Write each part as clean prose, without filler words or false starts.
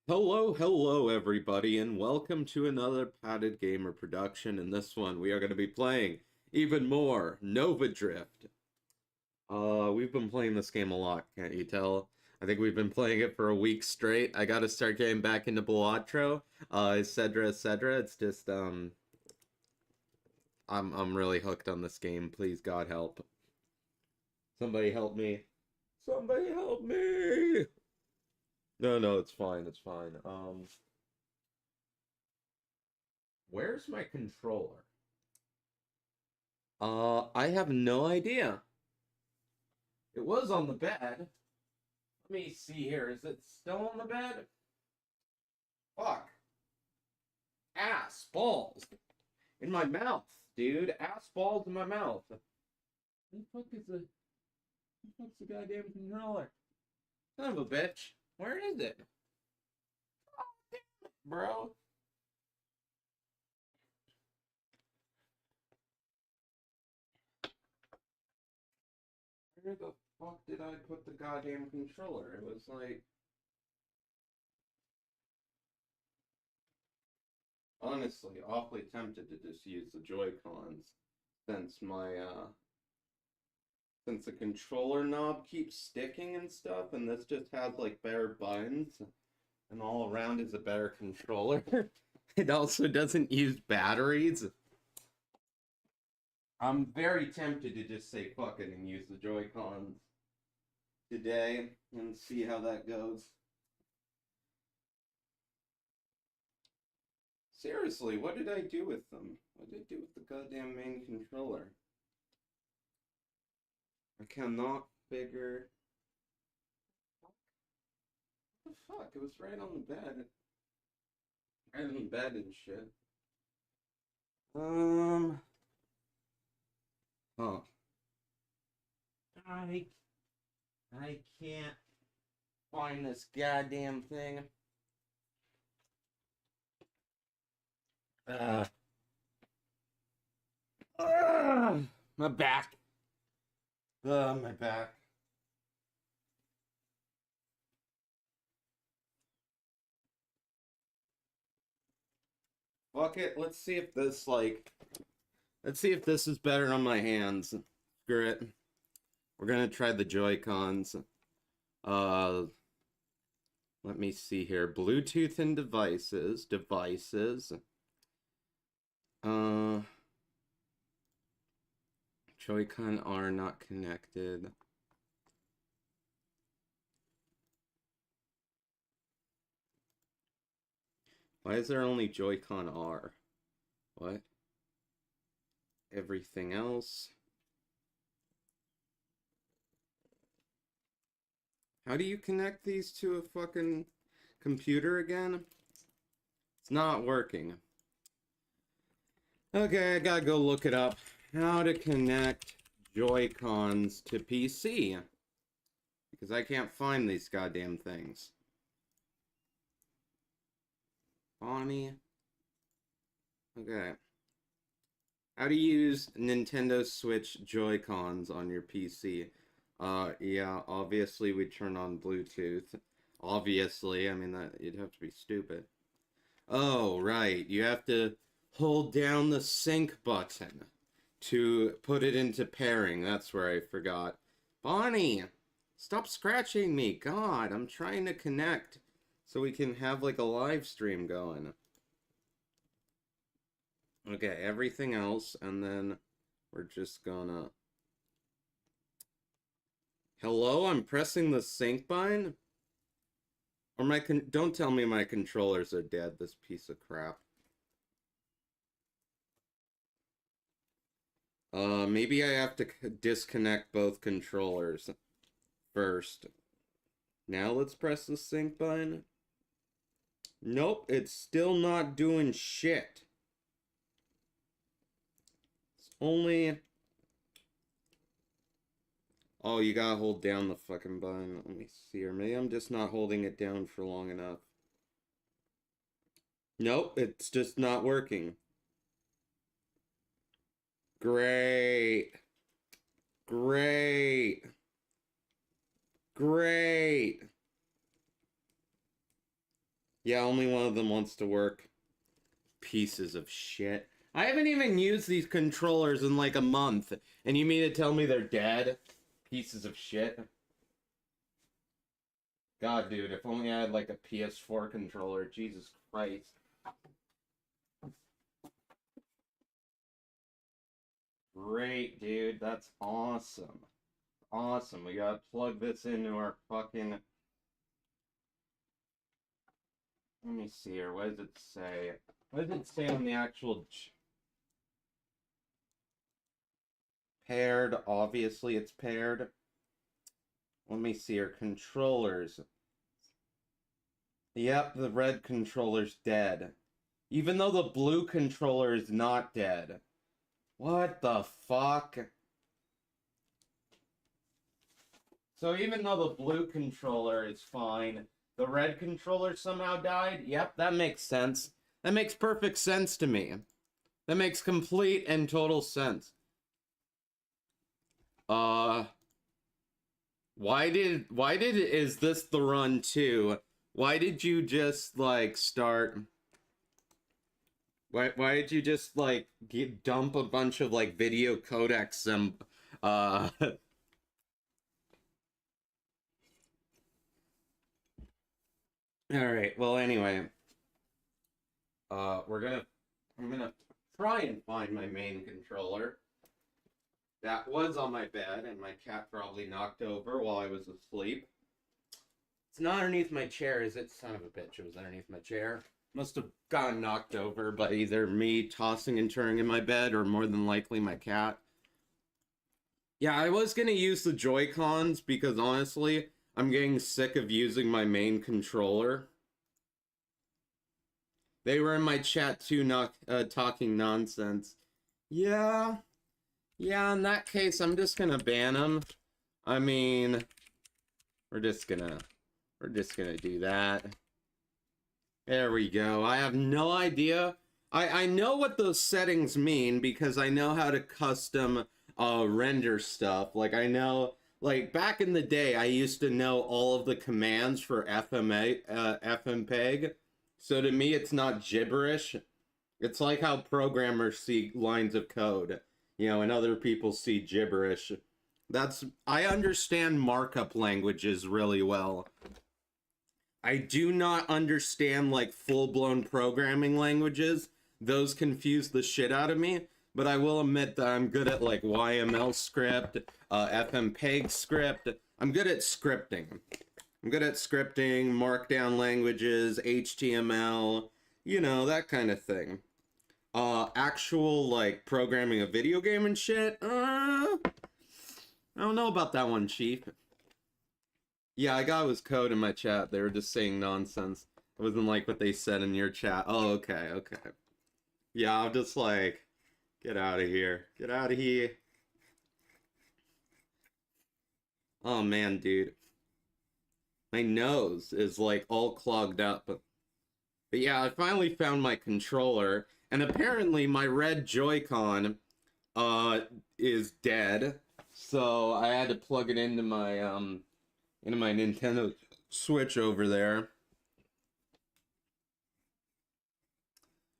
Hello, everybody, and welcome to another Padded Gamer production. In this one, we are going to be playing even more Nova Drift. We've been playing this game a lot, can't you tell? I think we've been playing it for a week straight. I got to start getting back into Balatro, etc., etc. It's just, I'm really hooked on this game. Please, God, help. Somebody help me. Somebody help me! No, it's fine, it's fine. Where's my controller? I have no idea. It was on the bed. Let me see here. Is it still on the bed? Fuck. Ass balls in my mouth, dude. Ass balls in my mouth. Where the fuck is the? Where the fuck's the goddamn controller? Son of a bitch. Where is it? Oh, damn it, bro. Where the fuck did I put the goddamn controller? It was like, honestly, awfully tempted to just use the Joy-Cons since since the controller knob keeps sticking and stuff, and this just has like bare buttons, and all around is a better controller. It also doesn't use batteries. I'm very tempted to just say fuck it and use the Joy-Cons today and see how that goes. Seriously, what did I do with them? What did I do with the goddamn main controller? I cannot figure. What the fuck? It was right on the bed. Right on the bed and shit. Um. Huh. I I can't find this goddamn thing. Uh, my back. My back. Fuck it. Let's see if this is better on my hands. Screw it. We're gonna try the Joy-Cons. Uh, Let me see here. Bluetooth and devices. Uh, Joy-Con are not connected. Why is there only Joy-Con R? What? Everything else? How do you connect these to a fucking computer again? It's not working. Okay, I gotta go look it up. How to connect Joy-Cons to PC. Because I can't find these goddamn things. Bonnie. Okay. How to use Nintendo Switch Joy-Cons on your PC. Yeah, obviously we turn on Bluetooth. Obviously, I mean that you'd have to be stupid. Oh, right. You have to hold down the sync button to put it into pairing. That's where I forgot. Bonnie, stop scratching me. God, I'm trying to connect so we can have like a live stream going. Okay, everything else, and then we're just gonna. Hello, I'm pressing the sync button. Or don't tell me my controllers are dead, this piece of crap. Maybe I have to disconnect both controllers first. Now let's press the sync button. Nope, it's still not doing shit. It's only... Oh, you gotta hold down the fucking button. Let me see here. Maybe I'm just not holding it down for long enough. Nope, it's just not working. Great. Great. Great. Yeah, only one of them wants to work. Pieces of shit. I haven't even used these controllers in like a month, and you mean to tell me they're dead? Pieces of shit. God, dude, if only I had like a PS4 controller. Jesus Christ. Great, dude. That's awesome. Awesome. We gotta plug this into our fucking... Let me see here. What does it say? What does it say on the actual... Paired. Obviously, it's paired. Let me see here. Controllers. Yep, the red controller's dead. Even though the blue controller is not dead. What the fuck? So even though the blue controller is fine, the red controller somehow died? Yep, that makes sense. That makes perfect sense to me. That makes complete and total sense. Is this the run too? Why did you just, like, start... Why did you just, like, dump a bunch of, like, video codecs and, Alright, well, anyway. I'm gonna try and find my main controller. That was on my bed, and my cat probably knocked over while I was asleep. It's not underneath my chair, is it? Son of a bitch, it was underneath my chair. Must have gotten knocked over by either me tossing and turning in my bed, or more than likely my cat. Yeah, I was gonna use the Joy-Cons, because honestly, I'm getting sick of using my main controller. They were in my chat too, not talking nonsense. Yeah, in that case, I'm just gonna ban them. I mean, we're just gonna do that. There we go. I have no idea. I know what those settings mean because I know how to custom render stuff. Like, I know, like, back in the day, I used to know all of the commands for FMPEG. So to me, it's not gibberish. It's like how programmers see lines of code, you know, and other people see gibberish. I understand markup languages really well. I do not understand, like, full-blown programming languages. Those confuse the shit out of me. But I will admit that I'm good at, like, YML script, FMPEG script. I'm good at scripting. I'm good at scripting, markdown languages, HTML, you know, that kind of thing. Actual, like, programming a video game and shit? I don't know about that one, Chief. Yeah, I got his code in my chat. They were just saying nonsense. It wasn't like what they said in your chat. Oh, okay. Yeah, I'm just like, get out of here. Get out of here. Oh, man, dude. My nose is, like, all clogged up. But yeah, I finally found my controller. And apparently my red Joy-Con, is dead. So I had to plug it into my Nintendo Switch over there.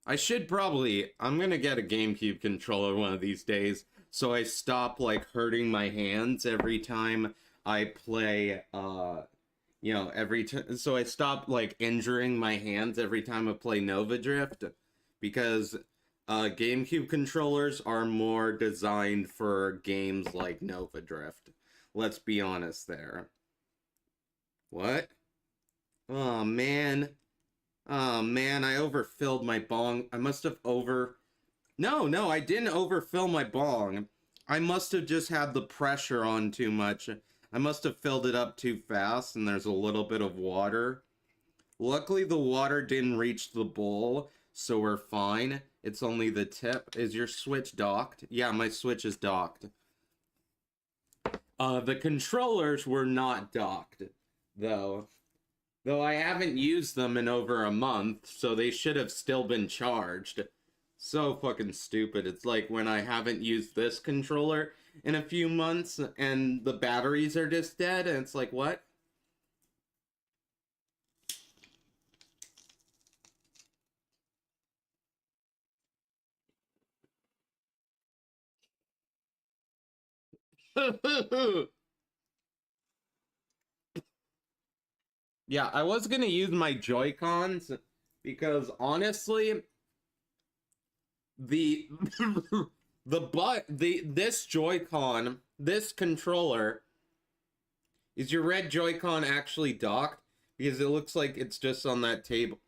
I'm gonna get a GameCube controller one of these days, so I stop, like, hurting my hands every time I play, so I stop, like, injuring my hands every time I play Nova Drift, because, GameCube controllers are more designed for games like Nova Drift. Let's be honest there. What? Oh, man. Oh, man, I overfilled my bong. I must have No, I didn't overfill my bong. I must have just had the pressure on too much. I must have filled it up too fast, and there's a little bit of water. Luckily, the water didn't reach the bowl, so we're fine. It's only the tip. Is your Switch docked? Yeah, my Switch is docked. The controllers were not docked, though. Though I haven't used them in over a month, so they should have still been charged. So fucking stupid. It's like when I haven't used this controller in a few months and the batteries are just dead, and it's like, what? Yeah, I was gonna use my Joy-Cons because honestly, the this Joy-Con, this controller, is your red Joy-Con actually docked? Because it looks like it's just on that table.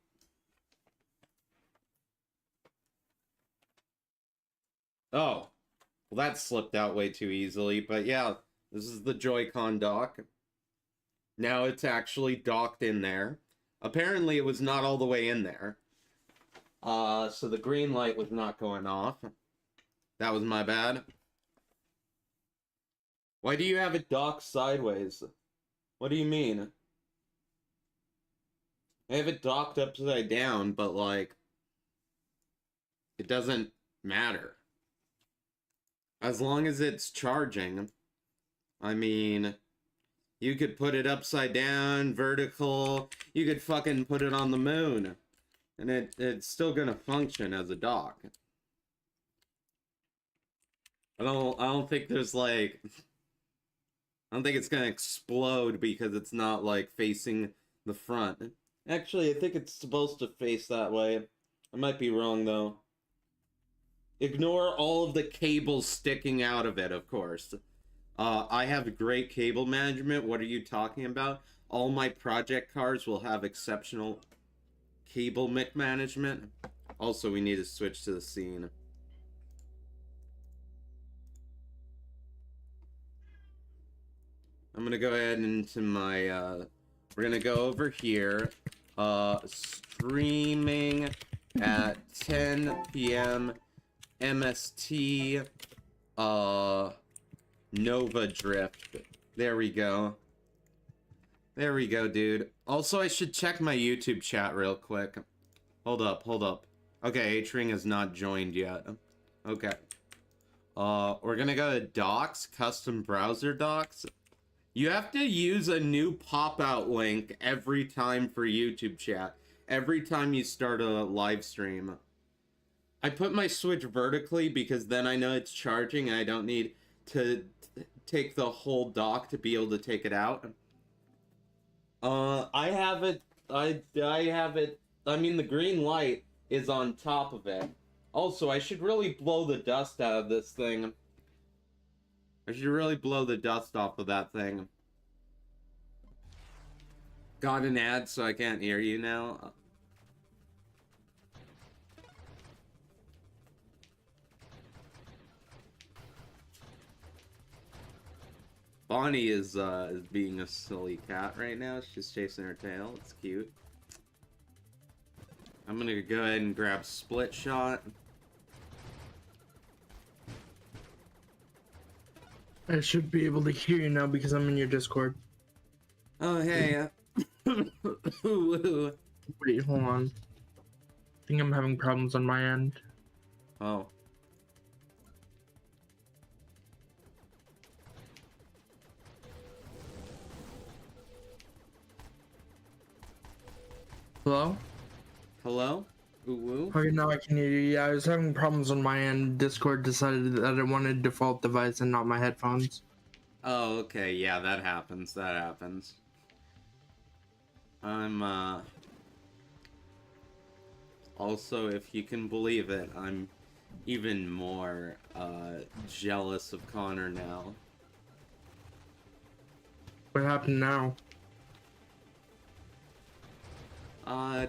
Oh, well, that slipped out way too easily. But yeah, this is the Joy-Con dock. Now it's actually docked in there. Apparently, it was not all the way in there. So the green light was not going off. That was my bad. Why do you have it docked sideways? What do you mean? I have it docked upside down, but like, it doesn't matter. As long as it's charging. I mean, you could put it upside down, vertical, you could fucking put it on the moon. And it's still gonna function as a dock. I don't think there's like, I don't think it's gonna explode because it's not like facing the front. Actually, I think it's supposed to face that way. I might be wrong though. Ignore all of the cables sticking out of it, of course. I have great cable management. What are you talking about? All my project cars will have exceptional cable management. Also, we need to switch to the scene. I'm gonna go ahead into my, we're gonna go over here. Streaming at 10 p.m. MST, Nova Drift. There we go. There we go, dude. Also, I should check my YouTube chat real quick. Hold up. Okay, H-Ring has not joined yet. Okay. We're gonna go to Docs, Custom Browser Docs. You have to use a new pop-out link every time for YouTube chat. Every time you start a live stream. I put my Switch vertically because then I know it's charging and I don't need to take the whole dock to be able to take it out. I have it, I have it, I mean the green light is on top of it. Also, I should really blow the dust out of this thing. I should really blow the dust off of that thing. Got an ad so I can't hear you now. Bonnie is being a silly cat right now. She's chasing her tail. It's cute. I'm gonna go ahead and grab Split Shot. I should be able to hear you now because I'm in your Discord. Oh, hey. Wait, hold on. I think I'm having problems on my end. Oh. Hello? Hello? Ooh. Okay, now I can hear you. Yeah, I was having problems on my end. Discord decided that I wanted default device and not my headphones. Oh, okay. Yeah, that happens. That happens. I'm, also, if you can believe it, I'm even more, jealous of Connor now. What happened now?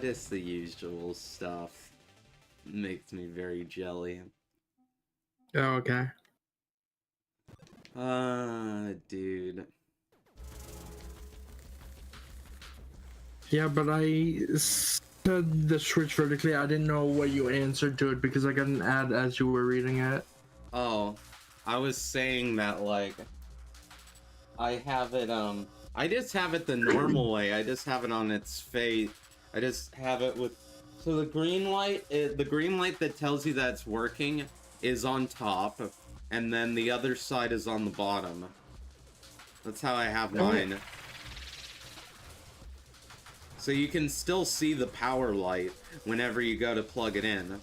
Just the usual stuff. Makes me very jelly. Oh, okay. Dude. Yeah, but I said the switch vertically. I didn't know what you answered to it because I got an ad as you were reading it. Oh, I was saying that, like, I have it, I just have it the normal way. I just have it on its face. I just have it with, so the green light that tells you that it's working is on top, and then the other side is on the bottom. That's how I have mine. So you can still see the power light whenever you go to plug it in.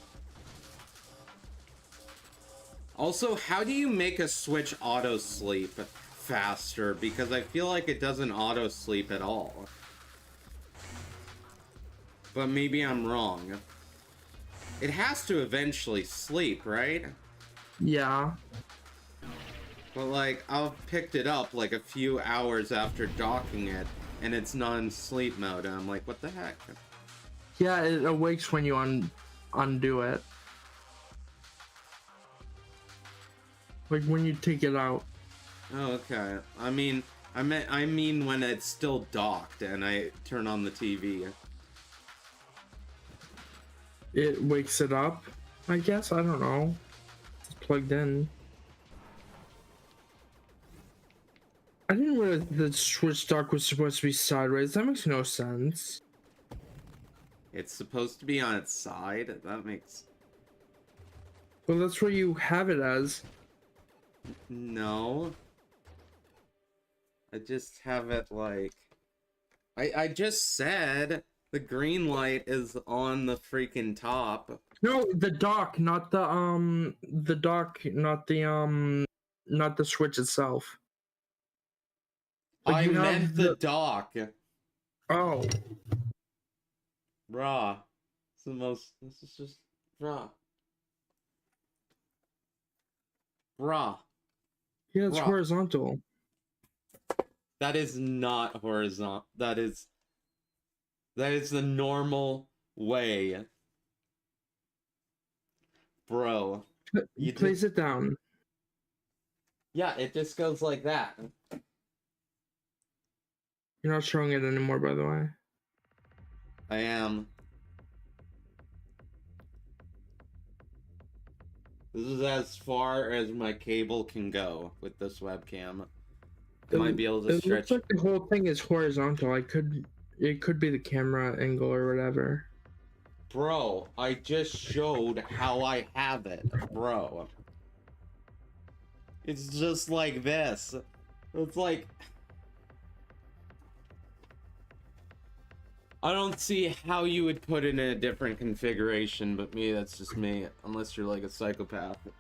Also, how do you make a Switch auto sleep faster? Because I feel like it doesn't auto sleep at all. But maybe I'm wrong. It has to eventually sleep, right? Yeah. But like, I've picked it up like a few hours after docking it, and it's not in sleep mode, and I'm like, what the heck? Yeah, it awakes when you undo it. Like when you take it out. Oh, okay. I mean when it's still docked and I turn on the TV. It wakes it up, I guess. I don't know. It's plugged in. I didn't realize the Switch dock was supposed to be sideways. That makes no sense. It's supposed to be on its side? That makes... Well, that's where you have it as. No. I just have it like... I just said the green light is on the freaking top. No, the dock, not the dock, not the Switch itself. Like I you meant have the dock. Oh. Bruh. This is just... Bruh. Bruh. Yeah, it's Bruh. horizontal. That is not horizontal. That is the normal way. Bro. You Place it down. Yeah, it just goes like that. You're not showing it anymore, by the way. I am. This is as far as my cable can go with this webcam. I might be able to It stretch. looks like the whole thing is horizontal. It could be the camera angle or whatever. Bro, I just showed how I have it, bro. It's just like this. It's like... I don't see how you would put it in a different configuration, but me, that's just me. Unless you're like a psychopath. It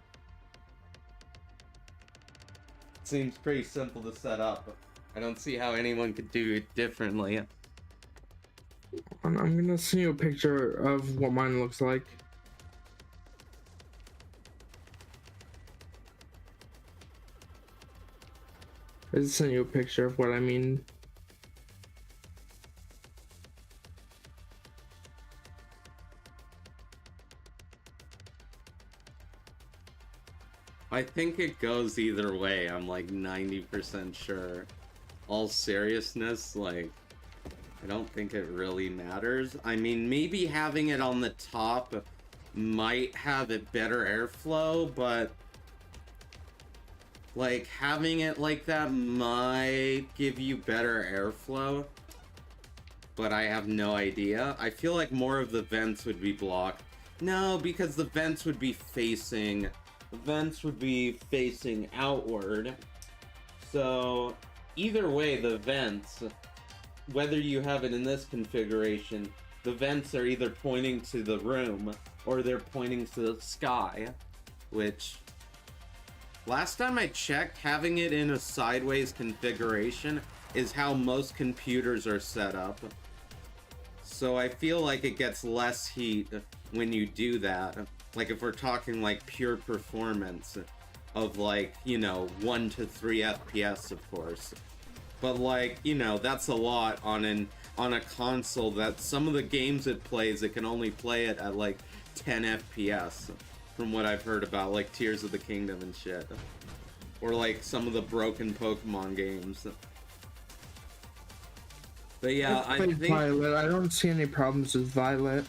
seems pretty simple to set up. I don't see how anyone could do it differently. I'm gonna send you a picture of what mine looks like. I just sent you a picture of what I mean. I think it goes either way. I'm like 90% sure. All seriousness, like, I don't think it really matters. I mean, maybe having it on the top might have a better airflow, but like having it like that might give you better airflow, but I have no idea. I feel like more of the vents would be blocked. No, because the vents would be facing outward. So either way, the vents, whether you have it in this configuration, the vents are either pointing to the room or they're pointing to the sky, which last time I checked, having it in a sideways configuration is how most computers are set up. So I feel like it gets less heat when you do that. Like if we're talking like pure performance of like, you know, 1 to 3 FPS, of course. But like, you know, that's a lot on a console that some of the games it plays, it can only play it at like 10 FPS. From what I've heard about like Tears of the Kingdom and shit. Or like some of the broken Pokemon games. But yeah, I think Violet. I don't see any problems with Violet.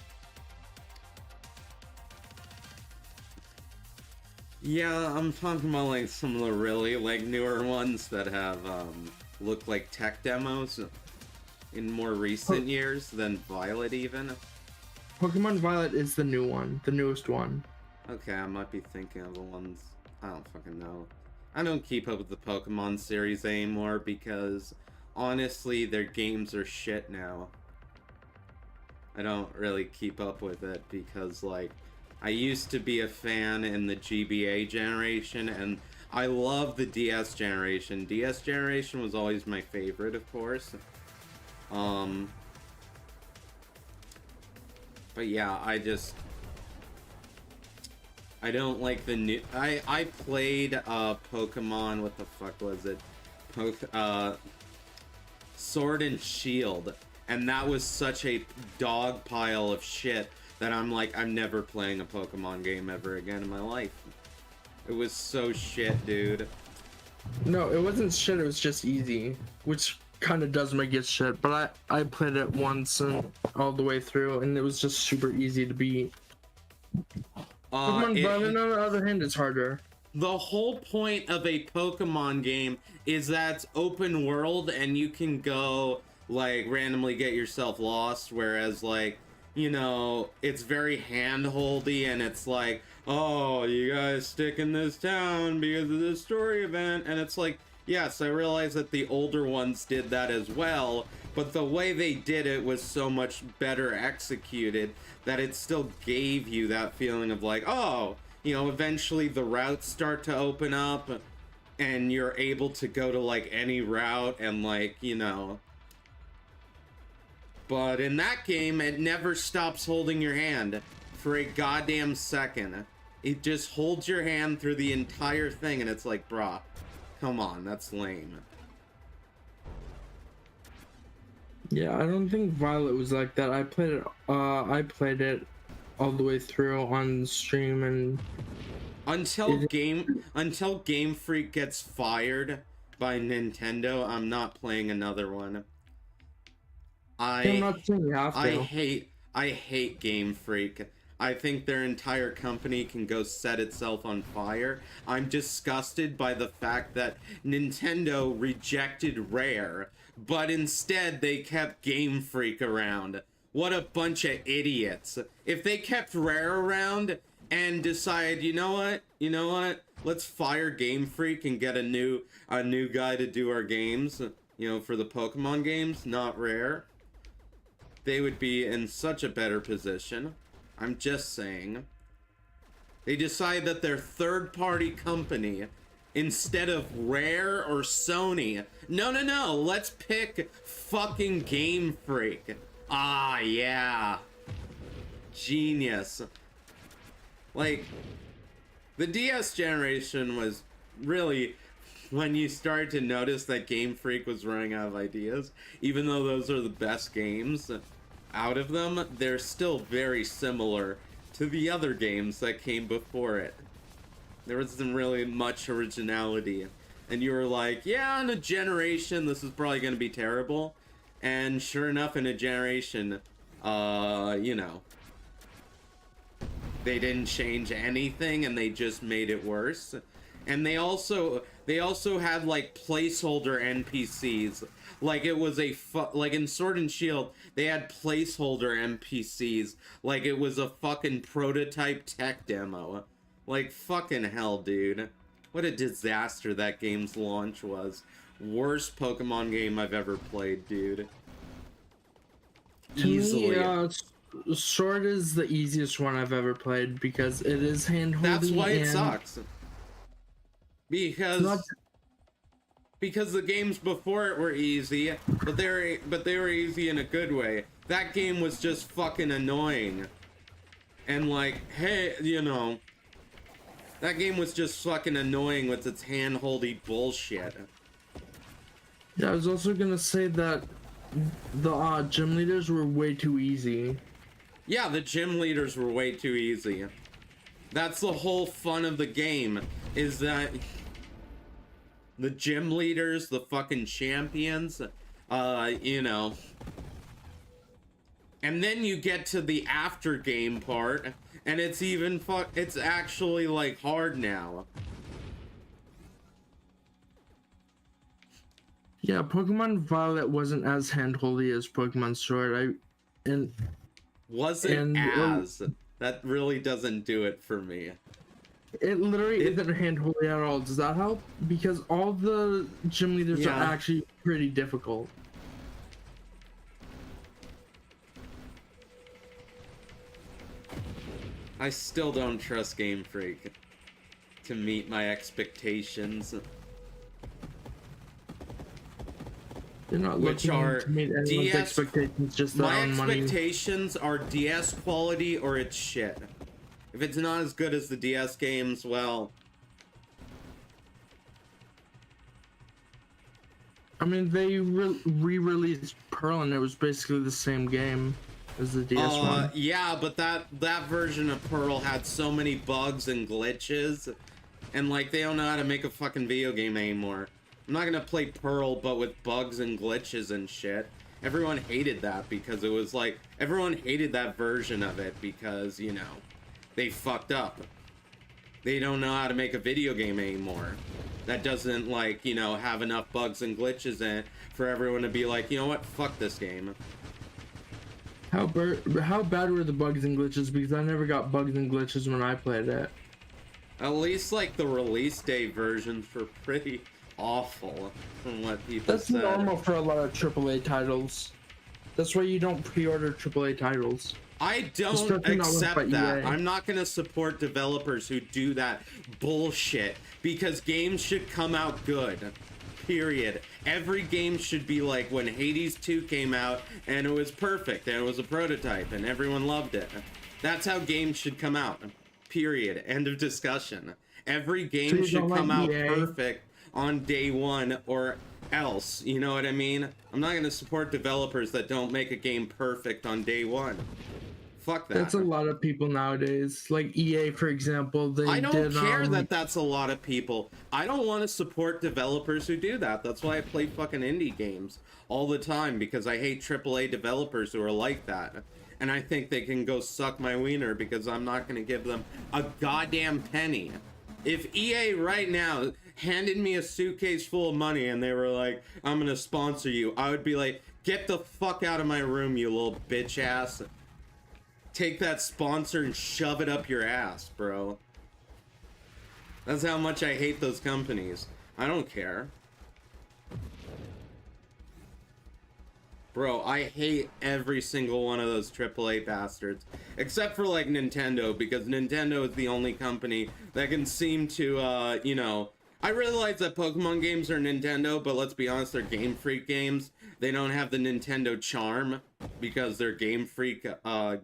yeah, I'm talking about like some of the really like newer ones that have looked like tech demos in more recent years than Violet even. Pokemon Violet is the new one, the newest one. Okay, I might be thinking of the ones. I don't fucking know. I don't keep up with the Pokemon series anymore because honestly their games are shit now. I don't really keep up with it because like I used to be a fan in the GBA generation, and I love the DS generation. DS generation was always my favorite, of course. But yeah, I don't like the new. I played Pokemon. What the fuck was it? Sword and Shield, and that was such a dog pile of shit that I'm like, I'm never playing a Pokemon game ever again in my life. It was so shit, dude. No, it wasn't shit. It was just easy, which kind of does make it shit. But I played it once and all the way through, and it was just super easy to beat. Pokemon Violet, on the other hand, is harder. The whole point of a Pokemon game is that it's open world and you can go like randomly get yourself lost, whereas like, you know, it's very handholdy and it's like, oh, you guys stick in this town because of this story event, and it's like, yes, I realize that the older ones did that as well, but the way they did it was so much better executed that it still gave you that feeling of like, oh, you know, eventually the routes start to open up and you're able to go to like any route and like, you know. But in that game, it never stops holding your hand for a goddamn second. It just holds your hand through the entire thing, and it's like, brah, come on, that's lame. Yeah, I don't think Violet was like that. I played it all the way through on stream, and until Game Freak gets fired by Nintendo, I'm not playing another one. I'm not saying you have to. I hate Game Freak. I think their entire company can go set itself on fire. I'm disgusted by the fact that Nintendo rejected Rare, but instead they kept Game Freak around. What a bunch of idiots. If they kept Rare around and decided, you know what? Let's fire Game Freak and get a new guy to do our games, you know, for the Pokemon games, not Rare. They would be in such a better position. I'm just saying. They decide that their third-party company, instead of Rare or Sony, no, let's pick fucking Game Freak. Ah, yeah. Genius. Like, the DS generation was really when you started to notice that Game Freak was running out of ideas. Even though those are the best games out of them, they're still very similar to the other games that came before it. There wasn't really much originality. And you were like, yeah, in a generation, this is probably going to be terrible. And sure enough, in a generation, you know, they didn't change anything and they just made it worse. And they also had like placeholder NPCs. Like it was like in Sword and Shield, they had placeholder NPCs. Like it was a fucking prototype tech demo. Like fucking hell, dude. What a disaster that game's launch was. Worst Pokemon game I've ever played, dude. Easily. Sword is the easiest one I've ever played because it is handholdy. That's why it sucks. Because the games before it were easy, but they were easy in a good way. That game was just fucking annoying. And like, hey, you know, that game was just fucking annoying with its handholdy bullshit. Yeah, I was also gonna say that the gym leaders were way too easy. Yeah, the gym leaders were way too easy. That's the whole fun of the game, is that the gym leaders, the fucking champions, you know. And then you get to the after game part, and it's even it's actually like hard now. Yeah, Pokemon Violet wasn't as handholdy as Pokemon Sword. That really doesn't do it for me. It literally isn't handholdy at all. Does that help? Because all the gym leaders are actually pretty difficult. I still don't trust Game Freak to meet my expectations. They're not Which looking are to meet anyone's DS expectations, just their My own money. expectations are DS quality or it's shit. If it's not as good as the DS games, well... I mean, they re-released Pearl, and it was basically the same game as the DS one. Yeah, but that version of Pearl had so many bugs and glitches, and like they don't know how to make a fucking video game anymore. I'm not gonna play Pearl, but with bugs and glitches and shit. Everyone hated that because it was like, everyone hated that version of it because, you know, they fucked up. They don't know how to make a video game anymore that doesn't, like, you know, have enough bugs and glitches in it for everyone to be like, you know what, fuck this game. How bad were the bugs and glitches? Because I never got bugs and glitches when I played it. At least, like, the release date versions were pretty awful from what people That's said. normal for a lot of AAA titles. That's why you don't pre-order AAA titles. I don't Especially not accept by that. EA. I'm not gonna support developers who do that bullshit because games should come out good. Period. Every game should be like when Hades 2 came out and it was perfect and it was a prototype and everyone loved it. That's how games should come out. Period. End of discussion. Every game So you should don't come like out EA? perfect on day one or else. You know what I mean? I'm not gonna support developers that don't make a game perfect on day one. Fuck that. That's a lot of people nowadays. Like EA, for example, they I don't did, care that that's a lot of people. I don't want to support developers who do that. That's why I play fucking indie games all the time, because I hate AAA developers who are like that. And I think they can go suck my wiener because I'm not going to give them a goddamn penny. If EA right now handed me a suitcase full of money and they were like, I'm going to sponsor you, I would be like, get the fuck out of my room, you little bitch ass. Take that sponsor and shove it up your ass, bro. That's how much I hate those companies. I don't care. Bro, I hate every single one of those AAA bastards. Except for, like, Nintendo, because Nintendo is the only company that can seem to, you know... I realize that Pokemon games are Nintendo, but let's be honest, they're Game Freak games. They don't have the Nintendo charm, because they're Game Freak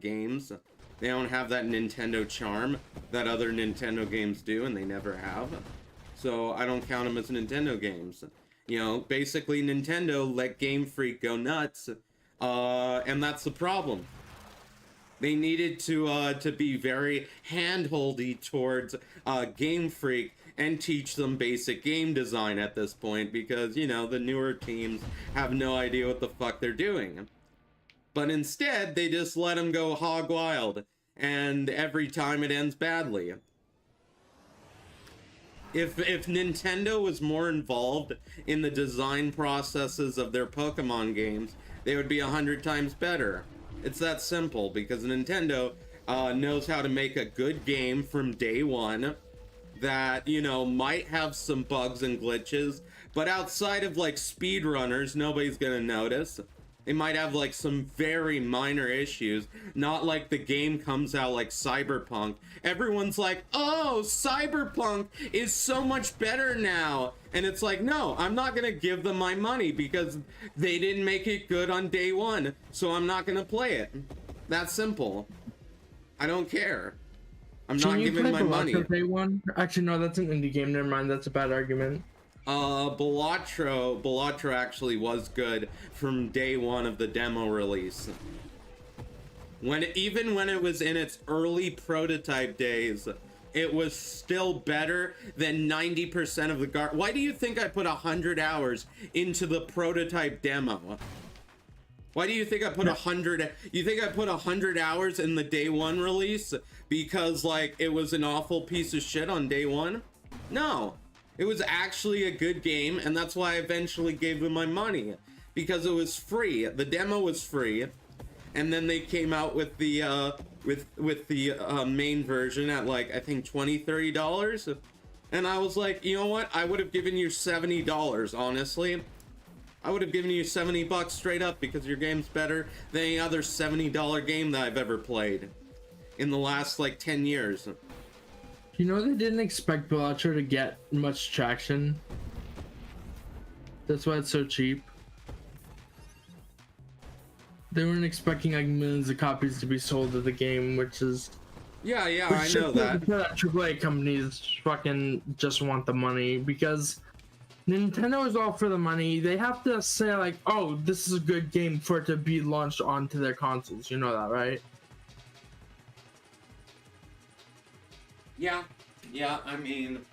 games. They don't have that Nintendo charm that other Nintendo games do, and they never have. So I don't count them as Nintendo games. You know, basically Nintendo let Game Freak go nuts, and that's the problem. They needed to be very hand-holdy towards Game Freak and teach them basic game design at this point, because, you know, the newer teams have no idea what the fuck they're doing. But instead, they just let them go hog wild, and every time it ends badly. If Nintendo was more involved in the design processes of their Pokemon games, they would be 100 times better. It's that simple, because Nintendo knows how to make a good game from day one that, you know, might have some bugs and glitches, but outside of, like, speedrunners, nobody's gonna notice. They might have, like, some very minor issues, not like the game comes out like Cyberpunk. Everyone's like, oh, Cyberpunk is so much better now. And it's like, no, I'm not gonna give them my money because they didn't make it good on day one, so I'm not gonna play it. That simple. I don't care. I'm not giving my money. Day one? Actually, no, that's an indie game. Never mind, that's a bad argument. Balatro actually was good from day one of the demo release. Even when it was in its early prototype days, it was still better than 90% of the Why do you think I put 100 hours into the prototype demo? Why do you think I put 100? You think I put 100 hours in the day one release because, like, it was an awful piece of shit on day one? No. It was actually a good game, and that's why I eventually gave them my money, because it was free. The demo was free, and then they came out with the main version at, like, I think $20-$30, and I was like, you know what? I would have given you $70, honestly. I would have given you $70 straight up because your game's better than any other $70 game that I've ever played. in the last like 10 years. You know, they didn't expect Balatro to get much traction. That's why it's so cheap. They weren't expecting like millions of copies to be sold of the game, which is Yeah, I know that. AAA companies fucking just want the money, because Nintendo is all for the money. They have to say like, oh, this is a good game for it to be launched onto their consoles. You know that, right? Yeah, I mean,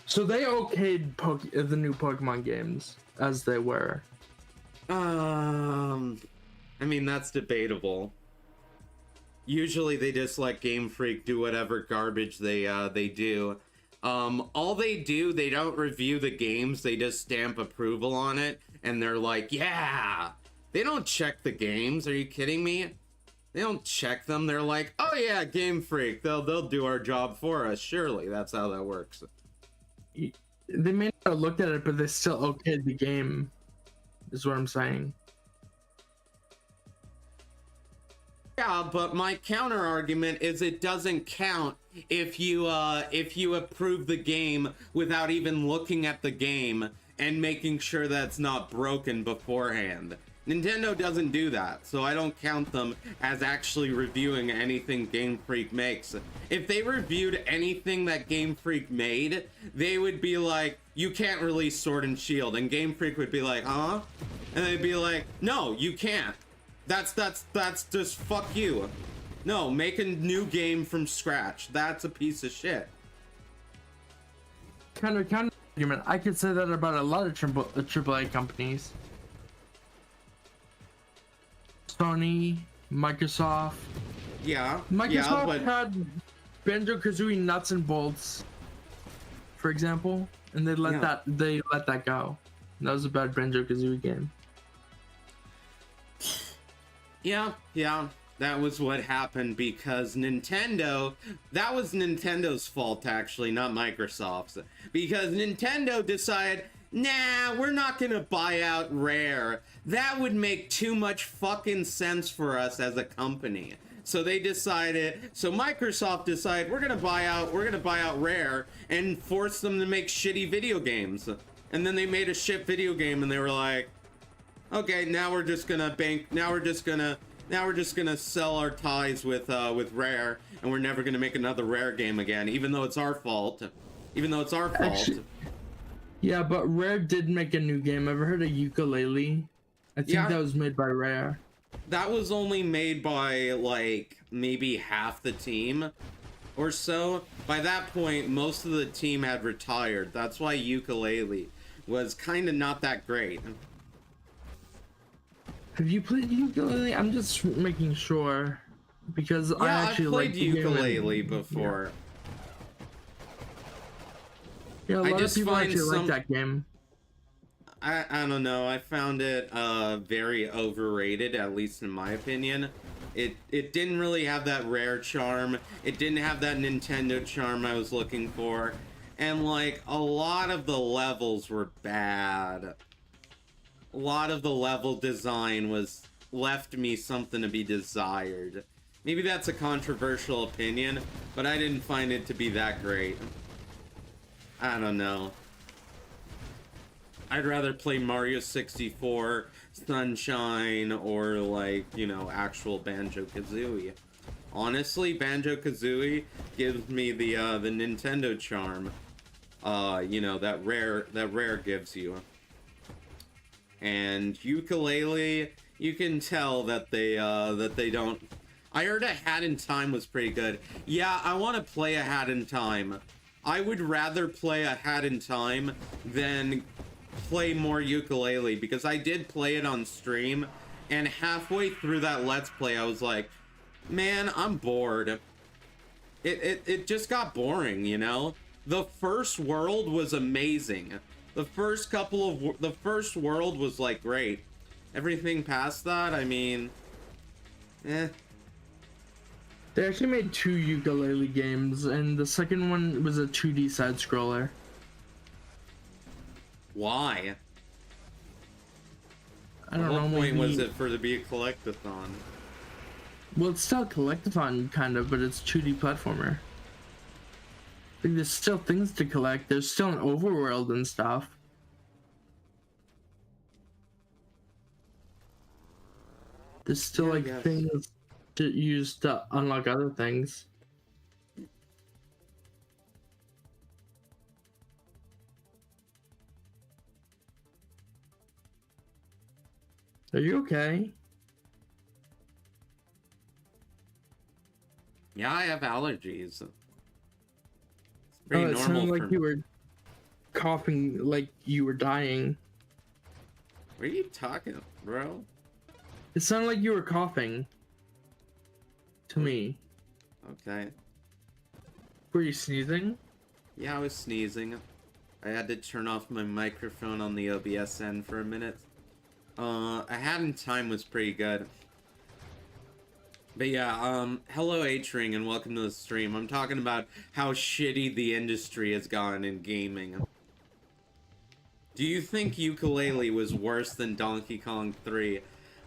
So they okayed the new Pokemon games as they were. I mean, that's debatable. Usually they just let Game Freak do whatever garbage they do. All they do, they don't review the games, they just stamp approval on it, and they're like, yeah! They don't check the games, are you kidding me? They don't check them, they're like, oh yeah, Game Freak, they'll do our job for us, surely, that's how that works. They may not have looked at it, but they still okayed the game, is what I'm saying. Yeah, but my counter argument is it doesn't count if you approve the game without even looking at the game and making sure that it's not broken beforehand. Nintendo doesn't do that, so I don't count them as actually reviewing anything Game Freak makes. If they reviewed anything that Game Freak made, they would be like, you can't release Sword and Shield, and Game Freak would be like, huh? And they'd be like, no, you can't. That's just fuck you. No, make a new game from scratch. That's a piece of shit. Counter argument. I could say that about a lot of AAA companies. Sony, Microsoft. Yeah. Microsoft but had Banjo-Kazooie Nuts and Bolts, for example, and they let that go. That was a bad Banjo-Kazooie game. yeah, that was what happened because Nintendo, that was Nintendo's fault actually, not Microsoft's. Because Nintendo decided, nah, we're not gonna buy out Rare. That would make too much fucking sense for us as a company. So Microsoft decided we're gonna buy out Rare and force them to make shitty video games. And then they made a shit video game and they were like, okay, now we're just gonna sell our ties with Rare, and we're never gonna make another Rare game again, even though it's our fault. Actually, yeah, but Rare did make a new game. Ever heard of Yooka-Laylee? I think that was made by Rare. That was only made by like maybe half the team or so. By that point, most of the team had retired. That's why Yooka-Laylee was kind of not that great. Have you played Yooka-Laylee? I'm just making sure, because I actually I've played Yooka-Laylee before. Yeah, a lot of people actually like that game. I don't know. I found it very overrated, at least in my opinion. It didn't really have that Rare charm. It didn't have that Nintendo charm I was looking for. And like a lot of the levels were bad. A lot of the level design left me something to be desired. Maybe that's a controversial opinion, but I didn't find it to be that great. I don't know. I'd rather play Mario 64, Sunshine, or like, you know, actual Banjo-Kazooie. Honestly, Banjo-Kazooie gives me the Nintendo charm. You know, that Rare gives you. And Yooka-Laylee, you can tell that they don't. I heard A Hat in Time was pretty good. Yeah, I want to play A Hat in Time. I would rather play A Hat in Time than play more Yooka-Laylee, because I did play it on stream, and halfway through that Let's Play, I was like, man, I'm bored. It just got boring, you know? The first world was amazing. The first world was like great. Everything past that, I mean, eh. They actually made 2 Yooka-Laylee games, and the second one was a 2D side scroller. Why? I don't know. What point was it for to be a collectathon? Well, it's still a collectathon kind of, but it's 2D platformer. Like, there's still things to collect. There's still an overworld and stuff. There's still Yeah, I like guess. things to use to unlock other things. Are you okay? Yeah, I have allergies. It's Oh, pretty it normal sounded like for. you were coughing like you were dying. What are you talking, bro? It sounded like you were coughing. To me. Okay. Were you sneezing? Yeah, I was sneezing. I had to turn off my microphone on the OBSN for a minute. I had in time was pretty good. But yeah, hello H-Ring and welcome to the stream. I'm talking about how shitty the industry has gone in gaming. Do you think Yooka-Laylee was worse than Donkey Kong 3?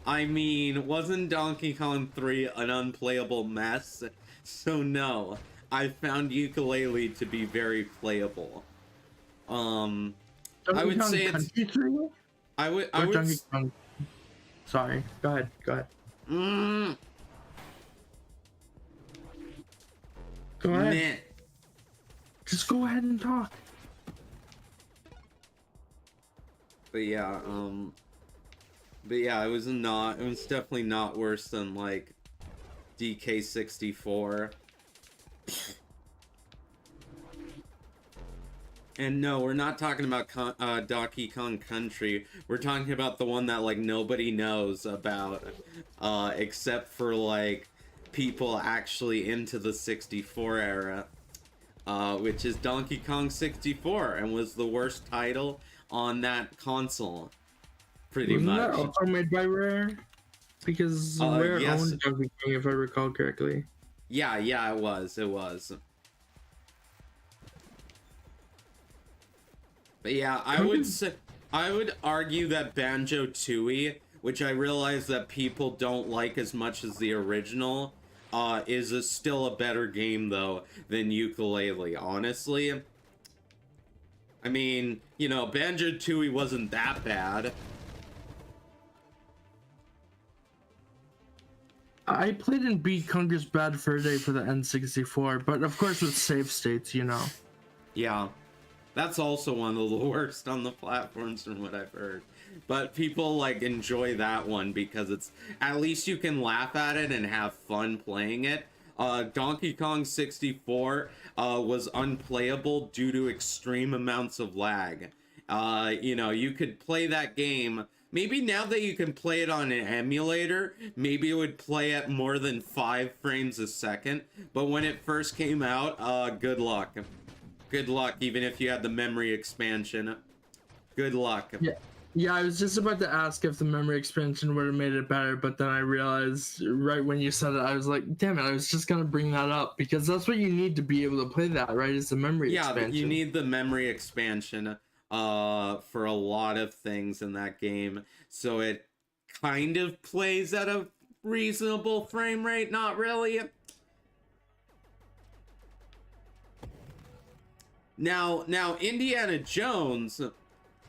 I mean, wasn't Donkey Kong 3 an unplayable mess? So no, I found Yooka-Laylee to be very playable. I would Donkey say Kong it's. Country 3? I Or would. Donkey Kong. Sorry. Go ahead. Go ahead. Mm, Go ahead. meh. Just go ahead and talk. But yeah, it was not. It was definitely not worse than like DK64. And no, we're not talking about Donkey Kong Country. We're talking about the one that like nobody knows about, except for like people actually into the 64 era, which is Donkey Kong 64, and was the worst title on that console, pretty Wasn't much. that also made by Rare? Because Rare yes. owned Donkey Kong, if I recall correctly. Yeah, it was. But yeah, I would argue that Banjo-Tooie, which I realize that people don't like as much as the original, is still a better game though than Yooka-Laylee, honestly. I mean, you know, Banjo-Tooie wasn't that bad. I played and beat Conker's Bad Fur Day for the N64, but of course with save states, you know. Yeah. That's also one of the worst on the platforms from what I've heard. But people like enjoy that one because it's at least you can laugh at it and have fun playing it. Donkey Kong 64 was unplayable due to extreme amounts of lag. You know, you could play that game. Maybe now that you can play it on an emulator, maybe it would play at more than 5 frames a second. But when it first came out, good luck. Good luck, even if you had the memory expansion. Good luck. Yeah, I was just about to ask if the memory expansion would have made it better, but then I realized right when you said it, I was like, damn it, I was just gonna bring that up because that's what you need to be able to play that, right? Is the memory expansion. Yeah, you need the memory expansion for a lot of things in that game. So it kind of plays at a reasonable frame rate, not really. Now, Indiana Jones,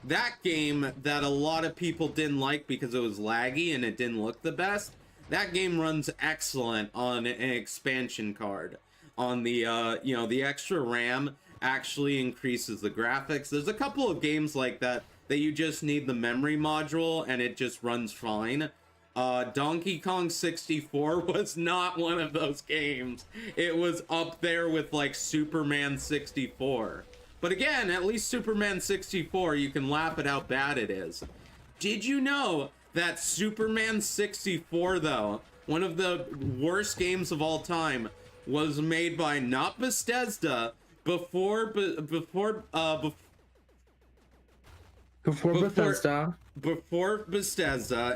that game that a lot of people didn't like because it was laggy and it didn't look the best, that game runs excellent on an expansion card. On the, you know, the extra RAM actually increases the graphics. There's a couple of games like that you just need the memory module and it just runs fine. Donkey Kong 64 was not one of those games. It was up there with like Superman 64. But again, at least Superman 64, you can laugh at how bad it is. Did you know that Superman 64, though, one of the worst games of all time, was made by not Bethesda before Bethesda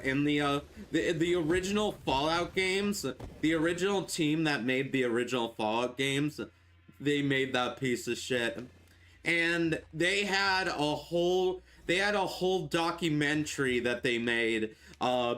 in the original Fallout games, the original team that made the original Fallout games, they made that piece of shit. And they had a whole documentary that they made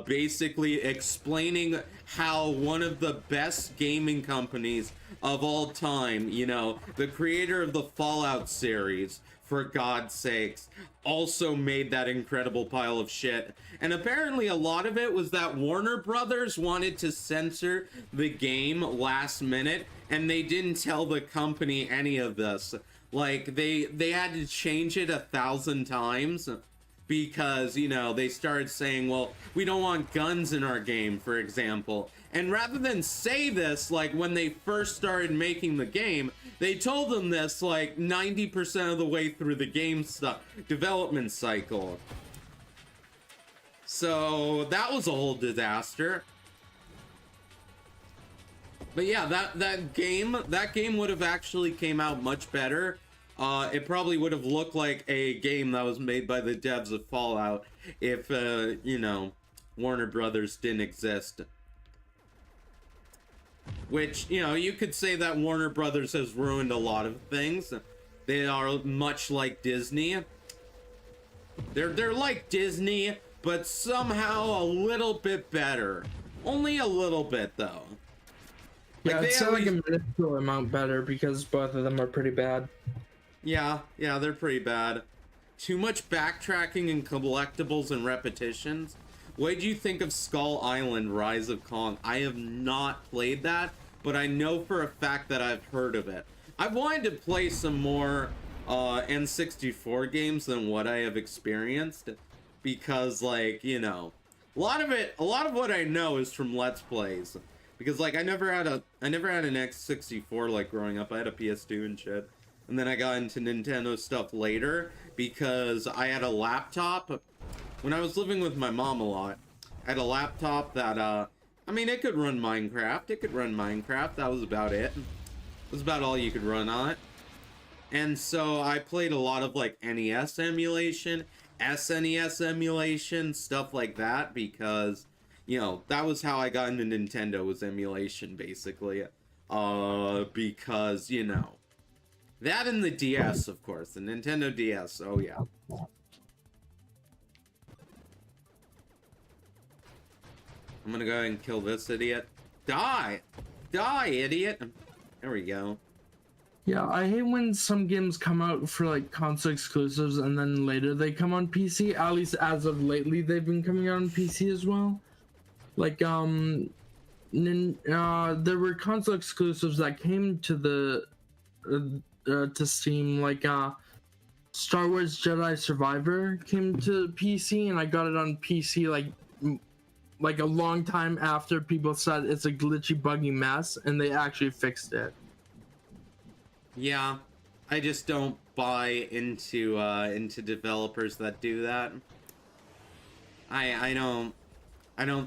basically explaining how one of the best gaming companies of all time, you know, the creator of the Fallout series, for God's sakes, also made that incredible pile of shit. And apparently a lot of it was that Warner Brothers wanted to censor the game last minute, and they didn't tell the company any of this. Like, they had to change it 1,000 times because, you know, they started saying, well, we don't want guns in our game, for example. And rather than say this, like, when they first started making the game, they told them this, like, 90% of the way through the game development cycle. So, that was a whole disaster. But yeah, that game would have actually came out much better. It probably would have looked like a game that was made by the devs of Fallout if, you know, Warner Brothers didn't exist. Which, you know, you could say that Warner Brothers has ruined a lot of things. They are much like Disney. They're like Disney, but somehow a little bit better. Only a little bit, though. Yeah, it's like a minuscule amount better because both of them are pretty bad. Yeah, they're pretty bad. Too much backtracking and collectibles and repetitions. What did you think of Skull Island: Rise of Kong? I have not played that, but I know for a fact that I've heard of it. I've wanted to play some more N64 games than what I have experienced because, like, you know, a lot of what I know is from Let's Plays. Because, like, I never had an X64, like, growing up. I had a PS2 and shit. And then I got into Nintendo stuff later because I had a laptop. When I was living with my mom a lot, I had a laptop that, I mean, it could run Minecraft. It could run Minecraft. That was about it. It was about all you could run on it. And so I played a lot of, like, NES emulation, SNES emulation, stuff like that, because, you know, that was how I got into Nintendo, was emulation, basically. Because, you know, that and the DS, of course, the Nintendo DS, oh yeah. I'm gonna go ahead and kill this idiot. Die! Die, idiot! There we go. Yeah, I hate when some games come out for like console exclusives and then later they come on PC. At least as of lately, they've been coming out on PC as well. Like, there were console exclusives that came to the to Steam, like Star Wars Jedi Survivor came to PC, and I got it on PC like a long time after people said it's a glitchy, buggy mess, and they actually fixed it. Yeah, I just don't buy into developers that do that. I don't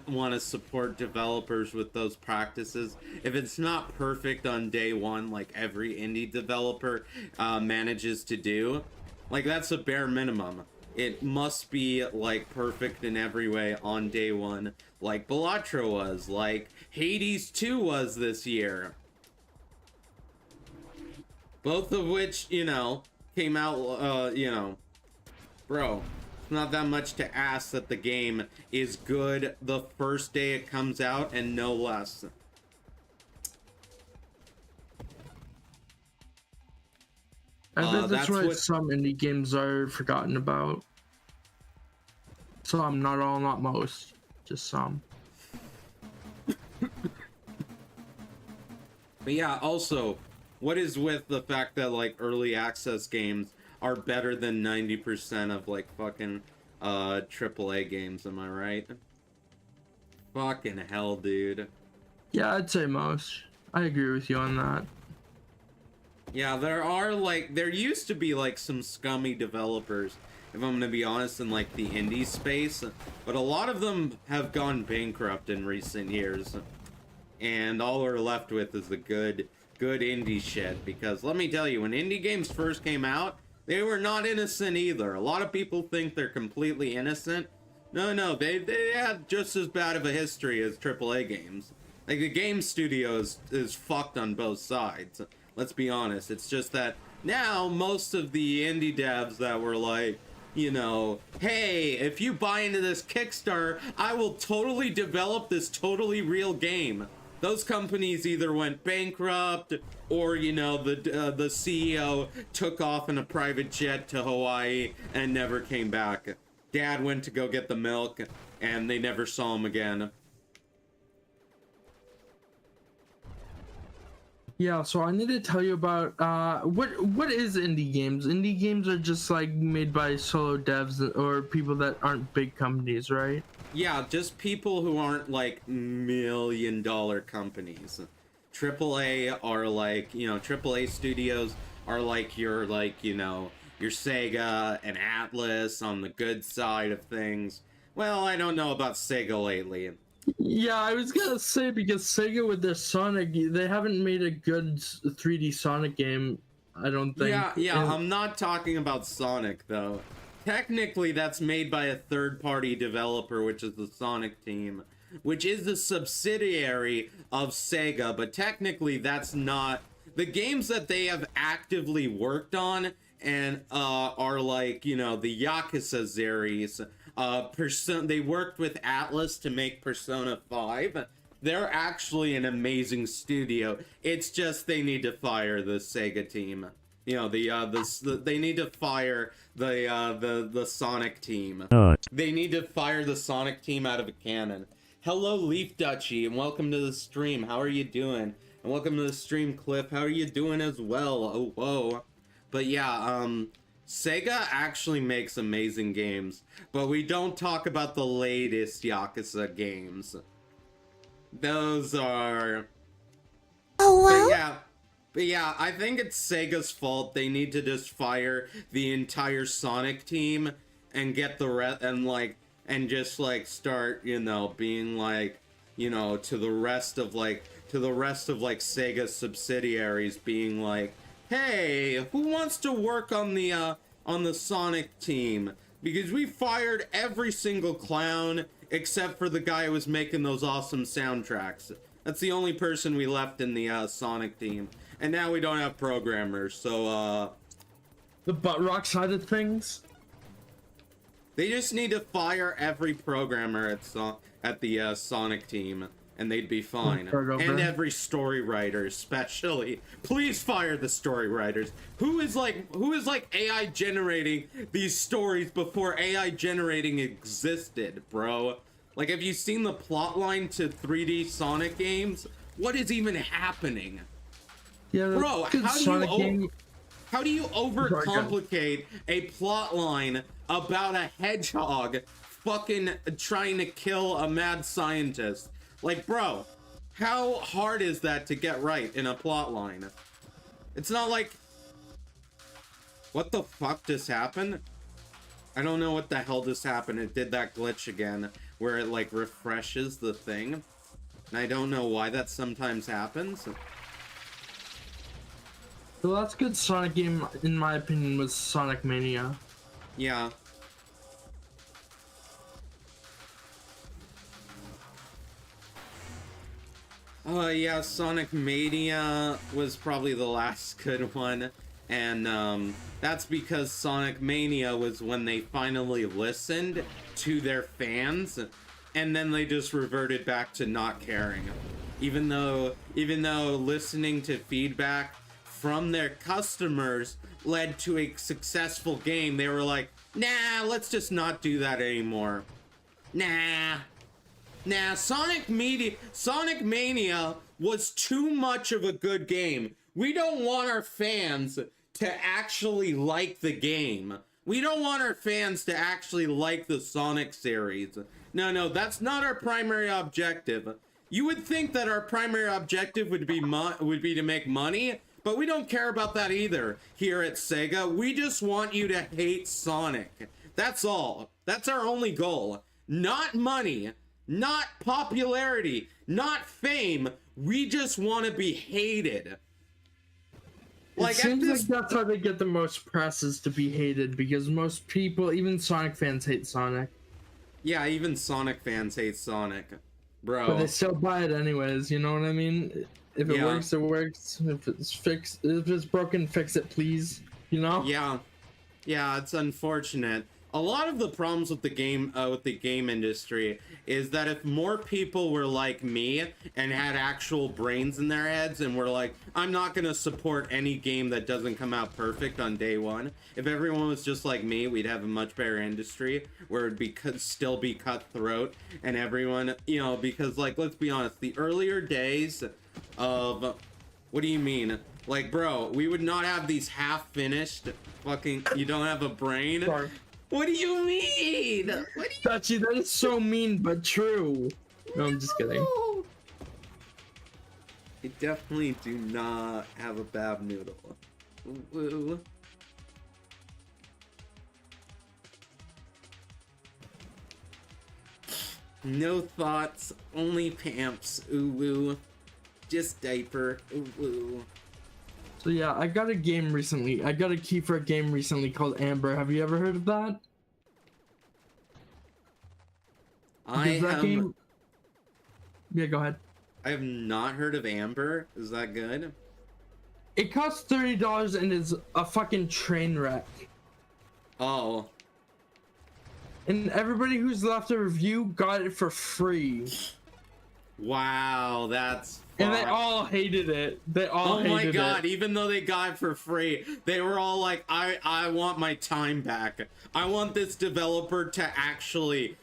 want to support developers with those practices. If it's not perfect on day one, like every indie developer manages to do, like, that's a bare minimum. It must be, like, perfect in every way on day one, like Balatro was, like Hades 2 was this year. Both of which, you know, came out, you know, bro, it's not that much to ask that the game is good the first day it comes out, and no less. I bet that's why some indie games are forgotten about. Some, not all, not most, just some. But yeah, also, what is with the fact that, like, early access games are better than 90% of, like, fucking AAA games, am I right? Fucking hell, dude. Yeah, I'd say most. I agree with you on that. Yeah, there used to be, like, some scummy developers, if I'm gonna be honest, in, like, the indie space, but a lot of them have gone bankrupt in recent years, and all we're left with is the good indie shit, because let me tell you, when indie games first came out, they were not innocent either. A lot of people think they're completely innocent. No, they had just as bad of a history as AAA games. Like, the game studio is fucked on both sides. Let's be honest. It's just that now most of the indie devs that were like, you know, hey, if you buy into this Kickstarter, I will totally develop this totally real game. Those companies either went bankrupt or, you know, the CEO took off in a private jet to Hawaii and never came back. Dad went to go get the milk and they never saw him again. Yeah, so I need to tell you about what is indie games. Indie games are just like made by solo devs or people that aren't big companies, right? Yeah, just people who aren't like $1 million companies. AAA are like, you know, AAA studios are like your, like, you know, your Sega and Atlas on the good side of things. Well, I don't know about Sega lately. Yeah, I was gonna say because Sega with their Sonic, they haven't made a good 3D Sonic game. I don't think. Yeah, I'm not talking about Sonic though. Technically, that's made by a third-party developer, which is the Sonic team, which is the subsidiary of Sega, but technically that's not the games that they have actively worked on and are like, you know, the Yakuza series. They worked with Atlas to make Persona 5. They're actually an amazing studio. It's just they need to fire the Sega team. You know, they need to fire the Sonic team. They need to fire the Sonic team out of a cannon. Hello, Leaf Duchy, and welcome to the stream. How are you doing? And welcome to the stream, Cliff. How are you doing as well? Oh, whoa. But yeah, Sega actually makes amazing games, but we don't talk about the latest Yakuza games. Those are... Oh, But yeah, I think it's Sega's fault. They need to just fire the entire Sonic team and get the rest and just like start, you know, being like, you know, to the rest of Sega's subsidiaries being like, hey, who wants to work on the Sonic team? Because we fired every single clown except for the guy who was making those awesome soundtracks. That's the only person we left in the Sonic team. And now we don't have programmers, so the butt rock side of things. they just need to fire every programmer at the Sonic team, and they'd be fine. And every story writer, especially. Please fire the story writers. Who is like AI generating these stories before AI generating existed, bro? Like, have you seen the plotline to 3D Sonic games? What is even happening? Yeah, bro, how do you overcomplicate a plotline about a hedgehog fucking trying to kill a mad scientist? Like, bro, how hard is that to get right in a plotline? It's not like... What the fuck just happened? I don't know what the hell just happened. It did that glitch again where it like refreshes the thing. And I don't know why that sometimes happens. The last good Sonic game, in my opinion, was Sonic Mania. Yeah. Yeah, Sonic Mania was probably the last good one. And that's because Sonic Mania was when they finally listened to their fans, and then they just reverted back to not caring. Even though listening to feedback from their customers led to a successful game, they were like, nah, let's just not do that anymore. Nah, Sonic Mania was too much of a good game. We don't want our fans to actually like the game. We don't want our fans to actually like the Sonic series. No, that's not our primary objective. You would think that our primary objective would be to make money, but we don't care about that either here at Sega. We just want you to hate Sonic. That's all. That's our only goal. Not money, not popularity, not fame. We just want to be hated. Like, it seems like that's how they get the most press, is to be hated, because most people, even Sonic fans, hate Sonic. Yeah, even Sonic fans hate Sonic, bro. But they still buy it anyways, you know what I mean? If it works, it works. If it's broken, fix it, please. You know? Yeah, it's unfortunate. a lot of the problems with the game industry is that if more people were like me and had actual brains in their heads and were like, I'm not gonna support any game that doesn't come out perfect on day one. If everyone was just like me, we'd have a much better industry where it'd be still be cutthroat and everyone, you know, because like, let's be honest, the earlier days of, what do you mean? Like, bro, we would not have these half-finished fucking, you don't have a brain? Sorry. What do you mean? What do you Touchy, that is so mean but true. No, I'm just kidding. mean? You definitely do not have a bad noodle. Woo. No thoughts, only pamps. Ooh woo. Just diaper. Ooh woo. So yeah, I got a game recently. I got a key for a game recently called Amber. Have you ever heard of that? Yeah, go ahead. I have not heard of Amber. Is that good? It costs $30 and is a fucking train wreck. Oh. And everybody who's left a review got it for free. Wow, that's And they fucked. all hated it. They all Oh hated my god, it. even though they got it for free, they were all like, I want my time back. I want this developer to actually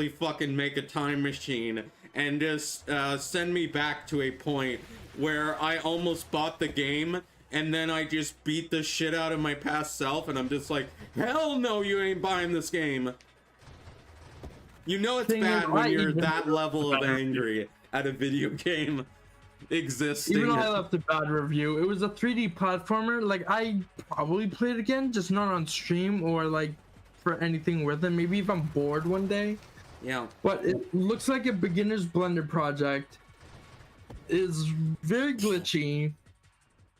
fucking make a time machine and just send me back to a point where I almost bought the game and then I just beat the shit out of my past self and I'm just like, hell no, you ain't buying this game. You know it's Thing is, bad when I you're even- that level of angry at a video game existing. Even though I left a bad review, it was a 3D platformer. Like, I probably play it again, just not on stream or like for anything worth it. Maybe if I'm bored one day. Yeah. But it looks like a beginner's Blender project. It's very glitchy.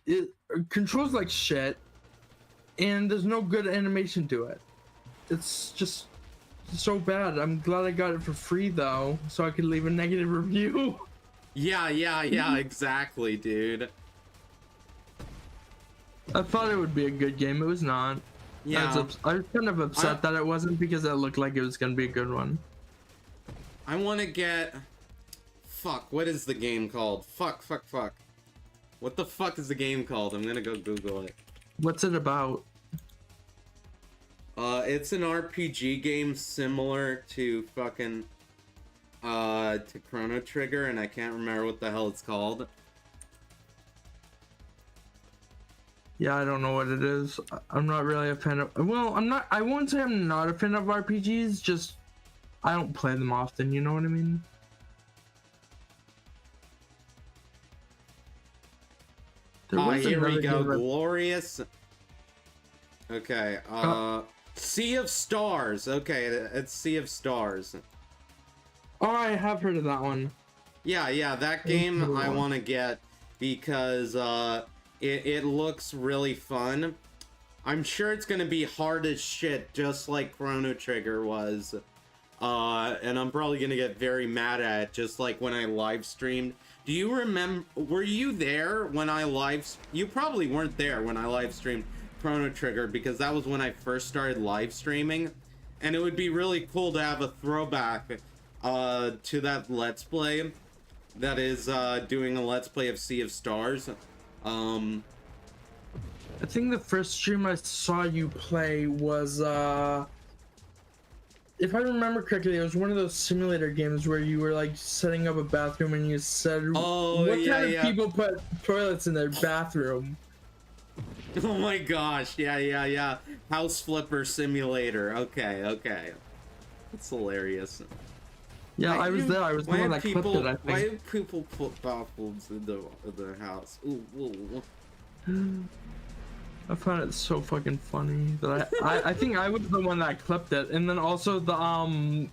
It controls like shit, and there's no good animation to it. It's just so bad. I'm glad I got it for free though, so I could leave a negative review. Yeah, exactly, dude. I thought it would be a good game. It was not. Yeah. I was kind of upset that it wasn't because it looked like it was gonna be a good one. I want to get... Fuck, what is the game called? Fuck. What the fuck is the game called? I'm gonna go Google it. What's it about? It's an RPG game similar to fucking... to Chrono Trigger, and I can't remember what the hell it's called. Yeah, I don't know what it is. I'm not really a fan of. Well, I won't say I'm not a fan of RPGs. Just I don't play them often. You know what I mean? There was Here we another go. game that- Glorious. Okay. Sea of Stars. Okay, it's Sea of Stars. Oh, I have heard of that one. Yeah, that game I want to get because it looks really fun. I'm sure it's gonna be hard as shit, just like Chrono Trigger was. And I'm probably gonna get very mad at it, just like when I live streamed. Do you remember? Were you there when I You probably weren't there when I live streamed Chrono Trigger because that was when I first started live streaming, and it would be really cool to have a throwback to that Let's Play. That is doing a Let's Play of Sea of Stars. I think the first stream I saw you play was if I remember correctly, it was one of those simulator games where you were like setting up a bathroom and you said, Oh, what yeah, kind of yeah. people put toilets in their bathroom? Oh my gosh, yeah. House Flipper Simulator. Okay. That's hilarious. Yeah, Why I was do- there. I was the why one do that clipped it, I Why think. do people put bathrooms in their house? Ooh. I found it so fucking funny that I think I was the one that clipped it, and then also the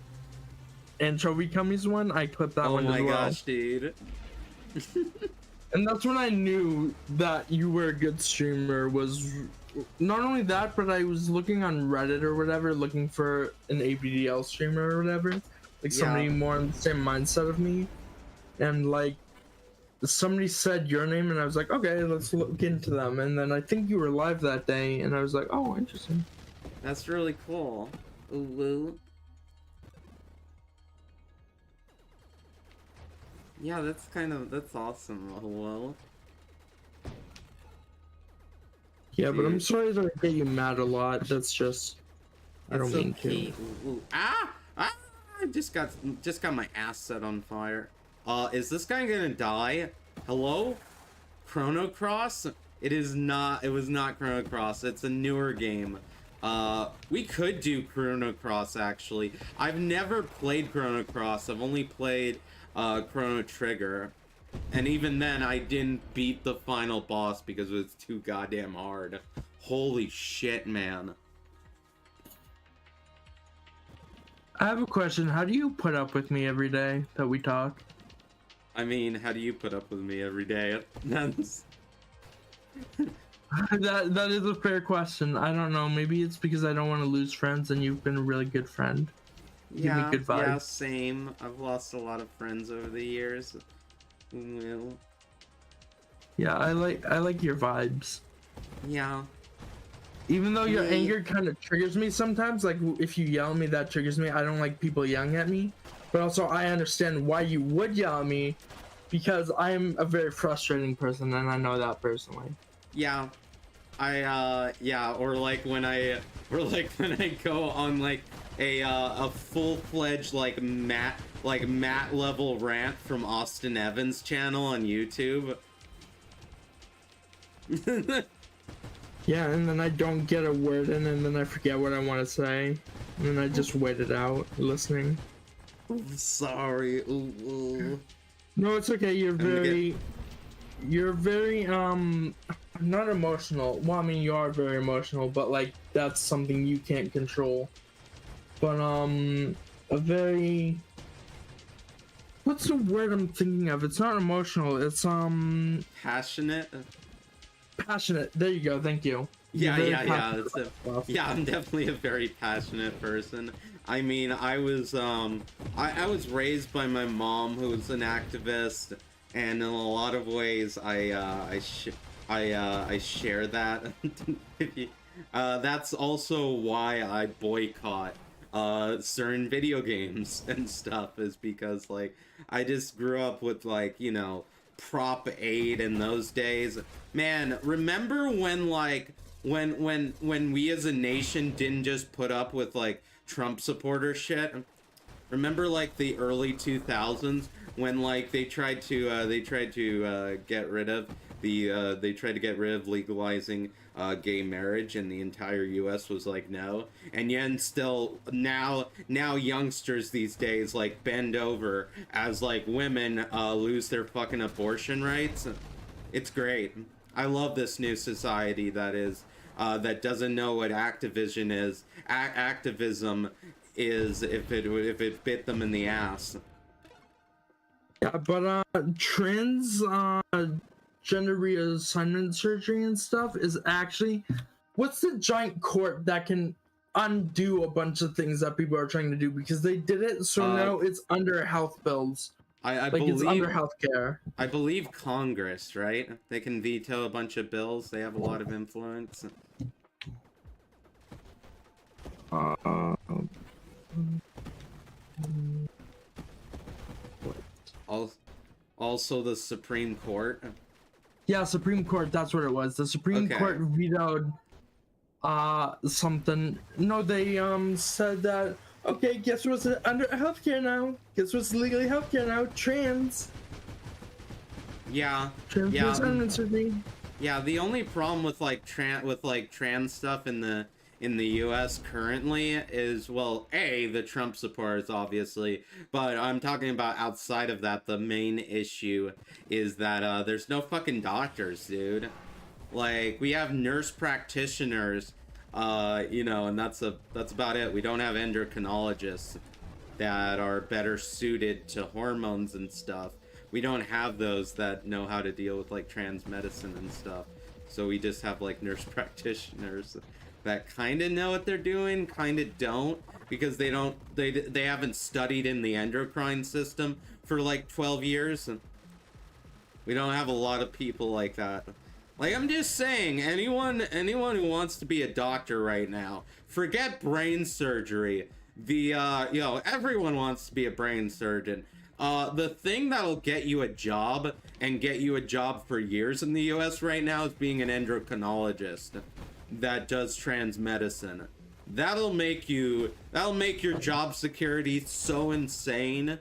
anchovy cummies one, I clipped that Oh one my as well. gosh, dude. And that's when I knew that you were a good streamer. Was not only that, but I was looking on Reddit or whatever, looking for an ABDL streamer or whatever, like somebody Yeah. more in the same mindset of me, and like somebody said your name, and I was like, okay, let's look into them. And then I think you were live that day, and I was like, oh, interesting. That's really cool. Ooh, woo. Yeah, that's awesome, Hello. Yeah, but I'm Dude. sorry to get you mad a lot. That's just I don't mean to. Ooh, ooh. Ah! I just got my ass set on fire. Is this guy gonna die? Hello? Chrono Cross? It is not. It was not Chrono Cross. It's a newer game. We could do Chrono Cross actually. I've never played Chrono Cross. I've only played Chrono Trigger. And even then, I didn't beat the final boss because it was too goddamn hard. Holy shit, man. I have a question. How do you put up with me every day that we talk? I mean, how do you put up with me every day? That's... that is a fair question. I don't know. Maybe it's because I don't want to lose friends, and you've been a really good friend. Give me good vibes. Yeah, same. I've lost a lot of friends over the years. Well, Yeah, I like your vibes. yeah. Even though your Yeah. anger kind of triggers me sometimes, like if you yell at me, that triggers me. I don't like people yelling at me. But also, I understand why you would yell at me, because I am a very frustrating person, and I know that personally. Yeah. Yeah, or like when I go on like a full-fledged like Matt level rant from Austin Evans channel on YouTube. Yeah, and then I don't get a word in, and then I forget what I want to say, and then I just wait it out, listening. Sorry. Ooh. No, it's okay. You're very not emotional. Well, I mean, you are very emotional, but like that's something you can't control. But a very, what's the word I'm thinking of? It's not emotional. It's Passionate. passionate. There you go. Thank you. Yeah. Passionate It's about stuff. yeah, I'm definitely a very passionate person. I mean, I was raised by my mom, who was an activist, and in a lot of ways, I share that. That's also why I boycott certain video games and stuff, is because like I just grew up with like, you know, Prop 8 in those days. Man, remember when like when we as a nation didn't just put up with like Trump supporter shit? Remember like the early 2000s when like they tried to get rid of legalizing gay marriage, and the entire US was like no, and yet still now youngsters these days like bend over as like women lose their fucking abortion rights. It's great. I love this new society that is that doesn't know what activism is. Activism is if it bit them in the ass. Yeah, but trans gender reassignment surgery and stuff is actually, what's the giant court that can undo a bunch of things that people are trying to do, because they did it, so now it's under health bills. I Like believe it's under healthcare. I believe Congress, right? They can veto a bunch of bills. They have a lot of influence. Also the Supreme Court. Yeah, Supreme Court, that's what it was. The Supreme Okay. Court vetoed something. No, they said that, okay, guess what's under healthcare now? Guess what's legally healthcare now? Trans. Yeah. Trans surgery. Yeah, the only problem with like trans stuff in the US currently is, well, the Trump supporters obviously, but I'm talking about outside of that. The main issue is that there's no fucking doctors, dude. Like, we have nurse practitioners, you know, and that's about it. We don't have endocrinologists that are better suited to hormones and stuff. We don't have those that know how to deal with like trans medicine and stuff. So we just have like nurse practitioners that kind of know what they're doing, kind of don't, because they haven't studied in the endocrine system for like 12 years. And we don't have a lot of people like that. Like, I'm just saying, anyone who wants to be a doctor right now, forget brain surgery. Everyone wants to be a brain surgeon. The thing that'll get you a job and get you a job for years in the US right now is being an endocrinologist that does trans medicine. That'll make your job security so insane.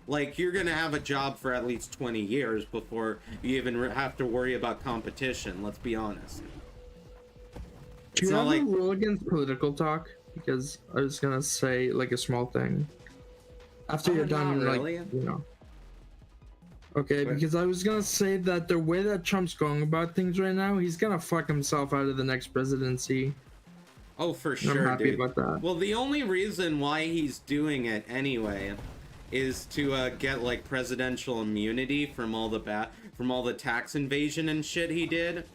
Like, you're gonna have a job for at least 20 years before you even have to worry about competition, let's be honest. Do you have a rule against political talk? Because I was gonna say, like, a small thing. After you're done, really? like, you know. Okay, because I was gonna say that the way that Trump's going about things right now, he's gonna fuck himself out of the next presidency. Oh, for sure, I'm happy dude. about that. Well, the only reason why he's doing it anyway is to get like presidential immunity from all the tax invasion and shit he did.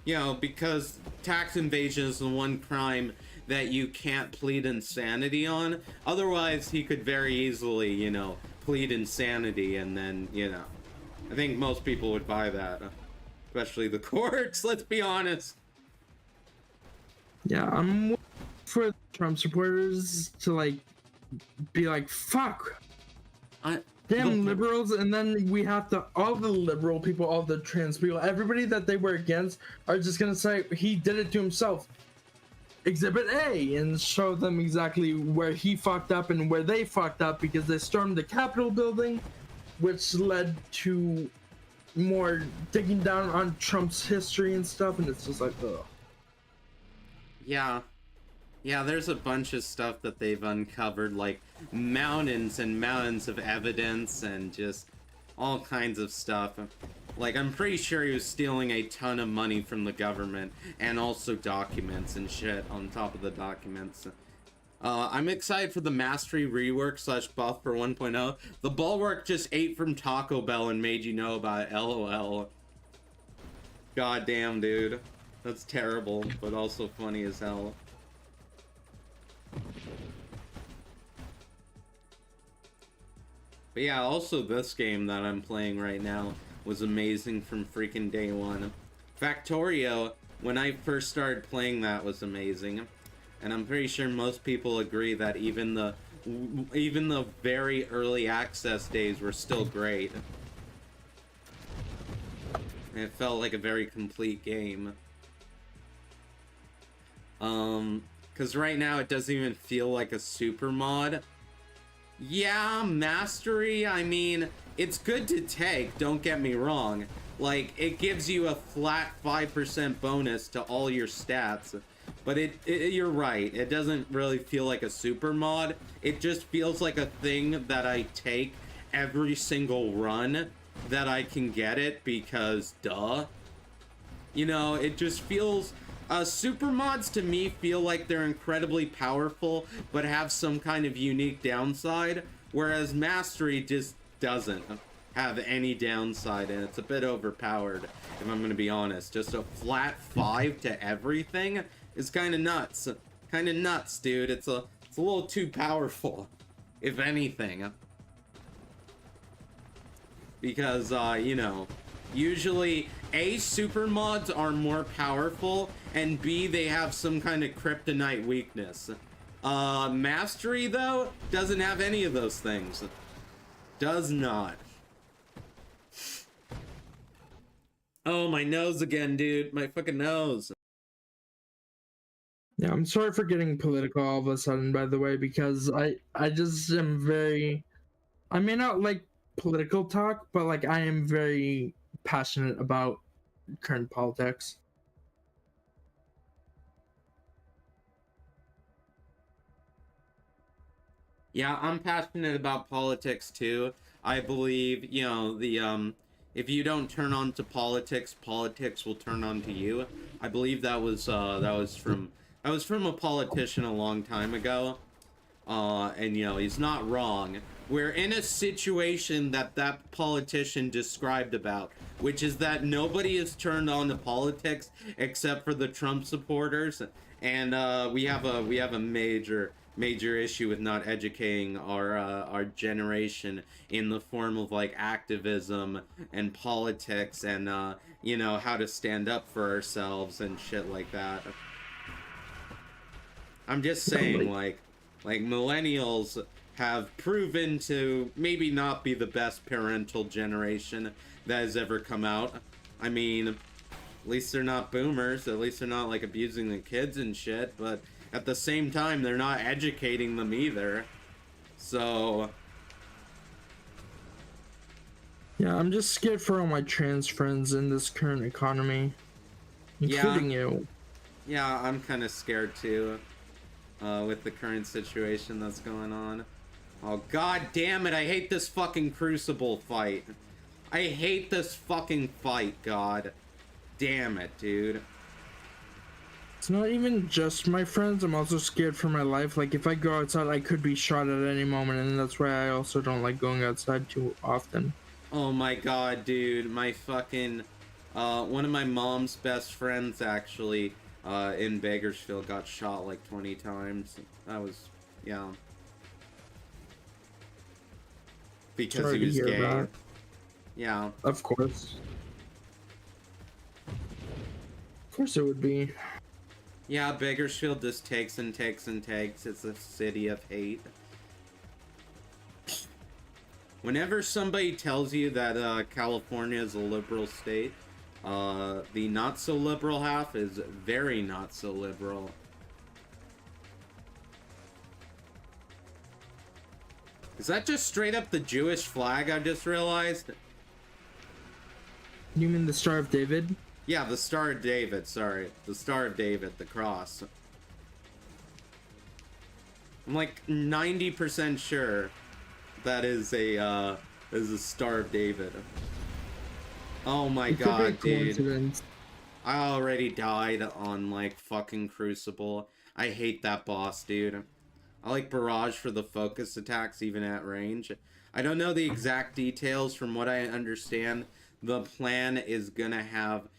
You know, because tax invasion is the one crime that you can't plead insanity on. Otherwise, he could very easily, you know, plead insanity, and then, you know, I think most people would buy that, especially the courts. Let's be honest. Yeah, I'm for Trump supporters to like be like, fuck, damn liberals, and then we have to, all the liberal people, all the trans people, everybody that they were against are just gonna say he did it to himself. Exhibit A, and show them exactly where he fucked up and where they fucked up, because they stormed the Capitol building, which led to more digging down on Trump's history and stuff, and it's just like, ugh. Yeah, there's a bunch of stuff that they've uncovered, like mountains and mountains of evidence and just all kinds of stuff. Like, I'm pretty sure he was stealing a ton of money from the government, and also documents and shit on top of the documents. I'm excited for the Mastery rework / buff for 1.0. The Bulwark just ate from Taco Bell and made you know about it, LOL. God damn, dude. That's terrible, but also funny as hell. But yeah, also this game that I'm playing right now was amazing from freaking day one. Factorio, when I first started playing that, was amazing. And I'm pretty sure most people agree that even the very early access days were still great. It felt like a very complete game. Because right now it doesn't even feel like a super mod. Yeah, Mastery, I mean, it's good to take, don't get me wrong. Like, it gives you a flat 5% bonus to all your stats. But you're right, it doesn't really feel like a super mod. It just feels like a thing that I take every single run that I can get it, because duh. You know, it just feels... super mods to me feel like they're incredibly powerful, but have some kind of unique downside, whereas Mastery just doesn't have any downside, and it's a bit overpowered, if I'm gonna be honest. Just a flat 5 to everything is kind of nuts. Kind of nuts, dude. It's a little too powerful, if anything. Because, you know, usually, A, super mods are more powerful, and B, they have some kind of kryptonite weakness. Mastery, though, doesn't have any of those things. Does not. Oh, my nose again, dude. My fucking nose. Yeah, I'm sorry for getting political all of a sudden, by the way, because I just am very... I may not like political talk, but, like, I am very passionate about current politics. Yeah, I'm passionate about politics too. I believe, you know, if you don't turn on to politics, politics will turn on to you. I believe that was from a politician a long time ago. And you know, he's not wrong. We're in a situation that politician described about, which is that nobody is turned on to politics except for the Trump supporters, and we have a major major issue with not educating our generation in the form of like activism and politics and you know, how to stand up for ourselves and shit like that. I'm just saying, like millennials have proven to maybe not be the best parental generation that has ever come out. I mean, at least they're not boomers, at least they're not like abusing the kids and shit, but at the same time they're not educating them either. So Yeah, I'm just scared for all my trans friends in this current economy, including you. yeah, I'm kind of scared too, with the current situation that's going on. Oh, god damn it, I hate this fucking Crucible fight. I hate this fucking fight, god damn it, dude. It's not even just my friends, I'm also scared for my life. Like, if I go outside, I could be shot at any moment, and that's why I also don't like going outside too often. Oh my god, dude, my fucking, one of my mom's best friends, actually, in Bakersfield got shot like 20 times. That was, yeah. Because Sorry he was to hear gay. that. Yeah. Of course. Of course it would be. Yeah, Bakersfield just takes and takes and takes. It's a city of hate. Whenever somebody tells you that California is a liberal state, the not so liberal half is very not so liberal. Is that just straight up the Jewish flag I just realized? You mean the Star of David? Yeah, the Star of David, sorry. The Star of David, the cross. I'm like 90% sure that is a Star of David. Oh my god, dude. I already died on like fucking Crucible. I hate that boss, dude. I like Barrage for the focus attacks even at range. I don't know the exact details. From what I understand, the plan is gonna have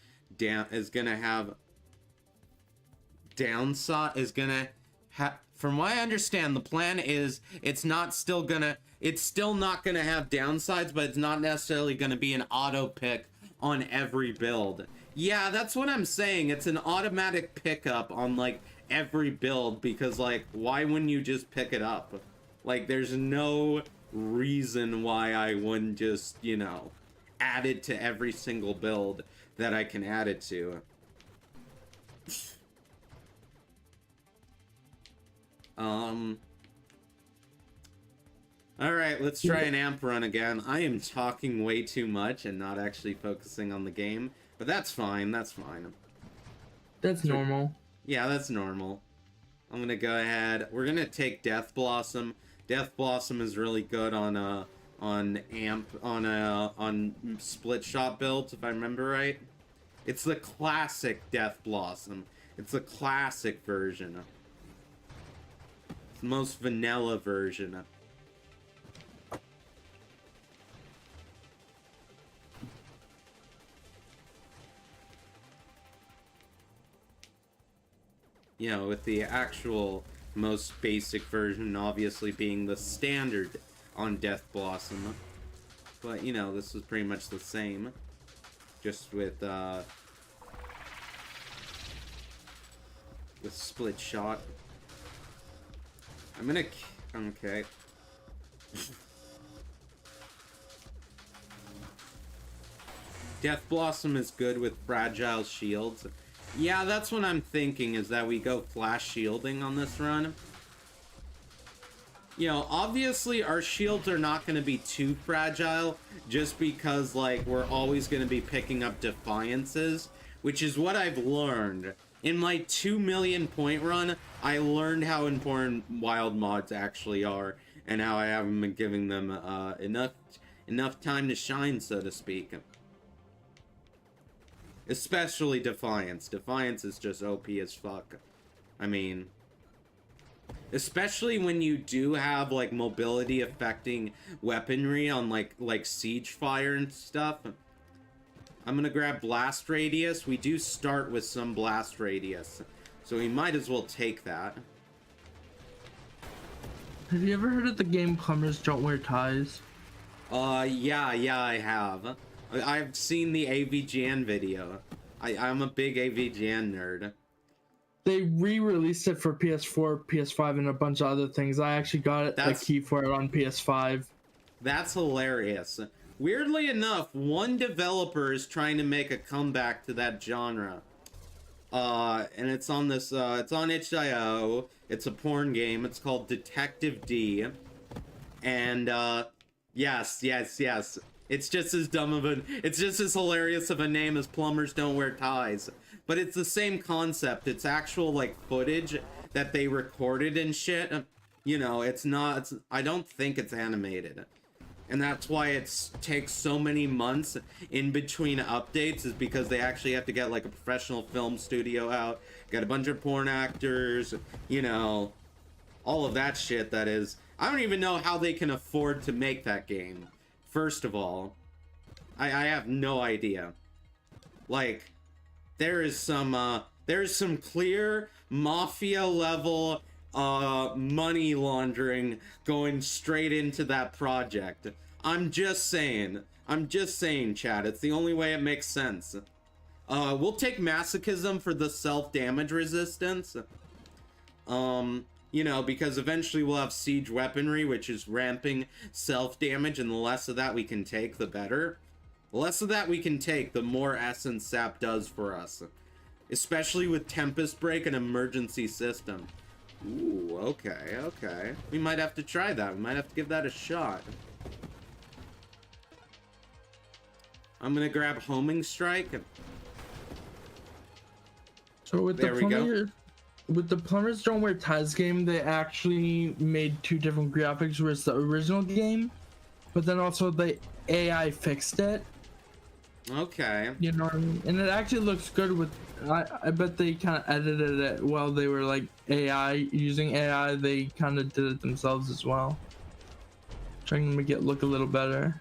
from what I understand, the plan is it's still not gonna have downsides, but it's not necessarily gonna be an auto pick on every build. Yeah, that's what I'm saying. It's an automatic pickup on like every build, because like, why wouldn't you just pick it up? Like, there's no reason why I wouldn't just, you know, add it to every single build that I can add it to. Alright, let's try an amp run again. I am talking way too much and not actually focusing on the game, but that's fine, that's fine. That's normal. Yeah, that's normal. I'm gonna go ahead. We're gonna take Death Blossom. Death Blossom is really good on split shot builds, if I remember right. It's the classic Death Blossom. It's the classic version. It's the most vanilla version. You know, with the actual most basic version obviously being the standard on Death Blossom. But, you know, this was pretty much the same. Just with split shot. I'm gonna... Okay. Death Blossom is good with fragile shields. Yeah, that's what I'm thinking, is that we go flash shielding on this run. You know, obviously our shields are not going to be too fragile, just because, like, we're always going to be picking up Defiances, which is what I've learned. In my 2 million point run, I learned how important wild mods actually are, and how I haven't been giving them enough time to shine, so to speak. Especially Defiance. Defiance is just OP as fuck. I mean, especially when you do have like mobility affecting weaponry on like siege fire and stuff. I'm gonna grab Blast Radius. We do start with some Blast Radius, so we might as well take that. Have you ever heard of the game Plumbers Don't Wear Ties? Yeah, I have. I've seen the AVGN video. I'm a big AVGN nerd. They re-released it for PS4, PS5, and a bunch of other things. I actually got a key for it on PS5. That's hilarious. Weirdly enough, one developer is trying to make a comeback to that genre. And it's on this, it's on itch.io. It's a porn game. It's called Detective D. And, yes. It's just as dumb of it's just as hilarious of a name as Plumbers Don't Wear Ties. But it's the same concept. It's actual, like, footage that they recorded and shit. You know, I don't think it's animated. And that's why it takes so many months in between updates, is because they actually have to get, like, a professional film studio out, get a bunch of porn actors, you know, all of that shit. That is, I don't even know how they can afford to make that game. First of all, I have no idea. Like, there is some clear mafia level money laundering going straight into that project. I'm just saying, Chad. It's the only way it makes sense. We'll take masochism for the self-damage resistance. You know, because eventually we'll have siege weaponry, which is ramping self-damage, and the less of that we can take, the better. The less of that we can take, the more essence sap does for us. Especially with Tempest Break and Emergency System. Ooh, okay. We might have to try that. We might have to give that a shot. I'm gonna grab Homing Strike. So with the Plumbers Don't Wear Ties game, they actually made two different graphics, where it's the original game, but then also the AI fixed it. Okay. You know what I mean? And it actually looks good with, I bet they kind of edited it while they were like using AI, they kind of did it themselves as well. Trying to make it look a little better.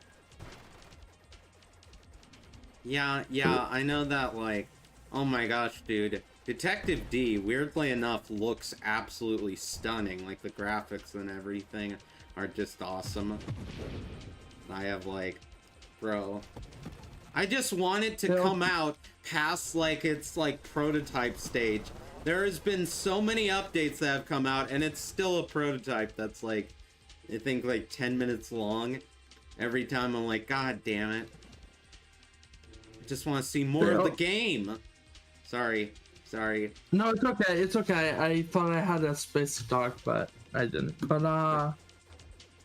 Yeah, I know that, like, oh my gosh, dude. Detective D, weirdly enough, looks absolutely stunning. Like, the graphics and everything are just awesome. I have, like, bro. I just want it to come out past, like, its, like, prototype stage. There has been so many updates that have come out, and it's still a prototype that's, like, I think, like, 10 minutes long. Every time I'm like, God damn it. I just want to see more of the game. Sorry. No, it's okay. I thought I had a space to talk, but I didn't. But,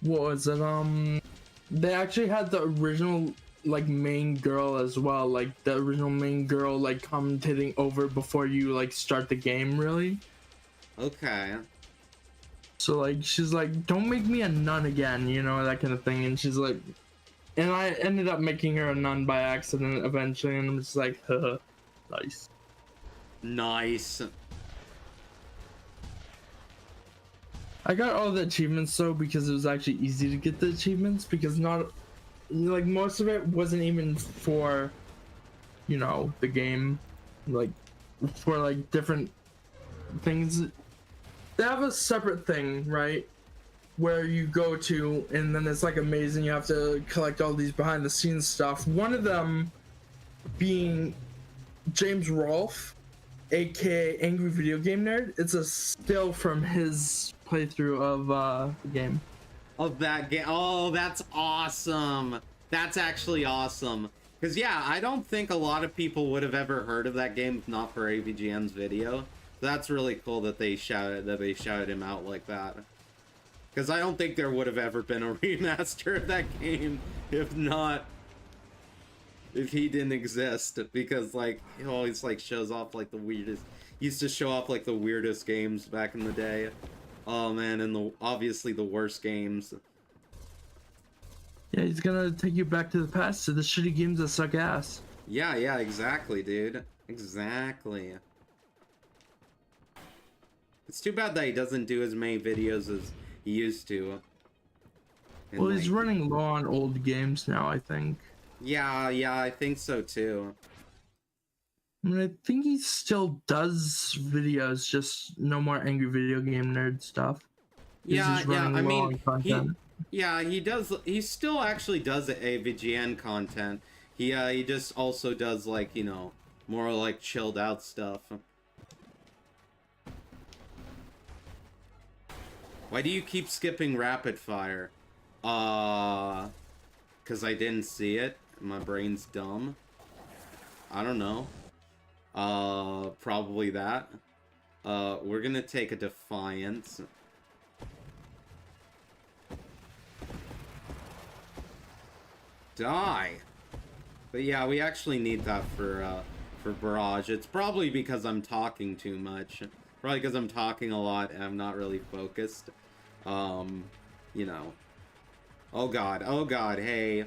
what was it? They actually had the original, like, main girl as well. Like, the original main girl, like, commentating over before you, like, start the game, really. Okay. So, like, she's like, don't make me a nun again, you know, that kind of thing. And she's like, and I ended up making her a nun by accident eventually, and I'm just like, haha, Nice. I got all the achievements though, because it was actually easy to get the achievements, because not, like, most of it wasn't even for, you know, the game, like, for, like, different things. They have a separate thing, right, where you go to, and then it's like amazing, you have to collect all these behind the scenes stuff. One of them being James Rolfe, aka Angry Video Game Nerd. It's a still from his playthrough of the game. Of that game. Oh, that's awesome. That's actually awesome. Because, yeah, I don't think a lot of people would have ever heard of that game if not for AVGN's video. That's really cool that they shouted him out like that. Because I don't think there would have ever been a remaster of that game if he didn't exist. Because, like, he always, like, shows off, like, the weirdest. He used to show off, like, the weirdest games back in the day. Oh man, and obviously the worst games. Yeah, he's gonna take you back to the past, to the shitty games that suck ass. Yeah, exactly, dude. Exactly. It's too bad that he doesn't do as many videos as he used to. And, well, he's running low on old games now, I think. Yeah, I think so too. I mean, I think he still does videos, just no more Angry Video Game Nerd stuff. Yeah, he's yeah. running I low mean, on content. he does. He still actually does AVGN content. He just also does like, you know, more like chilled out stuff. Why do you keep skipping rapid fire? Cause I didn't see it. My brain's dumb. I don't know. Probably that. We're gonna take a Defiance. Die. But yeah, we actually need that for Barrage. It's probably because I'm talking too much. Probably because I'm talking a lot and I'm not really focused. You know. Oh god, hey.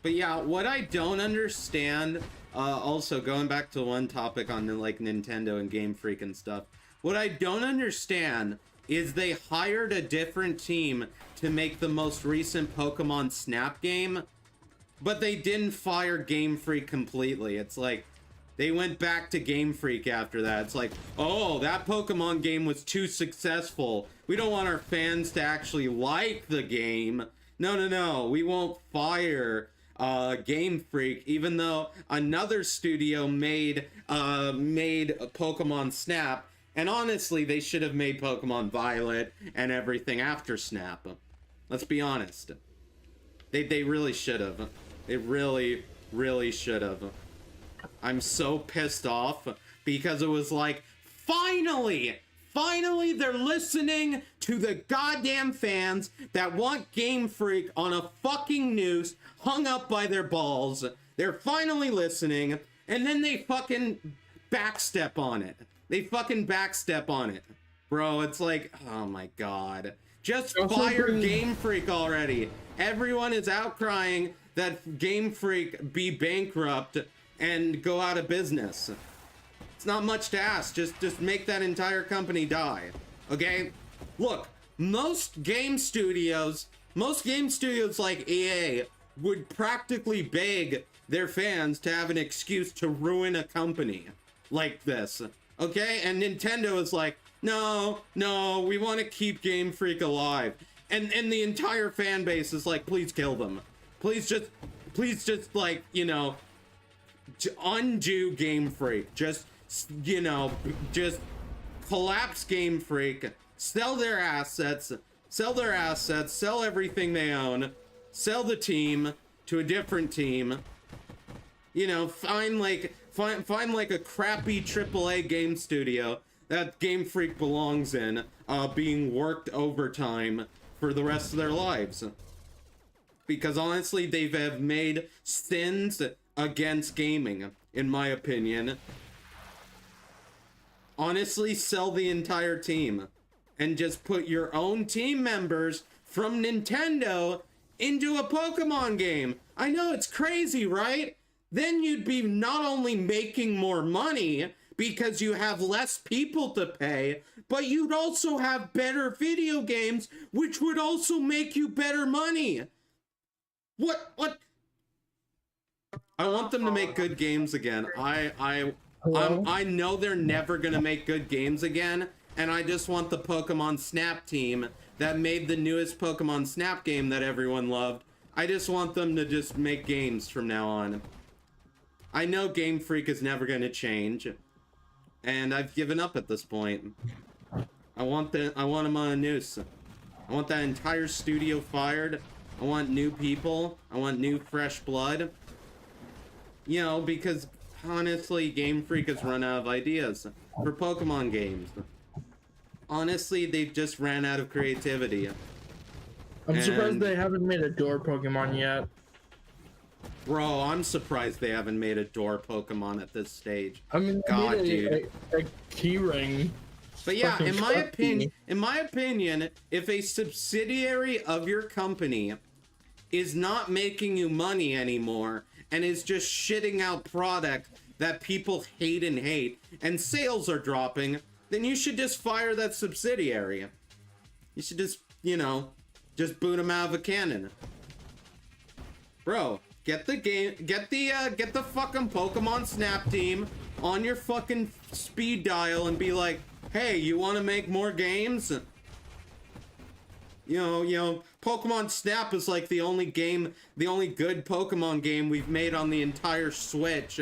But yeah, what I don't understand, also going back to one topic on like Nintendo and Game Freak and stuff, what I don't understand is they hired a different team to make the most recent Pokemon Snap game, but they didn't fire Game Freak completely. It's like, they went back to Game Freak after that. It's like, oh, that Pokemon game was too successful. We don't want our fans to actually like the game. No, we won't fire Game Freak, even though another studio made Pokemon Snap, and honestly, they should have made Pokemon Violet and everything after Snap. Let's be honest. They really should have. They really should have. I'm so pissed off because it was like, finally they're listening to the goddamn fans that want Game Freak on a fucking noose hung up by their balls. They're finally listening, and then they fucking backstep on it. Bro, it's like, oh my god. Just fire Game Freak already. Everyone is outcrying that Game Freak be bankrupt and go out of business. It's not much to ask. Just make that entire company die. Okay? Look, most game studios like EA would practically beg their fans to have an excuse to ruin a company like this. Okay? And Nintendo is like, no, we want to keep Game Freak alive. And the entire fan base is like, please kill them. Please just like, you know, undo Game Freak. Just, you know, just collapse Game Freak, sell their assets, sell everything they own, sell the team to a different team. You know, find like a crappy AAA game studio that Game Freak belongs in, being worked overtime for the rest of their lives. Because honestly, they have made sins against gaming, in my opinion. Honestly, sell the entire team and just put your own team members from Nintendo into a Pokemon game. I know, it's crazy, right? Then you'd be not only making more money because you have less people to pay, but you'd also have better video games, which would also make you better money. What? I want them to make good games again. I know they're never gonna make good games again, and I just want the Pokemon Snap team that made the newest Pokemon Snap game that everyone loved. I just want them to just make games from now on. I know Game Freak is never gonna change, and I've given up at this point. I want them on a noose. I want that entire studio fired. I want new people. I want new fresh blood. You know, because honestly, Game Freak has run out of ideas for Pokemon games. Honestly, they've just ran out of creativity. I'm surprised they haven't made a door Pokemon yet. Bro, I'm surprised they haven't made a door Pokemon at this stage. I mean, God, dude. A key ring. But yeah, in my opinion, if a subsidiary of your company is not making you money anymore and is just shitting out product that people hate and sales are dropping, then you should just fire that subsidiary. You should just, you know, just boot them out of a cannon. Bro, Get the fucking Pokemon Snap team on your fucking speed dial and be like, hey, you want to make more games? You know, Pokemon Snap is like the only good Pokemon game we've made on the entire Switch,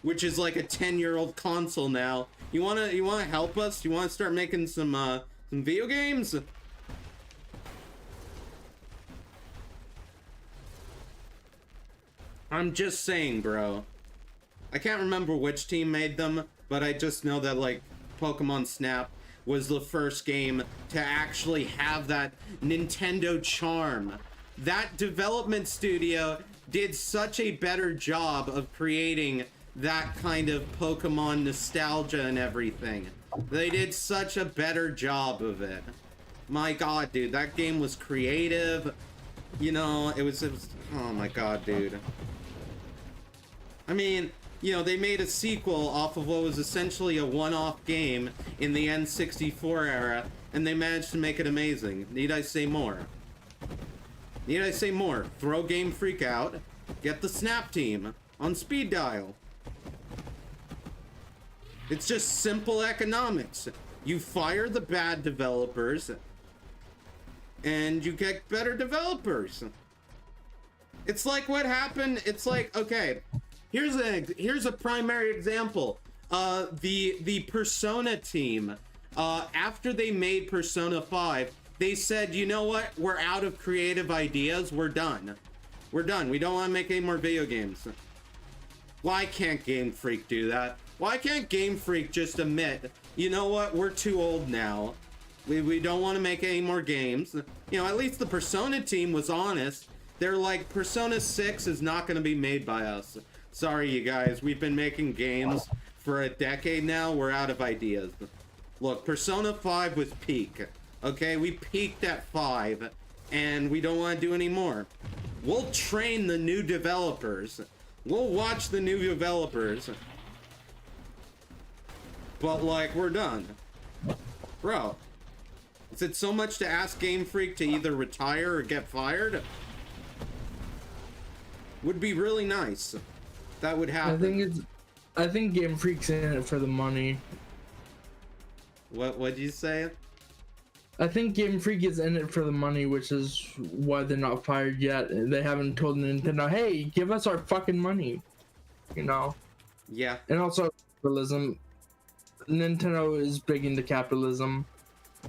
which is like a 10-year-old console now. You wanna help us? You wanna start making some video games? I'm just saying, bro. I can't remember which team made them, but I just know that, like, Pokemon Snap was the first game to actually have that Nintendo charm. That development studio did such a better job of creating that kind of Pokemon nostalgia and everything. They did such a better job of it. My god, dude, that game was creative. You know, it was oh my god, dude. I mean, you know, they made a sequel off of what was essentially a one-off game in the N64 era, and they managed to make it amazing. Need I say more? Need I say more? Throw Game Freak out, get the Snap team on speed dial. It's just simple economics. You fire the bad developers, and you get better developers. It's like what happened, it's like, okay, here's a primary example. The Persona team, after they made Persona 5, they said, you know what? We're out of creative ideas. We're done. We're done. We don't want to make any more video games. Why can't Game Freak do that? Why can't Game Freak just admit, you know what? We're too old now. We don't want to make any more games. You know, at least the Persona team was honest. They're like, Persona 6 is not going to be made by us. Sorry, you guys. We've been making games for a decade now. We're out of ideas. Look, Persona 5 was peak. Okay, we peaked at 5, and we don't want to do any more. We'll train the new developers. We'll watch the new developers. But, like, we're done. Bro, is it so much to ask Game Freak to either retire or get fired? Would be really nice. That would happen. I think Game Freak's in it for the money. What'd you say? I think Game Freak is in it for the money, which is why they're not fired yet. They haven't told Nintendo, hey, give us our fucking money. You know? Yeah. And also capitalism. Nintendo is big into capitalism.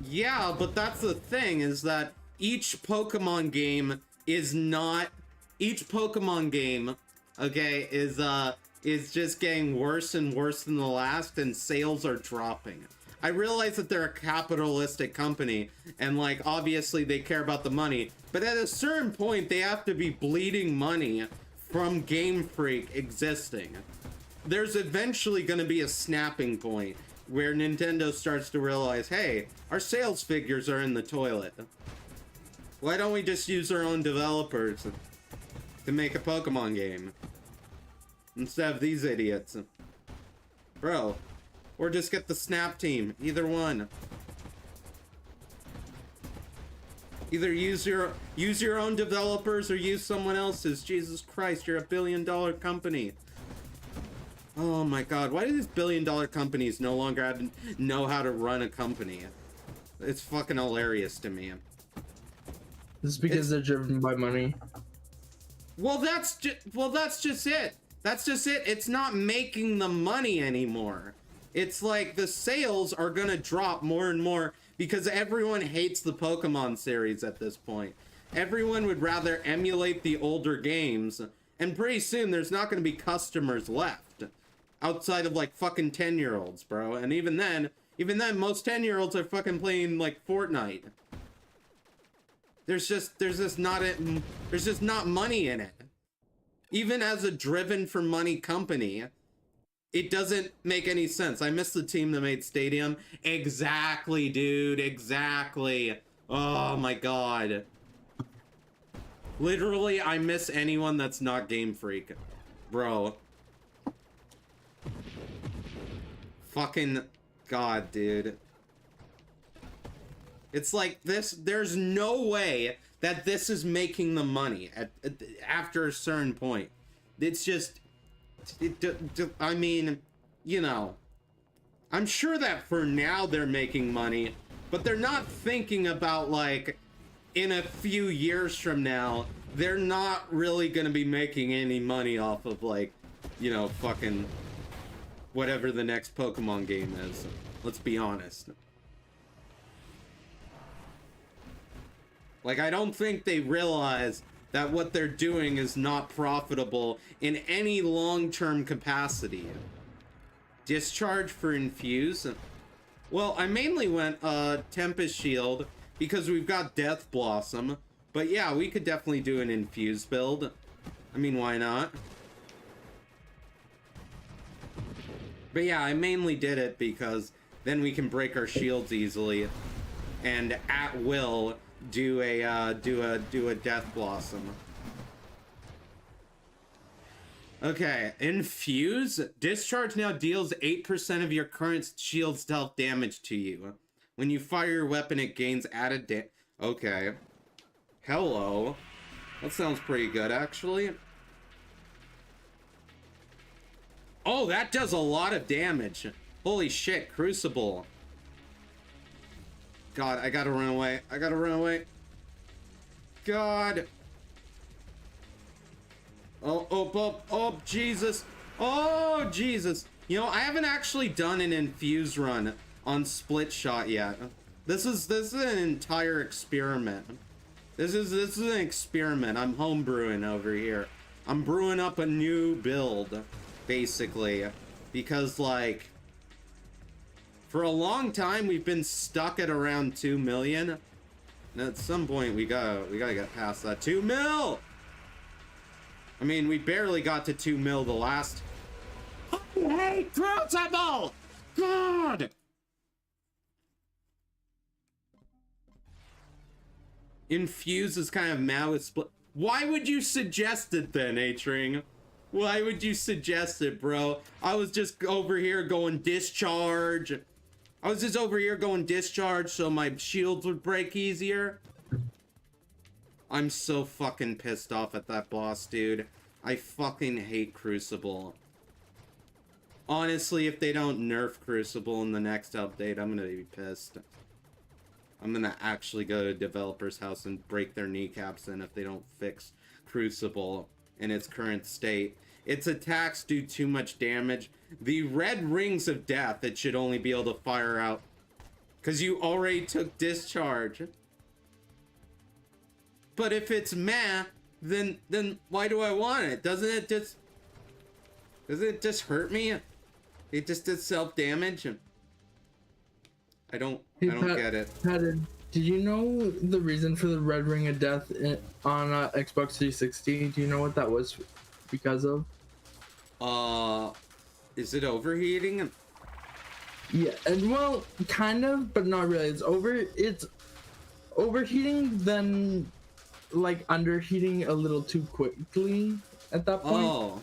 Yeah, but that's the thing, is that each Pokemon game is not... Each Pokemon game, okay, is just getting worse and worse than the last, and sales are dropping. I realize that they're a capitalistic company, and, like, obviously they care about the money, but at a certain point, they have to be bleeding money from Game Freak existing. There's eventually going to be a snapping point where Nintendo starts to realize, hey, our sales figures are in the toilet. Why don't we just use our own developers to make a Pokemon game instead of these idiots? Bro, or just get the Snap team, either one. Either use your own developers or use someone else's. Jesus Christ, you're a billion-dollar company. Oh my god, why do these billion-dollar companies no longer know how to run a company? It's fucking hilarious to me. This is because they're driven by money. Well, that's just it. That's just it. It's not making the money anymore. It's like the sales are gonna drop more and more because everyone hates the Pokemon series at this point. Everyone would rather emulate the older games, and pretty soon there's not gonna be customers left outside of like fucking 10-year-olds, bro. And even then most 10-year-olds are fucking playing like Fortnite. There's just not money in it. Even as a driven for money company, it doesn't make any sense. I miss the team that made Stadium. Exactly, dude, exactly. Oh my god. Literally, I miss anyone that's not Game Freak. Bro. Fucking god, dude. It's like this, there's no way that this is making the money after a certain point. It's just, I mean, you know, I'm sure that for now they're making money, but they're not thinking about, like, in a few years from now, they're not really gonna be making any money off of, like, you know, fucking whatever the next Pokemon game is. Let's be honest. Like, I don't think they realize that what they're doing is not profitable in any long-term capacity. Discharge for Infuse? Well, I mainly went Tempest Shield because we've got Death Blossom. But yeah, we could definitely do an Infuse build. I mean, why not? But yeah, I mainly did it because then we can break our shields easily and at will do a Death Blossom. Okay, Infuse. Discharge now deals 8% of your current shield stealth damage to you. When you fire your weapon, it gains added okay. Hello. That sounds pretty good, actually. Oh, that does a lot of damage. Holy shit, Crucible. God, I gotta run away. I gotta run away. God. Oh, Jesus. Oh, Jesus. You know, I haven't actually done an Infuse run on Split Shot yet. This is an entire experiment. This is an experiment. I'm homebrewing over here. I'm brewing up a new build, basically, because, like, for a long time we've been stuck at around 2 million. And at some point we gotta get past that 2 mil. I mean, we barely got to 2 mil the last. I hate Crucible! God! Infuse is kind of mad with Split. Why would you suggest it then, A-Tring? Why would you suggest it, bro? I was just over here going Discharge. I was just over here going Discharge so my shields would break easier. I'm so fucking pissed off at that boss, dude. I fucking hate Crucible. Honestly, if they don't nerf Crucible in the next update, I'm gonna be pissed. I'm gonna actually go to developer's house and break their kneecaps in if they don't fix Crucible in its current state. Its attacks do too much damage. The red rings of death it should only be able to fire out because you already took Discharge. But if it's meh, then why do I want it? Doesn't it just hurt me? It just does self-damage. I don't get it. Patted, did you know the reason for the red ring of death on Xbox 360? Do you know what that was because of? Is it overheating? Yeah, and well, kind of, but not really. It's overheating, then like underheating a little too quickly at that point. Oh,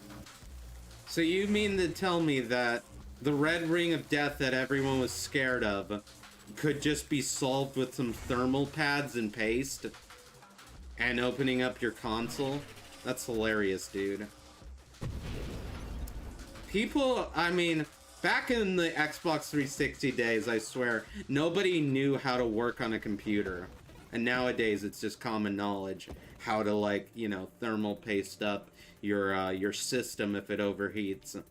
so you mean to tell me that the red ring of death that everyone was scared of could just be solved with some thermal pads and paste and opening up your console? That's hilarious, dude. People, I mean, back in the Xbox 360 days, I swear, nobody knew how to work on a computer. And nowadays, it's just common knowledge how to, like, you know, thermal paste up your system if it overheats.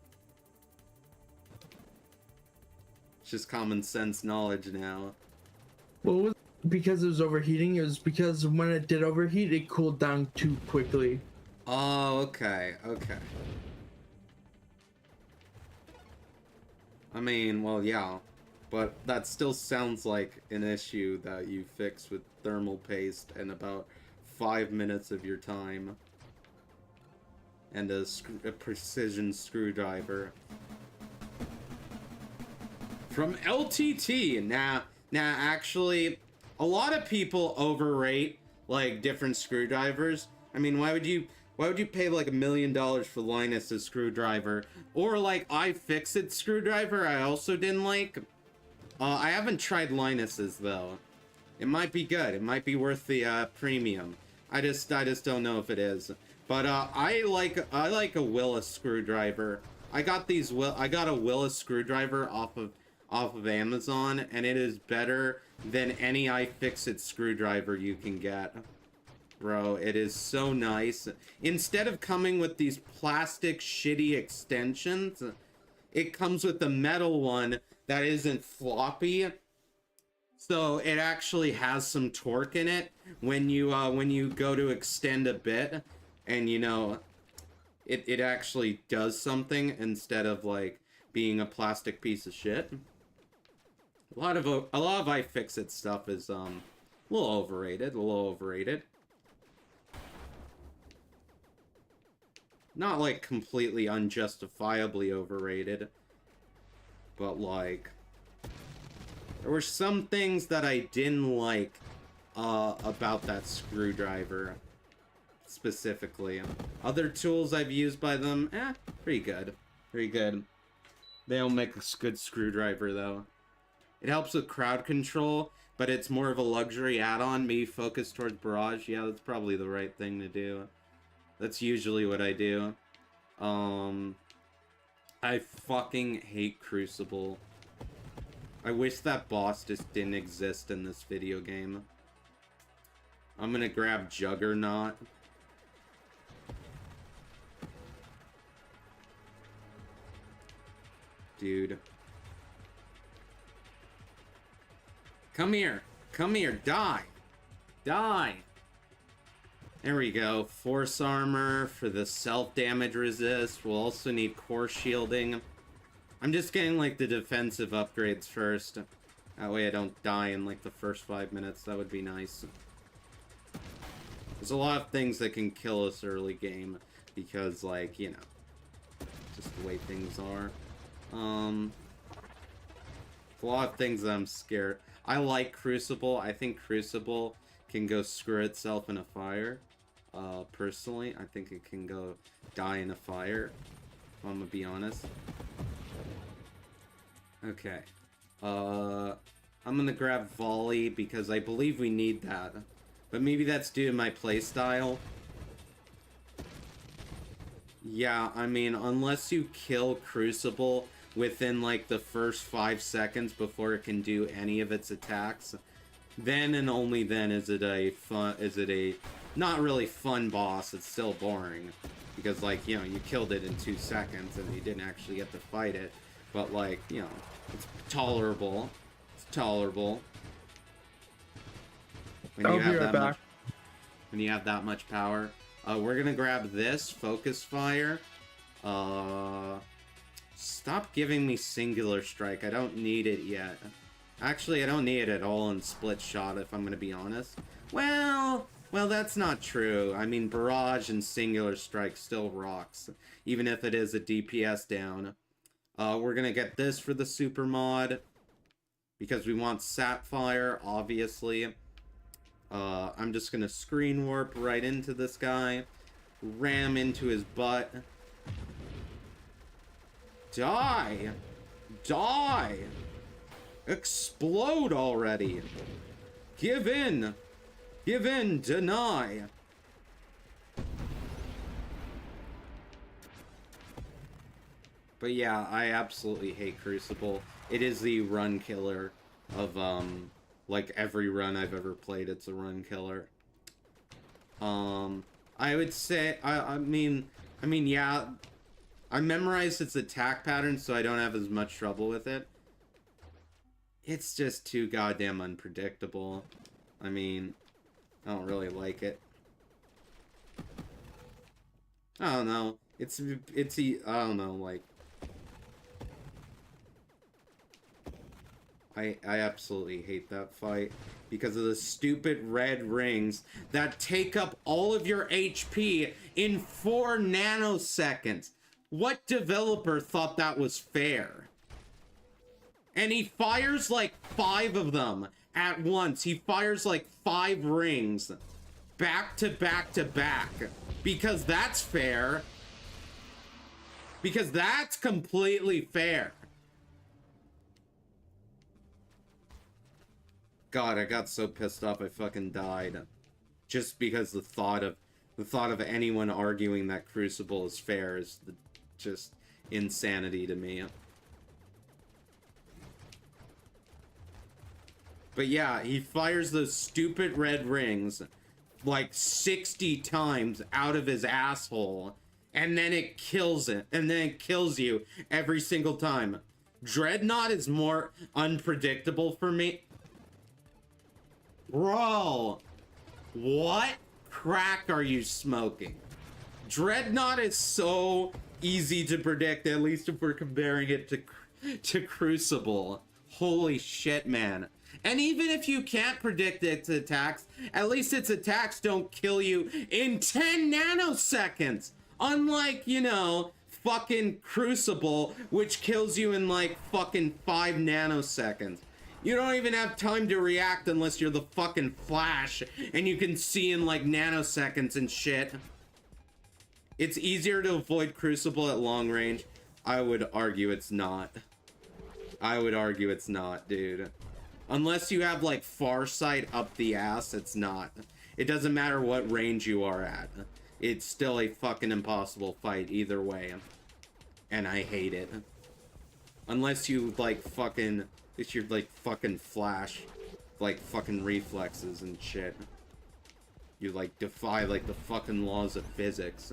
It's just common sense knowledge now. Well, it was because it was overheating. It was because when it did overheat, it cooled down too quickly. Oh, okay. I mean, well, yeah, but that still sounds like an issue that you fix with thermal paste in about 5 minutes of your time. And a precision screwdriver. From LTT. Now, actually, a lot of people overrate, like, different screwdrivers. I mean, why would you pay like $1 million for Linus's screwdriver? Or like iFixit screwdriver I also didn't like. I haven't tried Linus's though. It might be good. It might be worth the premium. I just don't know if it is. But I like a Willis screwdriver. I got a Willis screwdriver off of Amazon, and it is better than any iFixit screwdriver you can get. Bro, it is so nice. Instead of coming with these plastic shitty extensions, it comes with a metal one that isn't floppy. So it actually has some torque in it when you go to extend a bit, and you know, it actually does something instead of like being a plastic piece of shit. A lot of iFixit stuff is a little overrated. Not like completely unjustifiably overrated, but like there were some things that I didn't like about that screwdriver specifically. Other tools I've used by them, pretty good. Pretty good. They don't make a good screwdriver though. It helps with crowd control, but it's more of a luxury add-on, maybe focused towards barrage. Yeah, that's probably the right thing to do. That's usually what I do. I fucking hate Crucible. I wish that boss just didn't exist in this video game. I'm gonna grab Juggernaut. Dude. Come here. Come here. Die. Die. There we go. Force armor for the self-damage resist. We'll also need core shielding. I'm just getting like the defensive upgrades first. That way I don't die in like the first 5 minutes. That would be nice. There's a lot of things that can kill us early game because, like, you know, just the way things are. A lot of things that I'm scared. I like Crucible. I think Crucible can go screw itself in a fire. Personally, I think it can go die in a fire, if I'm gonna be honest. Okay. I'm gonna grab Volley because I believe we need that. But maybe that's due to my playstyle. Yeah, I mean, unless you kill Crucible within like the first 5 seconds before it can do any of its attacks, then and only then is it a not really fun boss. It's still boring because, like, you know, you killed it in 2 seconds and you didn't actually get to fight it, but, like, you know, it's tolerable. It's tolerable when you have that much, when you have that much power. We're gonna grab this Focus Fire. Stop giving me Singular Strike. I don't need it yet. Actually, I don't need it at all in Split Shot, if I'm gonna be honest. Well, that's not true. I mean, Barrage and Singular Strike still rocks, even if it is a DPS down. We're gonna get this for the Super Mod, because we want Sapphire, obviously. I'm just gonna Screen Warp right into this guy, ram into his butt. Die! Die! Explode already! Give in! Give in! Deny! But yeah, I absolutely hate Crucible. It is the run killer of, like, every run I've ever played, it's a run killer. I would say, I mean, yeah, I memorized its attack pattern, so I don't have as much trouble with it. It's just too goddamn unpredictable. I mean, I don't really like it. I don't know. I don't know, like, I absolutely hate that fight because of the stupid red rings that take up all of your HP in 4 nanoseconds. What developer thought that was fair? And he fires like 5 of them at once. He fires like 5 rings back to back to back because that's fair. Because that's completely fair. God, I got so pissed off I fucking died. Just because the thought of anyone arguing that Crucible is fair is just insanity to me. But yeah, he fires those stupid red rings like 60 times out of his asshole, and then it kills it, and then it kills you every single time. Dreadnought is more unpredictable for me. Bro, what crack are you smoking? Dreadnought is so easy to predict, at least if we're comparing it to Crucible. Holy shit, man. And even if you can't predict its attacks, at least its attacks don't kill you in 10 nanoseconds. Unlike, you know, fucking Crucible, which kills you in like fucking 5 nanoseconds. You don't even have time to react unless you're the fucking Flash and you can see in like nanoseconds and shit. It's easier to avoid Crucible at long range. I would argue it's not. I would argue it's not, dude. Unless you have like Farsight up the ass, it's not. It doesn't matter what range you are at. It's still a fucking impossible fight either way. And I hate it. Unless you like fucking, it's your like fucking Flash, like fucking reflexes and shit. You like defy like the fucking laws of physics.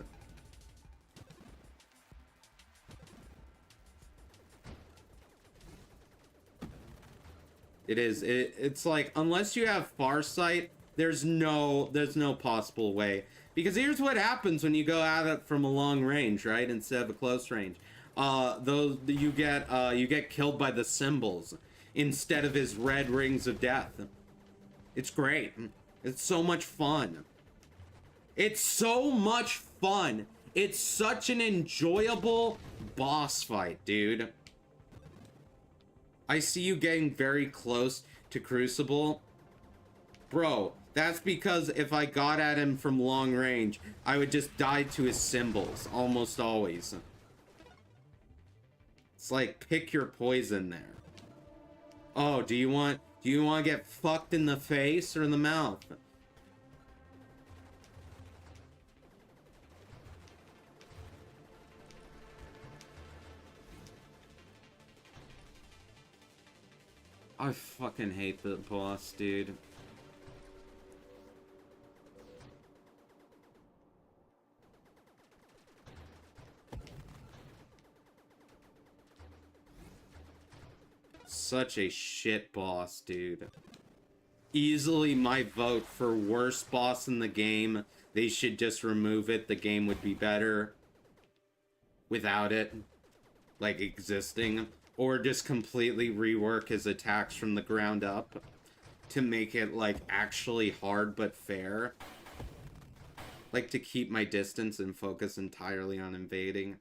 It is. It's like, unless you have Farsight, there's no possible way. Because here's what happens when you go at it from a long range, right, instead of a close range. Those you get killed by the symbols instead of his red rings of death. It's great. It's so much fun. It's so much fun. It's such an enjoyable boss fight, dude. I see you getting very close to Crucible. Bro, that's because if I got at him from long range, I would just die to his symbols, almost always. It's like, pick your poison there. Oh, do you want to get fucked in the face or in the mouth? I fucking hate the boss, dude. Such a shit boss, dude. Easily my vote for worst boss in the game. They should just remove it. The game would be better without it, like, existing. Or just completely rework his attacks from the ground up to make it, like, actually hard but fair. Like, to keep my distance and focus entirely on invading.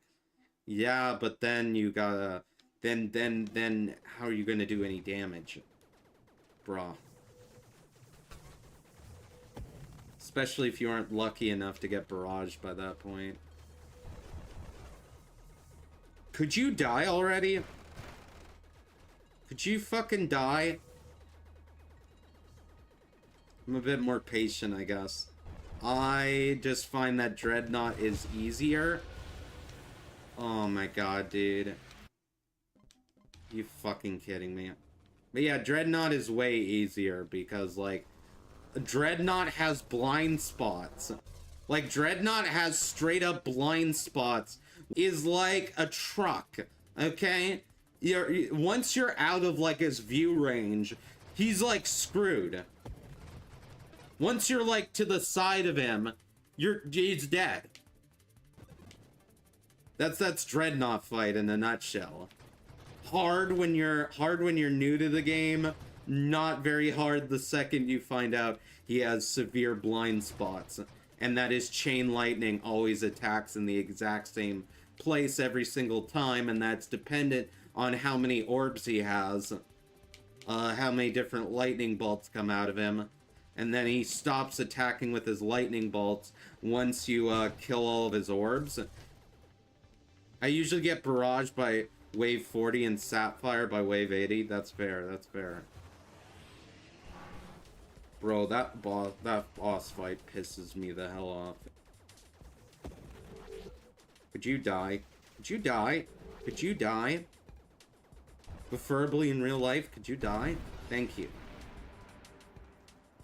Yeah, but then you gotta... Then how are you gonna do any damage? Bruh. Especially if you aren't lucky enough to get barraged by that point. Could you die already? Could you fucking die? I'm a bit more patient, I guess. I just find that Dreadnought is easier. Oh my god, dude. You fucking kidding me? But yeah, Dreadnought is way easier because, like, Dreadnought has blind spots. Like, Dreadnought has straight up blind spots. Is like a truck, okay? Once you're out of, like, his view range, he's, like, screwed. Once you're, like, to the side of him, he's dead. That's Dreadnought fight in a nutshell. Hard when you're new to the game, not very hard the second you find out he has severe blind spots, and that his chain lightning always attacks in the exact same place every single time, and that's dependent on how many orbs he has, how many different lightning bolts come out of him, and then he stops attacking with his lightning bolts once you kill all of his orbs. I usually get barraged by wave 40 and Sapphire by wave 80. That's fair, that's fair. Bro, that boss fight pisses me the hell off. Could you die? Could you die? Could you die? Preferably in real life, could you die? Thank you.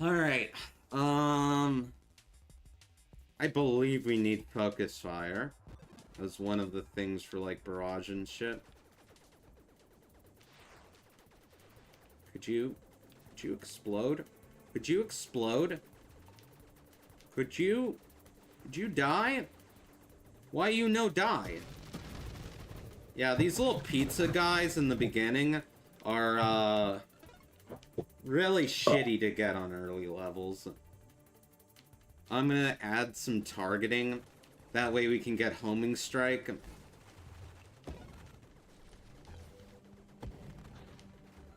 Alright. I believe we need focus fire as one of the things for like barrage and shit. Could you explode? Could you explode? Could you die? Why you no die? Yeah, these little pizza guys in the beginning are really shitty to get on early levels. I'm gonna add some targeting. That way we can get homing strike.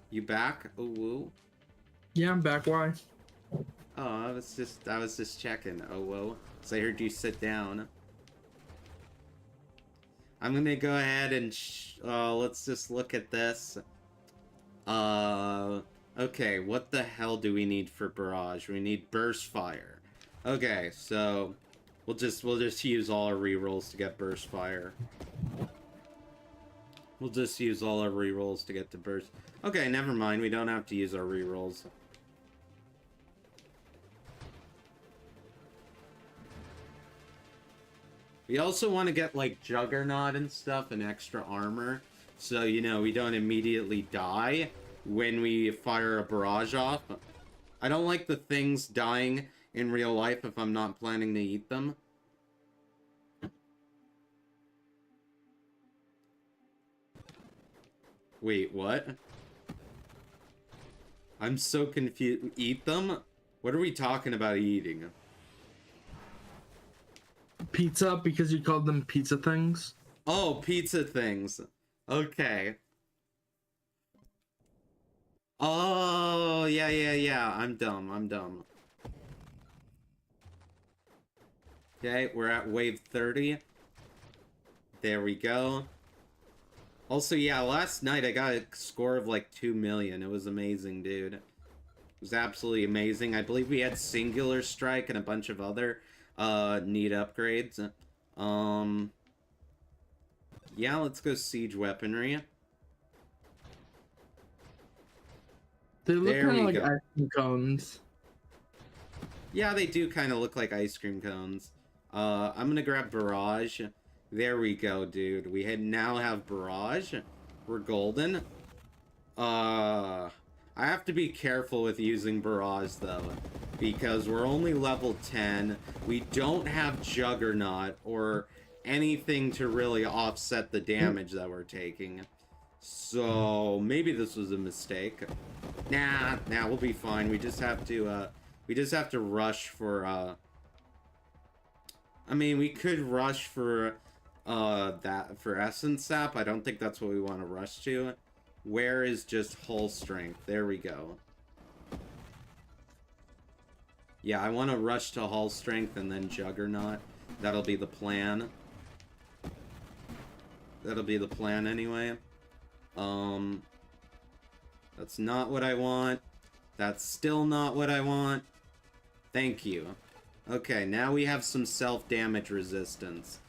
You back? Oh, woo. Yeah, I'm back. Why? Oh, I was just checking. Oh, whoa. So I heard you sit down. I'm gonna go ahead and let's just look at this. Okay, what the hell do we need for barrage? We need burst fire. Okay, so we'll just use all our rerolls to get burst fire. We'll just use all our rerolls to get to burst. Okay, never mind. We don't have to use our rerolls. We also want to get, like, Juggernaut and stuff and extra armor. So, you know, we don't immediately die when we fire a barrage off. I don't like the things dying in real life if I'm not planning to eat them. Wait, what? I'm so confused. Eat them? What are we talking about eating? Pizza, because you called them pizza things. Oh, pizza things. Okay. Oh, yeah. I'm dumb. Okay, we're at wave 30. There we go. Also, yeah, last night I got a score of like 2 million. It was amazing, dude. It was absolutely amazing. I believe we had Singular Strike and a bunch of other neat upgrades. Yeah, let's go Siege Weaponry. They look There kind of we like go. ice cream cones. Yeah, they do kind of look like ice cream cones. I'm gonna grab Barrage. There we go, dude. We now have Barrage. We're golden. I have to be careful with using Barrage, though, because we're only level 10. We don't have Juggernaut or anything to really offset the damage that we're taking. So, maybe this was a mistake. Nah, we'll be fine. We just have to rush for, I mean, we could rush for, for Essence Sap. I don't think that's what we want to rush to. Where is just Hull Strength? There we go. Yeah, I want to rush to Hull Strength and then Juggernaut. That'll be the plan. That'll be the plan anyway. That's not what I want. That's still not what I want. Thank you. Okay, now we have some self-damage resistance.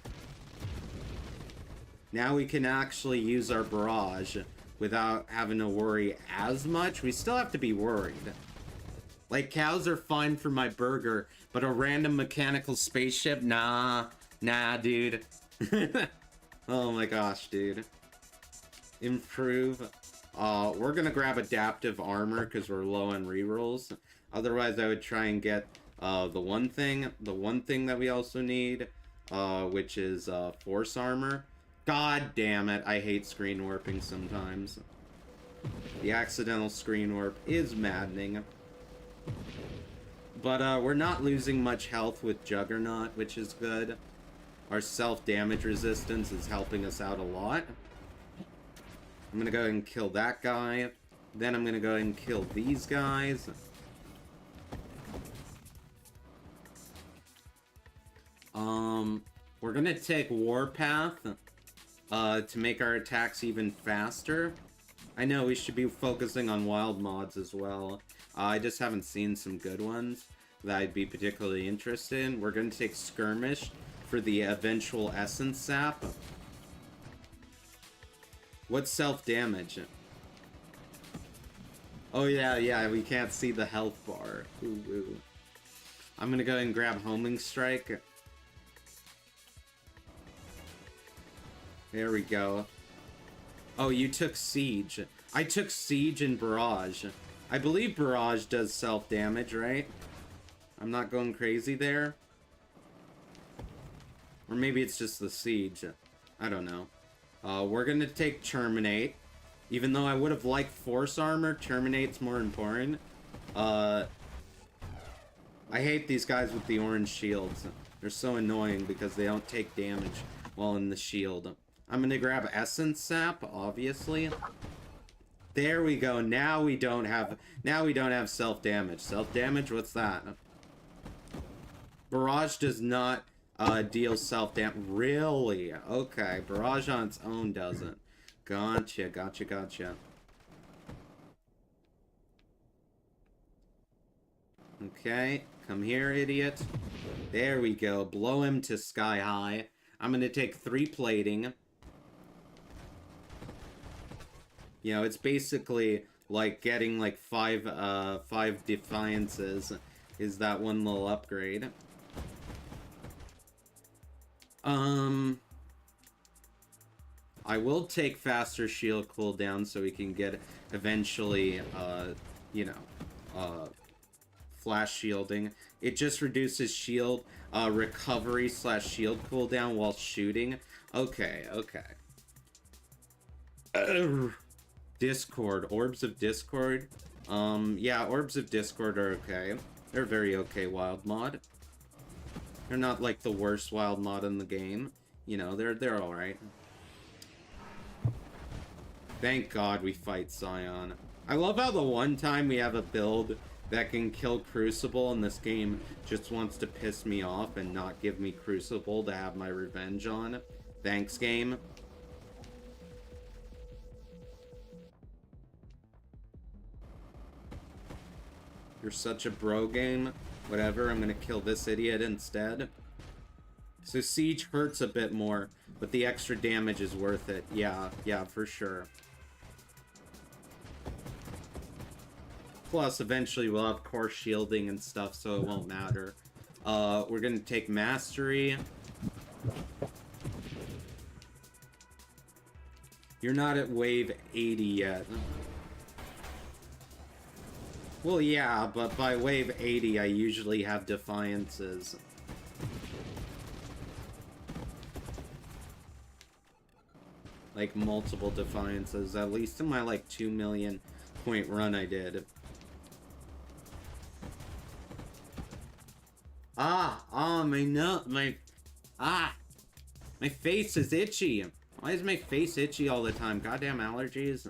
Now we can actually use our barrage without having to worry as much. We still have to be worried. Like, cows are fine for my burger, but a random mechanical spaceship? Nah, dude. Oh my gosh, dude. Improve. We're gonna grab adaptive armor because we're low on rerolls. Otherwise, I would try and get the one thing that we also need, which is force armor. God damn it, I hate screen warping sometimes. The accidental screen warp is maddening. But we're not losing much health with Juggernaut, which is good. Our self-damage resistance is helping us out a lot. I'm gonna go ahead and kill that guy. Then I'm gonna go ahead and kill these guys. We're gonna take Warpath to make our attacks even faster. I know we should be focusing on wild mods as well, I just haven't seen some good ones that I'd be particularly interested in. We're going to take Skirmish for the eventual Essence Sap. What's self-damage? Oh yeah, we can't see the health bar. Ooh. I'm gonna go and grab Homing Strike. There we go. Oh, you took Siege. I took Siege and Barrage. I believe Barrage does self-damage, right? I'm not going crazy there. Or maybe it's just the Siege. I don't know. We're gonna take Terminate. Even though I would have liked Force Armor, Terminate's more important. I hate these guys with the orange shields. They're so annoying because they don't take damage while in the shield. I'm gonna grab Essence Sap, obviously. There we go. Now we don't have self-damage. Self-damage, what's that? Barrage does not deal self-damage. Really? Okay, Barrage on its own doesn't. Gotcha. Okay, come here, idiot. There we go. Blow him to sky high. I'm gonna take 3 plating. You know, it's basically like getting like 5 defiances is that one little upgrade. I will take faster shield cooldown so we can get eventually, you know, flash shielding. It just reduces shield recovery / shield cooldown while shooting. Okay. Discord, Orbs of Discord. Yeah, Orbs of Discord are okay. They're very okay wild mod. They're not like the worst wild mod in the game. You know, they're alright. Thank God we fight Scion. I love how the one time we have a build that can kill Crucible and this game just wants to piss me off and not give me Crucible to have my revenge on. Thanks, game. You're such a bro game. Whatever, I'm gonna kill this idiot instead. So Siege hurts a bit more, but the extra damage is worth it. Yeah, for sure. Plus, eventually we'll have core shielding and stuff, so it won't matter. We're gonna take Mastery. You're not at wave 80 yet. Well, yeah, but by wave 80, I usually have Defiances. Like, multiple Defiances, at least in my, like, 2 million point run I did. My face is itchy. Why is my face itchy all the time? Goddamn allergies.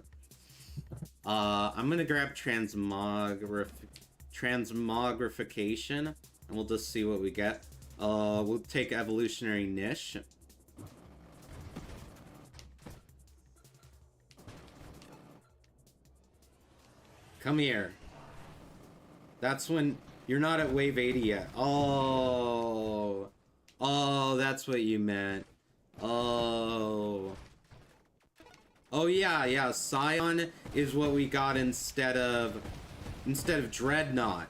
I'm gonna grab transmogrification, and we'll just see what we get. We'll take evolutionary niche. Come here. That's when you're not at wave 80 yet. Oh, that's what you meant. Oh yeah, Scion is what we got instead of Dreadnought.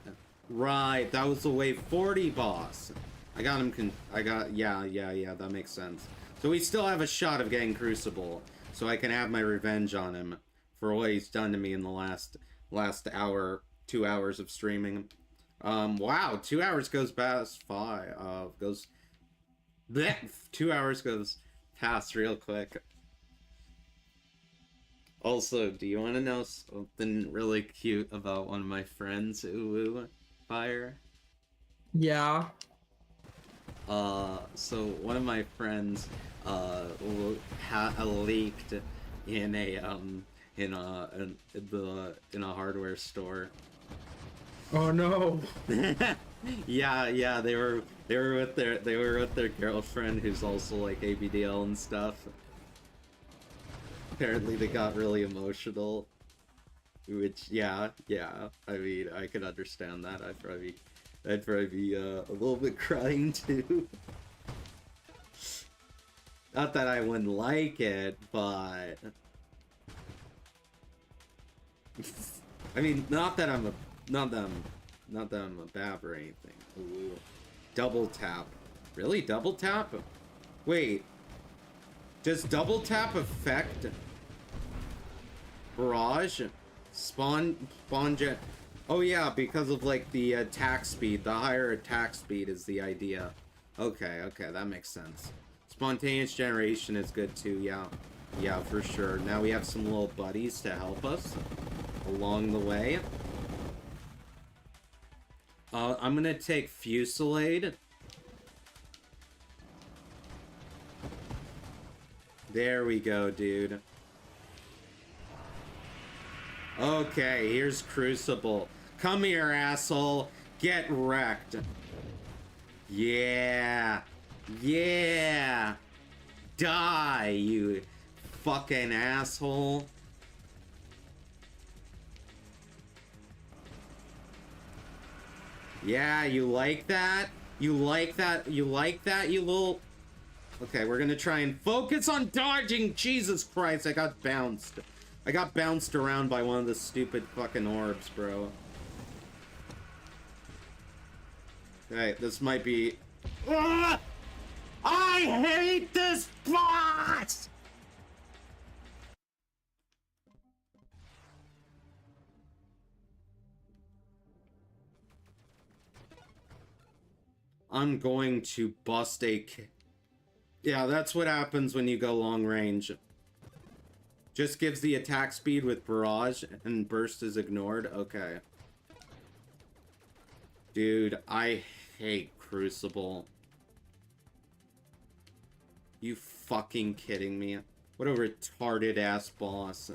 Right, that was the wave 40 boss. Yeah, that makes sense. So we still have a shot of getting Crucible, so I can have my revenge on him for what he's done to me in the last hour, 2 hours of streaming. Wow, 2 hours goes past 2 hours goes past real quick. Also, do you want to know something really cute about one of my friends, Uwu Fire? Yeah. So one of my friends leaked in a hardware store. Oh no. Yeah, they were with their girlfriend who's also like ABDL and stuff. Apparently they got really emotional. Which, yeah. I mean, I can understand that. I'd probably be a little bit crying too. Not that I wouldn't like it, but I mean, not that I'm a bab or anything. Ooh. Double tap. Really? Double tap? Wait. Does double tap affect barrage? Spawn jet. Oh yeah, because of like the attack speed. The higher attack speed is the idea. Okay, that makes sense. Spontaneous generation is good too, yeah. Yeah, for sure. Now we have some little buddies to help us along the way. I'm gonna take Fusillade. There we go, dude. Okay, here's Crucible. Come here, asshole. Get wrecked. Yeah. Yeah. Die, you fucking asshole. Yeah, you like that? You like that? You like that, you little... Okay, we're gonna try and focus on dodging. Jesus Christ, I got bounced. I got bounced around by one of the stupid fucking orbs, bro. Okay, this might be... Ugh! I hate this boss! I'm going to bust a... Yeah, that's what happens when you go long range. Just gives the attack speed with barrage and burst is ignored. Okay. Dude, I hate Crucible. You fucking kidding me? What a retarded ass boss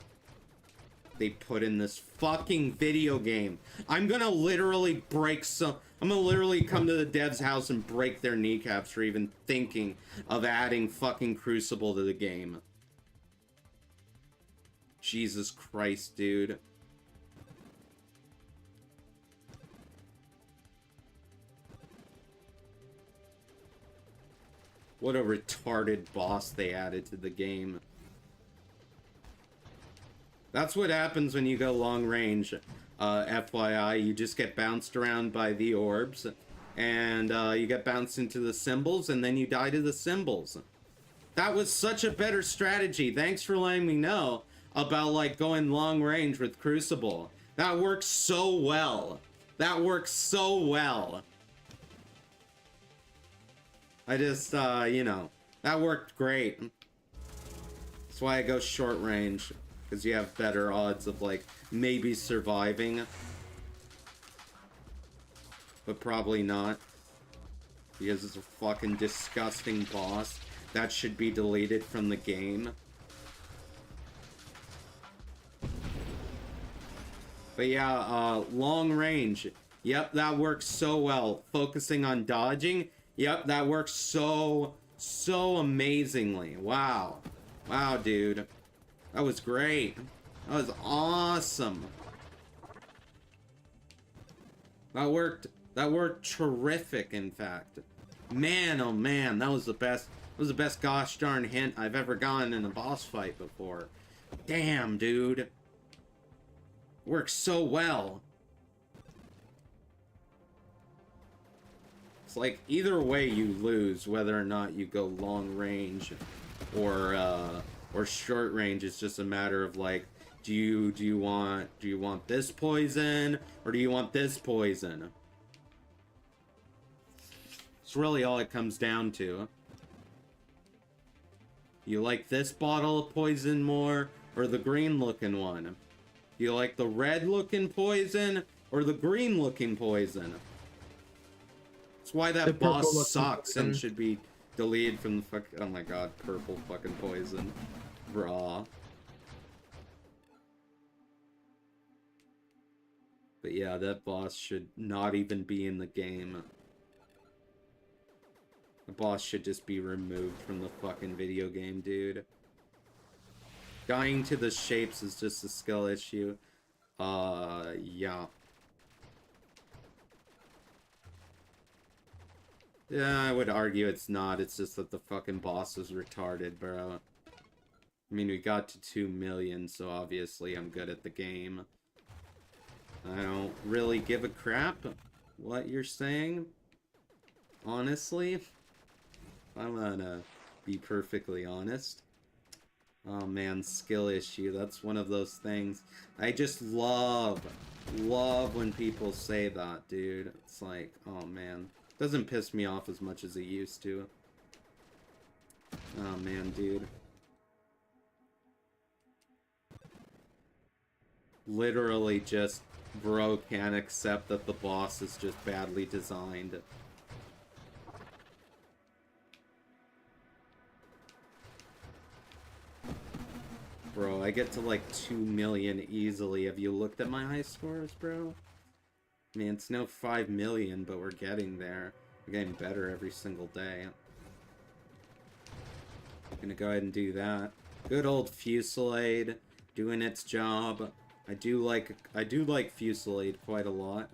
they put in this fucking video game. I'm gonna literally break some... I'm gonna literally come to the dev's house and break their kneecaps for even thinking of adding fucking Crucible to the game. Jesus Christ, dude. What a retarded boss they added to the game. That's what happens when you go long range. FYI, you just get bounced around by the orbs, and you get bounced into the symbols, and then you die to the symbols. That was such a better strategy. Thanks for letting me know about like going long range with Crucible. That works so well. That works so well. I just, you know, that worked great. That's why I go short range. Because you have better odds of, like, maybe surviving. But probably not. Because it's a fucking disgusting boss. That should be deleted from the game. But yeah, long range. Yep, that works so well. Focusing on dodging. Yep, that works so amazingly. Wow. Wow, dude. That was great. That was awesome. That worked terrific, in fact. Man, oh man, that was the best gosh darn hint I've ever gotten in a boss fight before. Damn, dude. Works so well. It's like either way you lose, whether or not you go long range or short range. Is just a matter of like, do you want this poison or do you want this poison? It's really all it comes down to. You like this bottle of poison more or the green looking one? Do you like the red looking poison or the green looking poison? That's why that boss sucks and should be deleted from the fuck. Oh my god, purple fucking poison. Raw. But yeah, that boss should not even be in the game. The boss should just be removed from the fucking video game, dude. Dying to the shapes is just a skill issue. Yeah. Yeah, I would argue it's not. It's just that the fucking boss is retarded, bro. I mean, we got to 2 million, so obviously I'm good at the game. I don't really give a crap what you're saying. Honestly. I'm gonna be perfectly honest. Oh man, skill issue. That's one of those things. I just love when people say that, dude. It's like, oh man. Doesn't piss me off as much as it used to. Oh man, dude. Literally just bro can't accept that the boss is just badly designed. Bro, I get to like 2 million easily. Have you looked at my high scores, bro? I mean, it's no 5 million, but we're getting there. We're getting better every single day. I'm gonna go ahead and do that. Good old Fusillade doing its job. I do like Fusillade quite a lot.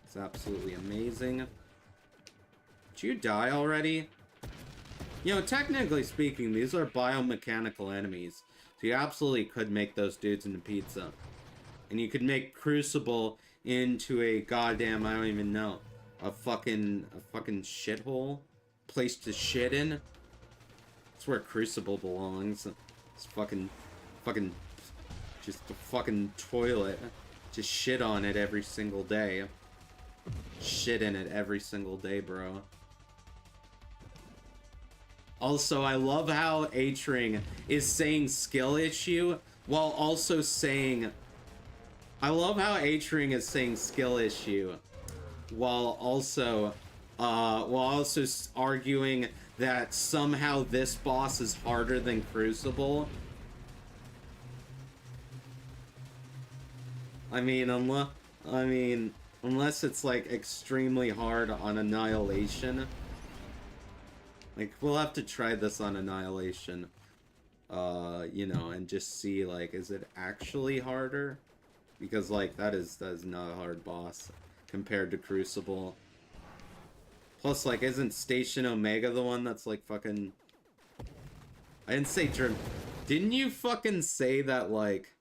It's absolutely amazing. Did you die already? You know, technically speaking, these are biomechanical enemies. So you absolutely could make those dudes into pizza. And you could make Crucible into a goddamn, I don't even know, a fucking shithole? Place to shit in? That's where Crucible belongs. It's fucking, just a fucking toilet. Just shit on it every single day. Shit in it every single day, bro. Also, I love how Atring is saying skill issue while also saying... I love how Atring is saying skill issue while also arguing that somehow this boss is harder than Crucible. I mean, unless it's like extremely hard on Annihilation. Like, we'll have to try this on Annihilation, you know, and just see, like, is it actually harder? Because, like, that is not a hard boss compared to Crucible. Plus, like, isn't Station Omega the one that's, like, fucking... I didn't say Didn't you fucking say that, like...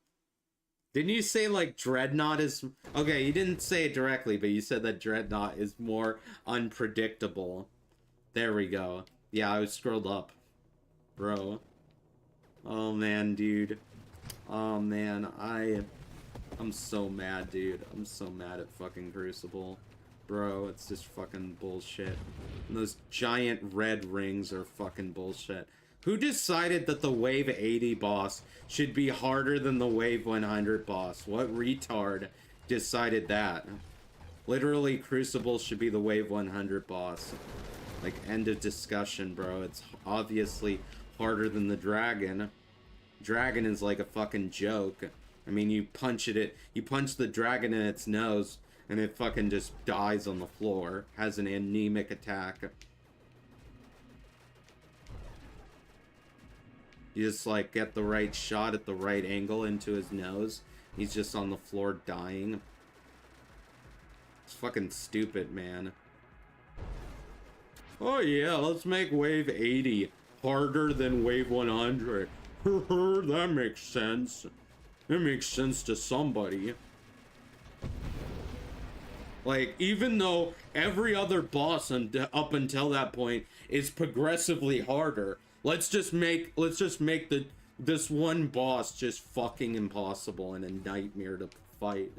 Didn't you say, like, Dreadnought is... Okay, you didn't say it directly, but you said that Dreadnought is more unpredictable. There we go. Yeah, I was scrolled up. Bro. Oh, man, dude. Oh, man, I'm so mad, dude. I'm so mad at fucking Crucible. Bro, it's just fucking bullshit. And those giant red rings are fucking bullshit. Who decided that the Wave 80 boss should be harder than the Wave 100 boss? What retard decided that? Literally, Crucible should be the Wave 100 boss. Like, end of discussion, bro. It's obviously harder than the Dragon. Dragon is like a fucking joke. I mean, you punch the dragon in its nose, and it fucking just dies on the floor. Has an anemic attack. You just, like, get the right shot at the right angle into his nose. He's just on the floor dying. It's fucking stupid, man. Oh yeah, let's make Wave 80 harder than Wave 100. That makes sense. It makes sense to somebody. Like, even though every other boss up until that point is progressively harder, let's just make this one boss just fucking impossible and a nightmare to fight.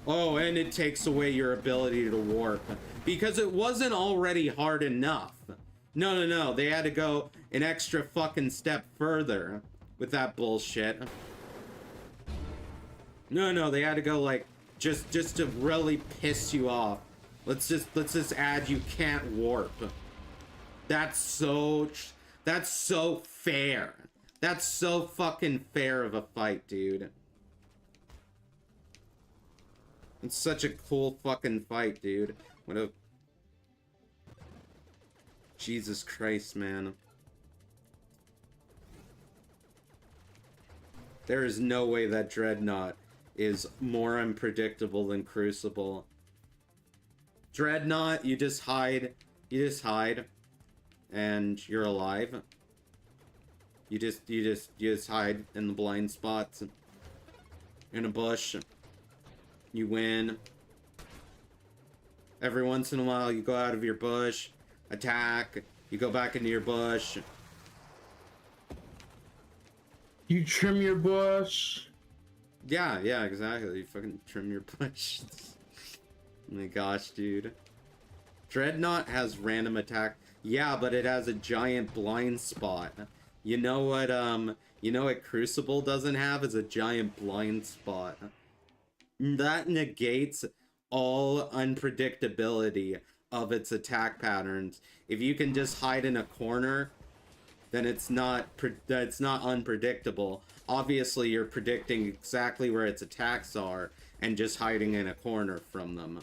Oh, and it takes away your ability to warp. Because it wasn't already hard enough. No. They had to go an extra fucking step further with that bullshit. No. They had to go, like, just to really piss you off. Let's just add you can't warp. That's so fair. That's so fucking fair of a fight, dude. It's such a cool fucking fight, dude. What a... Jesus Christ, man. There is no way that Dreadnought is more unpredictable than Crucible. Dreadnought, you just hide, and you're alive. You just hide in the blind spots, in a bush. You win. Every once in a while, you go out of your bush, attack, you go back into your bush. You trim your bush. Yeah, exactly. You fucking trim your bush. Oh my gosh, dude. Dreadnought has random attack. Yeah, but it has a giant blind spot. You know what Crucible doesn't have is a giant blind spot. That negates all unpredictability of its attack patterns. If you can just hide in a corner, then it's not unpredictable. Obviously, you're predicting exactly where its attacks are and just hiding in a corner from them.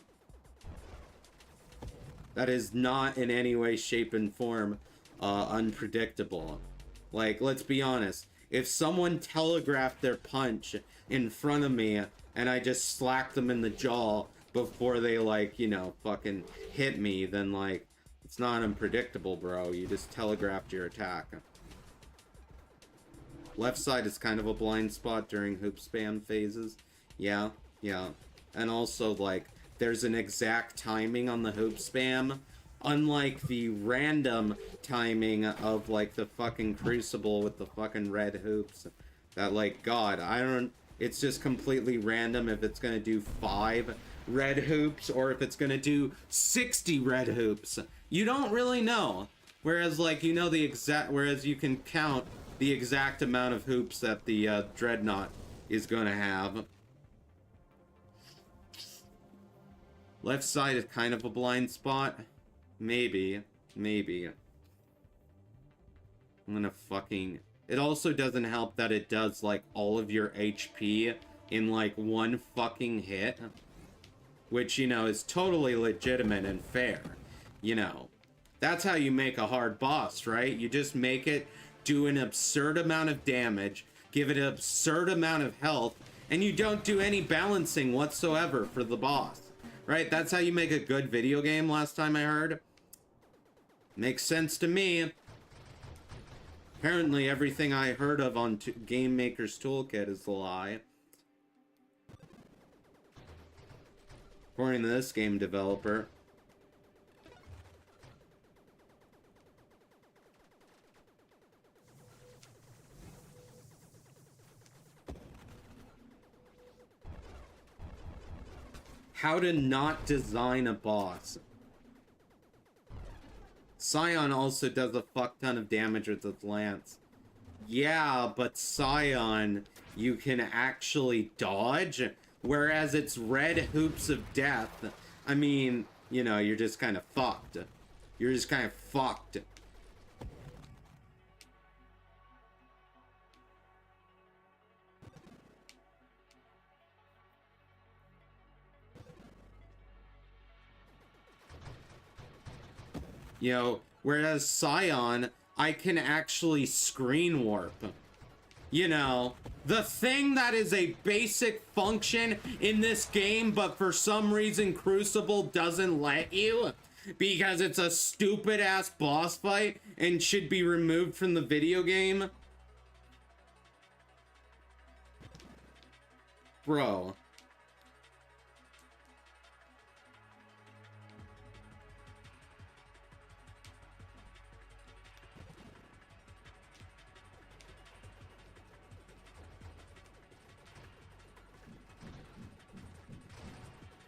That is not in any way, shape, and form unpredictable. Like, let's be honest. If someone telegraphed their punch in front of me and I just slapped them in the jaw before they, like, you know, fucking hit me, then, like, it's not unpredictable, bro. You just telegraphed your attack. Left side is kind of a blind spot during hoop spam phases. Yeah. And also, like, there's an exact timing on the hoop spam. Unlike the random timing of, like, the fucking Crucible with the fucking red hoops. That, like, God, it's just completely random if it's gonna do 5 red hoops or if it's gonna do 60 red hoops. You don't really know. Whereas, like, you know whereas you can count the exact amount of hoops that the Dreadnought is gonna have. Left side is kind of a blind spot. Maybe. I'm gonna fucking... It also doesn't help that it does, like, all of your HP in, like, one fucking hit. Which, you know, is totally legitimate and fair. You know. That's how you make a hard boss, right? You just make it do an absurd amount of damage, give it an absurd amount of health, and you don't do any balancing whatsoever for the boss. Right? That's how you make a good video game, last time I heard. Makes sense to me. Apparently everything I heard of on Game Maker's Toolkit is a lie. According to this game developer. How to not design a boss. Scion also does a fuck ton of damage with its lance. Yeah, but Scion, you can actually dodge, whereas it's red hoops of death. I mean, you know, you're just kind of fucked. You're just kind of fucked. You know, whereas Scion, I can actually screen warp. You know, the thing that is a basic function in this game, but for some reason Crucible doesn't let you, because it's a stupid ass boss fight and should be removed from the video game. Bro.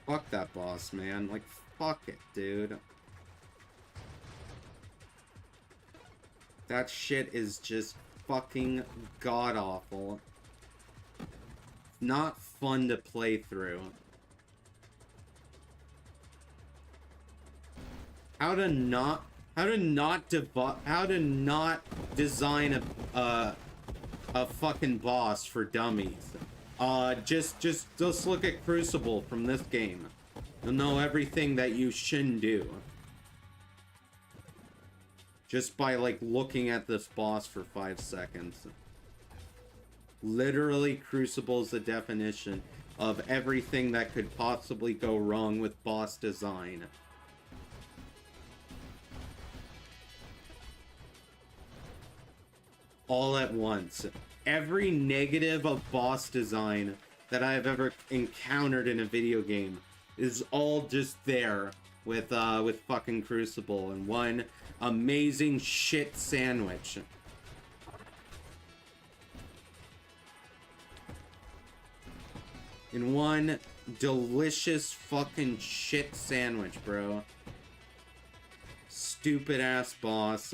Fuck that boss, man. Like, fuck it, dude. That shit is just fucking god-awful. Not fun to play through. How to not design a fucking boss for dummies. Just look at Crucible from this game. You'll know everything that you shouldn't do. Just by, like, looking at this boss for 5 seconds. Literally, Crucible's the definition of everything that could possibly go wrong with boss design. All at once. Every negative of boss design that I've ever encountered in a video game is all just there with fucking Crucible in one amazing shit sandwich. In one delicious fucking shit sandwich, bro. Stupid ass boss.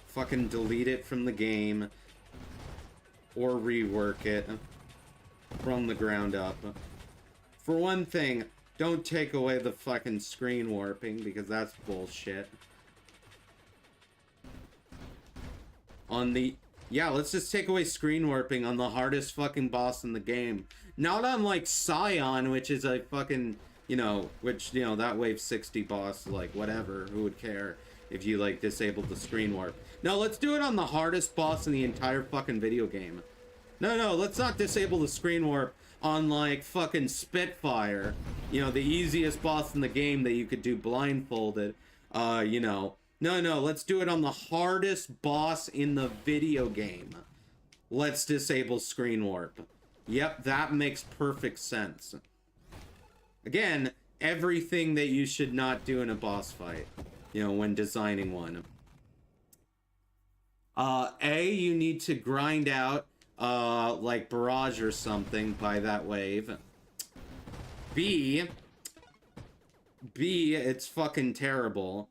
Fucking delete it from the game. Or rework it from the ground up. For one thing, don't take away the fucking screen warping, because that's bullshit. Yeah, let's just take away screen warping on the hardest fucking boss in the game. Not on, like, Scion, which is a fucking, that wave 60 boss, like, whatever, who would care if you, like, disabled the screen warp. No, let's do it on the hardest boss in the entire fucking video game. No, let's not disable the screen warp on, like, fucking Spitfire. The easiest boss in the game that you could do blindfolded. No, let's do it on the hardest boss in the video game. Let's disable screen warp. Yep, that makes perfect sense. Again, everything that you should not do in a boss fight, when designing one. You need to grind out, like Barrage or something by that wave. B, it's fucking terrible.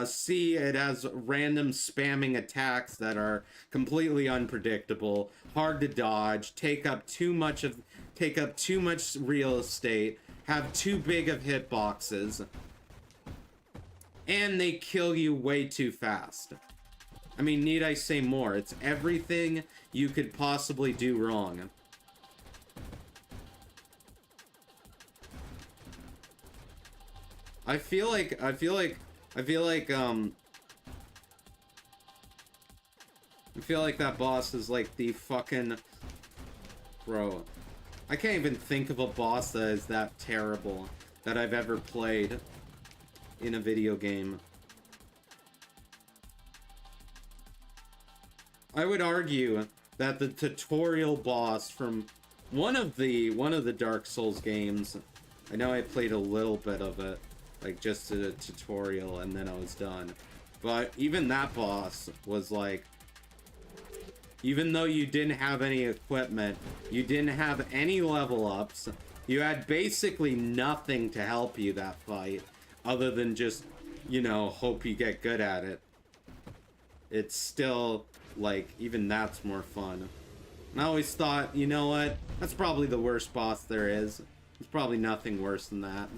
C, it has random spamming attacks that are completely unpredictable, hard to dodge, take up too much real estate, have too big of hitboxes, and they kill you way too fast. I mean, need I say more? It's everything you could possibly do wrong. I feel like that boss is like the fucking... Bro, I can't even think of a boss that is that terrible that I've ever played in a video game. I would argue that the tutorial boss from one of the Dark Souls games, I know I played a little bit of it, like just a tutorial, and then I was done. But even that boss was like, even though you didn't have any equipment, you didn't have any level ups, you had basically nothing to help you that fight, other than just, hope you get good at it. It's still, like, even that's more fun. And I always thought, you know what? That's probably the worst boss there is. There's probably nothing worse than that.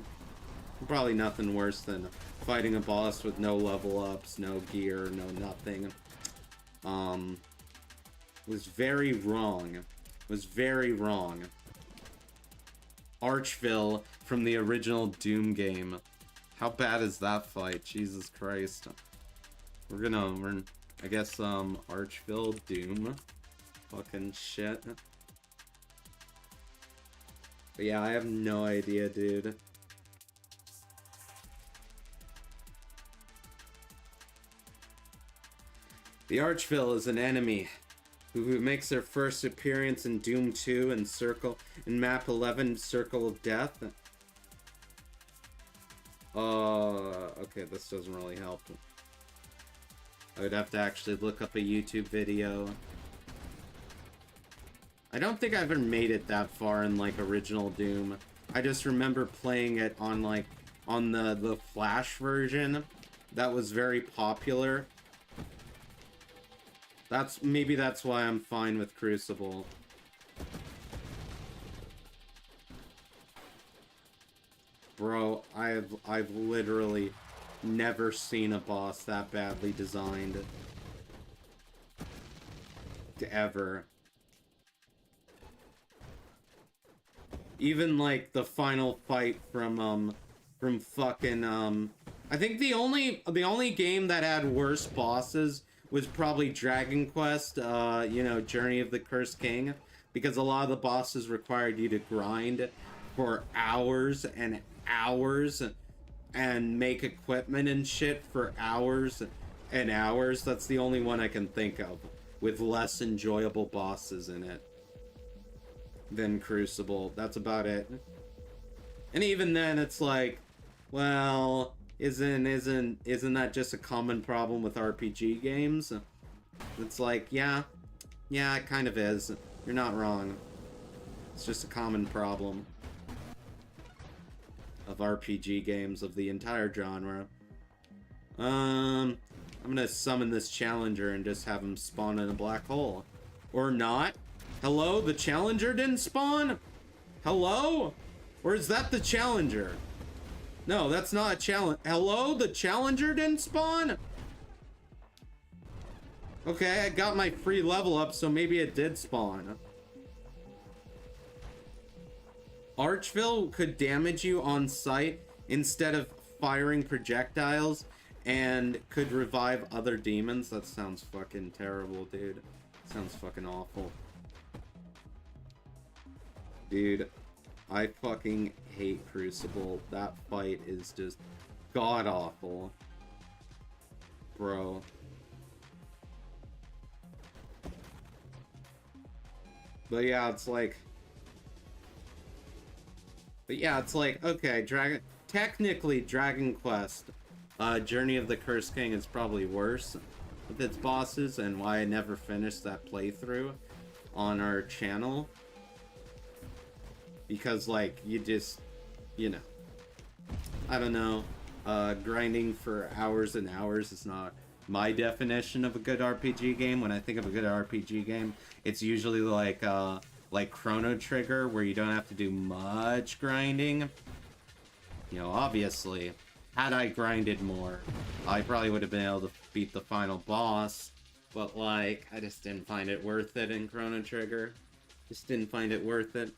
Probably nothing worse than fighting a boss with no level ups, no gear, no nothing. Was very wrong. Was very wrong. Archville from the original Doom game. How bad is that fight? Jesus Christ. We're I guess, Archville, Doom. Fucking shit. But yeah, I have no idea, dude. The Archville is an enemy who makes their first appearance in Doom 2 and Map 11, Circle of Death. Okay, this doesn't really help. I would have to actually look up a YouTube video. I don't think I ever made it that far in, like, original Doom. I just remember playing it on, like, on the Flash version. That was very popular. Maybe that's why I'm fine with Crucible. Bro, I've literally never seen a boss that badly designed. Ever. Even like the final fight from fucking I think the only game that had worse bosses was probably Dragon Quest, Journey of the Cursed King. because a lot of the bosses required you to grind for hours and hours and make equipment and shit for hours and hours. That's the only one I can think of with less enjoyable bosses in it than Crucible. That's about it. And even then, it's like, well, isn't that just a common problem with RPG games? It's like, yeah, it kind of is. You're not wrong. It's just a common problem of RPG games of the entire genre. I'm gonna summon this challenger and just have him spawn in a black hole. Or not. Hello? The challenger didn't spawn? Hello? Or is that the challenger? No, that's not a challenge. Hello? The challenger didn't spawn? Okay, I got my free level up, so maybe it did spawn. Archville could damage you on sight instead of firing projectiles and could revive other demons. That sounds fucking terrible, dude. Sounds fucking awful. Dude, I fucking hate Crucible. That fight is just god awful. Bro. But yeah, it's like, okay, technically Dragon Quest, Journey of the Cursed King is probably worse with its bosses, and why I never finished that playthrough on our channel. Because, like, you just, you know, I don't know, grinding for hours and hours is not my definition of a good RPG game. When I think of a good RPG game, it's usually like Chrono Trigger, where you don't have to do much grinding. You know, obviously, had I grinded more, I probably would have been able to beat the final boss. But, like, I just didn't find it worth it in Chrono Trigger. Just didn't find it worth it.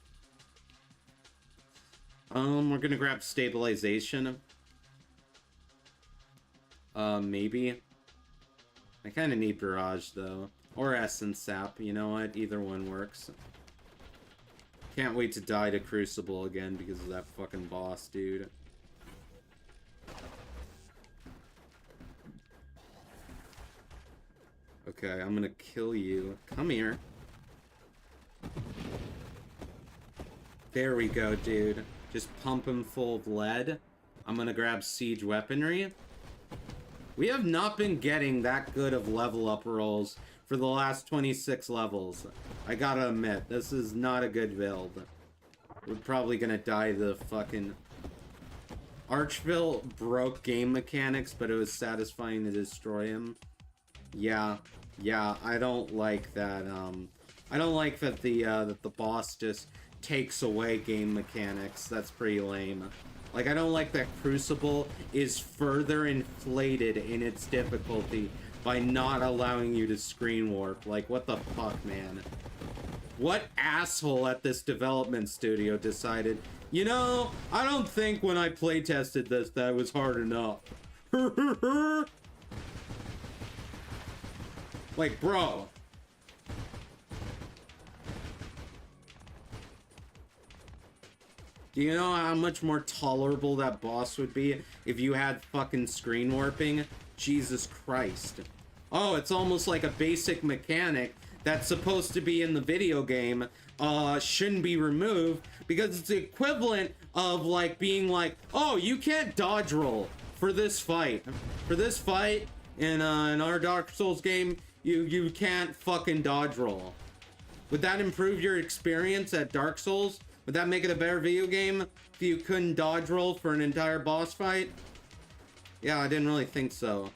We're gonna grab stabilization. Maybe. I kind of need Barrage, though. Or Essence Sap, you know what? Either one works. Can't wait to die to Crucible again because of that fucking boss, dude. Okay, I'm gonna kill you. Come here. There we go, dude. Just pump him full of lead. I'm gonna grab Siege Weaponry. We have not been getting that good of level up rolls for the last 26 levels. I gotta admit, this is not a good build. We're probably gonna die to the fucking... Archville broke game mechanics, but it was satisfying to destroy him. Yeah, I don't like that, I don't like that the boss just takes away game mechanics. That's pretty lame. Like, I don't like that Crucible is further inflated in its difficulty by not allowing you to screen warp. Like, what the fuck, man? What asshole at this development studio decided, you know, I don't think when I playtested this that it was hard enough. Like, bro. Do you know how much more tolerable that boss would be if you had fucking screen warping? Jesus Christ. Oh, it's almost like a basic mechanic that's supposed to be in the video game, shouldn't be removed, because it's the equivalent of, like, being like, oh, you can't dodge roll for this fight. For this fight, in our Dark Souls game, you can't fucking dodge roll. Would that improve your experience at Dark Souls? Would that make it a better video game if you couldn't dodge roll for an entire boss fight? Yeah, I didn't really think so.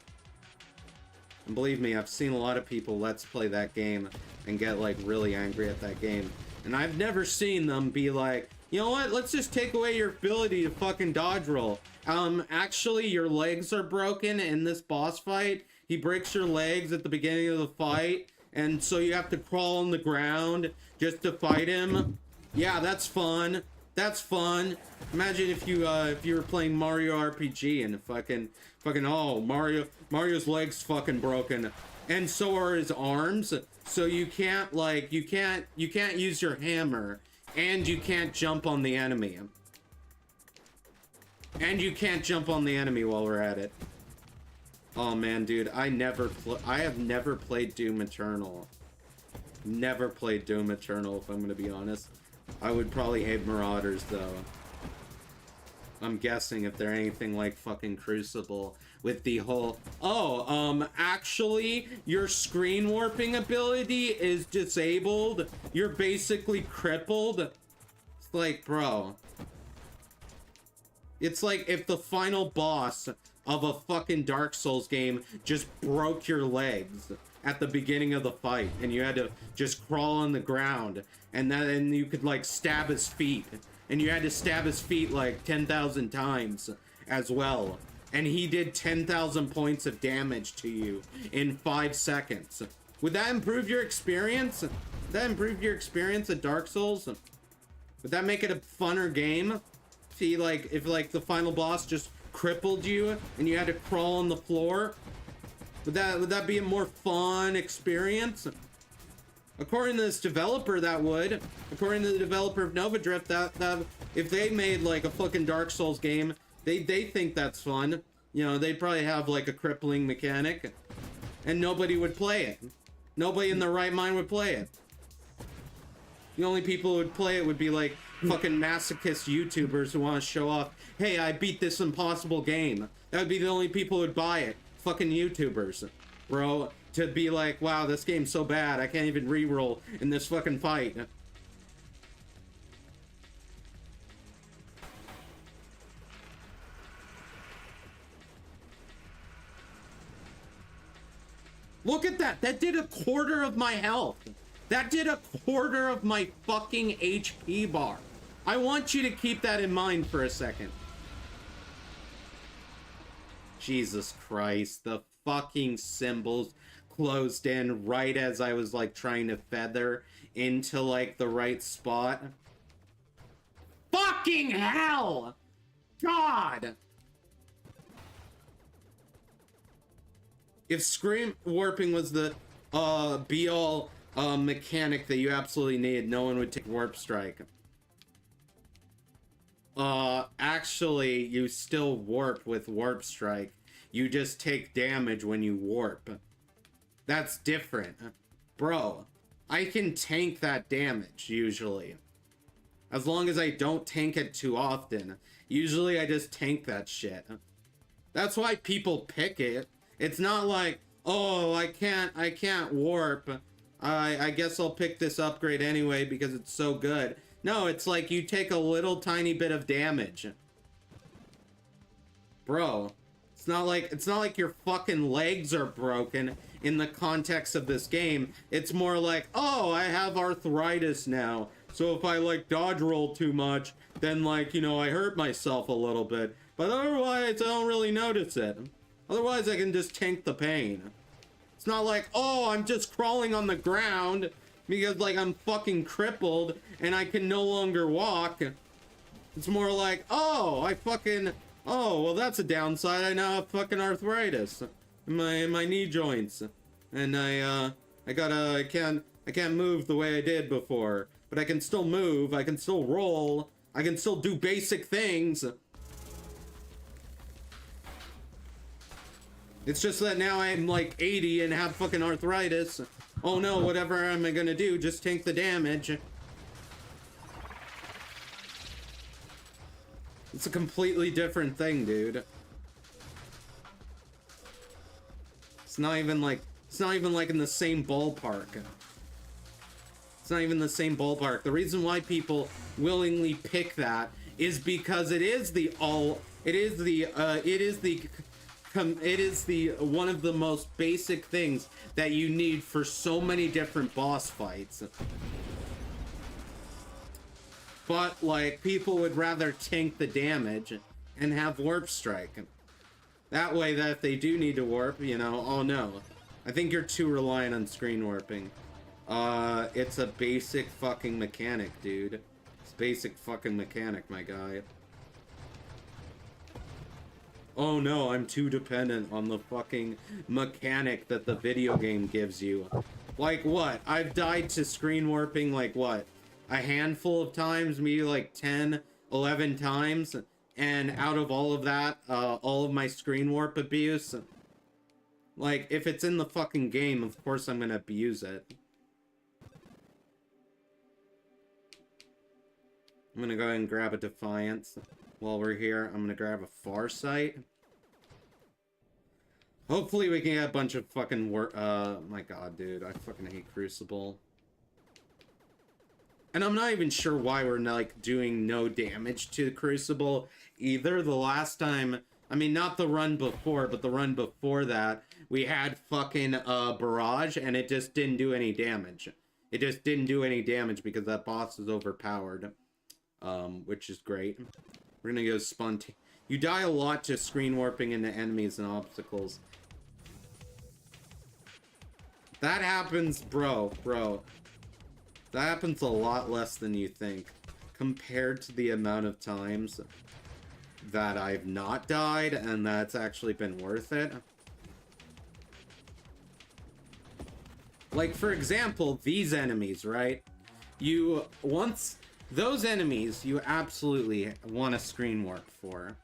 And believe me, I've seen a lot of people let's play that game and get, like, really angry at that game. And I've never seen them be like, you know what, let's just take away your ability to fucking dodge roll. Actually, your legs are broken in this boss fight. He breaks your legs at the beginning of the fight, and so you have to crawl on the ground just to fight him. Yeah, that's fun. That's fun. Imagine if you were playing Mario RPG and fucking oh, Mario's legs fucking broken. and so are his arms. So you can't like you can't use your hammer, and you can't jump on the enemy. And you can't jump on the enemy while we're at it. Oh man, dude, I have never played Doom Eternal. Never played Doom Eternal, if I'm gonna be honest. I would probably hate Marauders though. I'm guessing if they're anything like fucking Crucible with the whole actually your screen warping ability is disabled. You're basically crippled. It's like, bro. It's like if the final boss of a fucking Dark Souls game just broke your legs at the beginning of the fight and you had to just crawl on the ground, and then you could like stab his feet, and you had to stab his feet like 10,000 times as well, and he did 10,000 points of damage to you in 5 seconds. Would that improve your experience? Would that improve your experience at Dark Souls? Would that make it a funner game? See, like, if like the final boss just crippled you and you had to crawl on the floor, would that be a more fun experience? According to this developer, that would. According to the developer of Nova Drift, that if they made like a fucking Dark Souls game, they think that's fun. You know, they'd probably have like a crippling mechanic, and nobody would play it. Nobody in their right mind would play it. The only people who would play it would be like fucking masochist YouTubers who want to show off, hey, I beat this impossible game. That would be the only people who would buy it. Fucking YouTubers, bro. To be like, wow, this game's so bad, I can't even reroll in this fucking fight. Look at that. That did a quarter of my health. That did a quarter of my fucking HP bar. I want you to keep that in mind for a second. Jesus Christ, the fucking symbols closed in right as I was like trying to feather into like the right spot. Fucking hell! God! If screen warping was the be-all mechanic that you absolutely need, no one would take Warp Strike. Actually, you still warp with Warp Strike. You just take damage when you warp. That's different. Bro, I can tank that damage, usually. As long as I don't tank it too often. Usually I just tank that shit. That's why people pick it. It's not like, oh, I can't warp. I guess I'll pick this upgrade anyway because it's so good. No, it's like you take a little tiny bit of damage. Bro, it's not like your fucking legs are broken in the context of this game. It's more like, oh, I have arthritis now. So if I like dodge roll too much, then like, you know, I hurt myself a little bit. But otherwise, I don't really notice it. Otherwise, I can just tank the pain. It's not like, oh, I'm just crawling on the ground because like I'm fucking crippled and I can no longer walk. It's more like, oh, oh, well, that's a downside. I now have fucking arthritis in my knee joints, and I can't move the way I did before, but I can still move. I can still roll. I can still do basic things. It's just that now I'm like 80 and have fucking arthritis. Oh no, whatever am I gonna do? Just tank the damage. It's a completely different thing, dude. It's not even like in the same ballpark. It's not even the same ballpark. The reason why people willingly pick that is because it is the one of the most basic things that you need for so many different boss fights. But like people would rather tank the damage and have Warp Strike. That way that if they do need to warp, you know, oh no. I think you're too reliant on screen warping. It's a basic fucking mechanic, dude. It's basic fucking mechanic, my guy. oh no, I'm too dependent on the fucking mechanic that the video game gives you. Like what? I've died to screen warping like what? A handful of times, maybe like 10, 11 times. And out of all of that, all of my screen warp abuse, like if it's in the fucking game, of course I'm gonna abuse it. I'm gonna go ahead and grab a Defiance. While we're here, I'm gonna grab a Farsight. Hopefully we can get a bunch of fucking my god, dude, I fucking hate Crucible. And I'm not even sure why we're like doing no damage to Crucible either. The last time, I mean, not the run before, but the run before that, we had fucking Barrage and it just didn't do any damage. It just didn't do any damage because that boss is overpowered. Which is great. We're gonna go spontaneous. You die a lot to screen warping into enemies and obstacles. That happens, bro. That happens a lot less than you think. Compared to the amount of times that I've not died, and that's actually been worth it. Like, for example, these enemies, right? Those enemies, you absolutely want to screen warp for.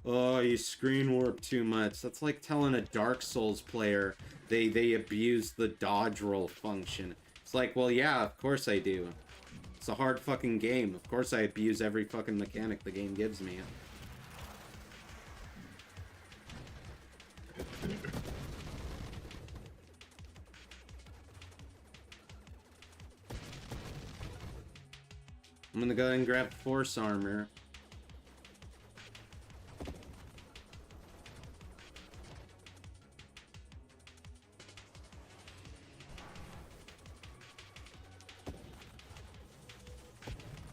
Oh, you screen warp too much. That's like telling a Dark Souls player they abuse the dodge roll function. It's like, well, yeah, of course I do. It's a hard fucking game. Of course I abuse every fucking mechanic the game gives me. I'm gonna go ahead and grab Force Armor.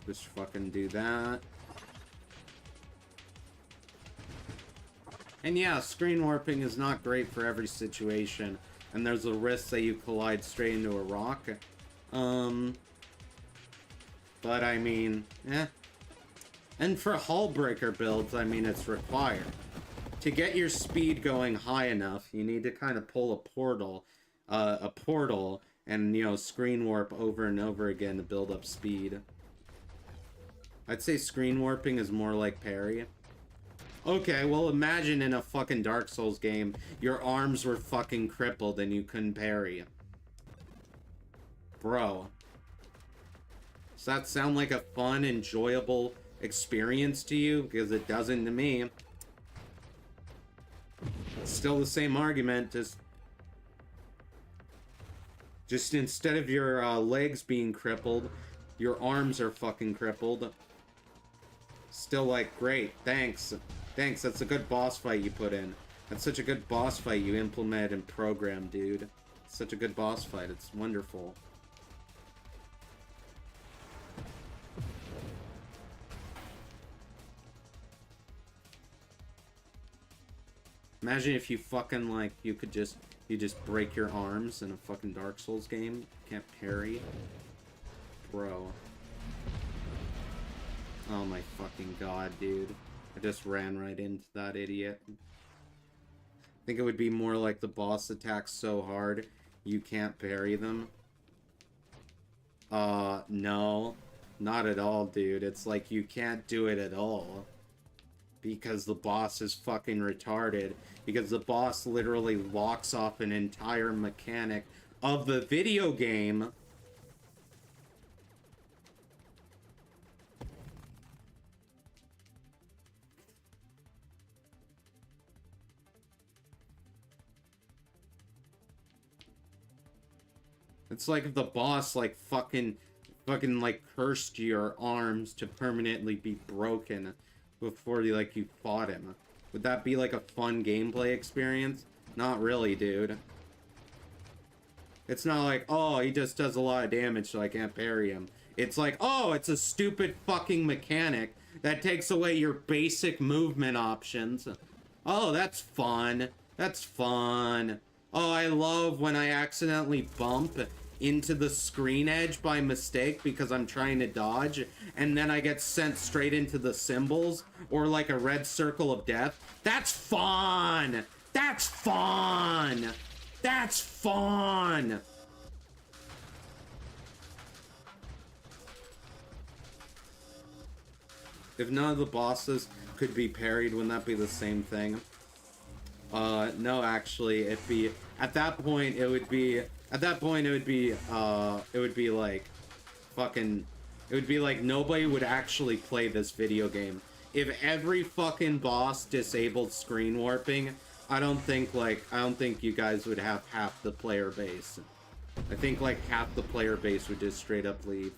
Just fucking do that. And yeah, screen warping is not great for every situation. And there's a risk that you collide straight into a rock. But I mean, eh. And for hull breaker builds, I mean, it's required. To get your speed going high enough, you need to kind of pull a portal, and, you know, screen warp over and over again to build up speed. I'd say screen warping is more like parry. Okay, well, imagine in a fucking Dark Souls game, your arms were fucking crippled and you couldn't parry. Bro. Does that sound like a fun, enjoyable experience to you? Because it doesn't to me. It's still the same argument, just instead of your legs being crippled, your arms are fucking crippled. Still like, great, thanks. Thanks, that's a good boss fight you put in. That's such a good boss fight you implemented and programmed, dude. It's such a good boss fight, it's wonderful. Imagine if you fucking, like, you just break your arms in a fucking Dark Souls game. Can't parry. Bro. Oh my fucking god, dude. I just ran right into that idiot. I think it would be more like the boss attacks so hard, you can't parry them. No. Not at all, dude. It's like you can't do it at all. Because the boss is fucking retarded. Because the boss literally locks off an entire mechanic of the video game. It's like if the boss like fucking like cursed your arms to permanently be broken before you fought him. Would that be like a fun gameplay experience? Not really, dude. It's not like, oh, he just does a lot of damage so I can't parry him. It's like, oh, it's a stupid fucking mechanic that takes away your basic movement options. Oh, that's fun. That's fun. Oh, I love when I accidentally bump into the screen edge by mistake because I'm trying to dodge, and then I get sent straight into the symbols or like a red circle of death. That's fun. That's fun. That's fun. If none of the bosses could be parried, wouldn't that be the same thing? No, actually, it'd be, at that point, it would be like, fucking, it would be like nobody would actually play this video game. If every fucking boss disabled screen warping, I don't think you guys would have half the player base. I think like half the player base would just straight up leave.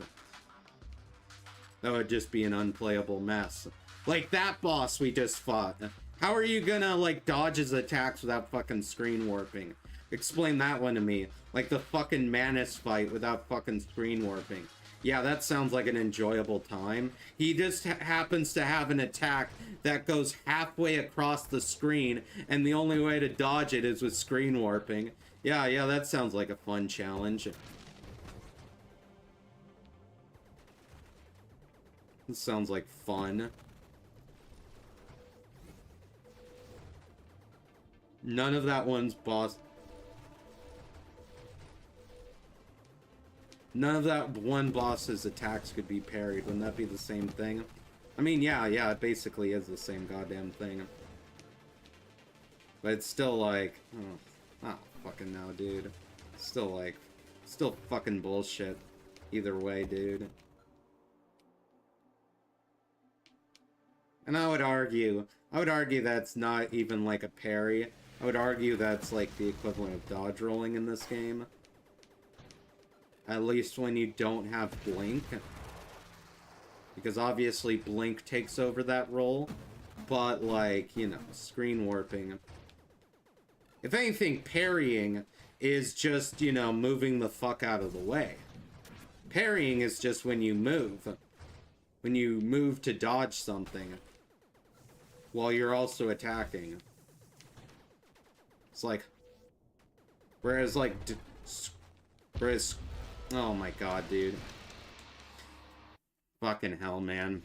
That would just be an unplayable mess. Like that boss we just fought. How are you gonna like dodge his attacks without fucking screen warping? Explain that one to me. Like the fucking Manus fight without fucking screen warping. Yeah, that sounds like an enjoyable time. He just happens to have an attack that goes halfway across the screen, and the only way to dodge it is with screen warping. Yeah, that sounds like a fun challenge. This sounds like fun. None of that one's boss. None of that one boss's attacks could be parried. Wouldn't that be the same thing? I mean, yeah, it basically is the same goddamn thing. But it's still like, oh, I don't fucking know, dude. Still fucking bullshit. Either way, dude. And I would argue that's not even like a parry. I would argue that's like the equivalent of dodge rolling in this game. At least when you don't have blink. Because obviously blink takes over that role. But like, you know, screen warping. If anything, parrying is just, you know, moving the fuck out of the way. Parrying is just when you move. When you move to dodge something. While you're also attacking. It's like... Whereas, oh my god, dude. Fucking hell, man.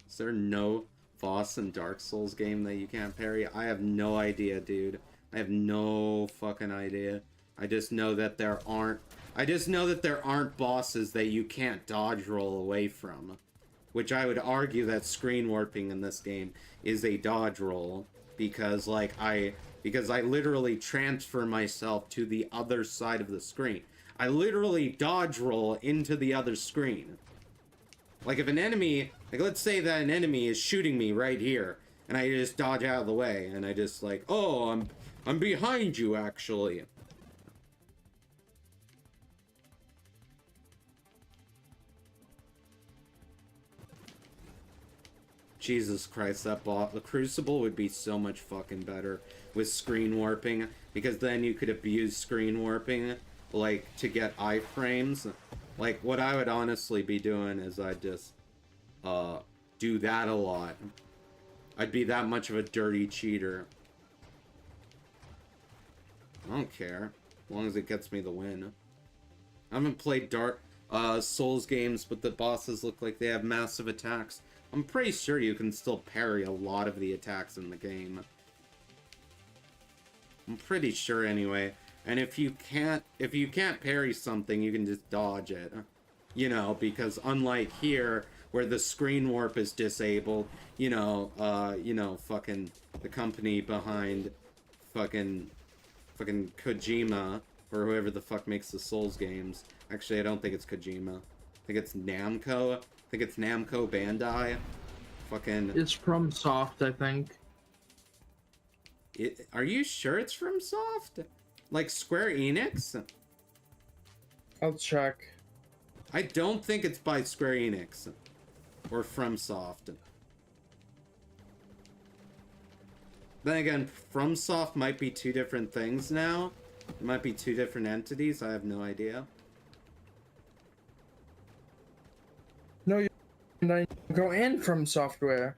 Is there no boss in Dark Souls game that you can't parry? I have no idea, dude. I have no fucking idea. I just know that there aren't bosses that you can't dodge roll away from. Which I would argue that screen warping in this game is a dodge roll. Because I literally transfer myself to the other side of the screen. I literally dodge roll into the other screen. Like if an enemy, like let's say that an enemy is shooting me right here, and I just dodge out of the way, and I just like, oh, I'm behind you actually. Jesus Christ, that the Crucible would be so much fucking better with screen warping, because then you could abuse screen warping, like, to get iframes. Like, what I would honestly be doing is I'd just, do that a lot. I'd be that much of a dirty cheater. I don't care, as long as it gets me the win. I haven't played Dark Souls games, but the bosses look like they have massive attacks. I'm pretty sure you can still parry a lot of the attacks in the game. I'm pretty sure anyway. And if you can't parry something, you can just dodge it. You know, because unlike here, where the screen warp is disabled, fucking the company behind fucking Kojima, or whoever the fuck makes the Souls games. Actually, I don't think it's Kojima. I think it's Namco. I think it's Namco Bandai. Fucking... It's from Soft, I think. Are you sure it's from Soft? Like Square Enix? I'll check. I don't think it's by Square Enix. Or from Soft. Then again, FromSoft might be two different things now. It might be two different entities. I have no idea. No, you go in From Software.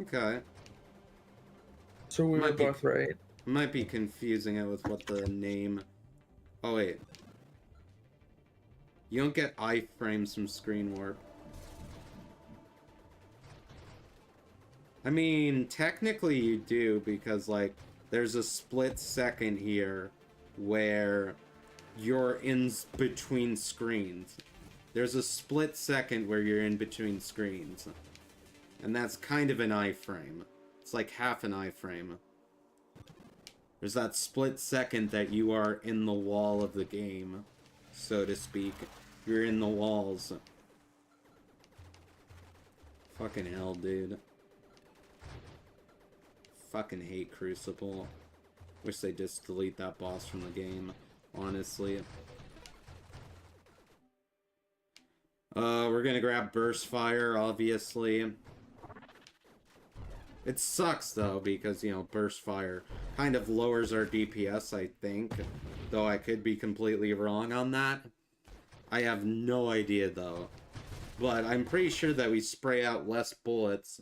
Okay. So we were Might be- both right. I might be confusing it with what the name... Oh, wait. You don't get iframes from screen warp. I mean, technically you do, because, like, there's a split second here where you're in between screens. There's a split second where you're in between screens. And that's kind of an iframe. It's like half an iframe. There's that split second that you are in the wall of the game, so to speak. You're in the walls. Fucking hell, dude. Fucking hate Crucible. Wish they just delete that boss from the game, honestly. We're gonna grab Burst Fire, obviously. It sucks, though, because, you know, Burst Fire kind of lowers our DPS, I think. Though I could be completely wrong on that. I have no idea, though. But I'm pretty sure that we spray out less bullets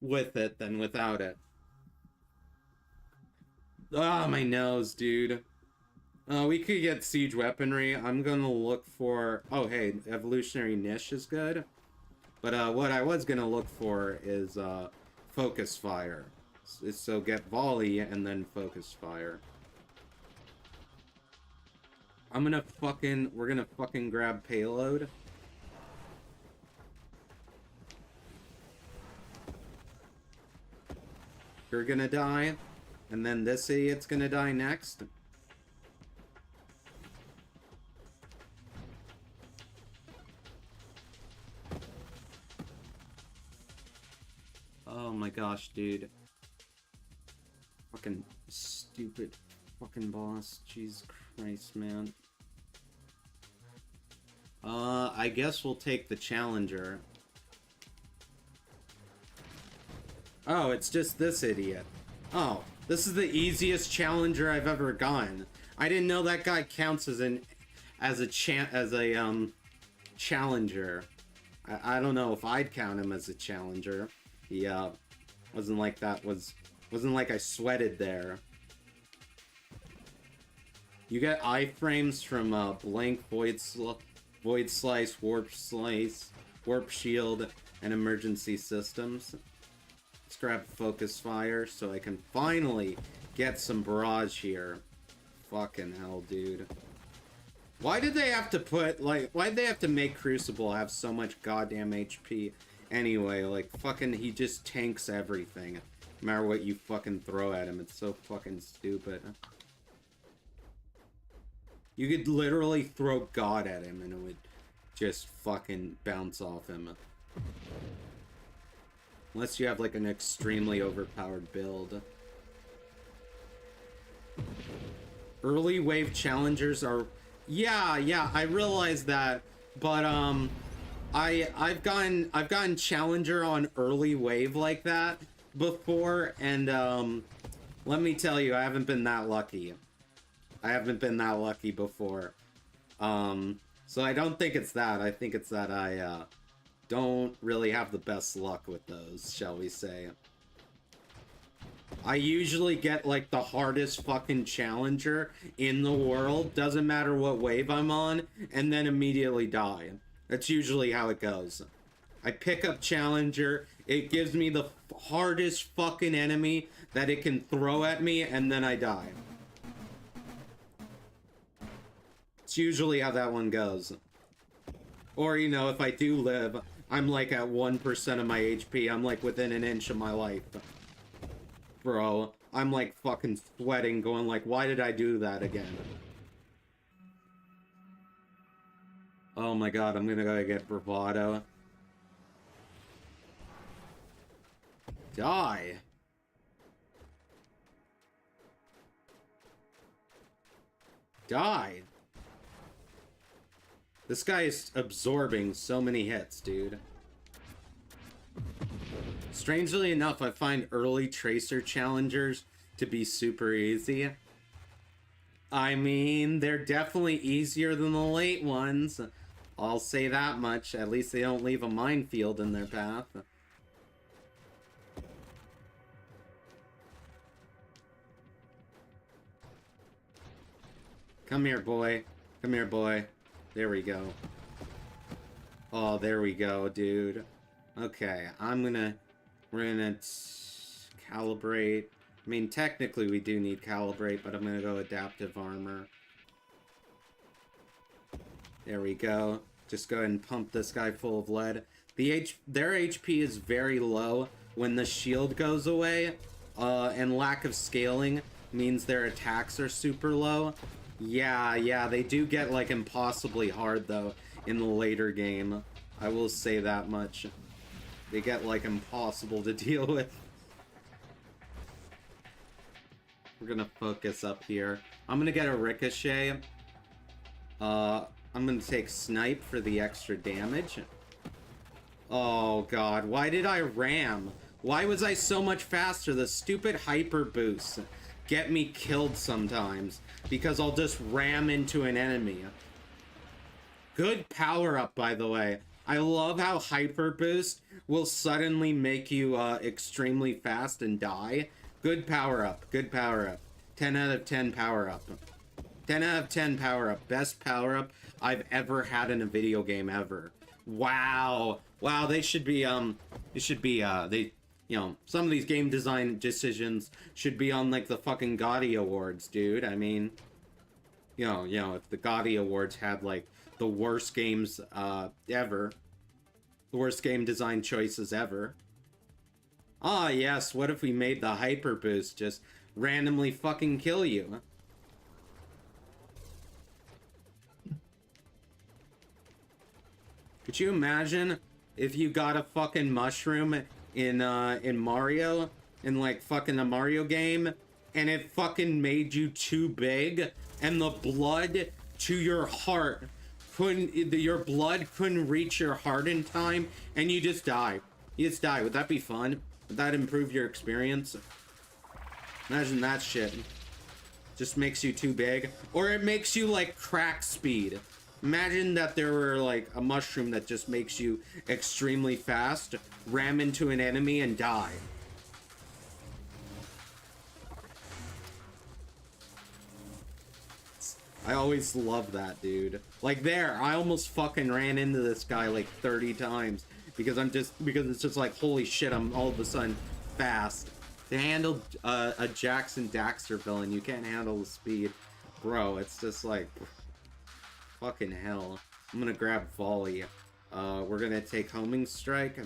with it than without it. Ah, my nose, dude. We could get siege weaponry. I'm gonna look for... Oh, hey, evolutionary niche is good. But what I was gonna look for is focus fire. So get volley and then focus fire. We're gonna fucking grab payload. You're gonna die. And then this idiot's gonna die next. Oh my gosh, dude. Fucking stupid fucking boss. Jesus Christ, man. I guess we'll take the challenger. Oh, it's just this idiot. Oh, this is the easiest challenger I've ever gotten. I didn't know that guy counts as a challenger. I don't know if I'd count him as a challenger. Yeah, wasn't like I sweated there. You get iframes from blank void slice, warp shield, and emergency systems. Let's grab focus fire so I can finally get some barrage here. Fucking hell, dude. Why did they have to put, like, why did they have to make Crucible have so much goddamn HP? Anyway, like, fucking, he just tanks everything. No matter what you fucking throw at him, it's so fucking stupid. You could literally throw God at him and it would just fucking bounce off him. Unless you have, like, an extremely overpowered build. Early wave challengers are... Yeah, I realize that, but, I've gotten challenger on early wave like that before, and, let me tell you, I haven't been that lucky. I haven't been that lucky before. So I don't think it's that. I think it's that I, don't really have the best luck with those, shall we say. I usually get, like, the hardest fucking challenger in the world, doesn't matter what wave I'm on, and then immediately die. That's usually how it goes. I pick up challenger, it gives me the hardest fucking enemy that it can throw at me, and then I die. It's usually how that one goes. Or, you know, if I do live, I'm like at 1% of my HP. I'm like within an inch of my life. Bro, I'm like fucking sweating, going like, why did I do that again? Oh my god, I'm gonna go get bravado. Die! Die! This guy is absorbing so many hits, dude. Strangely enough, I find early Tracer challengers to be super easy. I mean, they're definitely easier than the late ones. I'll say that much. At least they don't leave a minefield in their path. Come here, boy. Come here, boy. There we go. Oh, there we go, dude. Okay, we're gonna calibrate. I mean, technically we do need calibrate, but I'm gonna go adaptive armor. There we go. Just go ahead and pump this guy full of lead. Their HP is very low when the shield goes away, and lack of scaling means their attacks are super low. Yeah, they do get, like, impossibly hard, though, in the later game. I will say that much. They get, like, impossible to deal with. We're gonna focus up here. I'm gonna get a ricochet. I'm gonna take snipe for the extra damage. Oh god, why did I ram? Why was I so much faster? The stupid hyper boosts get me killed sometimes because I'll just ram into an enemy. Good power up, by the way. I love how hyper boost will suddenly make you extremely fast and die. Good power up. Good power up. 10 out of 10 power up. 10 out of 10 power up. Best power up I've ever had in a video game ever. Wow. Wow, they should be some of these game design decisions should be on, like, the fucking Gotti Awards, dude. I mean, you know, if the Gotti Awards had, like, the worst games ever, the worst game design choices ever. Ah, yes, what if we made the hyper boost just randomly fucking kill you? Could you imagine if you got a fucking mushroom in Mario, in, like, fucking a Mario game, and it fucking made you too big, and the blood to your heart your blood couldn't reach your heart in time, and you just die. You just die. Would that be fun? Would that improve your experience? Imagine that shit. Just makes you too big. Or it makes you, like, crack speed. Imagine that there were, like, a mushroom that just makes you extremely fast, ram into an enemy, and die. I always love that, dude. Like, there, I almost fucking ran into this guy, like, 30 times. Because it's just like, holy shit, I'm all of a sudden fast. To handle a Jackson Daxter villain, you can't handle the speed. Bro, it's just like, fucking hell. I'm gonna grab volley. We're gonna take homing strike.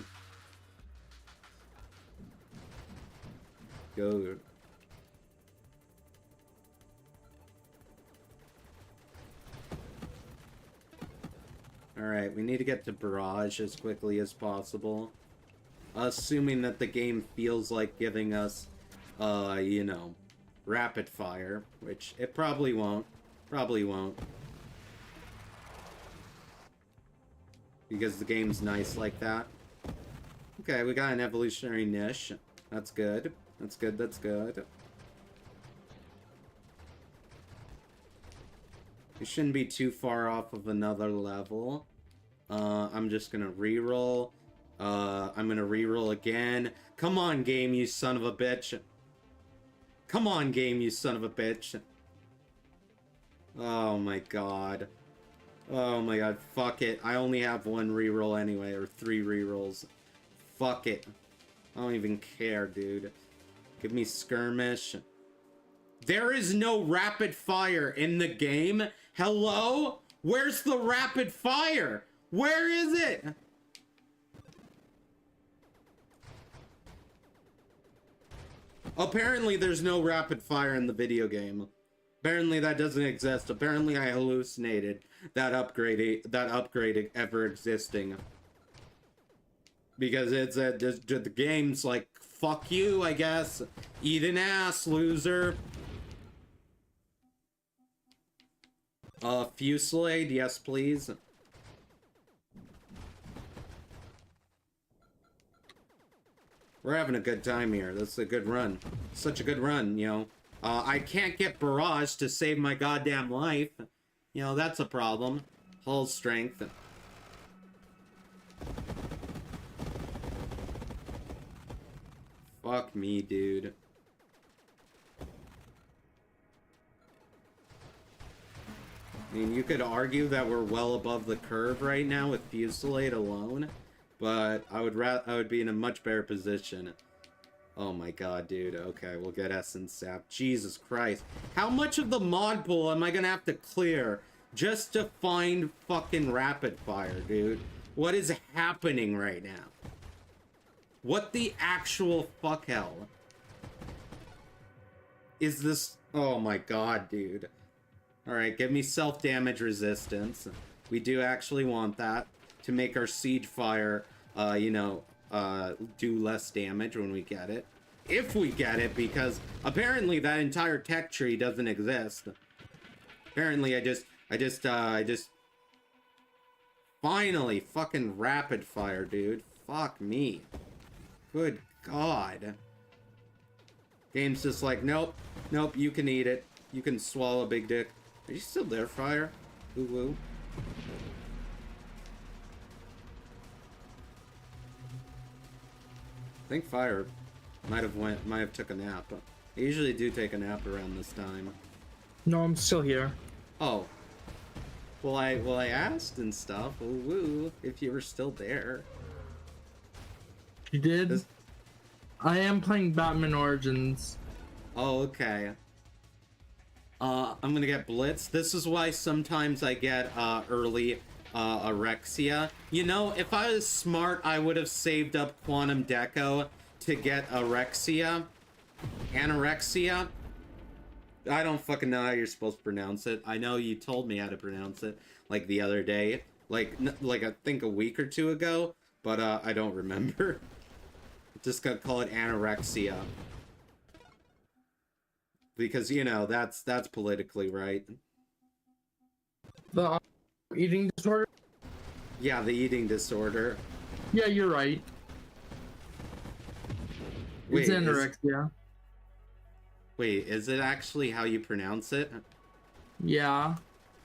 Go. Alright, we need to get to barrage as quickly as possible. Assuming that the game feels like giving us, you know, rapid fire, which it probably won't. Probably won't. Because the game's nice like that. Okay, we got an evolutionary niche. That's good. That's good, that's good. We shouldn't be too far off of another level. I'm just gonna reroll. I'm gonna reroll again. Come on, game, you son of a bitch. Come on, game, you son of a bitch. Oh my god. Oh my god, fuck it. I only have one reroll anyway, or 3 rerolls. Fuck it. I don't even care, dude. Give me skirmish. There is no rapid fire in the game. Hello? Where's the rapid fire? Where is it? Apparently there's no rapid fire in the video game. Apparently that doesn't exist. Apparently I hallucinated that upgrade ever existing. Because it's the game's like, fuck you, I guess. Eat an ass, loser. Fusillade, yes please. We're having a good time here. This is a good run. Such a good run, you know. I can't get barrage to save my goddamn life. You know, that's a problem. Hull strength. Fuck me, dude. I mean, you could argue that we're well above the curve right now with Fusillade alone, but I would be in a much better position. Oh my god, dude. Okay, we'll get Essence Sap. Jesus Christ. How much of the mod pool am I gonna have to clear just to find fucking Rapid Fire, dude? What is happening right now? What the actual fuck hell is this? Oh my god, dude. Alright, give me self-damage resistance. We do actually want that to make our Siege Fire, do less damage when we get it. If we get it, because apparently that entire tech tree doesn't exist. Apparently I just finally fucking Rapid Fire, dude. Fuck me. Good god. Game's just like, nope, you can eat it. You can swallow Big Dick. Are you still there, Fire? Ooh woo. I think Fire might have took a nap. I usually do take a nap around this time. No, I'm still here. Oh. Well, I asked and stuff. Ooh woo, if you were still there. You did? I am playing Batman Origins. Oh, okay. I'm gonna get Blitz. This is why sometimes I get early Aurexia. You know, if I was smart, I would have saved up Quantum Deco to get Aurexia. Anorexia. I don't fucking know how you're supposed to pronounce it. I know you told me how to pronounce it, like the other day, like I think a week or two ago, but I don't remember. Just gotta call it anorexia. Because, you know, that's politically right. The eating disorder? Yeah, the eating disorder. Yeah, you're right. Wait, it's anorexia. Wait, is it actually how you pronounce it? Yeah.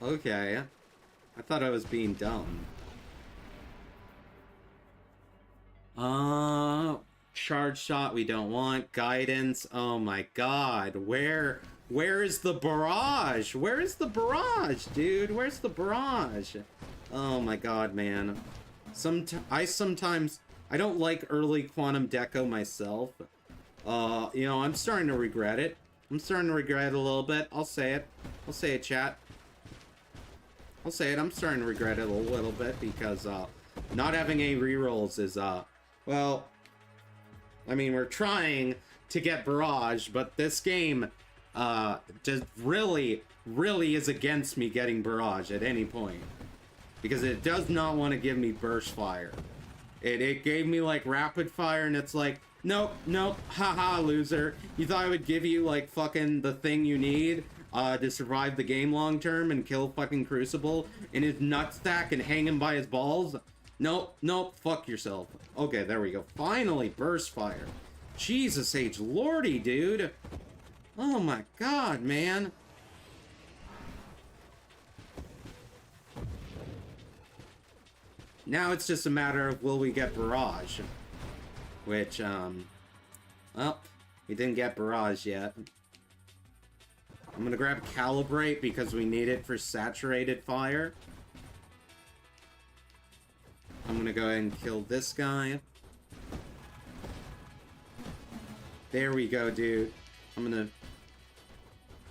Okay. I thought I was being dumb. Charge shot we don't want. Guidance. Oh my god. Where is the barrage? Where is the barrage, dude? Where's the barrage? Oh my god, man. I don't like early Quantum Deco myself. I'm starting to regret it. I'm starting to regret it a little bit. I'll say it. I'll say it, chat. I'll say it. I'm starting to regret it a little bit because, not having any rerolls is, well, I mean, we're trying to get Barrage, but this game, just really is against me getting Barrage at any point. Because it does not want to give me Burst Fire. It gave me, like, Rapid Fire, and it's like, nope, haha, loser. You thought I would give you, like, fucking the thing you need, to survive the game long term and kill fucking Crucible in his nutsack and hang him by his balls? Nope, fuck yourself. Okay, there we go. Finally, Burst Fire. Jesus H. Lordy, dude. Oh my god, man. Now it's just a matter of will we get Barrage? Which, well, we didn't get Barrage yet. I'm gonna grab Calibrate because we need it for Saturated Fire. I'm gonna go ahead and kill this guy. There we go, dude. I'm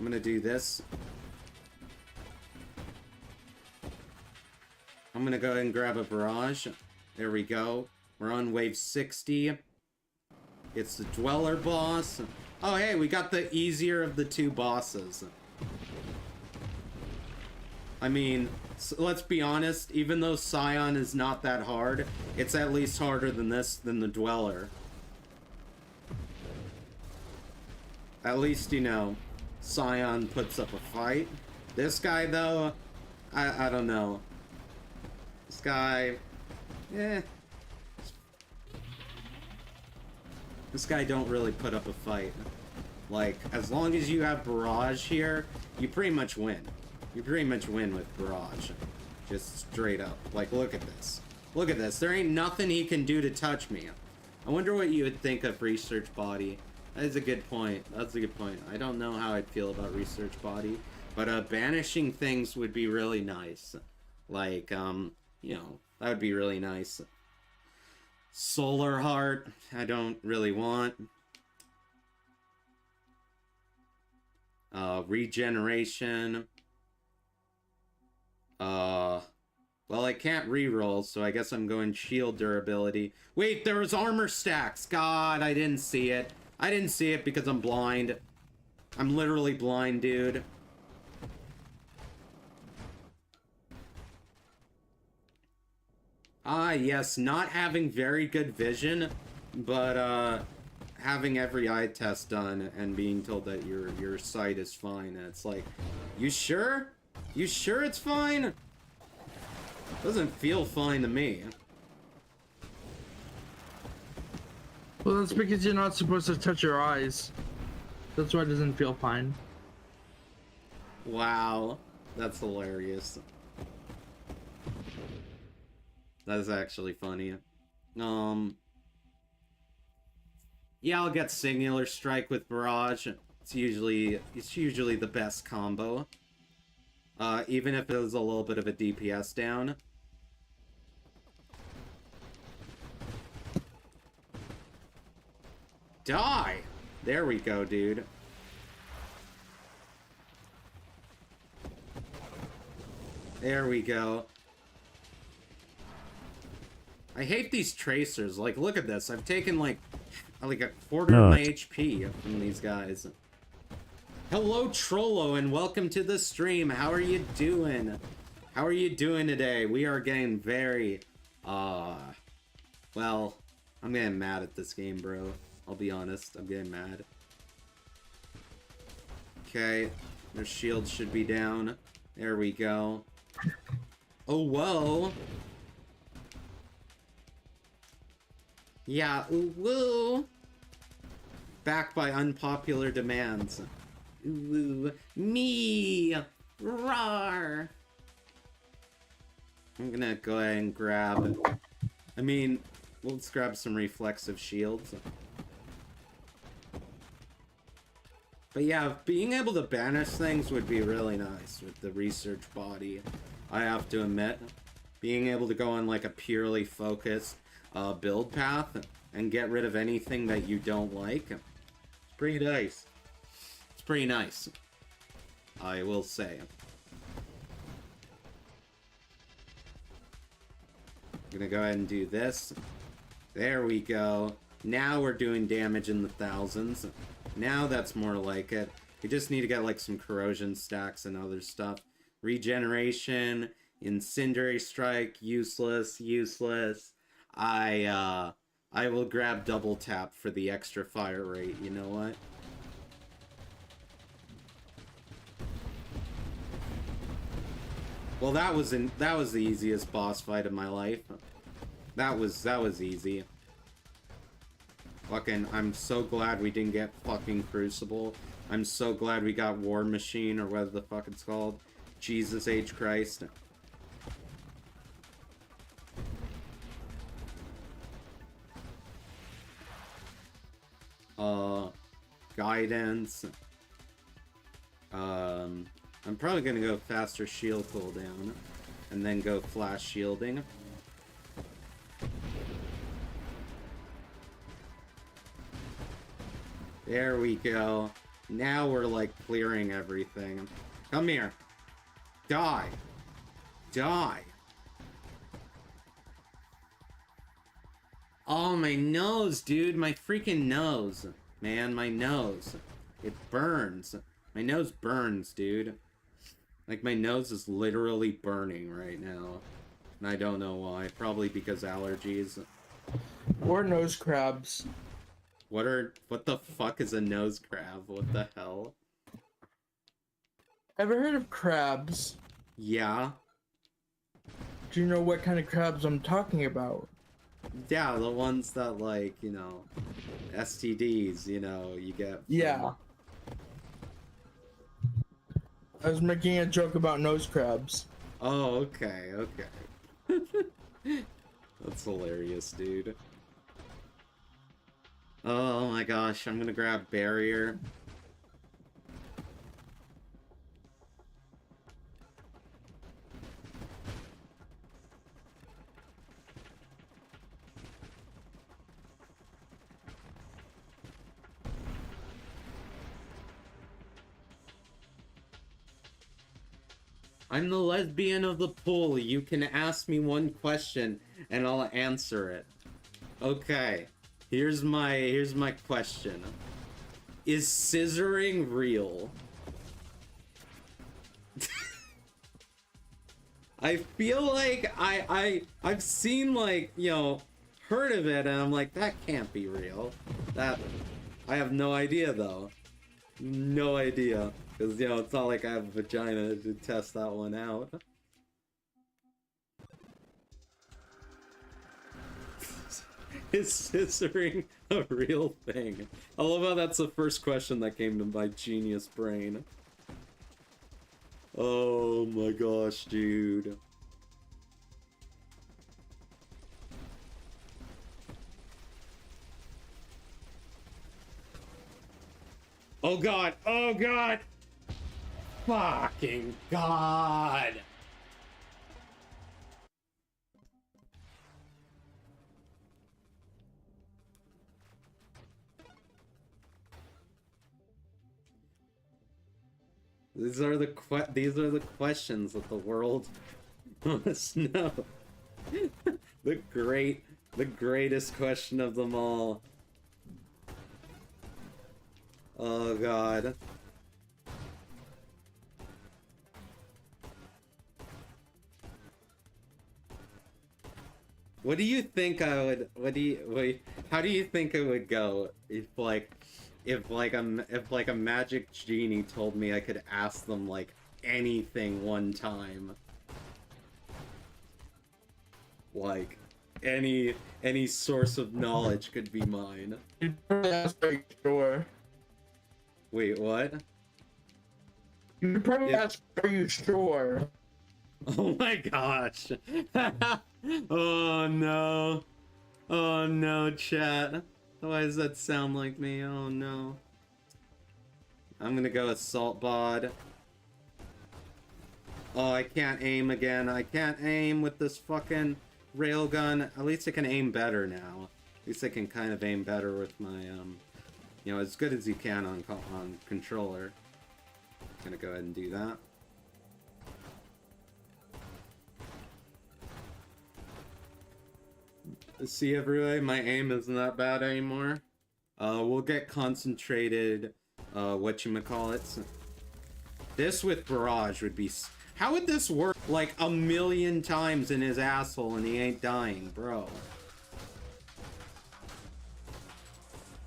gonna do this. I'm gonna go ahead and grab a Barrage. There we go. We're on wave 60. It's the Dweller boss. Oh, hey, we got the easier of the two bosses. I mean, let's be honest, even though Scion is not that hard, it's at least harder than the Dweller. At least, you know, Scion puts up a fight. This guy, though, I don't know. This guy, this guy don't really put up a fight. Like, as long as you have Barrage here, you pretty much win. You pretty much win with Barrage. Just straight up. Like, look at this. Look at this. There ain't nothing he can do to touch me. I wonder what you would think of Research Body. That is a good point. That's a good point. I don't know how I'd feel about Research Body. But banishing things would be really nice. Like, you know, that would be really nice. Solar Heart, I don't really want. Regeneration. Well, I can't reroll, so I guess I'm going shield durability. Wait, there was armor stacks. God, I didn't see it. I didn't see it because I'm blind. I'm literally blind, dude. Ah, yes, not having very good vision, but, having every eye test done and being told that your sight is fine. And it's like, you sure? You sure it's fine? Doesn't feel fine to me. Well, that's because you're not supposed to touch your eyes. That's why it doesn't feel fine. Wow, that's hilarious. That's actually funny. Yeah, I'll get Singular Strike with Barrage. It's usually the best combo. Even if it was a little bit of a DPS down. Die! There we go, dude. There we go. I hate these tracers. Like, look at this. I've taken, like a quarter of my HP from these guys. Hello, Trollo, and welcome to the stream. How are you doing? How are you doing today? We are getting very, well, I'm getting mad at this game, bro. I'll be honest. I'm getting mad. Okay. Their shield should be down. There we go. Oh, whoa. Yeah, ooh, woo. Backed by unpopular demands. Ooh, me. Rawr. I'm gonna go ahead and grab... I mean, let's grab some reflexive shields. But yeah, being able to banish things would be really nice with the research body, I have to admit. Being able to go on like a purely focused build path and get rid of anything that you don't like. It's pretty nice. It's pretty nice, I will say. I'm gonna go ahead and do this. There we go. Now we're doing damage in the thousands. Now that's more like it. We just need to get like some corrosion stacks and other stuff. Regeneration, incendiary strike, useless, useless. I will grab double tap for the extra fire rate. You know what? Well, that was the easiest boss fight of my life. That was easy. Fucking, I'm so glad we didn't get fucking Crucible. I'm so glad we got War Machine, or whatever the fuck it's called. Jesus H. Christ. Guidance. I'm probably gonna go faster shield cooldown, and then go flash shielding. There we go. Now we're like clearing everything. Come here. Die. Die. Oh, my nose, dude. My freaking nose. Man, my nose. It burns. My nose burns, dude. Like, my nose is literally burning right now. And I don't know why. Probably because allergies. Or nose crabs. What the fuck is a nose crab? What the hell? Ever heard of crabs? Yeah. Do you know what kind of crabs I'm talking about? Yeah, the ones that, like, you know, STDs, you know, you get from... Yeah. I was making a joke about nose crabs. Oh, okay, okay. That's hilarious, dude. Oh my gosh, I'm gonna grab barrier. I'm the lesbian of the pool. You can ask me one question and I'll answer it. Okay. Here's my question. Is scissoring real? I feel like I've seen, like, you know, heard of it, and I'm like, that can't be real. That, I have no idea though. No idea. Because, you know, it's not like I have a vagina to test that one out. Is scissoring a real thing? I love how that's the first question that came to my genius brain. Oh my gosh, dude. Oh god, oh god! Fucking god! These are the questions that the world must know. the greatest question of them all. Oh god. What do you think I would, how do you think it would go if a magic genie told me I could ask them like anything one time? Like any source of knowledge could be mine. You'd probably ask, are you sure? Wait, what? You'd probably ask, are you sure? Oh my gosh. Oh no. Oh no, chat. Why does that sound like me? Oh no. I'm gonna go assault bod. Oh, I can't aim again. I can't aim with this fucking railgun. At least I can aim better now. At least I can kind of aim better with my, you know, as good as you can on controller. Gonna go ahead and do that. See, everybody, my aim isn't that bad anymore. We'll get concentrated, whatchamacallits. This with barrage would be... How would this work like a million times in his asshole and he ain't dying, bro?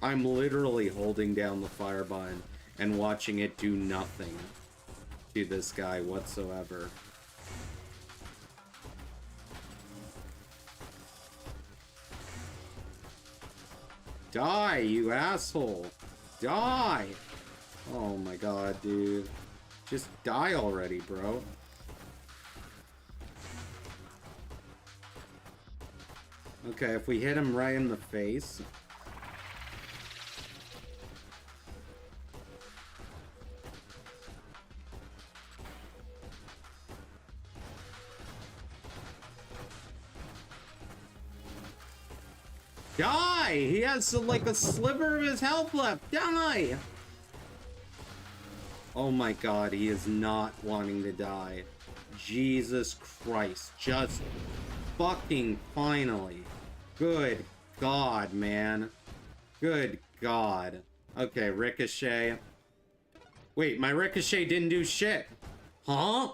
I'm literally holding down the fire button and watching it do nothing to this guy whatsoever. Die, you asshole! Die! Oh my god, dude. Just die already, bro. Okay, if we hit him right in the face... Die! He has like a sliver of his health left. Die! Oh my god, he is not wanting to die. Jesus Christ. Just fucking finally. Good god, man. Good god. Okay, ricochet. Wait, my ricochet didn't do shit. Huh?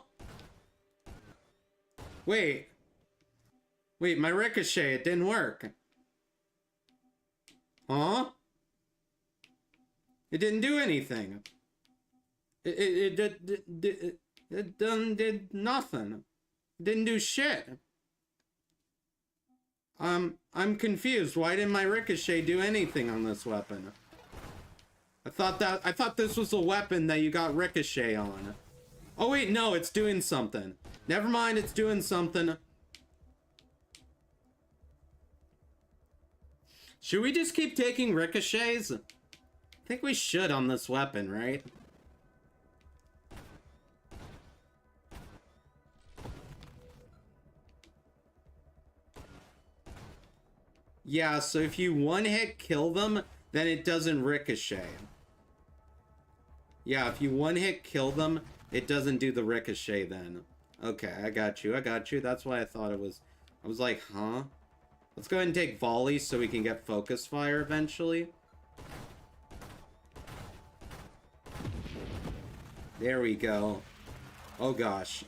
Wait. Wait, my ricochet, it didn't work. Huh? It didn't do anything. It did nothing. It didn't do shit. I'm confused. Why didn't my ricochet do anything on this weapon? I thought this was a weapon that you got ricochet on. Oh wait, no, it's doing something. Never mind, it's doing something. Should we just keep taking ricochets? I think we should on this weapon, right? Yeah, so if you one-hit kill them, then it doesn't ricochet. Yeah, if you one-hit kill them, it doesn't do the ricochet then. Okay, I got you. I got you. That's why I thought it was... I was like, huh? Let's go ahead and take volley so we can get focus fire eventually. There we go. Oh gosh.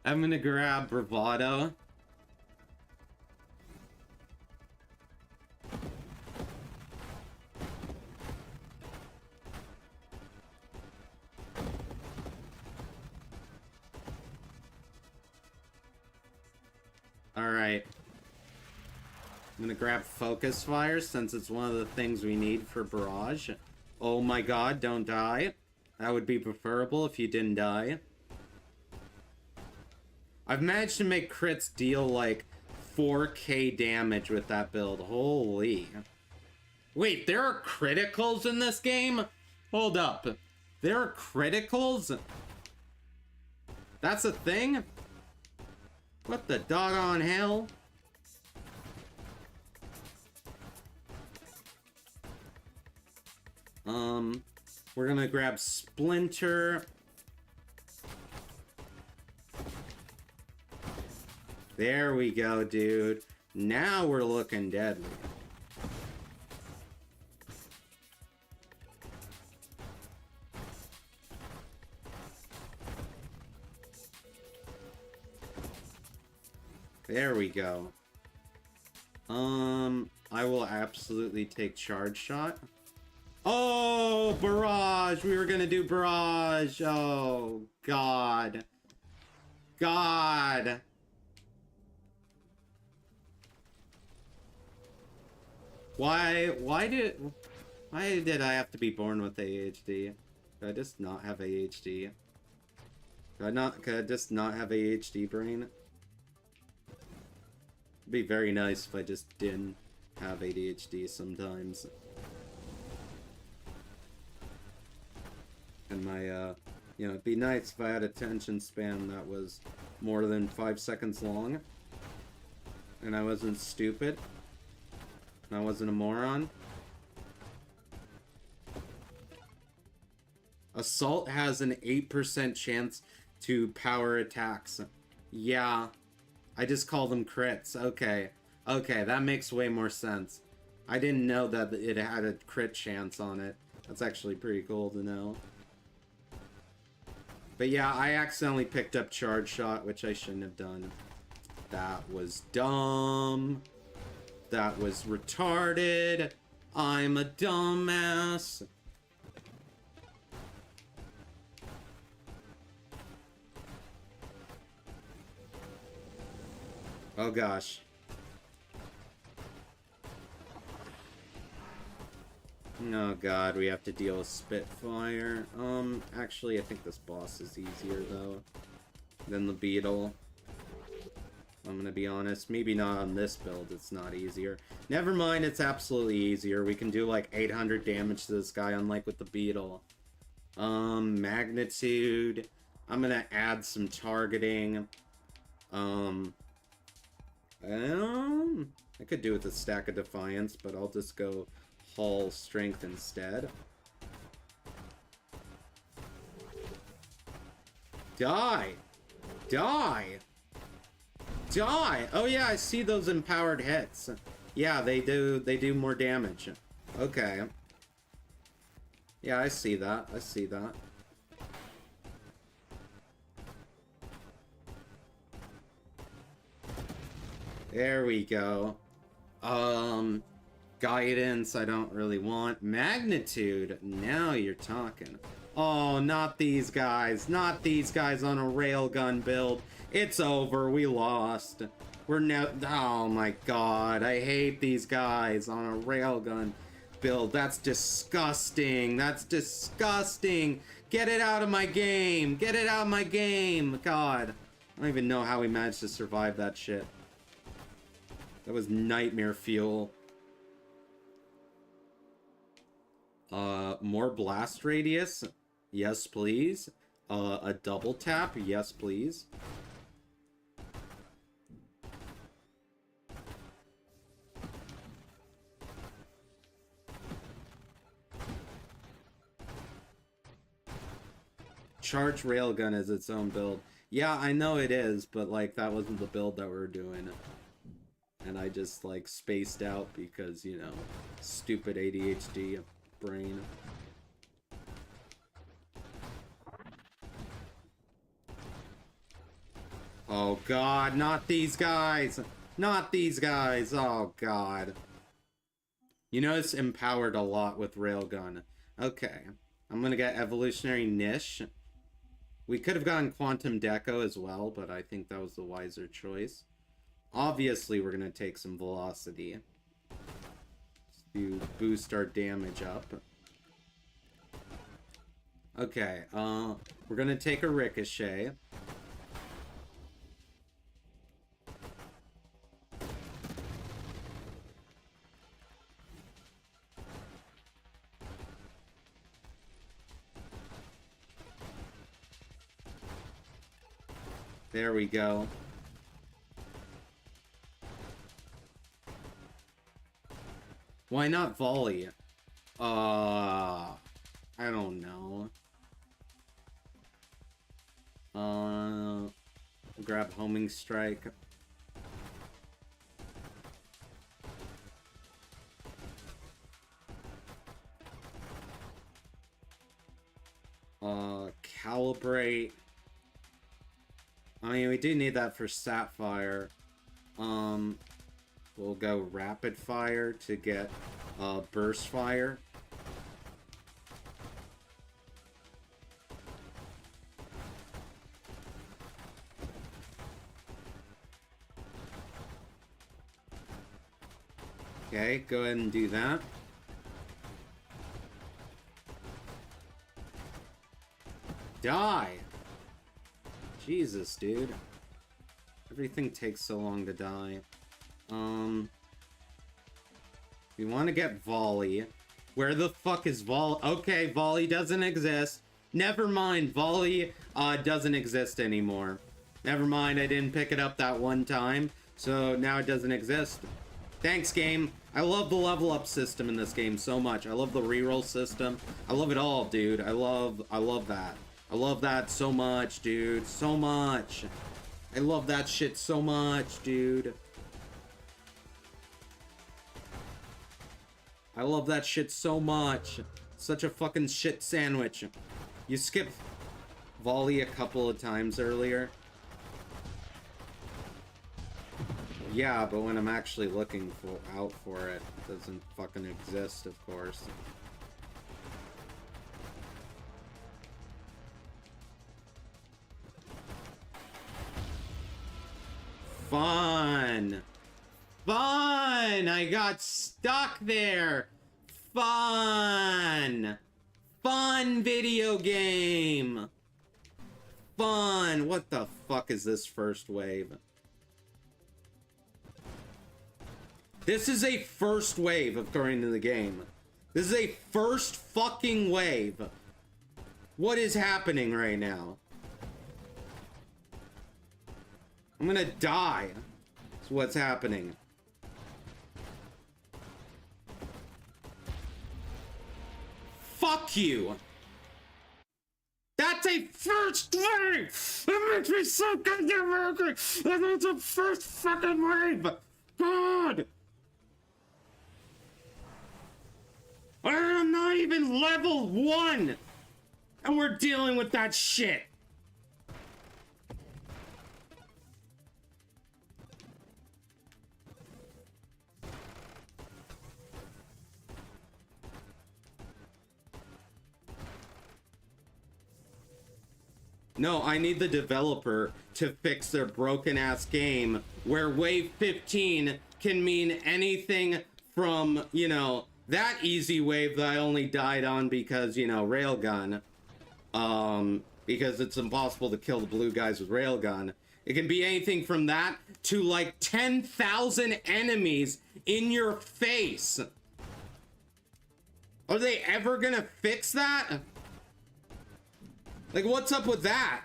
I'm gonna grab Bravado. Alright. I'm gonna grab Focus Fire since it's one of the things we need for Barrage. Oh my god, don't die. That would be preferable if you didn't die. I've managed to make crits deal like 4k damage with that build. Holy. Wait, there are criticals in this game? Hold up. There are criticals? That's a thing? What the doggone hell? We're gonna grab Splinter. There we go, dude. Now we're looking deadly. There we go. I will absolutely take Charge Shot. Oh, Barrage! We were gonna do Barrage! Oh, God. God! Why did I have to be born with ADHD? Could I just not have ADHD? Could I just not have ADHD brain? It'd be very nice if I just didn't have ADHD sometimes. And my, you know, it'd be nice if I had a attention span that was more than 5 seconds long. And I wasn't stupid. And I wasn't a moron. Assault has an 8% chance to power attacks. Yeah. I just call them crits. Okay. Okay, that makes way more sense. I didn't know that it had a crit chance on it. That's actually pretty cool to know. But yeah, I accidentally picked up Charge Shot, which I shouldn't have done. That was dumb. That was retarded. I'm a dumbass. Oh gosh. Oh god, we have to deal with Spitfire. Actually I think this boss is easier though than the Beetle. I'm gonna be honest, maybe not on this build, it's not easier. Never mind, it's absolutely easier. We can do like 800 damage to this guy, unlike with the Beetle. Magnitude. I'm gonna add some targeting. I could do with a Stack of Defiance, but I'll just go Hull Strength instead. Die! Die! Die! Oh yeah, I see those empowered hits. Yeah, they do more damage. Okay. Yeah, I see that. I see that. There we go. Guidance, I don't really want. Magnitude, now you're talking. Oh, not these guys. Not these guys on a railgun build. It's over, we lost. We're now, oh my god, I hate these guys on a railgun build. That's disgusting. That's disgusting. Get it out of my game. Get it out of my game. God, I don't even know how we managed to survive that shit. That was nightmare fuel. More blast radius? Yes, please. A double tap? Yes, please. Charge Railgun is its own build. Yeah, I know it is, but like that wasn't the build that we were doing. And I just like spaced out because, you know, stupid ADHD brain. Oh god, not these guys! Not these guys! Oh god. You notice empowered a lot with Railgun. Okay. I'm gonna get Evolutionary Niche. We could have gotten Quantum Deco as well, but I think that was the wiser choice. Obviously, we're gonna take some Velocity to boost our damage up. Okay, we're gonna take a Ricochet. There we go. Why not Volley? I don't know. Grab Homing Strike. Calibrate. I mean, we do need that for Sapphire. We'll go Rapid Fire to get Burst Fire. Okay, go ahead and do that. Die! Jesus, dude. Everything takes so long to die. We want to get Volley. Where the fuck is Volley? Okay, Volley doesn't exist. Never mind, Volley doesn't exist anymore. Never mind, I didn't pick it up that one time, so now it doesn't exist. Thanks, game. I love the level up system in this game so much. I love the reroll system. I love it all, dude. I love that. I love that so much, dude. So much. I love that shit so much, dude. I love that shit so much. Such a fucking shit sandwich. You skipped Volley a couple of times earlier. Yeah, but when I'm actually looking out for it, it doesn't fucking exist, of course. Fun! Fun! I got stuck there! Fun! Fun video game! Fun! What the fuck is this first wave? This is a first wave, according to the game. This is a first fucking wave. What is happening right now? I'm gonna die. That's what's happening. Fuck you! That's a first wave! That makes me so goddamn angry! That's a first fucking wave! God! I am not even level 1! And we're dealing with that shit! No, I need the developer to fix their broken ass game where wave 15 can mean anything from, you know, that easy wave that I only died on because, you know, Railgun. Because it's impossible to kill the blue guys with Railgun. It can be anything from that to like 10,000 enemies in your face. Are they ever gonna fix that? Like, what's up with that?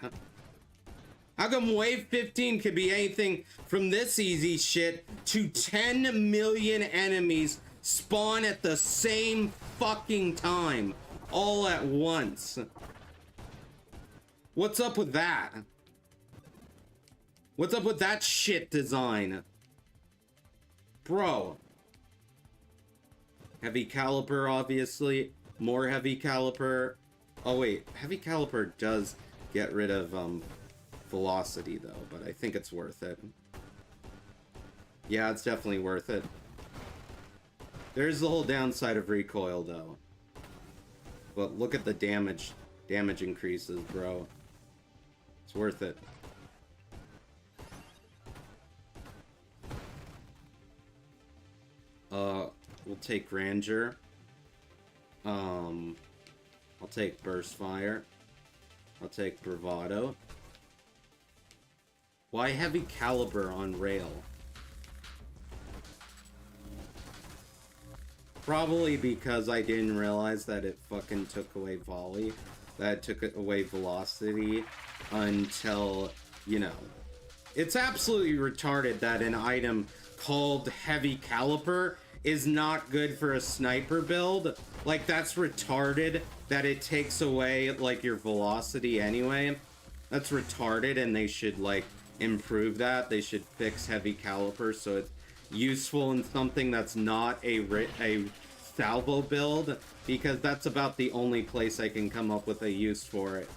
How come wave 15 could be anything from this easy shit to 10 million enemies spawn at the same fucking time, all at once? What's up with that? What's up with that shit design? Bro. Heavy caliper, obviously. More heavy caliper. Oh wait, heavy caliper does get rid of velocity though, but I think it's worth it. Yeah, it's definitely worth it. There's the whole downside of recoil though. But look at the damage increases, bro. It's worth it. We'll take Ranger. I'll take Burst Fire. I'll take Bravado. Why heavy caliber on rail? Probably because I didn't realize that it fucking took away volley. That it took away velocity until, you know. It's absolutely retarded that an item called heavy caliper is not good for a sniper build. Like, that's retarded that it takes away, like, your velocity anyway. That's retarded, and they should, like, improve that. They should fix heavy caliper so it's useful in something that's not a salvo build, because that's about the only place I can come up with a use for it.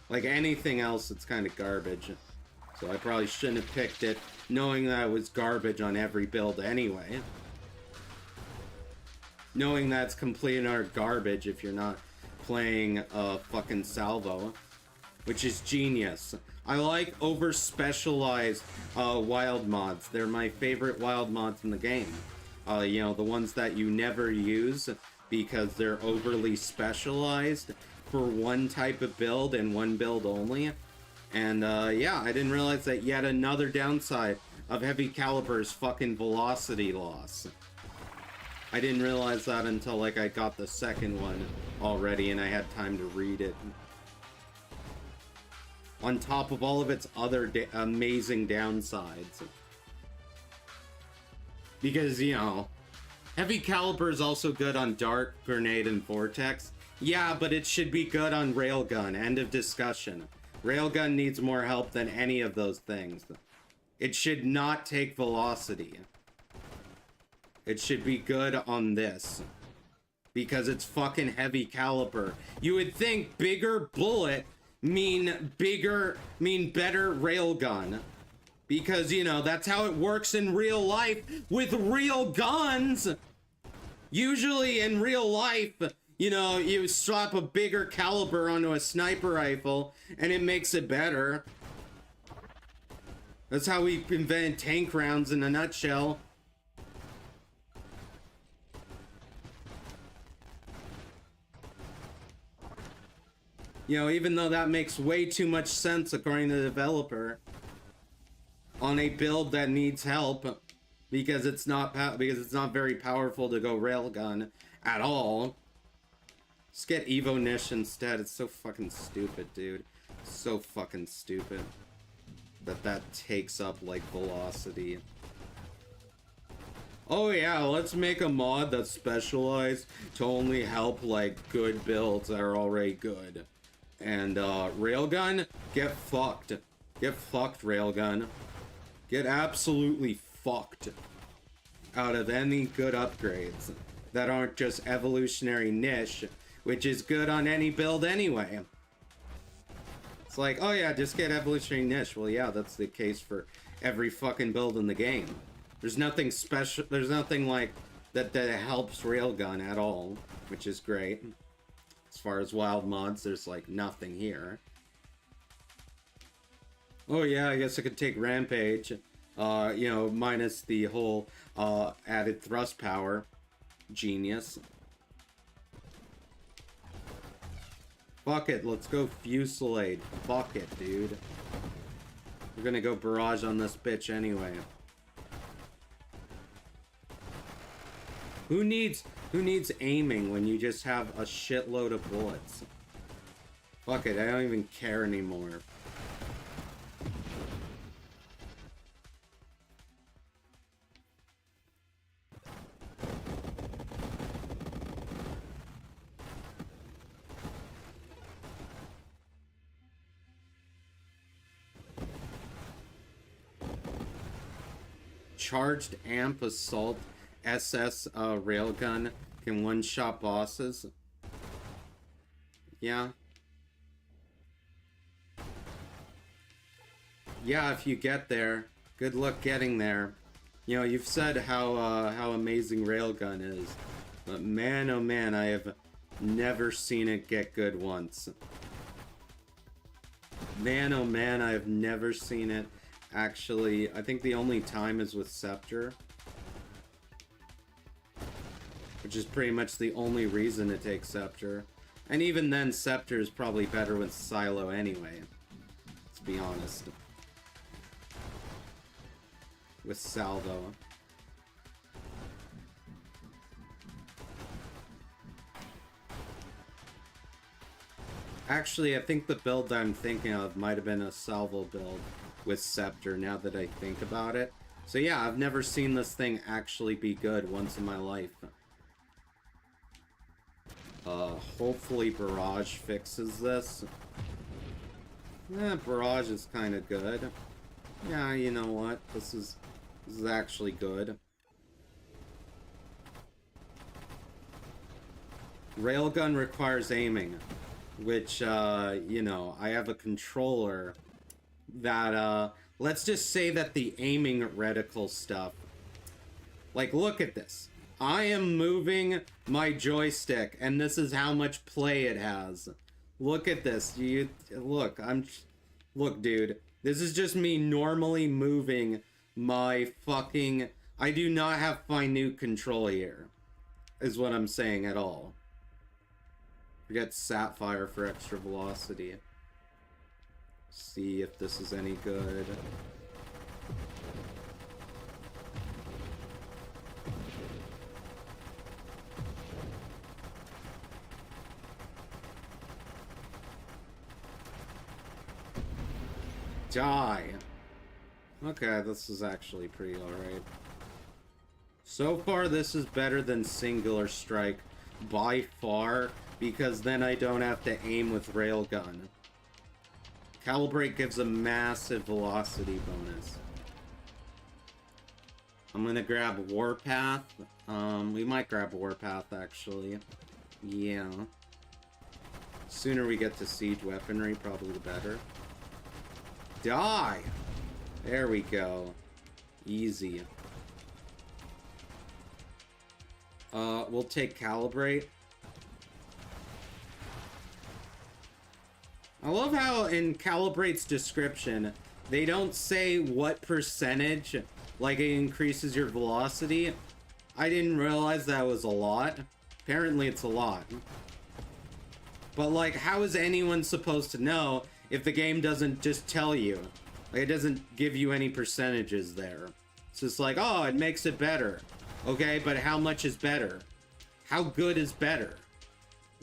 Like, anything else, it's kind of garbage. So I probably shouldn't have picked it, knowing that it was garbage on every build anyway. Knowing that's complete and utter garbage if you're not playing fucking salvo. Which is genius. I like over-specialized wild mods. They're my favorite wild mods in the game. You know, the ones that you never use because they're overly specialized for one type of build and one build only. And yeah, I didn't realize that yet another downside of heavy caliber's fucking velocity loss. I didn't realize that until like I got the second one already and I had time to read it. On top of all of its other amazing downsides. Because, you know, heavy caliber is also good on Dart, Grenade, and Vortex. Yeah, but it should be good on Railgun. End of discussion. Railgun needs more help than any of those things. It should not take velocity. It should be good on this. Because it's fucking heavy caliber. You would think bigger bullet mean better railgun. Because, you know, that's how it works in real life with real guns. Usually in real life, you know, you slap a bigger caliber onto a sniper rifle and it makes it better. That's how we invented tank rounds in a nutshell. You know, even though that makes way too much sense according to the developer on a build that needs help because it's not very powerful to go railgun at all. Just get Evo Nish instead. It's so fucking stupid, dude. So fucking stupid that takes up like velocity. Oh yeah, let's make a mod that's specialized to only help like good builds that are already good. And Railgun, get fucked. Get fucked, Railgun. Get absolutely fucked out of any good upgrades that aren't just Evolutionary Niche, which is good on any build anyway. It's like, oh yeah, just get Evolutionary Niche. Well, yeah, that's the case for every fucking build in the game. There's nothing special, there's nothing like that helps Railgun at all, which is great. As far as wild mods, there's like nothing here. Oh yeah, I guess I could take Rampage, you know, minus the whole added thrust power. Genius. Fuck it, let's go Fusillade. Fuck it, dude. We're gonna go barrage on this bitch anyway. Who needs aiming when you just have a shitload of bullets? Fuck it, I don't even care anymore. charged amp assault SS railgun can one-shot bosses. Yeah. Yeah, if you get there. Good luck getting there. You know, you've said how amazing railgun is. But man, oh man, I have never seen it get good once. Man, oh man, I have never seen it actually. I think the only time is with Scepter. Which is pretty much the only reason to take Scepter. And even then, Scepter is probably better with Silo anyway. Let's be honest. With Salvo. Actually, I think the build I'm thinking of might have been a Salvo build with Scepter, now that I think about it. So yeah, I've never seen this thing actually be good once in my life. Hopefully Barrage fixes this. Barrage is kind of good. Yeah, you know what? This is actually good. Railgun requires aiming, which, you know, I have a controller that, let's just say that the aiming reticle stuff, like, look at this. I am moving my joystick, and this is how much play it has. Look at this. Look, look, dude. This is just me normally moving my fucking... I do not have minute control here, is what I'm saying at all. Forget Sapphire for extra velocity. See if this is any good. Die. Okay, this is actually pretty alright. So far, this is better than Singular Strike by far, because then I don't have to aim with Railgun. Calibrate gives a massive velocity bonus. I'm gonna grab Warpath. We might grab Warpath, actually. Yeah. Sooner we get to Siege Weaponry, probably the better. Die! There we go. Easy. We'll take Calibrate. I love how in Calibrate's description, they don't say what percentage, like it increases your velocity. I didn't realize that was a lot. Apparently it's a lot. But like, how is anyone supposed to know if the game doesn't just tell you? Like, it doesn't give you any percentages there. It's just like, oh, it makes it better. Okay, but how much is better? How good is better?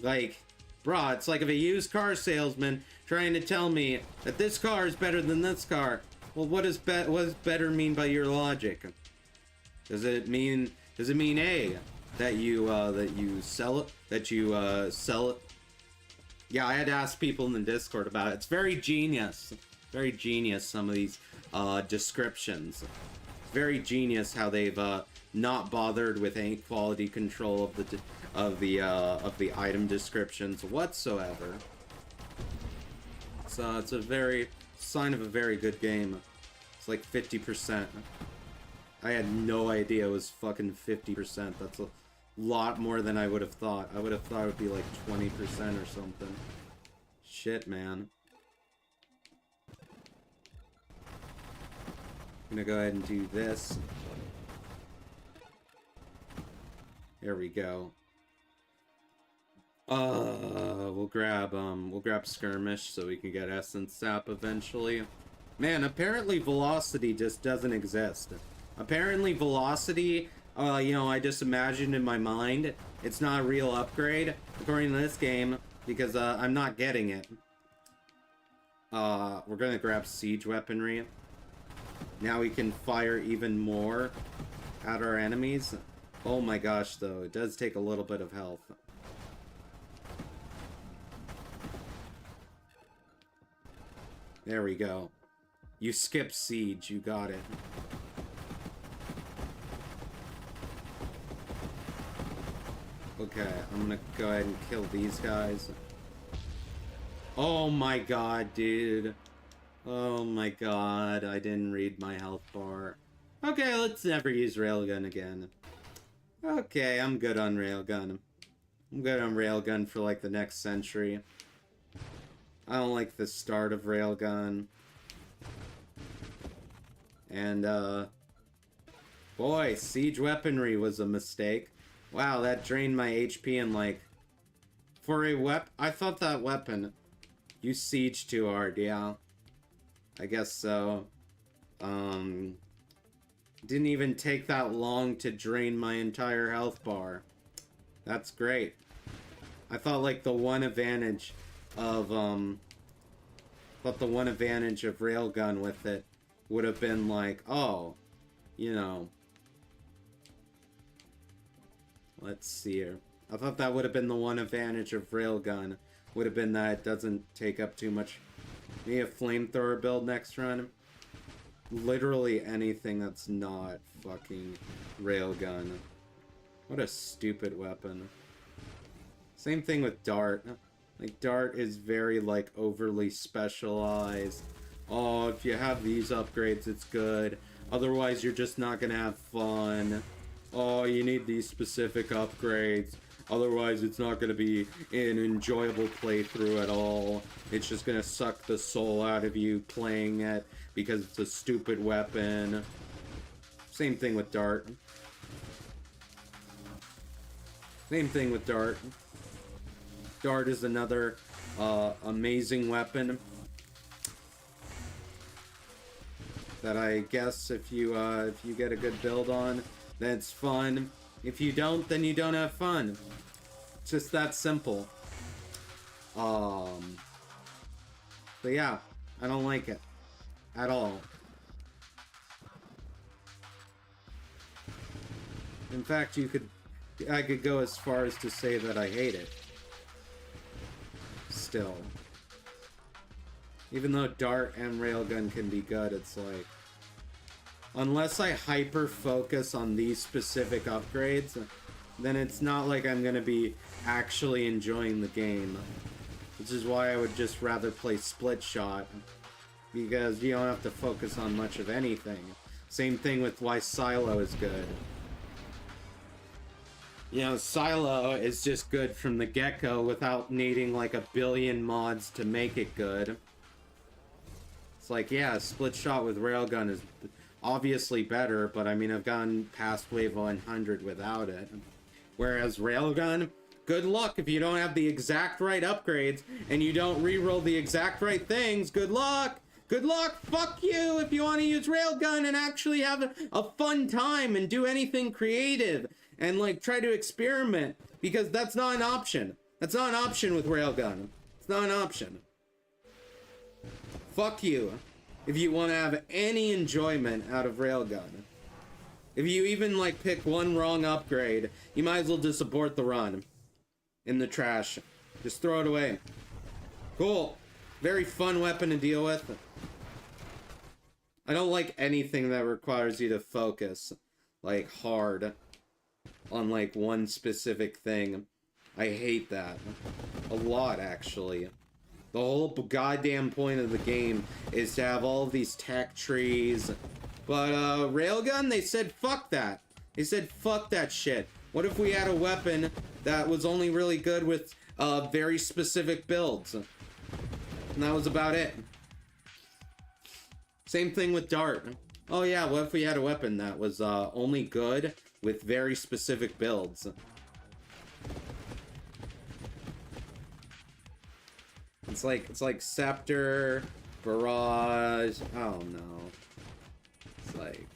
Like, bruh, it's like if a used car salesman trying to tell me that this car is better than this car. Well, what does better mean by your logic? Does it mean A, that you sell it? Yeah, I had to ask people in the Discord about it. It's very genius. Very genius, some of these descriptions. It's very genius how they've not bothered with any quality control of the item descriptions whatsoever. So it's a very sign of a very good game. It's like 50%. I had no idea it was fucking 50%. That's a lot more than I would have thought. I would have thought it would be like 20% or something. Shit, man. I'm gonna go ahead and do this. There we go. We'll grab Skirmish so we can get Essence Sap eventually. Man, apparently Velocity just doesn't exist. Apparently Velocity, you know, I just imagined in my mind, it's not a real upgrade, according to this game, because, I'm not getting it. We're gonna grab Siege Weaponry. Now we can fire even more at our enemies. Oh my gosh, though, it does take a little bit of health. There we go. You skip Siege, you got it. Okay, I'm gonna go ahead and kill these guys. Oh my god, dude. Oh my god, I didn't read my health bar. Okay, let's never use Railgun again. Okay, I'm good on Railgun. I'm good on Railgun for like the next century. I don't like the start of Railgun. And, boy, siege weaponry was a mistake. Wow, that drained my HP in like... For a I thought that weapon... You siege too hard, yeah. I guess so. Didn't even take that long to drain my entire health bar. That's great. I thought like the one advantage of, Railgun with it would have been like, oh, you know... Let's see here. I thought that would have been the one advantage of Railgun. Would have been that it doesn't take up too much. Maybe a flamethrower build next run. Literally anything that's not fucking Railgun. What a stupid weapon. Same thing with Dart. Like, Dart is very, like, overly specialized. Oh, if you have these upgrades, it's good. Otherwise, you're just not gonna have fun. Oh, you need these specific upgrades. Otherwise, it's not going to be an enjoyable playthrough at all. It's just going to suck the soul out of you playing it because it's a stupid weapon. Same thing with Dart. Same thing with Dart. Dart is another amazing weapon that I guess if you get a good build on, then it's fun. If you don't, then you don't have fun. It's just that simple. But yeah, I don't like it at all. In fact, I could go as far as to say that I hate it. Still. Even though Dart and Railgun can be good, it's like... Unless I hyper-focus on these specific upgrades, then it's not like I'm gonna be actually enjoying the game. Which is why I would just rather play Split Shot. Because you don't have to focus on much of anything. Same thing with why Silo is good. You know, Silo is just good from the get-go without needing like a billion mods to make it good. It's like, yeah, Split Shot with Railgun is obviously better, but I mean, I've gone past wave 100 without it. Whereas Railgun, good luck if you don't have the exact right upgrades and you don't reroll the exact right things. Good luck! Good luck! Fuck you if you want to use Railgun and actually have a fun time and do anything creative and like try to experiment, because that's not an option. That's not an option with Railgun. It's not an option. Fuck you if you want to have any enjoyment out of Railgun. If you even like pick one wrong upgrade, you might as well just abort the run in the trash. Just throw it away. Cool. Very fun weapon to deal with. I don't like anything that requires you to focus like hard on like one specific thing. I hate that a lot, actually. The whole goddamn point of the game is to have all of these tech trees. But, Railgun, they said fuck that. They said fuck that shit. What if we had a weapon that was only really good with, very specific builds? And that was about it. Same thing with Dart. Oh yeah, what if we had a weapon that was, only good with very specific builds? It's like Scepter, Barrage, I don't know. It's like...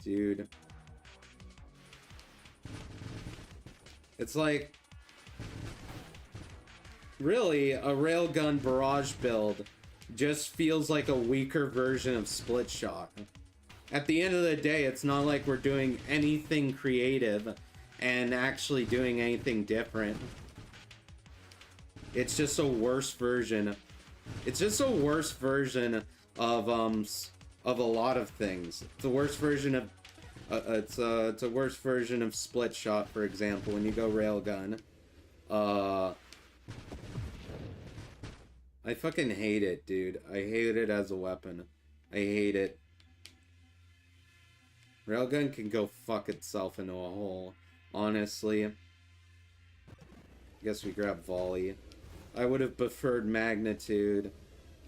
Dude. It's like... Really, a Railgun Barrage build just feels like a weaker version of Split Shot. At the end of the day, it's not like we're doing anything creative and actually doing anything different. It's just a worse version. It's just a worse version of of a lot of things. It's the worst version of it's a worse version of split shot, for example, when you go railgun. I fucking hate it, dude. I hate it as a weapon. I hate it. Railgun can go fuck itself into a hole, honestly. Guess we grab volley. I would have preferred magnitude,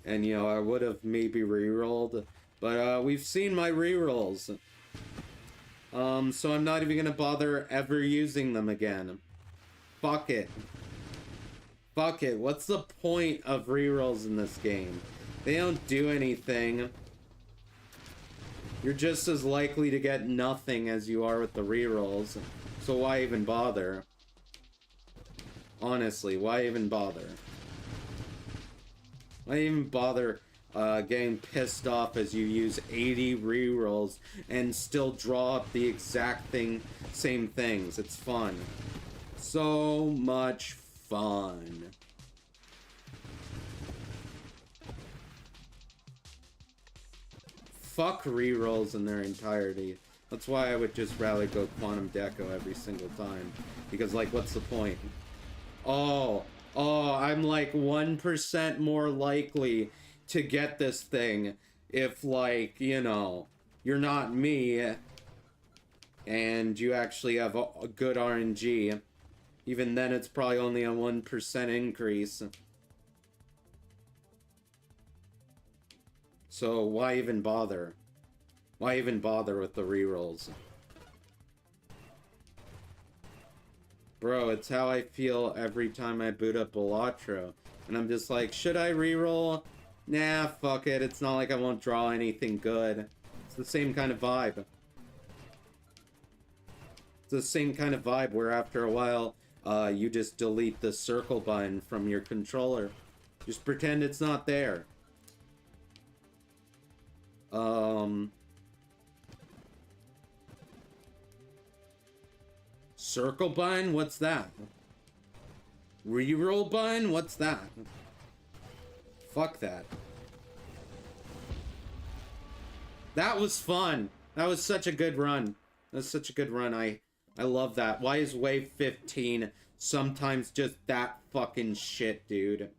and you know, I would have maybe rerolled, but we've seen my rerolls. So I'm not even gonna bother ever using them again. Fuck it. Fuck it. What's the point of rerolls in this game? They don't do anything. You're just as likely to get nothing as you are with the rerolls. So why even bother? Honestly, why even bother? Why even bother getting pissed off as you use 80 rerolls and still draw up the exact same things? It's fun. So much fun. Fuck rerolls in their entirety. That's why I would just rather go Quantum Deco every single time. Because, like, what's the point? Oh, I'm like 1% more likely to get this thing if, like, you know, you're not me and you actually have a good RNG. Even then, it's probably only a 1% increase. So why even bother? Why even bother with the rerolls? Bro, it's how I feel every time I boot up Balatro. And I'm just like, should I reroll? Nah, fuck it. It's not like I won't draw anything good. It's the same kind of vibe. It's the same kind of vibe where after a while, you just delete the circle button from your controller. Just pretend it's not there. Circle button? What's that? Reroll button? What's that? Fuck that. That was fun. That was such a good run. That was such a good run. I love that. Why is wave 15 sometimes just that fucking shit, dude?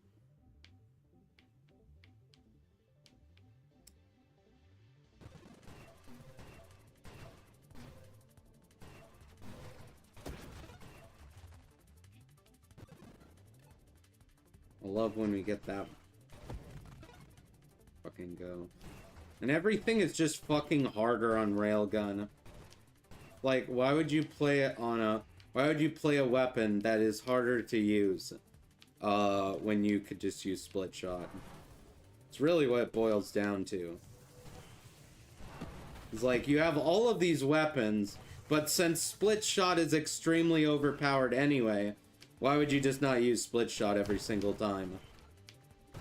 I love when we get that fucking go. And everything is just fucking harder on Railgun. Like, why would you play it on a... Why would you play a weapon that is harder to use when you could just use split shot? It's really what it boils down to. It's like, you have all of these weapons, but since split shot is extremely overpowered anyway, why would you just not use split shot every single time?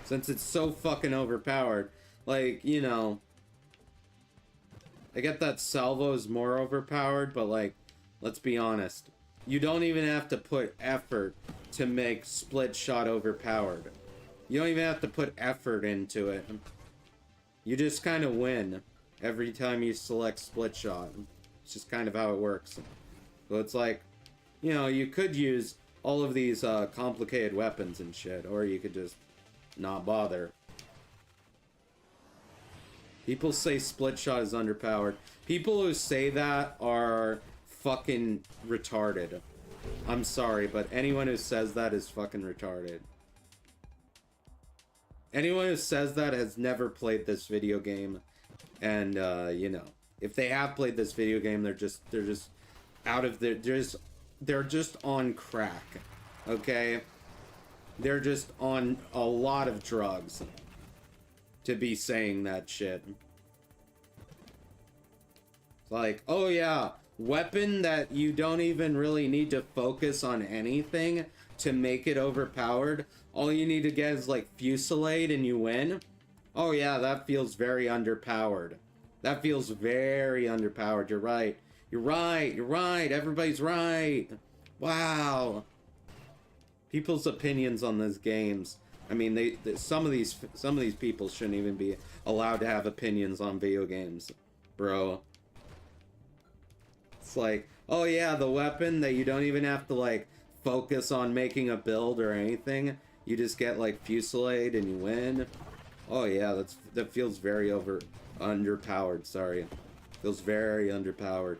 Since it's so fucking overpowered. Like, you know... I get that salvo is more overpowered, but like, let's be honest. You don't even have to put effort to make split shot overpowered. You don't even have to put effort into it. You just kind of win every time you select split shot. It's just kind of how it works. So it's like, you know, you could use all of these complicated weapons and shit, or you could just not bother. People say split shot is underpowered. People who say that are fucking retarded. I'm sorry, but anyone who says that is fucking retarded. Anyone who says that has never played this video game. And, you know, if they have played this video game, they're just out of their, they're just on crack. Okay? They're just on a lot of drugs to be saying that shit. It's like, oh yeah, weapon that you don't even really need to focus on anything to make it overpowered. All you need to get is like Fusillade and you win. Oh yeah, that feels very underpowered. That feels very underpowered. You're right. You're right. You're right. Everybody's right. Wow. People's opinions on these games I mean, some of these people shouldn't even be allowed to have opinions on video games, bro. It's like, oh yeah, the weapon that you don't even have to like focus on making a build or anything. You just get like Fusillade and you win. Oh yeah, that feels very underpowered. Sorry, feels very underpowered.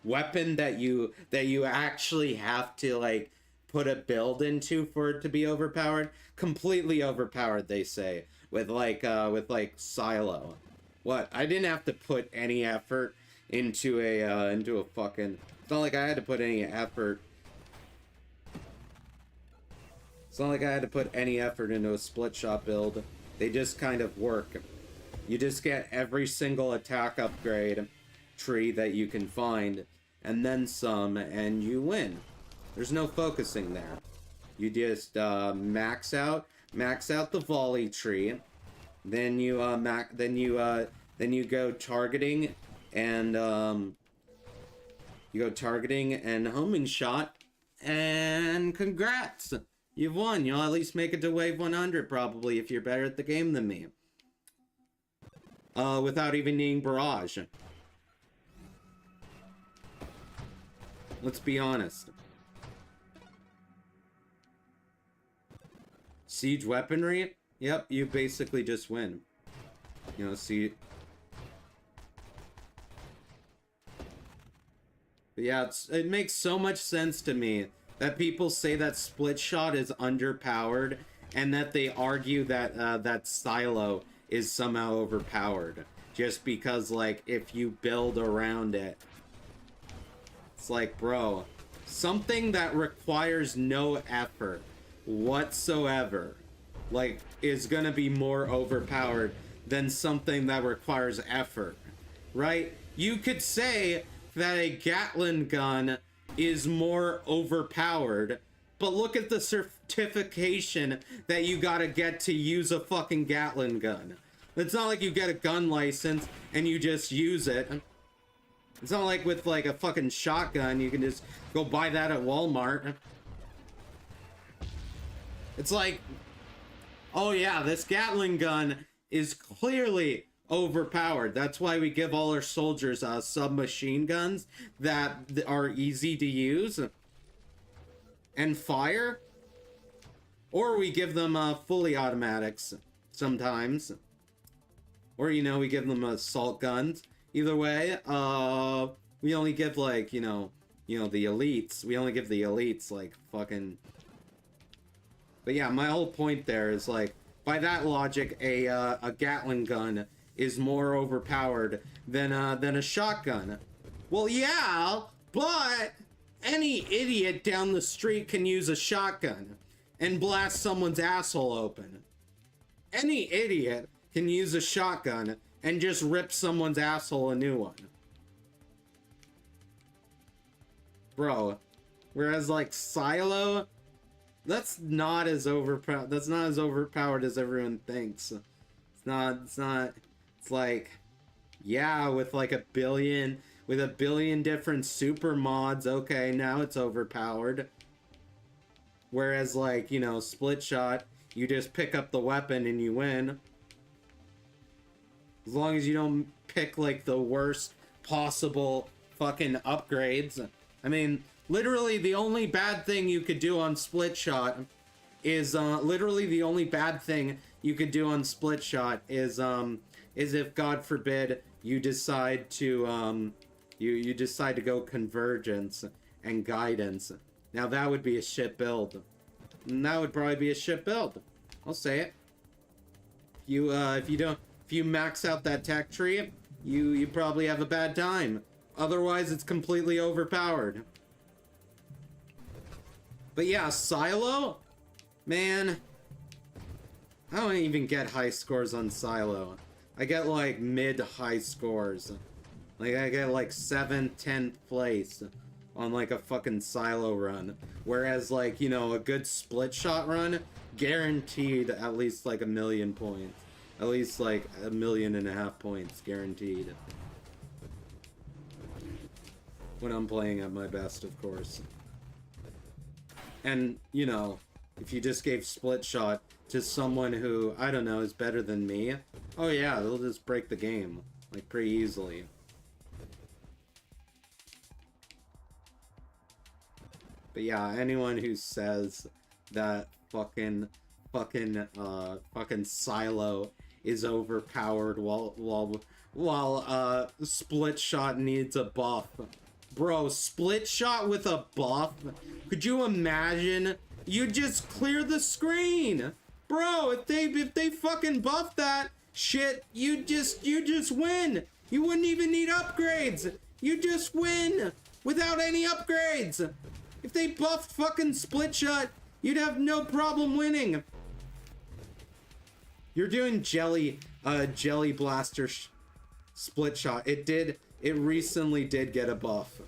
Weapon that you actually have to like put a build into for it to be overpowered. Completely overpowered, they say, with like Silo. What? I didn't have to put any effort into a fucking. It's not like I had to put any effort. It's not like I had to put any effort into a split shot build. They just kind of work. You just get every single attack upgrade tree that you can find, and then some, and you win. There's no focusing there. You just max out the volley tree, then you go targeting and homing shot, and congrats, you've won. You'll at least make it to wave 100 probably if you're better at the game than me. Without even needing barrage. Let's be honest. Siege weaponry? Yep, you basically just win. You know, see. But yeah, it makes so much sense to me that people say that split shot is underpowered, and that they argue that that Silo is somehow overpowered just because, like, if you build around it. It's like, bro, something that requires no effort whatsoever, like, is gonna be more overpowered than something that requires effort, right? You could say that a Gatling gun is more overpowered, but look at the certification that you gotta get to use a fucking Gatling gun. It's not like you get a gun license and you just use it. It's not like with like a fucking shotgun, you can just go buy that at Walmart. It's like, oh yeah, this Gatling gun is clearly overpowered. That's why we give all our soldiers submachine guns that are easy to use and fire. Or we give them fully automatics sometimes. Or, you know, we give them assault guns. Either way, we only give, like, you know, the elites. We only give the elites, like, fucking... But yeah, my whole point there is, like, by that logic, a Gatling gun is more overpowered than a shotgun. Well, yeah, but any idiot down the street can use a shotgun and blast someone's asshole open. Any idiot can use a shotgun and just rip someone's asshole a new one. Bro, whereas like Silo, that's not as overpowered as everyone thinks. It's not, it's like, yeah, with like a billion different super mods, okay, now it's overpowered. Whereas like, you know, split shot, you just pick up the weapon and you win. As long as you don't pick like the worst possible fucking upgrades. I mean, literally the only bad thing you could do on split shot is if, God forbid, you decide to you decide to go convergence and guidance. Now that would be a shit build. And that would probably be a shit build. I'll say it. If you max out that tech tree, you probably have a bad time. Otherwise, it's completely overpowered. But yeah, Silo, man, I don't even get high scores on Silo. I get like mid-high scores. Like I get like 7th, 10th place on like a fucking Silo run. Whereas like, you know, a good split shot run, guaranteed at least like 1 million points. At least like 1.5 million points guaranteed. When I'm playing at my best, of course. And, you know, if you just gave split shot to someone who, I don't know, is better than me, oh yeah, they'll just break the game, like, pretty easily. But yeah, anyone who says that fucking Silo is overpowered while split shot needs a buff. Bro, split shot with a buff? Could you imagine? You just clear the screen. Bro, if they fucking buff that shit, you just win. You wouldn't even need upgrades. You just win without any upgrades. If they buffed fucking split shot, you'd have no problem winning. You're doing jelly blaster split shot. It recently did get a buff.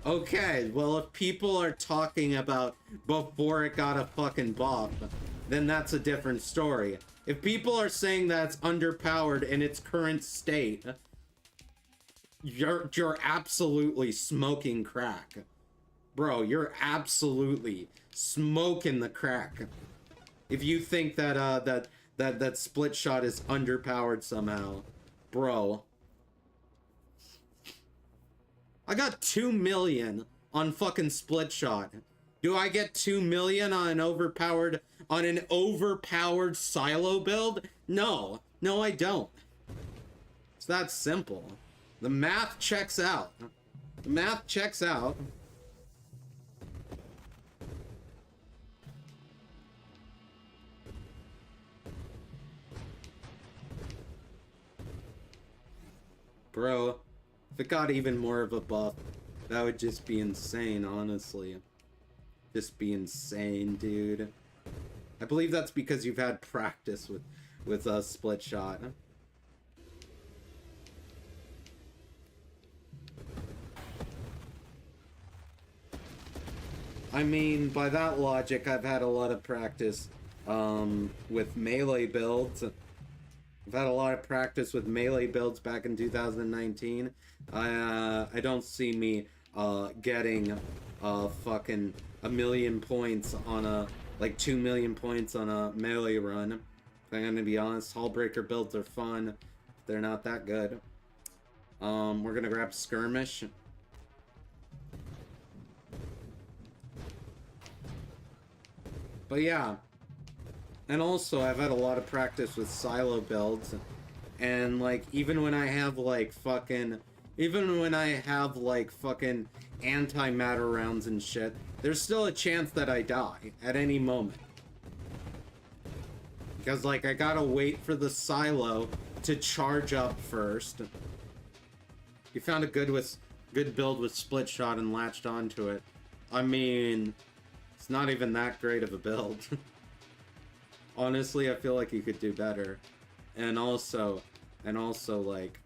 Okay, well, if people are talking about before it got a fucking buff, then that's a different story. If people are saying that's underpowered in its current state, you're absolutely smoking crack. Bro, you're absolutely smoking the crack. If you think that that split shot is underpowered somehow, bro. I got 2 million on fucking split shot. Do I get 2 million on an overpowered silo build? No, I don't. It's that simple. The math checks out. The math checks out. Bro, if it got even more of a buff, that would just be insane, honestly. Just be insane, dude. I believe that's because you've had practice with a split shot. I mean, by that logic, I've had a lot of practice with melee builds. I've had a lot of practice with melee builds back in 2019. I don't see me getting fucking 1 million points on a, like 2 million points on a melee run. If I'm gonna be honest, Hullbreaker builds are fun. They're not that good. We're gonna grab Skirmish. But yeah, and also I've had a lot of practice with silo builds, and like even when I have like fucking anti-matter rounds and shit, there's still a chance that I die at any moment. Because like I gotta wait for the silo to charge up first. You found a good build with split shot and latched onto it. I mean, it's not even that great of a build. Honestly, I feel like you could do better. And also like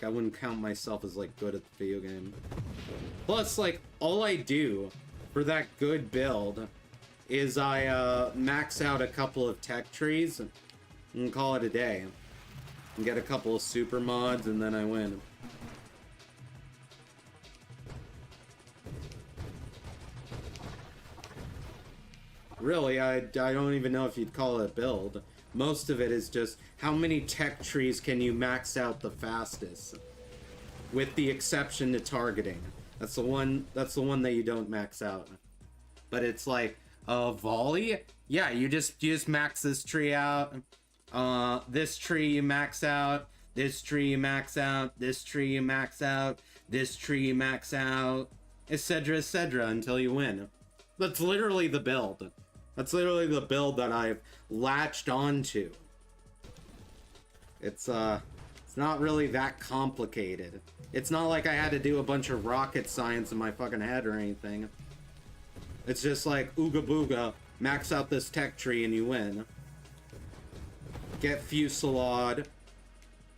I wouldn't count myself as like good at the video game. Plus, like, all I do for that good build is I max out a couple of tech trees and call it a day. And get a couple of super mods and then I win. Really, I don't even know if you'd call it a build. Most of it is just how many tech trees can you max out the fastest, with the exception to targeting. That's the one that you don't max out. But it's like volley. Yeah, you just max this tree out. This tree you max out. This tree you max out. This tree you max out. This tree you max out, etc., etc., until you win. That's literally the build. That's literally the build that I've latched onto. It's not really that complicated. It's not like I had to do a bunch of rocket science in my fucking head or anything. It's just like, ooga booga, max out this tech tree and you win. Get Fusillade.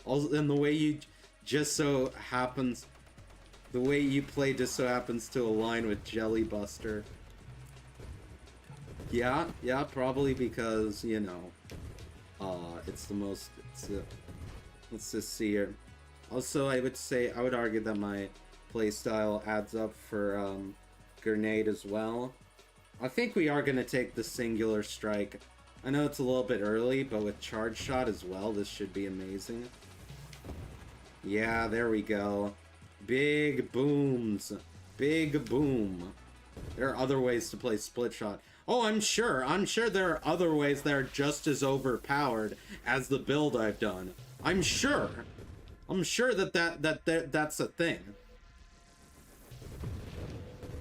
And the way you just so happens, the way you play just so happens to align with Jelly Buster. Yeah, probably because, you know, it's the most, let's just see here. Also, I would argue that my playstyle adds up for Grenade as well. I think we are going to take the Singular Strike. I know it's a little bit early, but with Charge Shot as well, this should be amazing. Yeah, there we go. Big booms. Big boom. There are other ways to play Split Shot. Oh, I'm sure there are other ways that are just as overpowered as the build I've done. I'm sure that's a thing.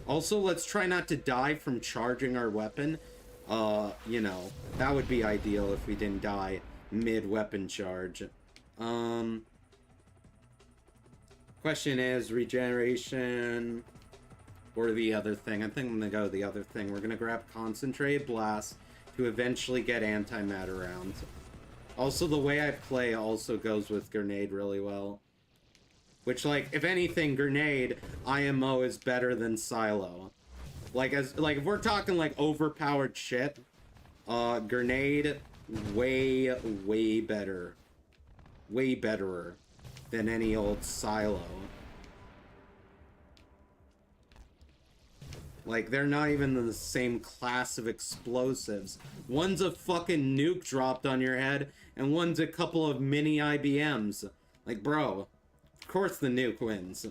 Also, let's try not to die from charging our weapon. You know, that would be ideal if we didn't die mid-weapon charge. Question is regeneration or the other thing. I think I'm gonna go the other thing. We're gonna grab Concentrated Blast to eventually get Antimatter rounds. Also, the way I play also goes with Grenade really well. Which, like, if anything, Grenade IMO is better than Silo. Like, if we're talking, like, overpowered shit, Grenade, way better. Way betterer than any old Silo. Like, they're not even in the same class of explosives. One's a fucking nuke dropped on your head, and one's a couple of mini IBMs. Like, bro, of course the nuke wins.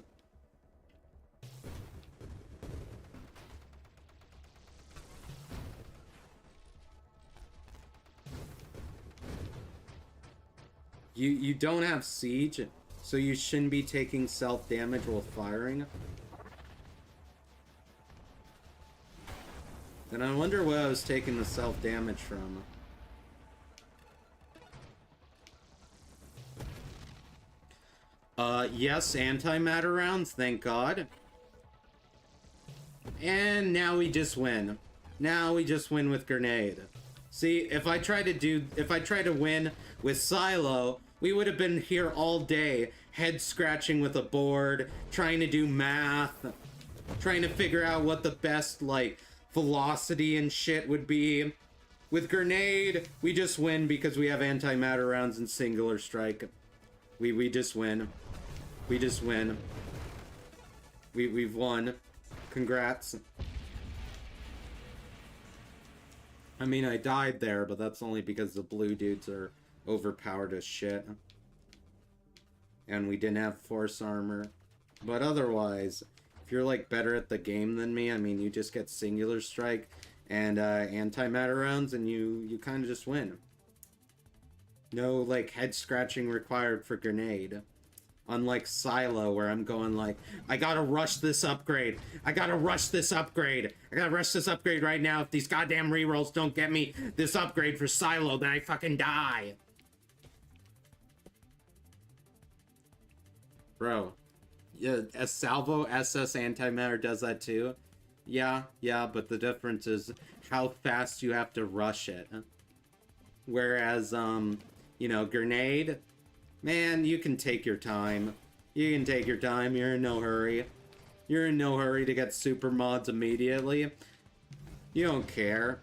You don't have siege, so you shouldn't be taking self-damage while firing. Then I wonder where I was taking the self-damage from. Yes, antimatter rounds, thank God. And now we just win. Now we just win with Grenade. See, if I try to win with Silo, we would have been here all day, head scratching with a board, trying to do math, trying to figure out what the best, like, velocity and shit would be. With Grenade, we just win because we have antimatter rounds and Singular Strike. We just win. We just win. We've won. Congrats. I mean, I died there, but that's only because the blue dudes are overpowered as shit. And we didn't have force armor. But otherwise, if you're, like, better at the game than me, I mean, you just get Singular Strike and antimatter rounds, and you kind of just win. No, like, head scratching required for Grenade. Unlike Silo, where I'm going like, I gotta rush this upgrade. I gotta rush this upgrade. I gotta rush this upgrade right now. If these goddamn rerolls don't get me this upgrade for Silo, then I fucking die. Bro, yeah, a Salvo SS Antimatter does that too. Yeah, but the difference is how fast you have to rush it. Whereas, you know, Grenade, man, you can take your time. You can take your time. You're in no hurry. You're in no hurry to get super mods immediately. You don't care.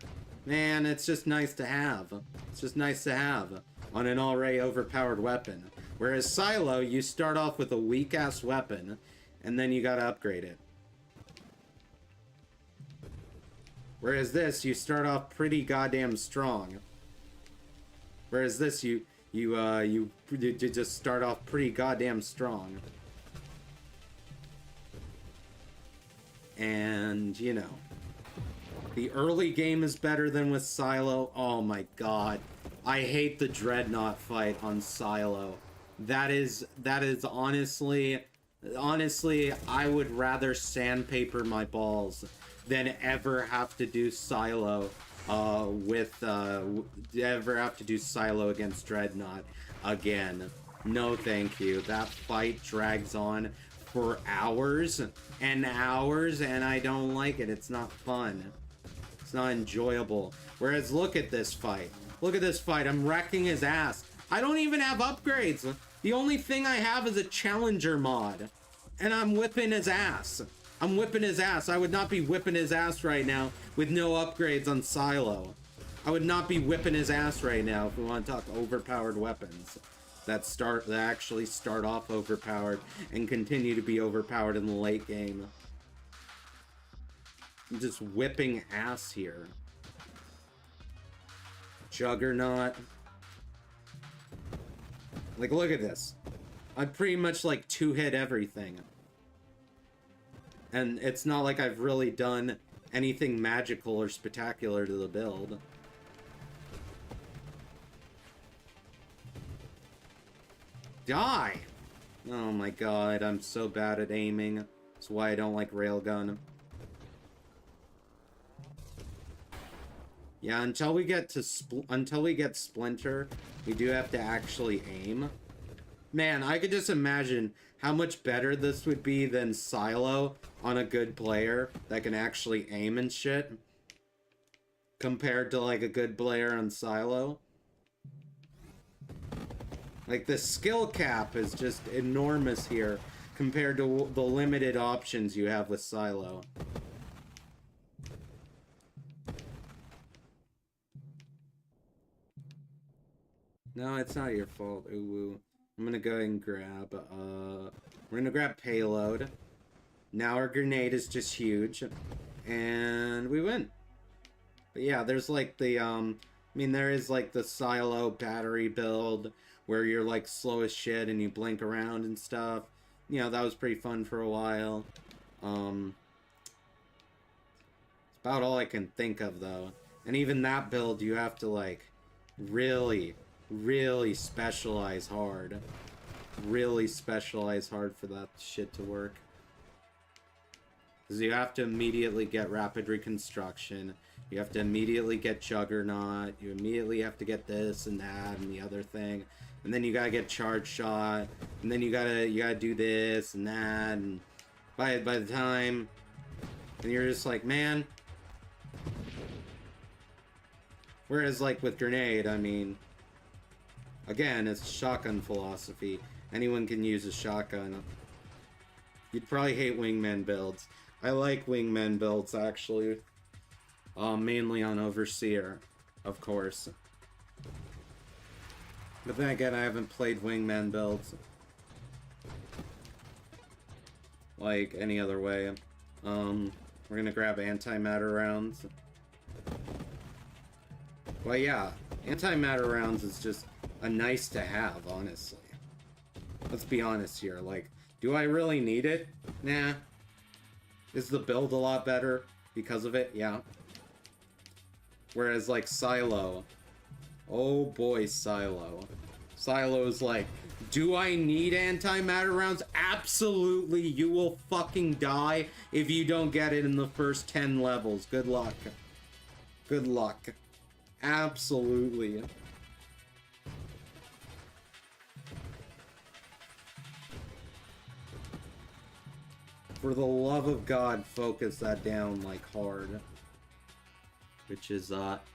Man, it's just nice to have. It's just nice to have on an already overpowered weapon. Whereas Silo, you start off with a weak-ass weapon, and then you gotta upgrade it. Whereas this, you start off pretty goddamn strong. Whereas this, you just start off pretty goddamn strong. And, you know, the early game is better than with Silo. Oh my god. I hate the Dreadnought fight on Silo. That is honestly, I would rather sandpaper my balls than ever have to do Silo ever have to do Silo against Dreadnought again. No thank you. That fight drags on for hours and hours, and I don't like it. It's not fun. It's not enjoyable. Whereas look at this fight. Look at this fight. I'm wrecking his ass. I don't even have upgrades. The only thing I have is a Challenger mod. And I'm whipping his ass. I'm whipping his ass. I would not be whipping his ass right now with no upgrades on Silo. I would not be whipping his ass right now if we want to talk overpowered weapons. that actually start off overpowered and continue to be overpowered in the late game. I'm just whipping ass here. Juggernaut. Like, look at this. I pretty much like two-hit everything. And it's not like I've really done anything magical or spectacular to the build. Die! Oh my god, I'm so bad at aiming. That's why I don't like Railgun. Yeah, until we get Splinter, we do have to actually aim. Man, I could just imagine how much better this would be than Silo on a good player that can actually aim and shit. Compared to, like, a good player on Silo. Like, the skill cap is just enormous here compared to the limited options you have with Silo. No, it's not your fault, Uwu. I'm gonna go ahead and grab, we're gonna grab payload. Now our grenade is just huge. And we win. But yeah, there's like the, I mean, there is like the Silo battery build where you're like slow as shit and you blink around and stuff. You know, that was pretty fun for a while. It's about all I can think of though. And even that build, you have to like really specialize hard. Really specialize hard for that shit to work. Because you have to immediately get Rapid Reconstruction. You have to immediately get Juggernaut. You immediately have to get this and that and the other thing. And then you gotta get Charge Shot. And then you gotta do this and that. And by the time... And you're just like, man... Whereas, like, with Grenade, I mean... Again, it's shotgun philosophy. Anyone can use a shotgun. You'd probably hate wingman builds. I like wingman builds, actually. Mainly on Overseer, of course. But then again, I haven't played wingman builds like any other way. We're gonna grab antimatter rounds. Well, yeah, antimatter rounds is just a nice to have, honestly. Let's be honest here, like, do I really need it? Nah. Is the build a lot better because of it? Yeah. Whereas, like, Silo. Oh boy, Silo. Silo's like, do I need antimatter rounds? Absolutely, you will fucking die if you don't get it in the first 10 levels. Good luck. Good luck. Absolutely. For the love of God, focus that down, like, hard. Which is,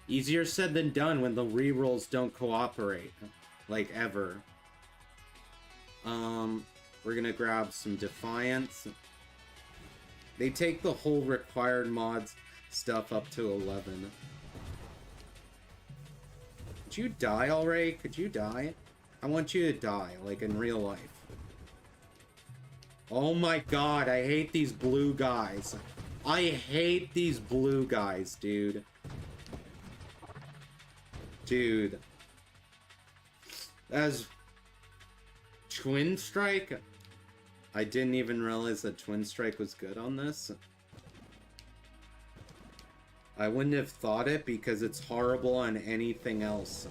easier said than done when the rerolls don't cooperate. Like, ever. We're gonna grab some Defiance. They take the whole required mods stuff up to 11. Could you die already? Could you die? I want you to die, like in real life. Oh my god, I hate these blue guys. I hate these blue guys, dude. Dude. As Twin Strike? I didn't even realize that Twin Strike was good on this. I wouldn't have thought it because it's horrible on anything else.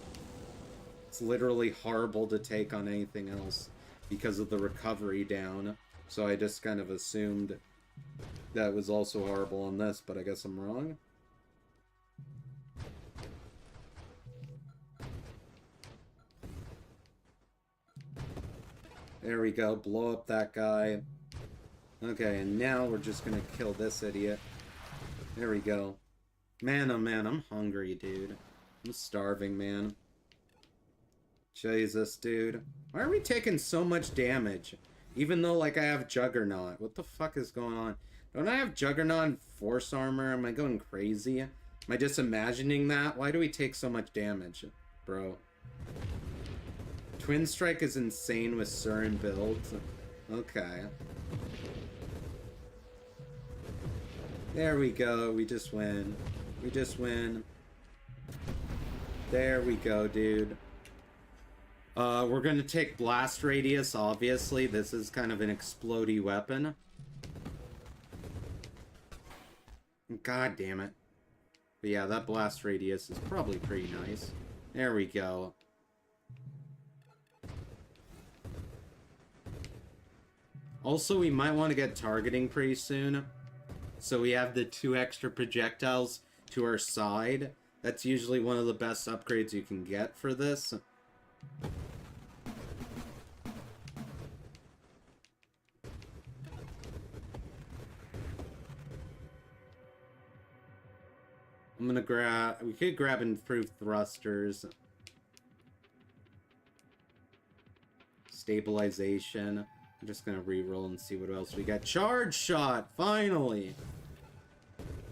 It's literally horrible to take on anything else because of the recovery down. So I just kind of assumed that was also horrible on this, but I guess I'm wrong. There we go, blow up that guy. Okay, and now we're just gonna kill this idiot. There we go. Man, oh man, I'm hungry, dude. I'm starving, man. Jesus, dude. Why are we taking so much damage? Even though, like, I have Juggernaut. What the fuck is going on? Don't I have Juggernaut and Force Armor? Am I going crazy? Am I just imagining that? Why do we take so much damage, bro? Twin Strike is insane with certain builds. Okay. There we go. We just win. We just win. There we go, dude. We're gonna take Blast Radius, obviously. This is kind of an explodey weapon. God damn it. But yeah, that Blast Radius is probably pretty nice. There we go. Also, we might want to get targeting pretty soon. So we have the 2 extra projectiles to our side. That's usually one of the best upgrades you can get for this. I'm gonna grab... We could grab improved thrusters. Stabilization. I'm just gonna reroll and see what else we got. Charge shot! Finally!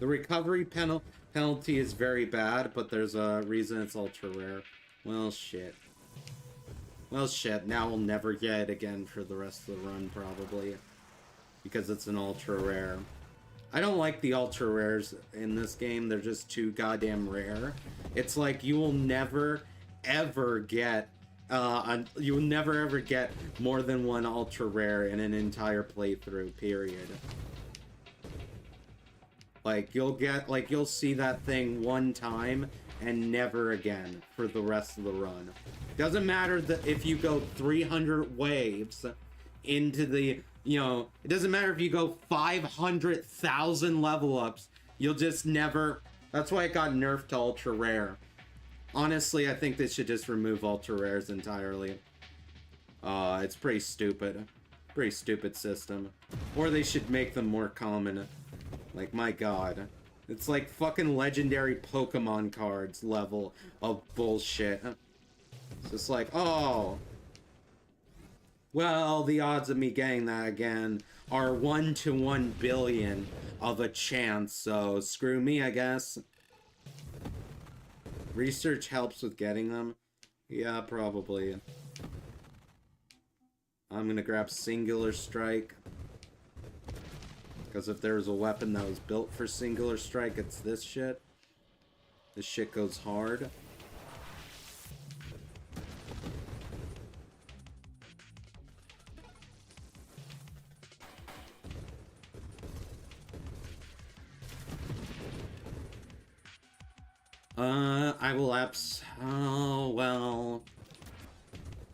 The recovery penalty is very bad, but there's a reason it's ultra rare. Well, shit. Well, shit. Now we'll never get it again for the rest of the run, probably. Because it's an ultra rare. I don't like the ultra rares in this game. They're just too goddamn rare. It's like you will never, ever get... you will never ever get more than 1 ultra rare in an entire playthrough, period. Like, you'll see that thing 1 time and never again for the rest of the run. Doesn't matter that if you go 300 waves into the, you know, it doesn't matter if you go 500,000 level ups, you'll just never, that's why it got nerfed to ultra rare. Honestly, I think they should just remove ultra rares entirely. It's pretty stupid. Pretty stupid system. Or they should make them more common. Like, my god. It's like fucking legendary Pokemon cards level of bullshit. It's just like, oh. Well, the odds of me getting that again are 1 to 1 billion of a chance, so screw me, I guess. Research helps with getting them? Yeah, probably. I'm gonna grab Singular Strike. Because if there's a weapon that was built for Singular Strike, it's this shit. This shit goes hard. I will oh, well...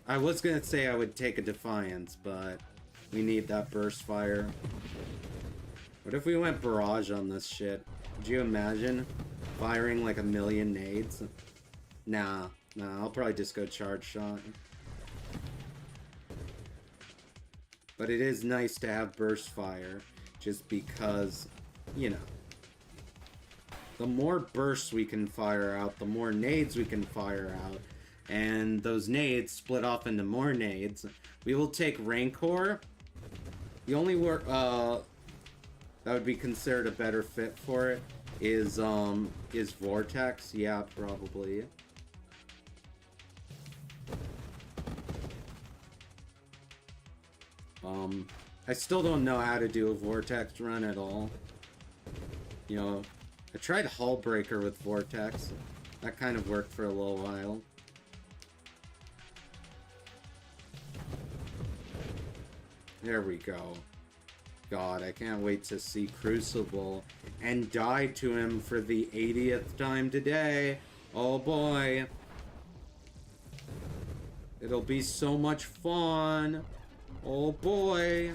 I was gonna say I would take a Defiance, but we need that Burst Fire. What if we went Barrage on this shit? Could you imagine firing like 1,000,000 nades? Nah, I'll probably just go Charge Shot. But it is nice to have Burst Fire, just because, you know. The more bursts we can fire out, the more nades we can fire out. And those nades split off into more nades. We will take Rancor. The only that would be considered a better fit for it is Vortex. Yeah, probably. I still don't know how to do a Vortex run at all. You know, I tried Hullbreaker with Vortex. That kind of worked for a little while. There we go. God, I can't wait to see Crucible and die to him for the 80th time today. Oh boy. It'll be so much fun. Oh boy.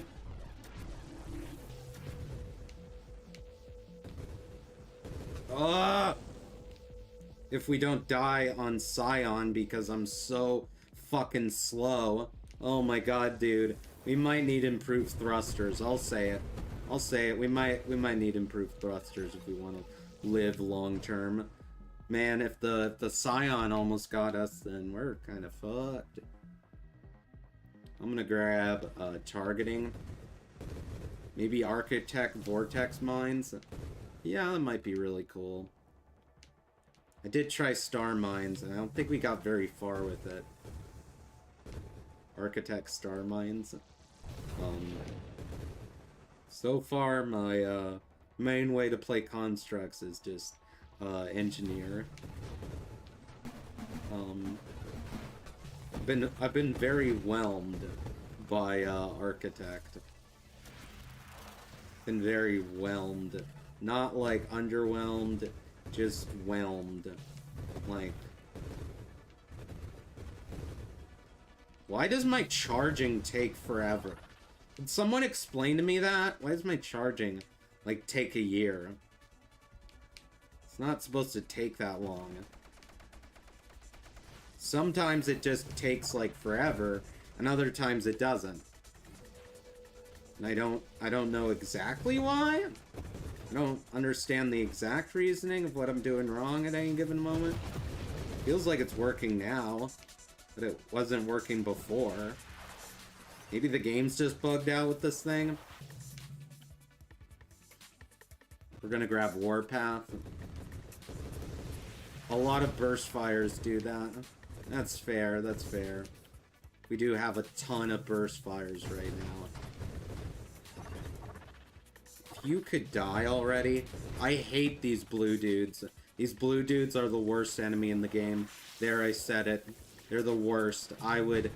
If we don't die on Scion because I'm so fucking slow. Oh my god, dude. We might need improved thrusters. I'll say it. I'll say it. We might need improved thrusters if we want to live long term. Man, if the Scion almost got us, then we're kind of fucked. I'm gonna grab targeting. Maybe Architect Vortex Mines. Yeah, that might be really cool. I did try Star Mines, and I don't think we got very far with it. Architect Star Mines. So far, my main way to play constructs is just engineer. I've been very whelmed by architect. Been very whelmed, not like underwhelmed, just whelmed. Like, why does my charging take forever? Can someone explain to me that? Why does my charging, like, take a year? It's not supposed to take that long. Sometimes it just takes, like, forever, and other times it doesn't. And I don't know exactly why. I don't understand the exact reasoning of what I'm doing wrong at any given moment. Feels like it's working now, but it wasn't working before. Maybe the game's just bugged out with this thing. We're gonna grab Warpath. A lot of burst fires do that. That's fair, that's fair. We do have a ton of burst fires right now. If you could die already. I hate these blue dudes. These blue dudes are the worst enemy in the game. There, I said it. They're the worst. I would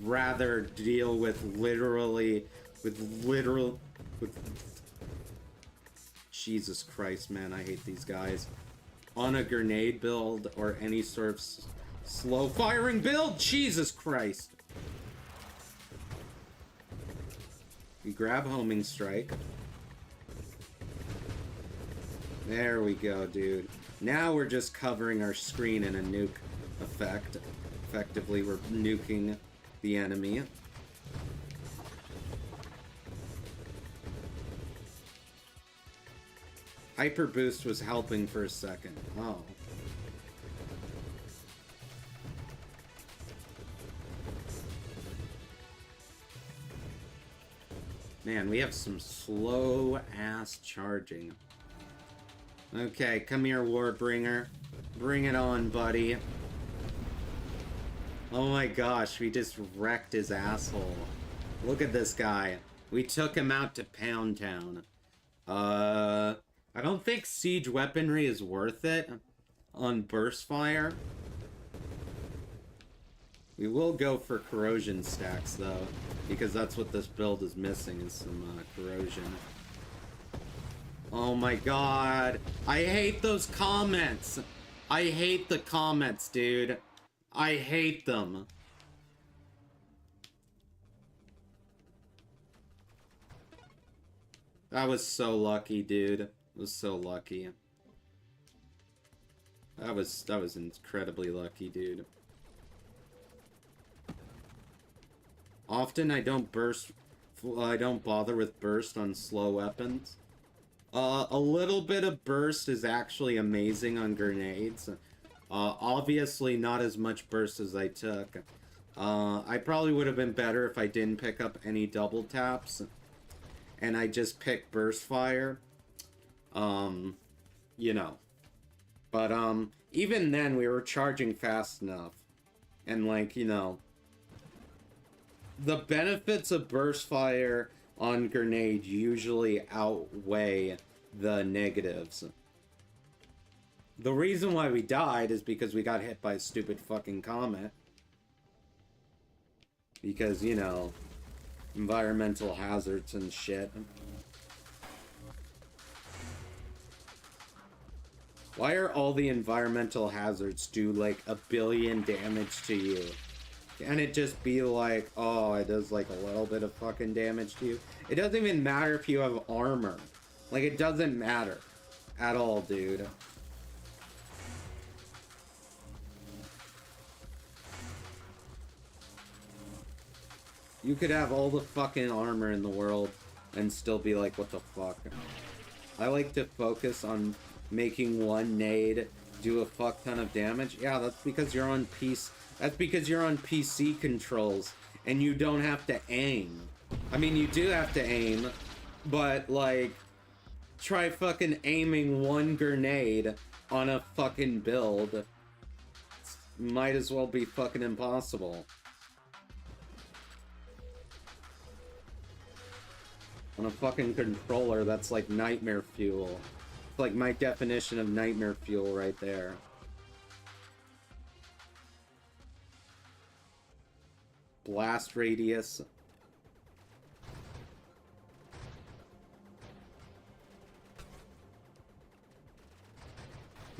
rather deal with Jesus Christ, man, I hate these guys. On a grenade build or any sort of slow firing build. Jesus Christ. We grab homing strike. There we go, dude. Now we're just covering our screen in a nuke effect. Effectively, we're nuking the enemy. Hyper boost was helping for a second. Oh. Man, we have some slow ass charging. Okay, come here, Warbringer. Bring it on, buddy. Oh my gosh, we just wrecked his asshole. Look at this guy. We took him out to Pound Town. I don't think siege weaponry is worth it on burst fire. We will go for corrosion stacks though, because that's what this build is missing, is some corrosion. Oh my god. I hate those comments. I hate the comments, dude. I hate them. That was so lucky, dude. It was so lucky. That was incredibly lucky, dude. Often I don't bother with burst on slow weapons. A little bit of burst is actually amazing on grenades. Obviously not as much burst as I took. I probably would have been better if I didn't pick up any double taps and I just picked burst fire. You know. But even then we were charging fast enough. And like, you know, the benefits of burst fire on grenade usually outweigh the negatives. The reason why we died is because we got hit by a stupid fucking comet. Because, you know, environmental hazards and shit. Why are all the environmental hazards do like 1 billion damage to you? Can it just be like, oh, it does like a little bit of fucking damage to you? It doesn't even matter if you have armor. Like, it doesn't matter at all, dude. You could have all the fucking armor in the world and still be like, what the fuck? I like to focus on making one nade do a fuck ton of damage. Yeah, that's because you're on PC. That's because you're on PC controls and you don't have to aim. I mean, you do have to aim, but like, try fucking aiming one grenade on a fucking build. Might as well be fucking impossible. On a fucking controller, that's like nightmare fuel. It's like my definition of nightmare fuel right there. Blast radius.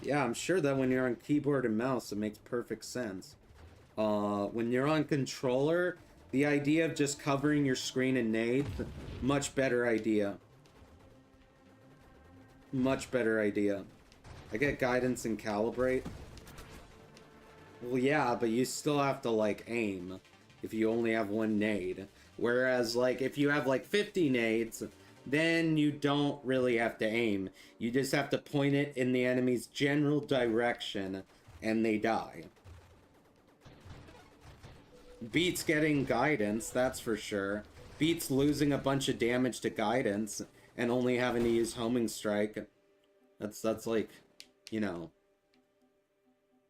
Yeah, I'm sure that when you're on keyboard and mouse, it makes perfect sense. When you're on controller, the idea of just covering your screen in nade, much better idea. Much better idea. I get guidance and calibrate. Well, yeah, but you still have to, like, aim if you only have one nade. Whereas, like, if you have, like, 50 nades, then you don't really have to aim. You just have to point it in the enemy's general direction, and they die. Beats getting guidance, that's for sure. Beats losing a bunch of damage to guidance and only having to use homing strike. That's like, you know.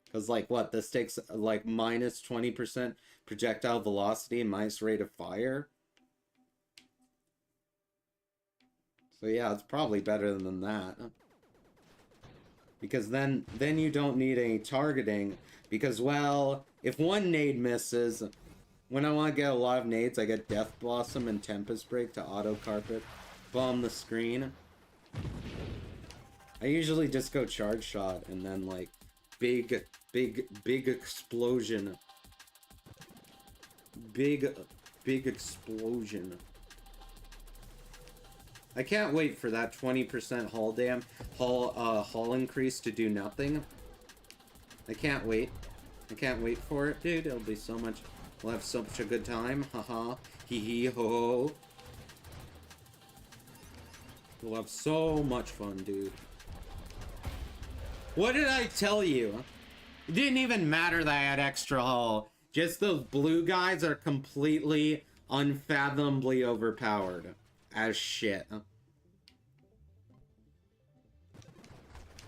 Because, like, what? This takes, like, minus 20% projectile velocity and minus rate of fire? So, yeah, it's probably better than that. Because then you don't need any targeting. Because, well, if one nade misses, when I want to get a lot of nades, I get Death Blossom and Tempest Break to auto carpet bomb the screen. I usually just go Charge Shot and then, like, big explosion. Big explosion. I can't wait for that 20% hull increase to do nothing. I can't wait. I can't wait for it, dude. It'll be so much. We'll have such a good time. Haha. Hee hee ho ho. We'll have so much fun, dude. What did I tell you? It didn't even matter that I had extra hull. Just those blue guys are completely unfathomably overpowered as shit.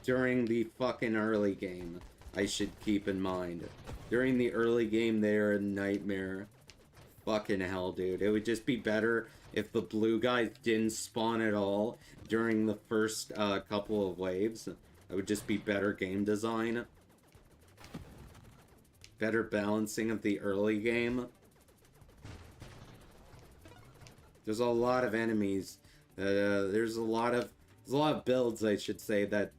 During the fucking early game, I should keep in mind. During the early game, they're a nightmare. Fucking hell, dude. It would just be better if the blue guys didn't spawn at all during the first couple of waves. It would just be better game design. Better balancing of the early game. There's a lot of enemies. There's a lot of builds, I should say, that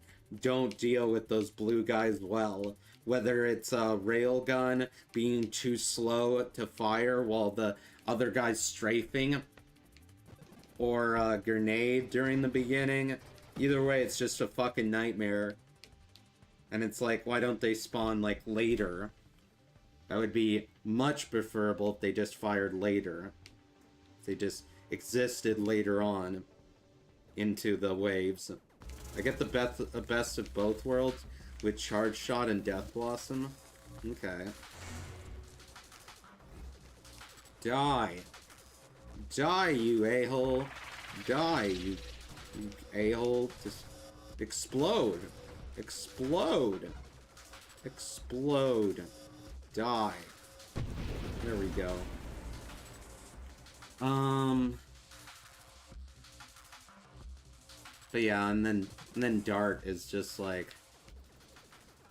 don't deal with those blue guys well. Whether it's a railgun being too slow to fire while the other guy's strafing, or a grenade during the beginning. Either way, it's just a fucking nightmare. And it's like, why don't they spawn, like, later? That would be much preferable if they just fired later. If they just existed later on into the waves. I get the best of both worlds with Charge Shot and Death Blossom. Okay. Die. Die, you a-hole. Die, you a-hole. Just explode. Explode. Explode. Die. There we go. But yeah, and then Dart is just like,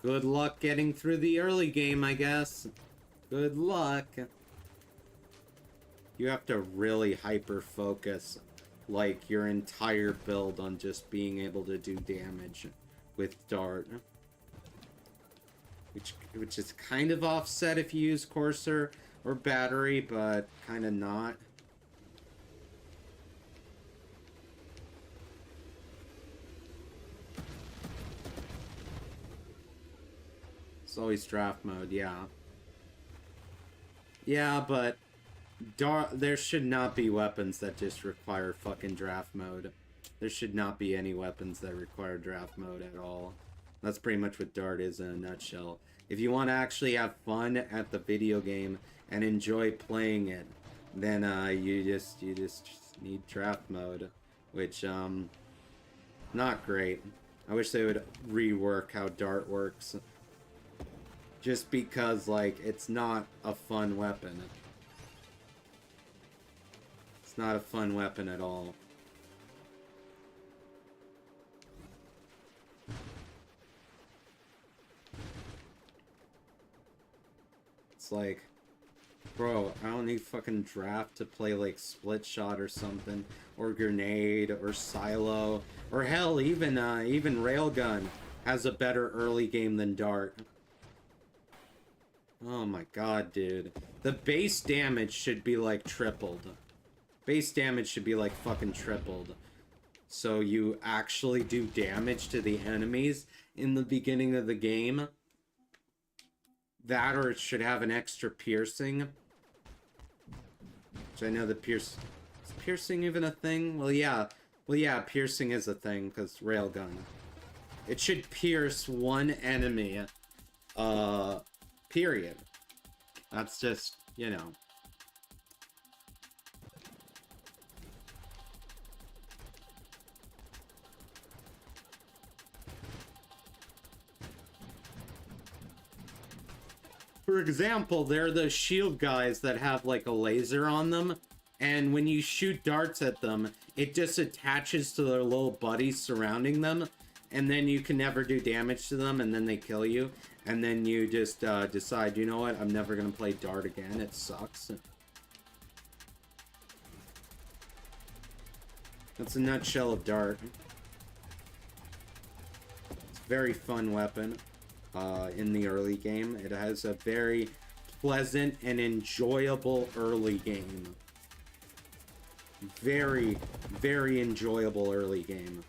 good luck getting through the early game, I guess. Good luck. You have to really hyper focus, like, your entire build on just being able to do damage with Dart. Which is kind of offset if you use Courser or Battery, but kind of not. It's always draft mode, yeah. Yeah, but there should not be weapons that just require fucking draft mode. There should not be any weapons that require draft mode at all. That's pretty much what Dart is in a nutshell. If you want to actually have fun at the video game and enjoy playing it, then you just need draft mode, which not great. I wish they would rework how Dart works. Just because, like, it's not a fun weapon. It's not a fun weapon at all. It's like, bro, I don't need fucking draft to play like split shot or something, or grenade, or silo, or hell, even railgun has a better early game than dart. Oh my god, dude. The base damage should be like tripled. Base damage should be like fucking tripled. So you actually do damage to the enemies in the beginning of the game. That, or it should have an extra piercing. Which I know the is piercing even a thing? Well, yeah. Well, yeah, piercing is a thing, because railgun. It should pierce one enemy, period. That's just, you know. For example, there are those shield guys that have like a laser on them, and when you shoot darts at them, it just attaches to their little buddies surrounding them, and then you can never do damage to them, and then they kill you, and then you just decide, you know what, I'm never gonna play dart again, it sucks. That's a nutshell of dart. It's a very fun weapon. In the early game, it has a very pleasant and enjoyable early game. Very, very enjoyable early game.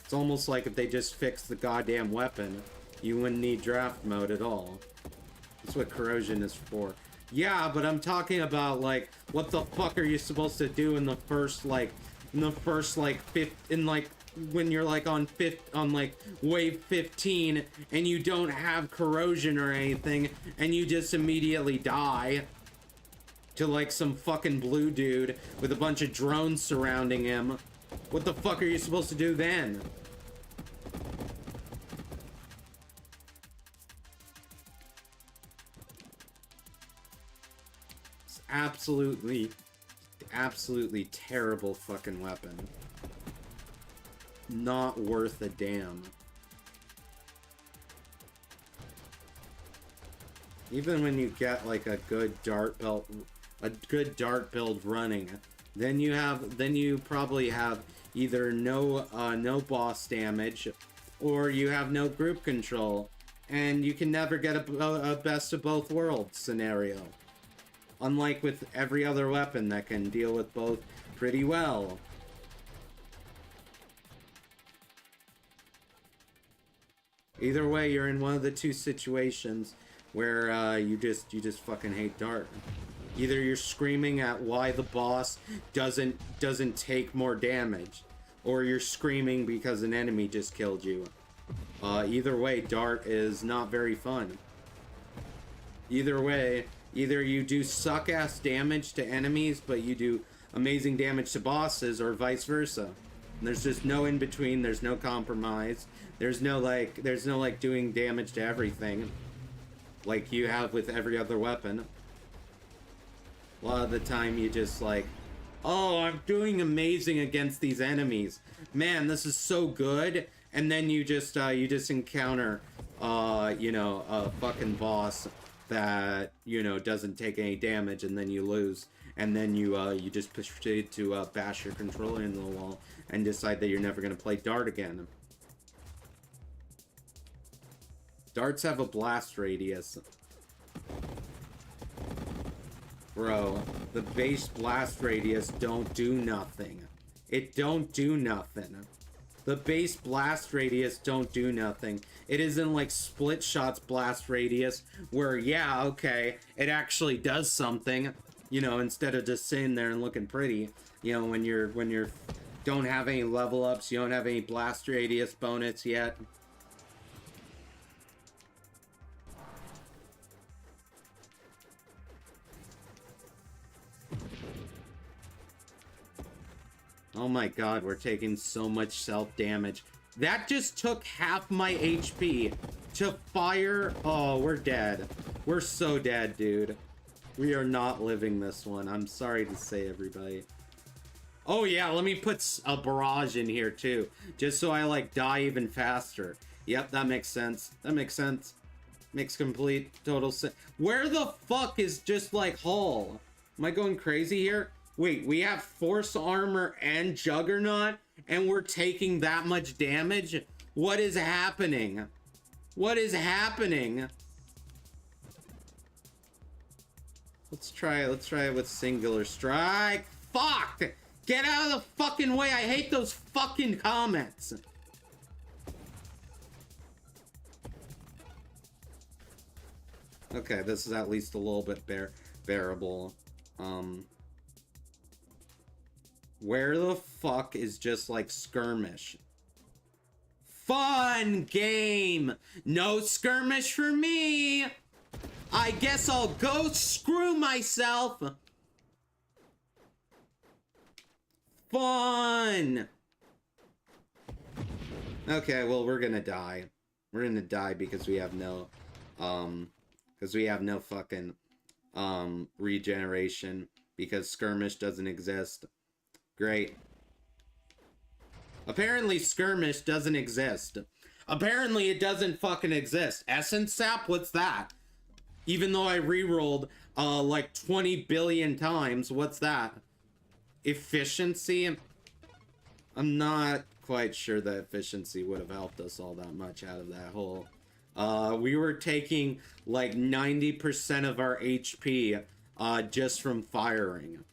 It's almost like if they just fixed the goddamn weapon, you wouldn't need draft mode at all. That's what corrosion is for. Yeah, but I'm talking about, like, what the fuck are you supposed to do in the first, like, when you're like on like wave 15 and you don't have corrosion or anything and you just immediately die to like some fucking blue dude with a bunch of drones surrounding him. What the fuck are you supposed to do then? It's absolutely terrible fucking weapon. Not worth a damn. Even when you get like a good dart build running, then you probably have either no boss damage, or you have no group control, and you can never get a best of both worlds scenario. Unlike with every other weapon that can deal with both pretty well. Either way, you're in one of the two situations where you just fucking hate dart. Either you're screaming at why the boss doesn't take more damage, or you're screaming because an enemy just killed you. Either way, dart is not very fun. Either way, either you do suck-ass damage to enemies, but you do amazing damage to bosses, or vice versa. And there's just no in-between, there's no compromise. There's no like doing damage to everything like you have with every other weapon. A lot of the time you just like, oh, I'm doing amazing against these enemies. Man, this is so good. And then you just encounter you know, a fucking boss that, you know, doesn't take any damage, and then you lose. And then you just proceed to bash your controller into the wall and decide that you're never gonna play dart again. Darts have a blast radius. Bro, the base blast radius don't do nothing. It don't do nothing. The base blast radius don't do nothing. It isn't like split shots blast radius where, yeah, okay, it actually does something, you know, instead of just sitting there and looking pretty. You know, when you're don't have any level ups, you don't have any blast radius bonus yet. Oh my god, we're taking so much self-damage. That just took half my HP to fire. Oh, we're dead. We're so dead, dude. We are not living this one. I'm sorry to say, everybody. Oh yeah, let me put a barrage in here too, just so I like die even faster. Yep, that makes sense. That makes sense. Makes complete total sense. Where the fuck is just like Hull? Am I going crazy here? Wait, we have Force Armor and Juggernaut, and we're taking that much damage? What is happening? What is happening? Let's try it with Singular Strike. Fuck! Get out of the fucking way! I hate those fucking comments! Okay, this is at least a little bit bearable. Where the fuck is just like Skirmish? Fun game! No skirmish for me! I guess I'll go screw myself! Fun! Okay, well, we're gonna die. We're gonna die because we have no, fucking, regeneration. Because skirmish doesn't exist. Great. Apparently skirmish doesn't exist. Apparently it doesn't fucking exist. Essence Sap? What's that? Even though I re-rolled, like 20 billion times, what's that? Efficiency? I'm not quite sure that efficiency would have helped us all that much out of that hole. We were taking like 90% of our HP just from firing.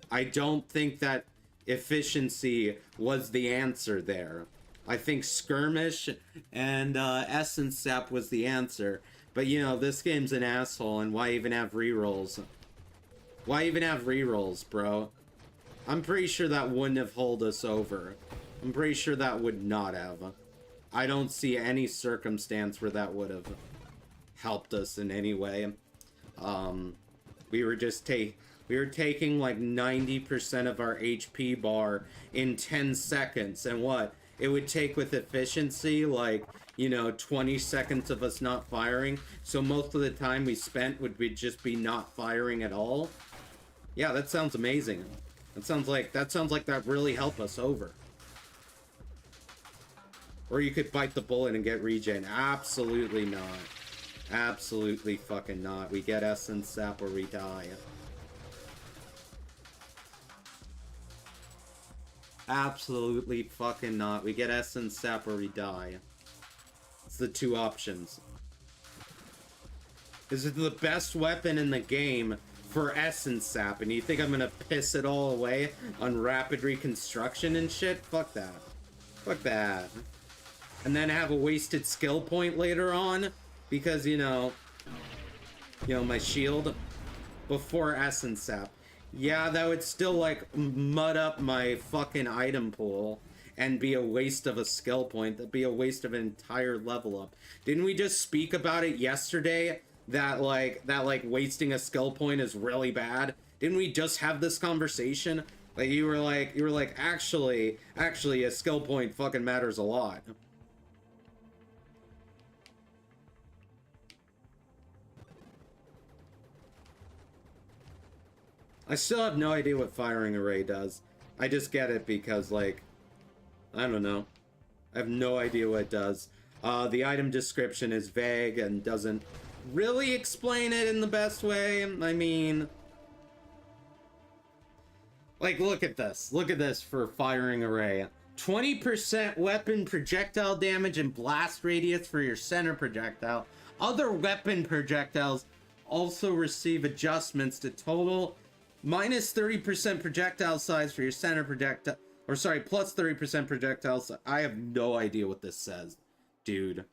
I don't think that efficiency was the answer there. I think skirmish and essence sap was the answer. But you know, this game's an asshole, and why even have rerolls? Why even have rerolls, bro? I'm pretty sure that wouldn't have holed us over. I'm pretty sure that would not have. I don't see any circumstance where that would have helped us in any way. We were just we were taking like 90% of our HP bar in 10 seconds, and what? It would take with efficiency, like, you know, 20 seconds of us not firing, so most of the time we spent would just be not firing at all. Yeah, that sounds amazing. That sounds like that really helped us over. Or you could bite the bullet and get regen. Absolutely not. Absolutely fucking not. We get essence sap or we die. Absolutely fucking not. We get essence sap or we die. It's the two options. This is the best weapon in the game for essence sap, and you think I'm gonna piss it all away on rapid reconstruction and shit? Fuck that. Fuck that. And then have a wasted skill point later on because, you know, my shield before essence sap. Yeah, that would still, like, mud up my fucking item pool and be a waste of a skill point. That'd be a waste of an entire level up. Didn't we just speak about it yesterday? That wasting a skill point is really bad? Didn't we just have this conversation? Like, you were like, actually, a skill point fucking matters a lot. I still have no idea what firing array does. I just get it because, like, I don't know. I have no idea what it does. The item description is vague and doesn't really explain it in the best way. I mean, like, look at this. Look at this for firing array. 20% weapon projectile damage and blast radius for your center projectile. Other weapon projectiles also receive adjustments to total minus 30% projectile size for your center projectile, or sorry, plus 30% projectile size. I have no idea what this says, dude.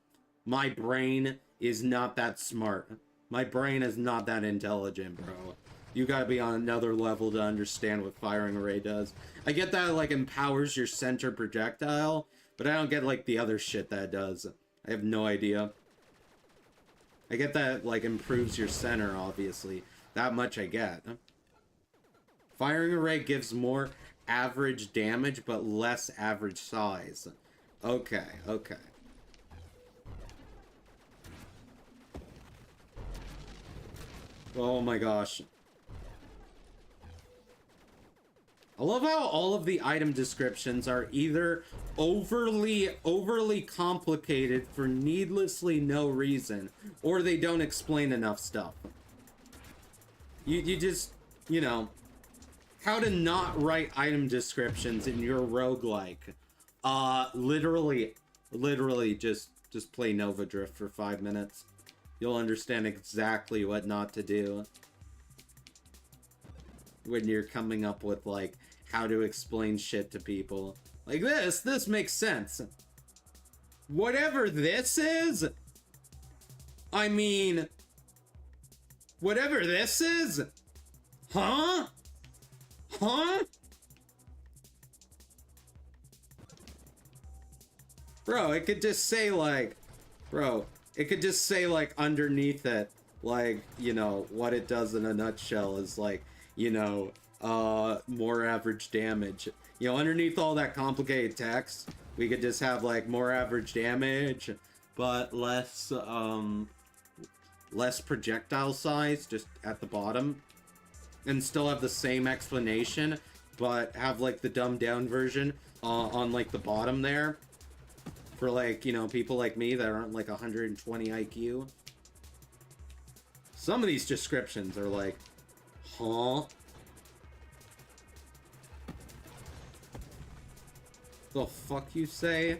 My brain is not that smart. My brain is not that intelligent, bro. You gotta be on another level to understand what firing array does. I get that it, like, empowers your center projectile, but I don't get, like, the other shit that it does. I have no idea. I get that it, like, improves your center, obviously. That much I get. Firing array gives more average damage, but less average size. Okay, okay. Oh my gosh. I love how all of the item descriptions are either overly complicated for needlessly no reason, or they don't explain enough stuff. You just, you know, how to not write item descriptions in your roguelike. Literally just play Nova Drift for 5 minutes. You'll understand exactly what not to do when you're coming up with, like, how to explain shit to people. Like this makes sense. Whatever this is, I mean, whatever this is, huh? Bro, it could just say like, underneath it, like, you know, what it does in a nutshell is like, you know, more average damage. You know, underneath all that complicated text, we could just have like more average damage, but less projectile size just at the bottom, and still have the same explanation, but have like the dumbed down version on like the bottom there for, like, you know, people like me that aren't like 120 IQ. Some of these descriptions are like, huh? The fuck you say?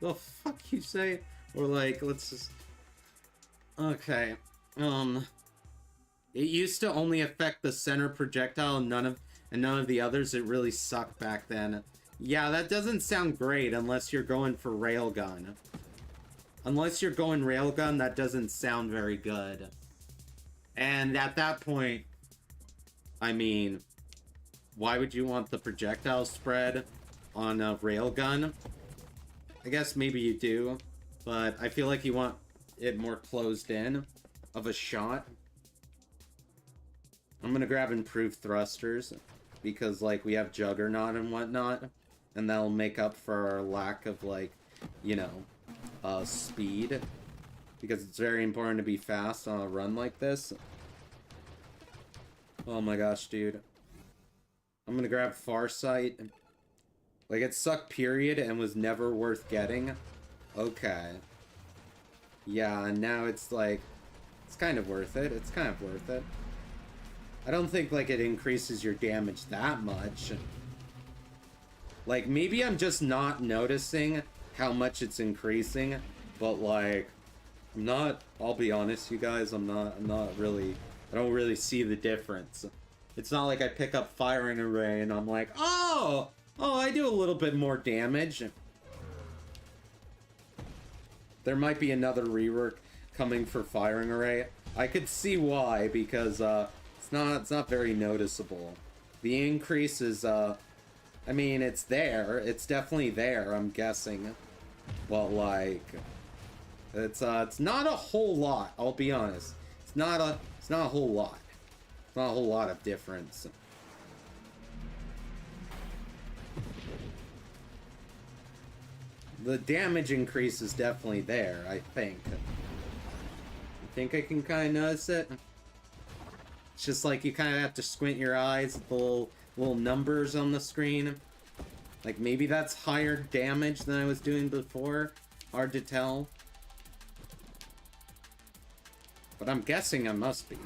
The fuck you say? Or like, let's just... Okay. It used to only affect the center projectile and none of the others. It really sucked back then. Yeah, that doesn't sound great unless you're going for railgun. Unless you're going railgun, that doesn't sound very good. And at that point, I mean, why would you want the projectile spread on a railgun? I guess maybe you do, but I feel like you want it more closed in of a shot. I'm gonna grab improved thrusters because, like, we have Juggernaut and whatnot, and that'll make up for our lack of, like, you know, speed, because it's very important to be fast on a run like this. Oh my gosh, dude. I'm gonna grab Farsight. Like, it sucked, period, and was never worth getting. Okay. Yeah, and now it's like, it's kind of worth it. It's kind of worth it. I don't think, like, it increases your damage that much. Like, maybe I'm just not noticing how much it's increasing, but, like, I'll be honest, you guys, I'm not really, I don't really see the difference. It's not like I pick up Firing Array and I'm like, oh, I do a little bit more damage. There might be another rework coming for Firing Array. I could see why, because, it's not very noticeable. The increase is, I mean, it's there. It's definitely there, I'm guessing. But, like, it's not a whole lot, I'll be honest. It's not a whole lot. It's not a whole lot of difference. The damage increase is definitely there, I think. I think I can kind of notice it. It's just like you kind of have to squint your eyes at the little numbers on the screen. Like, maybe that's higher damage than I was doing before. Hard to tell. But I'm guessing I must be.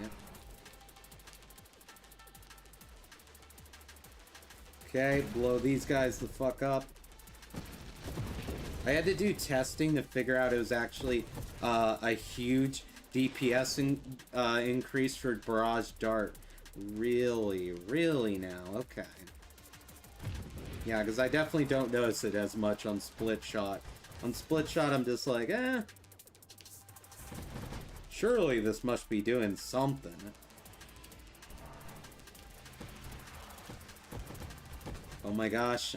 Okay, blow these guys the fuck up. I had to do testing to figure out it was actually a huge DPS increase for Barrage Dart. Really now? Okay. Yeah, because I definitely don't notice it as much on Split Shot. On Split Shot, I'm just like, eh. Surely this must be doing something. Oh my gosh.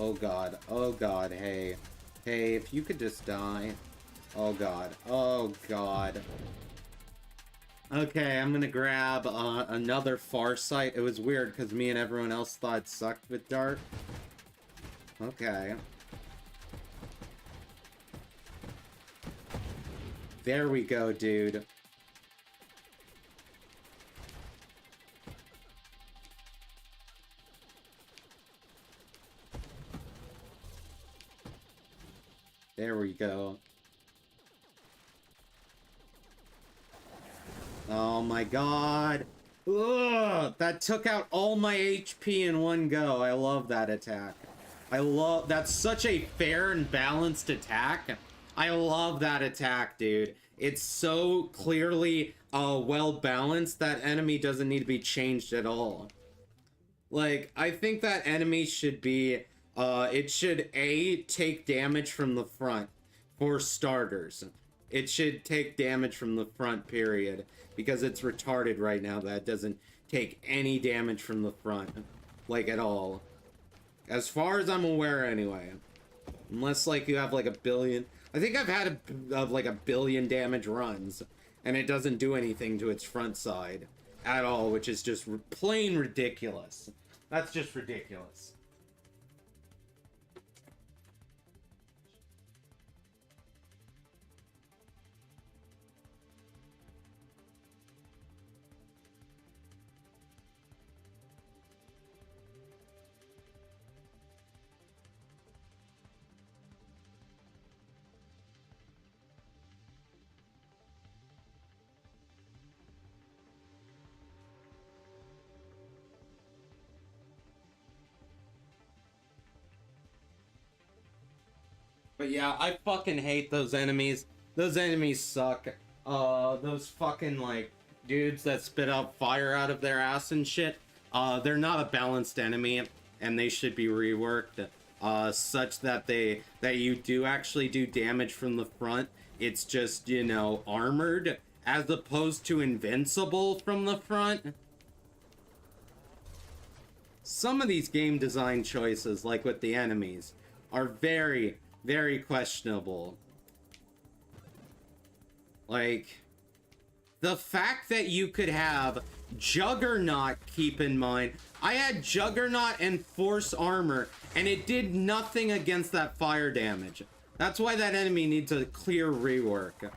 Oh god, hey. Hey, if you could just die. Oh god, oh god. Okay, I'm gonna grab another Farsight. It was weird because me and everyone else thought it sucked with Dart. Okay. There we go, dude. There we go. Oh my god. Ugh, that took out all my HP in one go. I love that attack. That's such a fair and balanced attack. I love that attack, dude. It's so clearly well balanced that enemy doesn't need to be changed at all. Like, I think that enemy should be, it should take damage from the front, for starters. It should take damage from the front, period. Because it's retarded right now that it doesn't take any damage from the front. Like, at all. As far as I'm aware, anyway. Unless, like, you have, like, a billion... I think I've had, like, a billion damage runs. And it doesn't do anything to its front side. At all, which is just plain ridiculous. That's just ridiculous. But yeah, I fucking hate those enemies. Those enemies suck. Those fucking, like, dudes that spit out fire out of their ass and shit. They're not a balanced enemy, and they should be reworked, such that you do actually do damage from the front. It's just, you know, armored, as opposed to invincible from the front. Some of these game design choices, like with the enemies, are very, very questionable. Like, the fact that you could have Juggernaut, keep in mind, I had Juggernaut and Force Armor, and it did nothing against that fire damage. That's why that enemy needs a clear rework.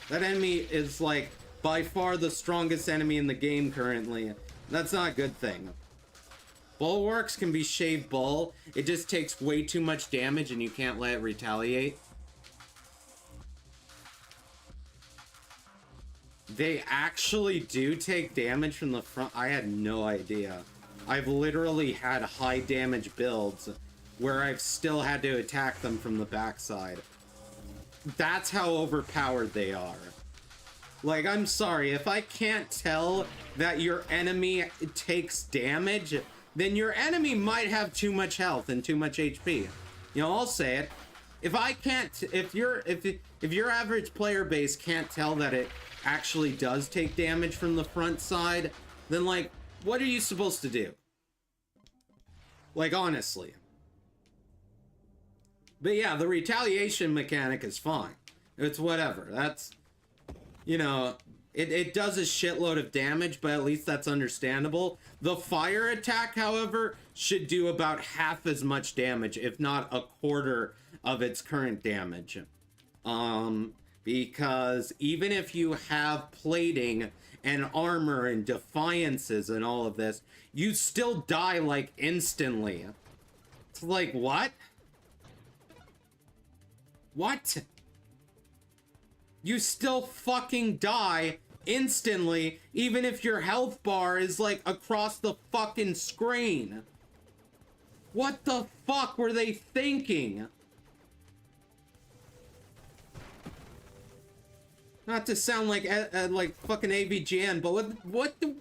That enemy is, like, by far the strongest enemy in the game currently. That's not a good thing. Bulwarks can be shaved bull. It just takes way too much damage and you can't let it retaliate. They actually do take damage from the front. I had no idea. I've literally had high damage builds where I've still had to attack them from the backside. That's how overpowered they are. Like, I'm sorry, if I can't tell that your enemy takes damage, then your enemy might have too much health and too much HP. You know, I'll say it. If I can't, if your average player base can't tell that it actually does take damage from the front side, then, like, what are you supposed to do? Like, honestly. But yeah, the retaliation mechanic is fine. It's whatever. That's, you know, it does a shitload of damage, but at least that's understandable. The fire attack, however, should do about half as much damage, if not a quarter of its current damage. Because even if you have plating and armor and defiances and all of this, you still die, like, instantly. It's like, what? What? You still fucking die instantly, even if your health bar is, like, across the fucking screen. What the fuck were they thinking? Not to sound like fucking AVGN, but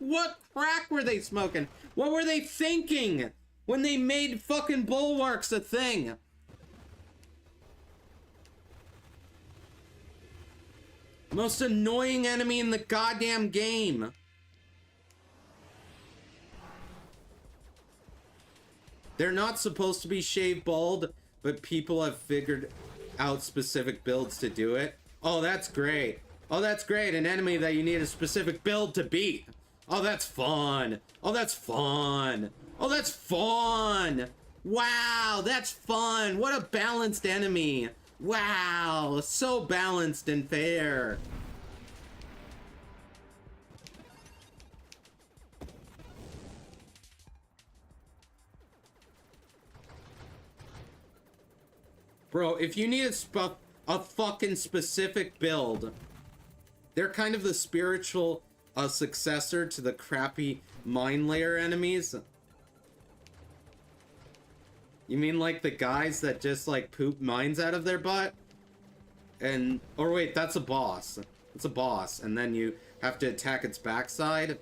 what crack were they smoking? What were they thinking when they made fucking bulwarks a thing? Most annoying enemy in the goddamn game. They're not supposed to be shaved bald, but people have figured out specific builds to do it. Oh, that's great. Oh, that's great. An enemy that you need a specific build to beat. Oh, that's fun. Oh, that's fun. Oh, that's fun. Wow, that's fun. What a balanced enemy. Wow, so balanced and fair. Bro, if you need a fucking specific build, they're kind of the spiritual successor to the crappy mine layer enemies. You mean like the guys that just like poop mines out of their butt? And, or wait, that's a boss. It's a boss, and then you have to attack its backside.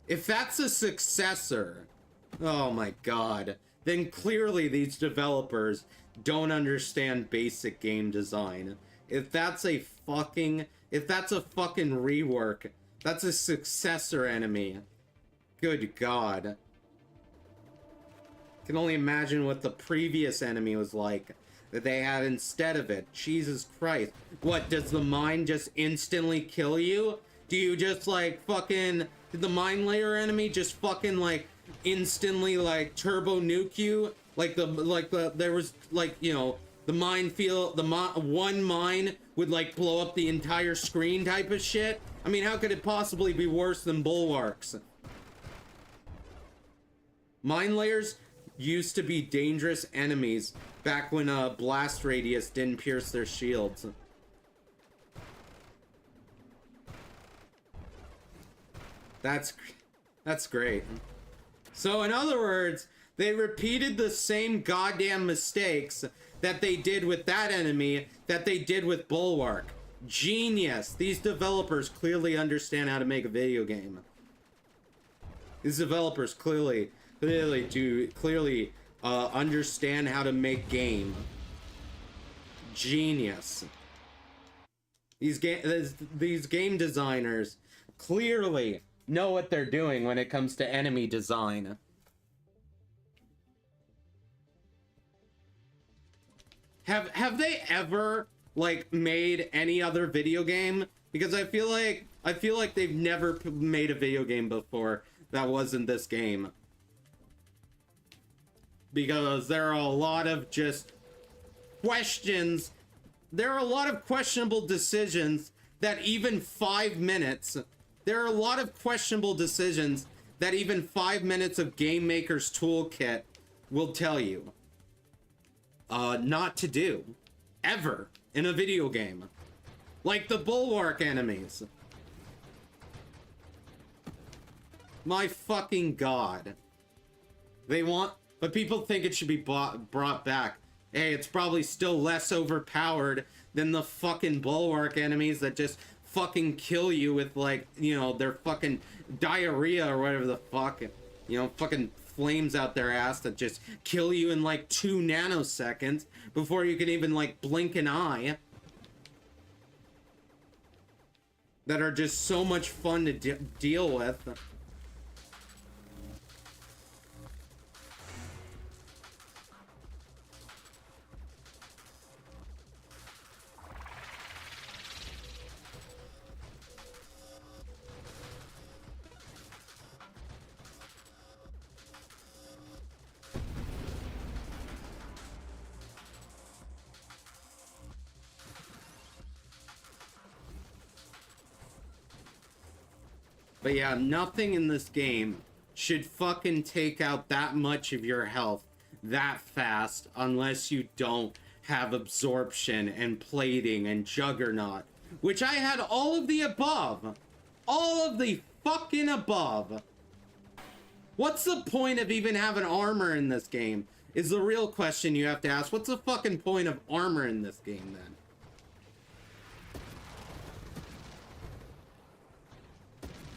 If that's a successor, oh my god, then clearly these developers don't understand basic game design. If that's a fucking rework, that's a successor enemy. Good god. Can only imagine what the previous enemy was like that they had instead of it. Jesus Christ. What, does the mine just instantly kill you? Do you just like fucking, did the mine layer enemy just fucking like instantly like turbo nuke you? There was like, you know, the one mine would like blow up the entire screen type of shit? I mean, how could it possibly be worse than bulwarks? Mine layers used to be dangerous enemies back when blast radius didn't pierce their shields. That's great. So in other words, they repeated the same goddamn mistakes that they did with that enemy that they did with Bulwark. Genius. These developers clearly understand how to make a video game. These developers clearly understand how to make game. Genius. These game designers clearly know what they're doing when it comes to enemy design. Have they ever like made any other video game? Because I feel like they've never made a video game before that wasn't this game. Because there are a lot of just questions. There are a lot of questionable decisions that even 5 minutes. There are a lot of questionable decisions that even 5 minutes of Game Maker's Toolkit will tell you not to do ever in a video game. Like the Bulwark enemies. My fucking god. But people think it should be brought back. Hey, it's probably still less overpowered than the fucking Bulwark enemies that just fucking kill you with, like, you know, their fucking diarrhea or whatever the fuck. You know, fucking flames out their ass that just kill you in like 2 nanoseconds before you can even like blink an eye. That are just so much fun to deal with. But yeah, nothing in this game should fucking take out that much of your health that fast unless you don't have absorption and plating and juggernaut. Which I had all of the above. All of the fucking above. What's the point of even having armor in this game? Is the real question you have to ask. What's the fucking point of armor in this game then?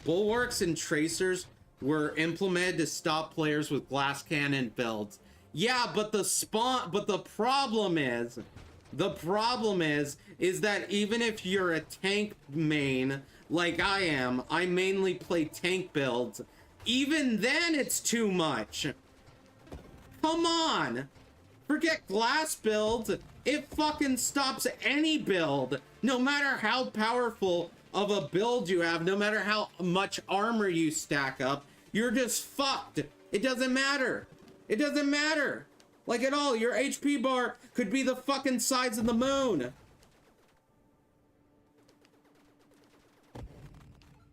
Bulwarks and tracers were implemented to stop players with glass cannon builds. Yeah, but the problem is that even if you're a tank main, like I am, I mainly play tank builds, even then it's too much. Come on! Forget glass builds, it fucking stops any build, no matter how powerful of a build you have, no matter how much armor you stack up, you're just fucked. It doesn't matter. It doesn't matter. Like at all, your HP bar could be the fucking size of the moon.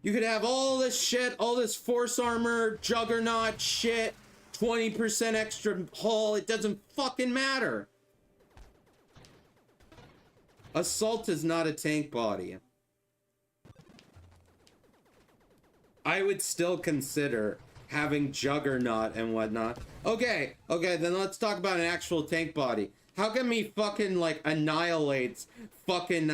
You could have all this shit, all this force armor, juggernaut shit, 20% extra hull, it doesn't fucking matter. Assault is not a tank body. I would still consider having Juggernaut and whatnot. Okay, then let's talk about an actual tank body. How come he fucking, like, annihilates fucking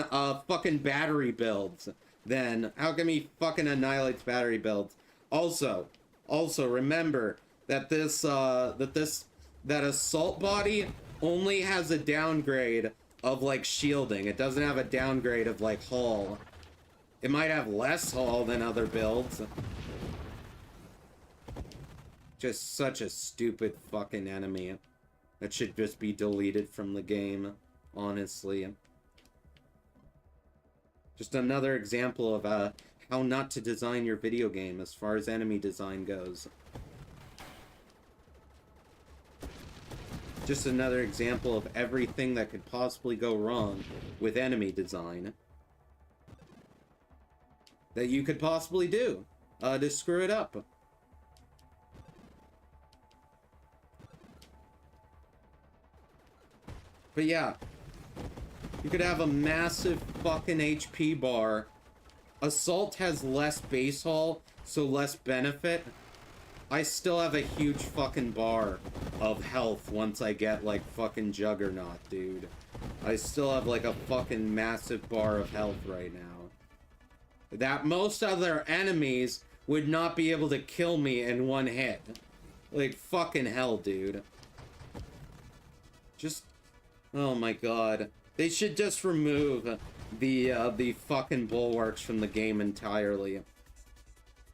battery builds, then? How come he fucking annihilates battery builds? Also, remember that that assault body only has a downgrade of, like, shielding. It doesn't have a downgrade of, like, hull. It might have less hull than other builds. Just such a stupid fucking enemy. That should just be deleted from the game, honestly. Just another example of how not to design your video game as far as enemy design goes. Just another example of everything that could possibly go wrong with enemy design that you could possibly do to screw it up. But yeah, you could have a massive fucking HP bar. Assault has less base hull, so less benefit. I still have a huge fucking bar of health once I get, like, fucking Juggernaut, dude. I still have, like, a fucking massive bar of health right now. That most other enemies would not be able to kill me in one hit. Like, fucking hell, dude. Just... oh my god. They should just remove the fucking bulwarks from the game entirely.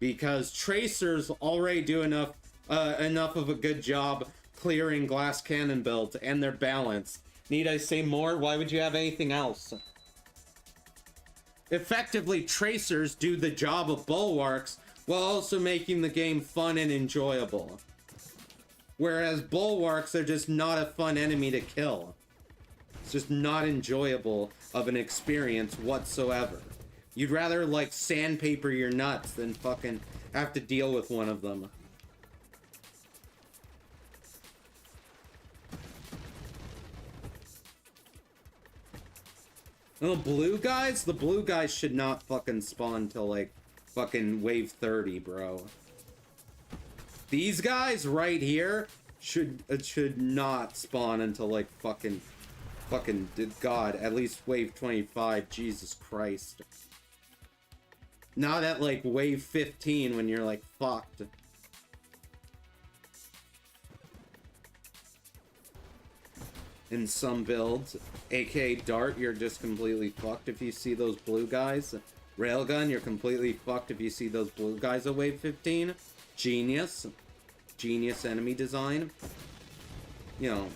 Because Tracers already do enough of a good job clearing glass cannon builds, and they're balanced. Need I say more? Why would you have anything else? Effectively, Tracers do the job of bulwarks while also making the game fun and enjoyable. Whereas bulwarks are just not a fun enemy to kill. It's just not enjoyable of an experience whatsoever. You'd rather, like, sandpaper your nuts than fucking have to deal with one of them. The blue guys should not fucking spawn till, like, fucking wave 30, bro. These guys right here should not spawn until, like, fucking god, at least wave 25. Jesus Christ. Not at, like, wave 15 when you're, like, fucked. In some builds, aka Dart, you're just completely fucked if you see those blue guys. Railgun, you're completely fucked if you see those blue guys at wave 15. Genius enemy design. You know,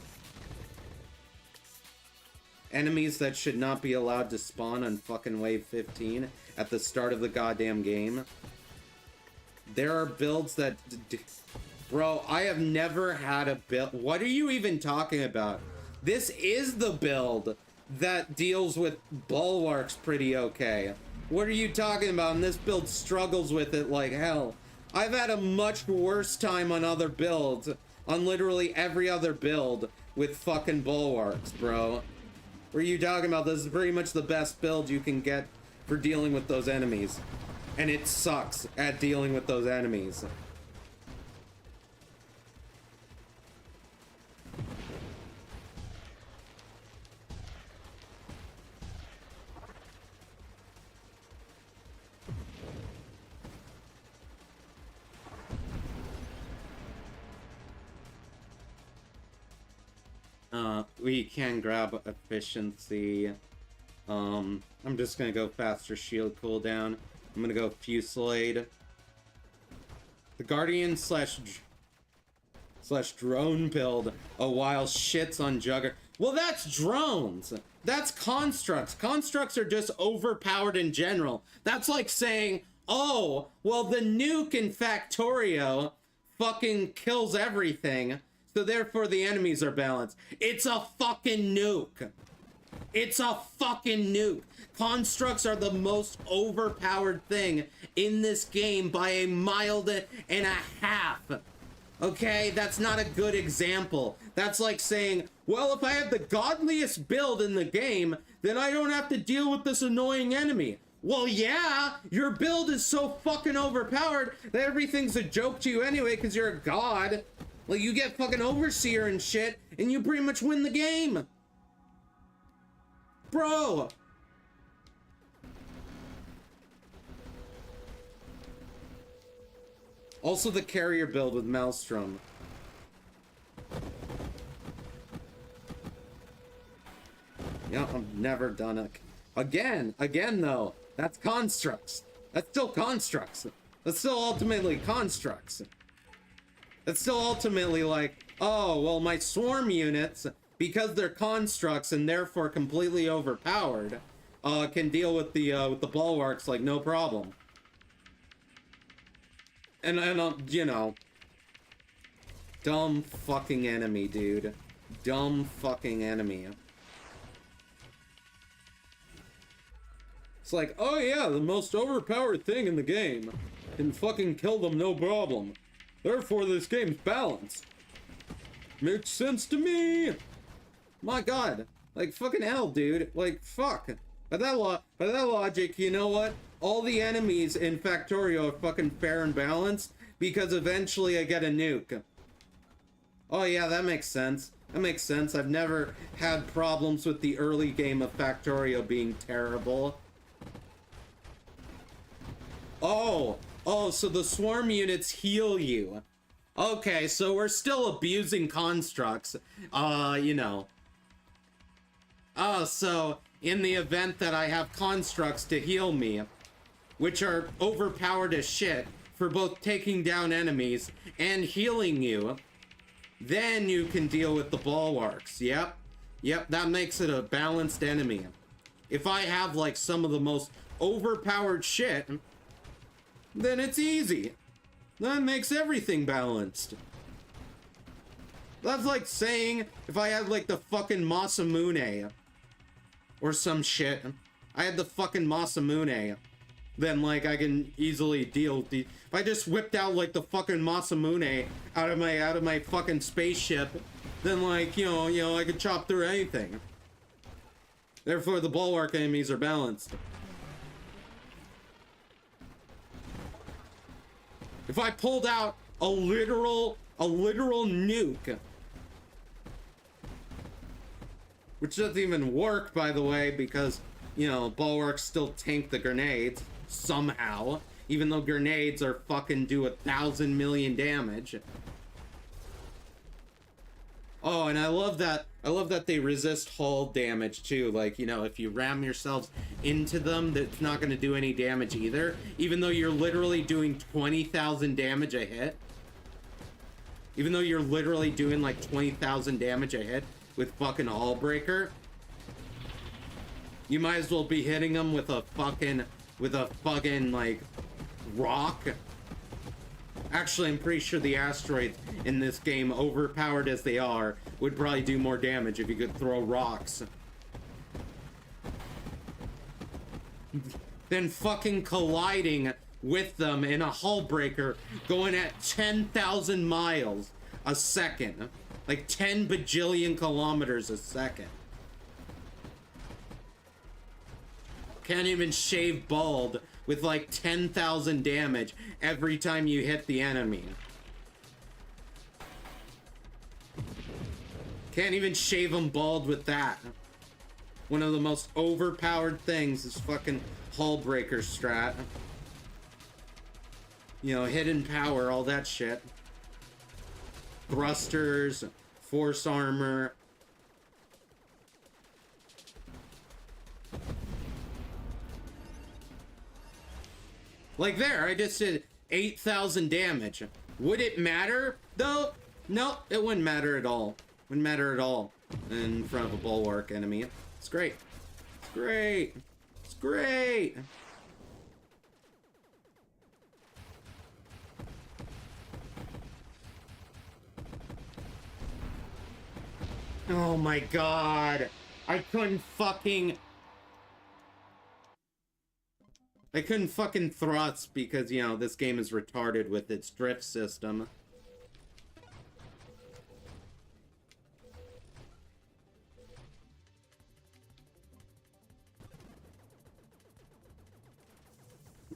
enemies that should not be allowed to spawn on fucking wave 15 at the start of the goddamn game. There are builds that... bro, I have never had a build... what are you even talking about? This is the build that deals with bulwarks pretty okay. What are you talking about? And this build struggles with it like hell. I've had a much worse time on other builds, on literally every other build, with fucking bulwarks, bro. What are you talking about? This is pretty much the best build you can get for dealing with those enemies. And it sucks at dealing with those enemies. We can grab efficiency. I'm just gonna go faster shield cooldown. I'm gonna go Fusillade. The Guardian slash drone build a while shits on Jugger. Well, that's drones. That's constructs. Constructs are just overpowered in general. That's like saying, oh, well, the nuke in Factorio fucking kills everything, so therefore the enemies are balanced. It's a fucking nuke. It's a fucking nuke. Constructs are the most overpowered thing in this game by a mile and a half. Okay, that's not a good example. That's like saying, well, if I have the godliest build in the game, then I don't have to deal with this annoying enemy. Well, yeah, your build is so fucking overpowered that everything's a joke to you anyway because you're a god. Like, you get fucking Overseer and shit, and you pretty much win the game. Bro. Also the carrier build with Maelstrom. Yeah, I've never done it. Again though, that's constructs. That's still constructs. That's still ultimately constructs. That's still ultimately like, oh, well, my swarm units, because they're constructs and therefore completely overpowered, can deal with the bulwarks like no problem. And you know, dumb fucking enemy, dude. Dumb fucking enemy. It's like, oh yeah, the most overpowered thing in the game can fucking kill them no problem. Therefore, this game's balanced. Makes sense to me. My god. Like, fucking hell, dude. Like, fuck. By that logic, you know what? All the enemies in Factorio are fucking fair and balanced because eventually I get a nuke. Oh yeah, that makes sense. That makes sense. I've never had problems with the early game of Factorio being terrible. Oh, so the swarm units heal you. Okay, so we're still abusing constructs. You know. Oh, so in the event that I have constructs to heal me, which are overpowered as shit for both taking down enemies and healing you, then you can deal with the bulwarks. Yep, that makes it a balanced enemy. If I have like some of the most overpowered shit, then it's easy. That makes everything balanced. That's like saying if I had like the fucking Masamune or some shit. I had the fucking Masamune. Then like I can easily deal with the, if I just whipped out like the fucking Masamune out of my fucking spaceship, then like, you know, I could chop through anything. Therefore the bulwark enemies are balanced. If I pulled out a literal nuke, which doesn't even work, by the way, because, you know, bulwarks still tank the grenades somehow, even though grenades are fucking do 1,000 million damage. Oh, and I love that they resist hull damage too. Like, you know, if you ram yourselves into them, that's not going to do any damage either, even though you're literally doing 20,000 damage a hit. Even though you're literally doing like 20,000 damage a hit with fucking Hull Breaker, you might as well be hitting them with a fucking like rock. Actually, I'm pretty sure the asteroids in this game, overpowered as they are, would probably do more damage if you could throw rocks. Then fucking colliding with them in a hull breaker going at 10,000 miles a second. Like 10 bajillion kilometers a second. Can't even shave bald with like 10,000 damage every time you hit the enemy. Can't even shave them bald with that. One of the most overpowered things is fucking Hull Breaker strat. You know, hidden power, all that shit. Thrusters, force armor. Like there, I just did 8,000 damage. Would it matter, though? No, it wouldn't matter at all. Wouldn't matter at all in front of a bulwark enemy. It's great. It's great. It's great. Oh my god. I couldn't fucking thrust because, you know, this game is retarded with its drift system.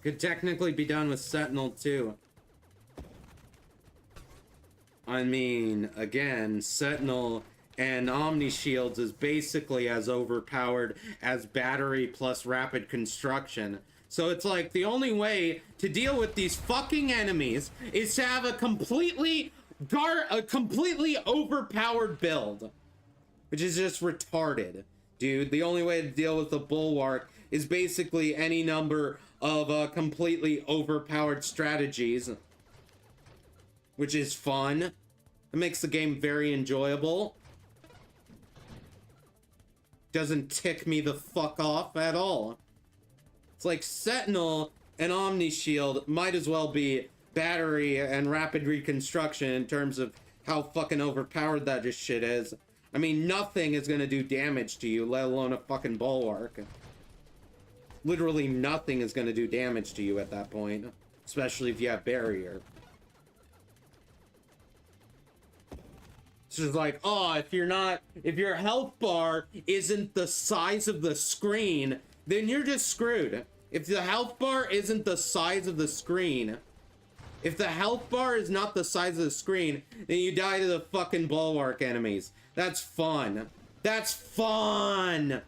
Could technically be done with Sentinel too. I mean, again, Sentinel and Omni Shields is basically as overpowered as Battery plus Rapid Construction. So it's like the only way to deal with these fucking enemies is to have a completely overpowered build, which is just retarded, dude. The only way to deal with the Bulwark is basically any number of completely overpowered strategies, which is fun. It makes the game very enjoyable. Doesn't tick me the fuck off at all. It's like Sentinel and Omni Shield might as well be Battery and Rapid Reconstruction in terms of how fucking overpowered that just shit is. I mean, nothing is gonna do damage to you, let alone a fucking Bulwark. Literally nothing is gonna do damage to you at that point, especially if you have Barrier. It's just like, oh, if your health bar isn't the size of the screen, then you're just screwed. If the health bar isn't the size of the screen, if the health bar is not the size of the screen, then you die to the fucking Bulwark enemies. That's fun. That's fun!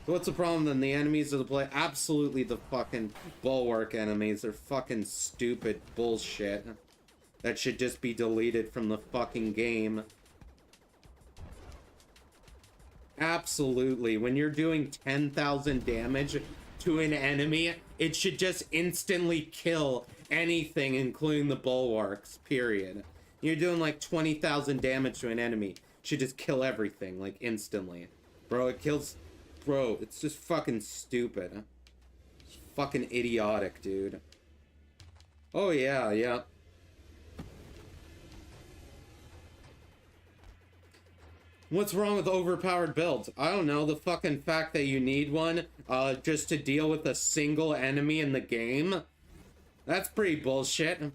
What's the problem then? The enemies of the play? Absolutely the fucking Bulwark enemies. They're fucking stupid bullshit. That should just be deleted from the fucking game. Absolutely. When you're doing 10,000 damage to an enemy, it should just instantly kill anything, including the Bulwarks, period. You're doing like 20,000 damage to an enemy. It should just kill everything, like, instantly. Bro, it kills... Bro, it's just fucking stupid. It's fucking idiotic, dude. Oh, yeah, yeah. What's wrong with overpowered builds? I don't know, the fucking fact that you need one just to deal with a single enemy in the game. That's pretty bullshit.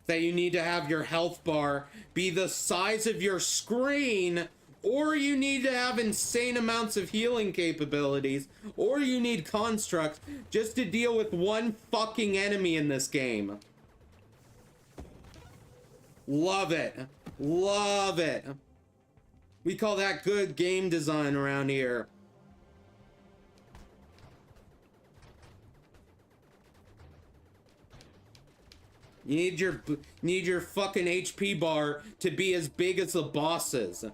That you need to have your health bar be the size of your screen, or you need to have insane amounts of healing capabilities, or you need constructs just to deal with one fucking enemy in this game. Love it. Love it. We call that good game design around here. You need your fucking HP bar to be as big as the boss's.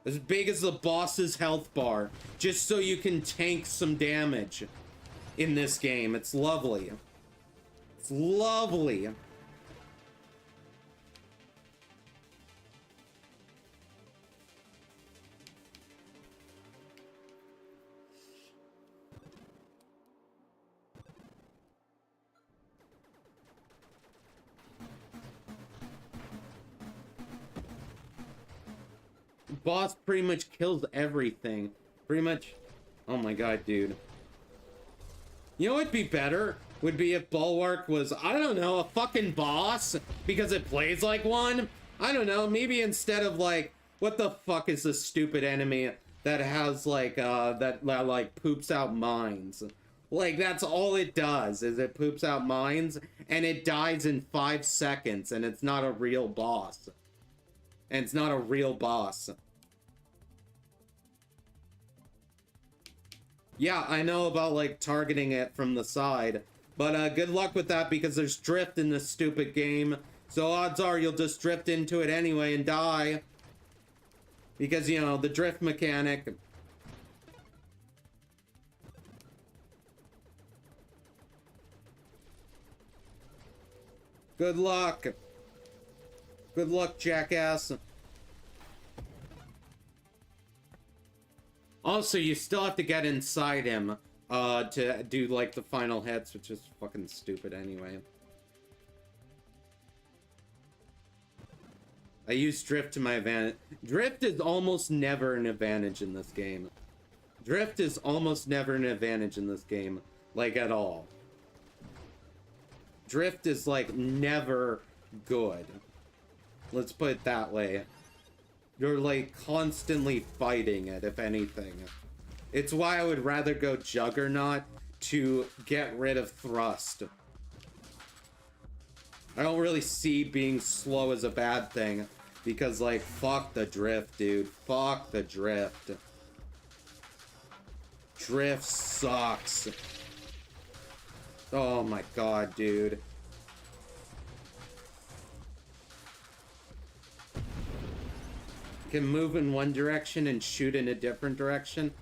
As big as the boss's health bar. Just so you can tank some damage in this game. It's lovely. It's lovely. Boss pretty much kills everything. Pretty much. Oh my god, dude. You know what'd be better? Would be if Bulwark was, I don't know, a fucking boss because it plays like one. I don't know, maybe instead of like, what the fuck is this stupid enemy that has like, that like poops out mines? Like, that's all it does, is it poops out mines and it dies in 5 seconds and it's not a real boss. And it's not a real boss. Yeah, I know about, like, targeting it from the side. But, good luck with that because there's drift in this stupid game. So odds are you'll just drift into it anyway and die. Because, you know, the drift mechanic. Good luck. Good luck, jackass. Also, you still have to get inside him to do, like, the final hits, which is fucking stupid anyway. I use drift to my advantage. Drift is almost never an advantage in this game. Drift is almost never an advantage in this game, like, at all. Drift is, like, never good. Let's put it that way. You're, like, constantly fighting it, if anything. It's why I would rather go Juggernaut to get rid of thrust. I don't really see being slow as a bad thing, because, like, fuck the drift, dude. Fuck the drift. Drift sucks. Oh my god, dude. Can move in one direction and shoot in a different direction.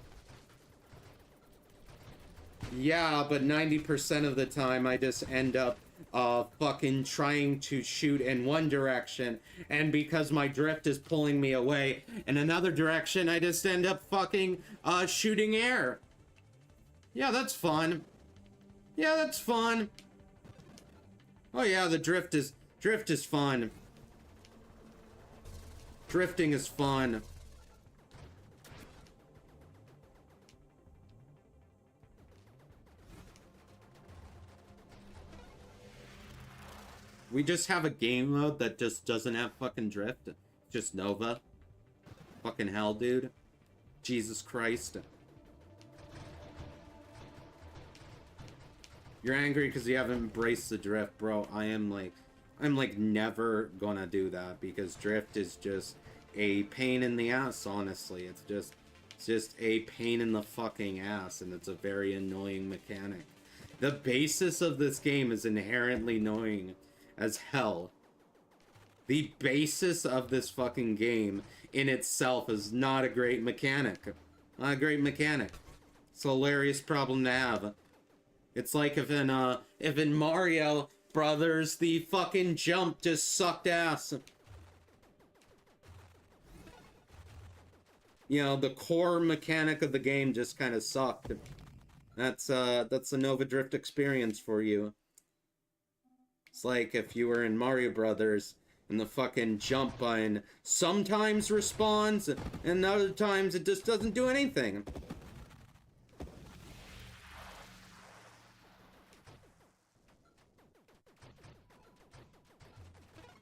Yeah, but 90% of the time I just end up fucking trying to shoot in one direction, and because my drift is pulling me away in another direction, I just end up fucking shooting air. Yeah, that's fun. Yeah, that's fun. Oh yeah, the drift is fun. Drifting is fun. We just have a game mode that just doesn't have fucking drift. Just Nova. Fucking hell, dude. Jesus Christ. You're angry because you haven't embraced the drift, bro. I'm like never gonna do that, because drift is just a pain in the ass, honestly. It's just a pain in the fucking ass, and it's a very annoying mechanic. The basis of this game is inherently annoying as hell. The basis of this fucking game in itself is not a great mechanic. Not a great mechanic. It's a hilarious problem to have. It's like if in Mario Brothers the fucking jump just sucked ass. You know, the core mechanic of the game just kind of sucked. That's the Nova Drift experience for you. It's like if you were in Mario Brothers and the fucking jump button sometimes responds and other times it just doesn't do anything.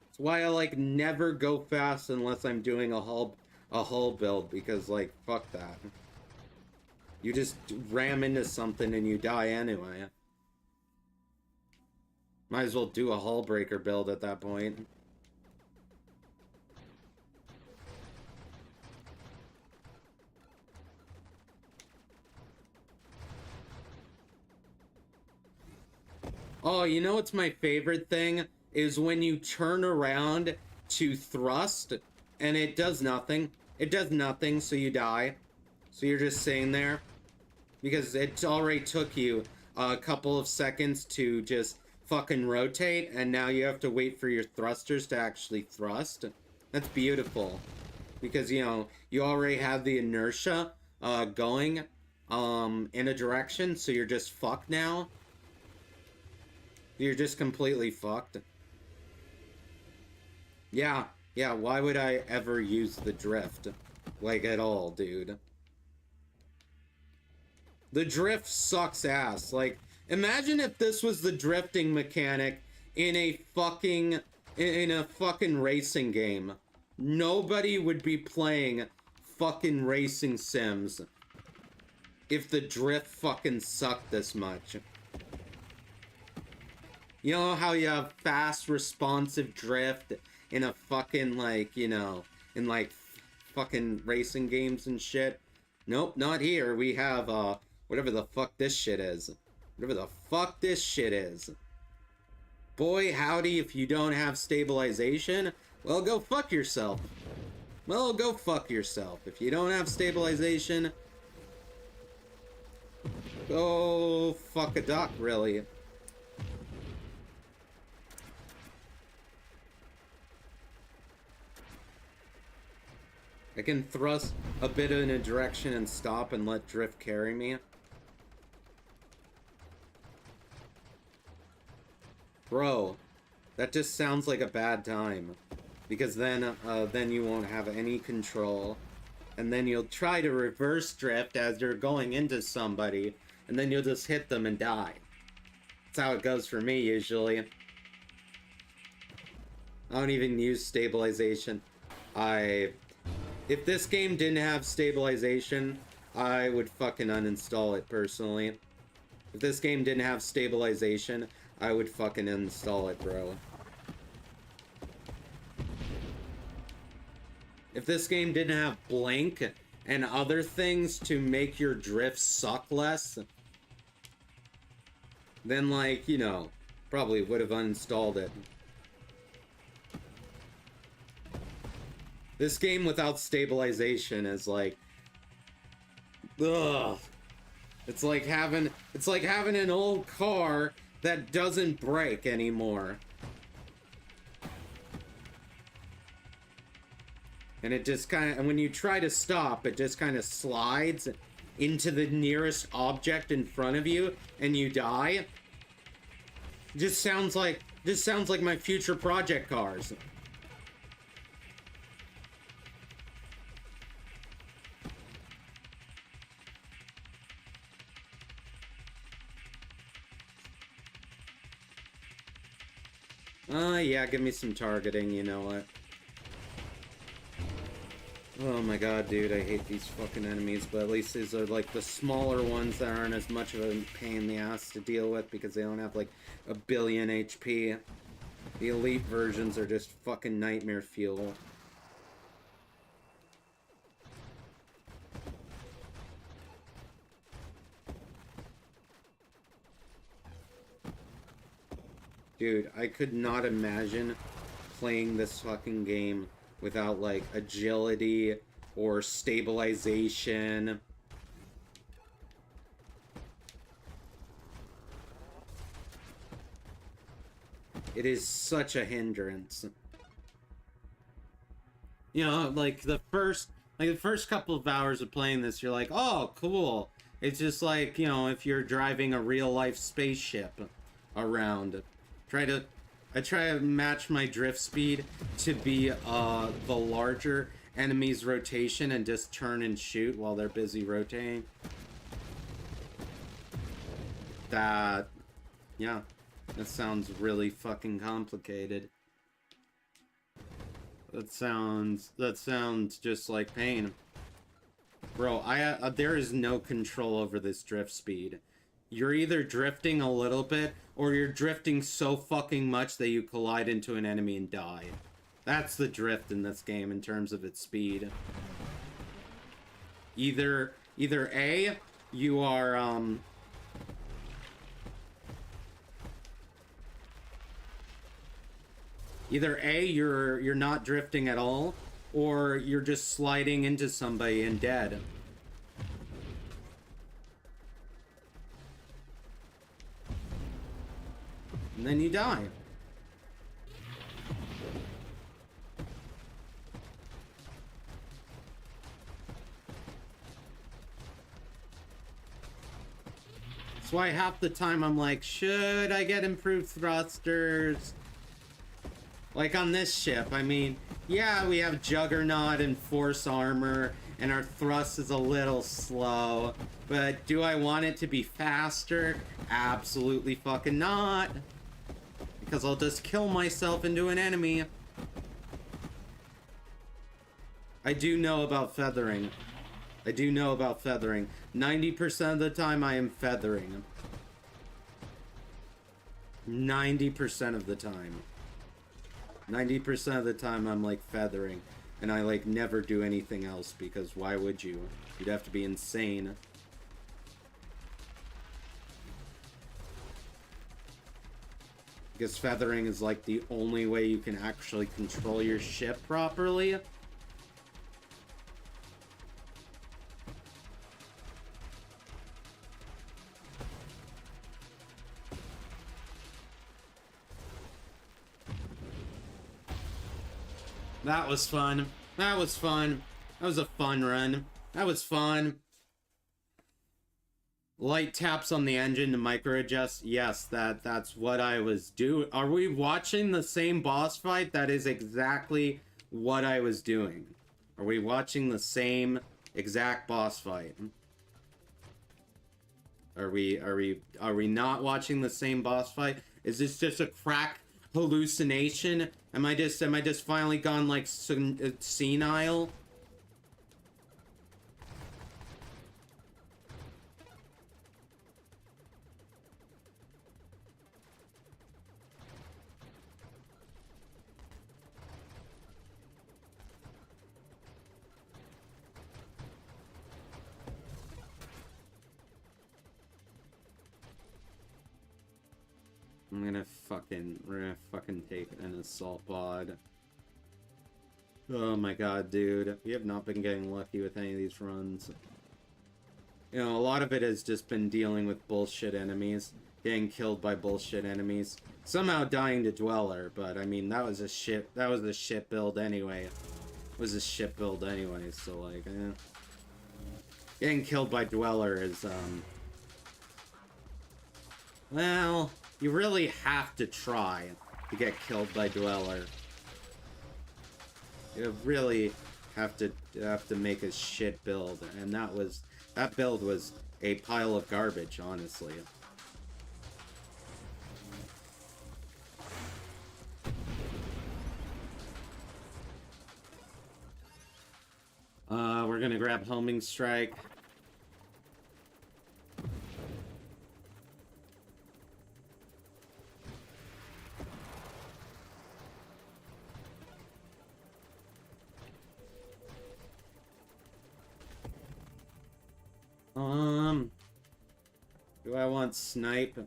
That's why I like never go fast unless I'm doing a hull build, because like fuck that. You just ram into something and you die anyway. Might as well do a hull breaker build at that point. Oh, you know what's my favorite thing? Is when you turn around to thrust and it does nothing. It does nothing, so you die. So you're just sitting there. Because it already took you a couple of seconds to just fucking rotate, and now you have to wait for your thrusters to actually thrust. That's beautiful. Because, you know, you already have the inertia going in a direction, so you're just fucked now. You're just completely fucked. Yeah, why would I ever use the drift? Like, at all, dude. The drift sucks ass. Like, imagine if this was the drifting mechanic in a fucking racing game. Nobody would be playing fucking racing sims if the drift fucking sucked this much. You know how you have fast responsive drift in a fucking, like, you know, in like fucking racing games and shit? Nope, not here. We have whatever the fuck this shit is. Whatever the fuck this shit is. Boy, howdy, if you don't have stabilization, well, go fuck yourself. Well, go fuck yourself. If you don't have stabilization, go fuck a duck, really. I can thrust a bit in a direction and stop and let drift carry me. Bro, that just sounds like a bad time. Because then you won't have any control. And then you'll try to reverse drift as you're going into somebody. And then you'll just hit them and die. That's how it goes for me, usually. I don't even use stabilization. If this game didn't have stabilization, I would fucking uninstall it personally. If this game didn't have stabilization, I would fucking uninstall it, bro. If this game didn't have blank and other things to make your drift suck less, then, like, you know, probably would have uninstalled it. This game without stabilization is like, ugh. It's like having an old car that doesn't brake anymore. And it just kind of, and when you try to stop, it just kind of slides into the nearest object in front of you and you die. Just sounds like my future project cars. Yeah, give me some targeting, you know what? Oh my god, dude, I hate these fucking enemies, but at least these are like the smaller ones that aren't as much of a pain in the ass to deal with because they don't have like a billion HP. The elite versions are just fucking nightmare fuel. Dude, I could not imagine playing this fucking game without, like, agility or stabilization. It is such a hindrance. You know, like, the first couple of hours of playing this, you're like, oh, cool. It's just like, you know, if you're driving a real-life spaceship around. I try to match my drift speed to be the larger enemy's rotation and just turn and shoot while they're busy rotating. Yeah, that sounds really fucking complicated. That sounds just like pain. Bro, there is no control over this drift speed. You're either drifting a little bit, or you're drifting so fucking much that you collide into an enemy and die. That's the drift in this game in terms of its speed. Either A, you are, either A, you're not drifting at all, or you're just sliding into somebody and dead. And then you die. That's why half the time I'm like, should I get improved thrusters? Like on this ship, I mean, yeah, we have Juggernaut and Force Armor, and our thrust is a little slow, but do I want it to be faster? Absolutely fucking not. Because I'll just kill myself into an enemy. I do know about feathering. 90% of the time I am feathering. 90% of the time. 90% of the time I'm like feathering. And I like never do anything else because why would you? You'd have to be insane. Because feathering is like the only way you can actually control your ship properly. That was fun. That was fun. That was a fun run. That was fun. Light taps on the engine to micro adjust. Yes, that's what I was doing. Are we watching the same boss fight? That is exactly what I was doing. Are we watching the same exact boss fight? Are we not watching the same boss fight? Is this just a crack hallucination? Am I just finally gone like senile? We're gonna fucking take an assault pod. Oh my god, dude. We have not been getting lucky with any of these runs. You know, a lot of it has just been dealing with bullshit enemies. Getting killed by bullshit enemies. Somehow dying to Dweller, but I mean, that was a shit build anyway. It was a shit build anyway, so like, Getting killed by Dweller is, well, you really have to try to get killed by Dweller. You really have to make a shit build, and that build was a pile of garbage, honestly. We're gonna grab Homing Strike. Do I want Snipe?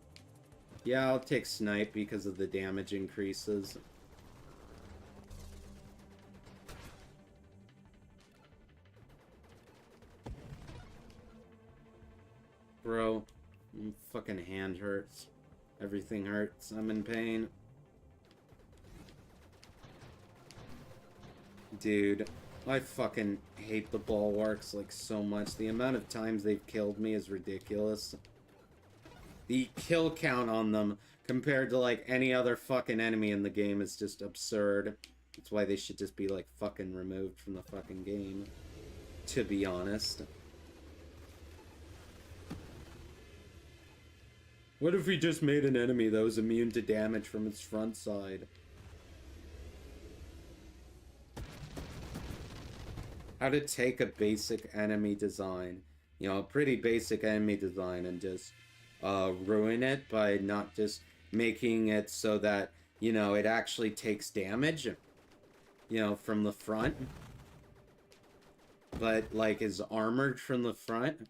Yeah, I'll take Snipe because of the damage increases. Bro, my fucking hand hurts. Everything hurts. I'm in pain. Dude, I fucking hate the Bulwarks like so much. The amount of times they've killed me is ridiculous. The kill count on them compared to like any other fucking enemy in the game is just absurd. That's why they should just be like fucking removed from the fucking game, to be honest. What if we just made an enemy that was immune to damage from its front side? How to take a basic enemy design, you know, a pretty basic enemy design, and just ruin it by not just making it so that, you know, it actually takes damage, you know, from the front, but like is armored from the front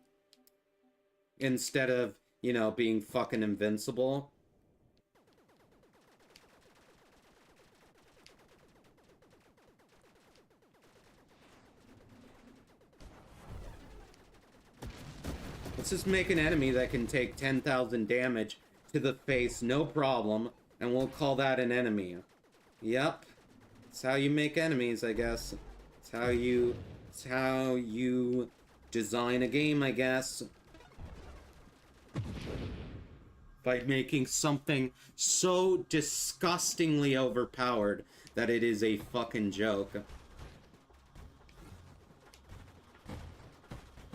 instead of, you know, being fucking invincible. Let's just make an enemy that can take 10,000 damage to the face, no problem, and we'll call that an enemy. Yep. It's how you make enemies, I guess. It's how you design a game, I guess. By making something so disgustingly overpowered that it is a fucking joke.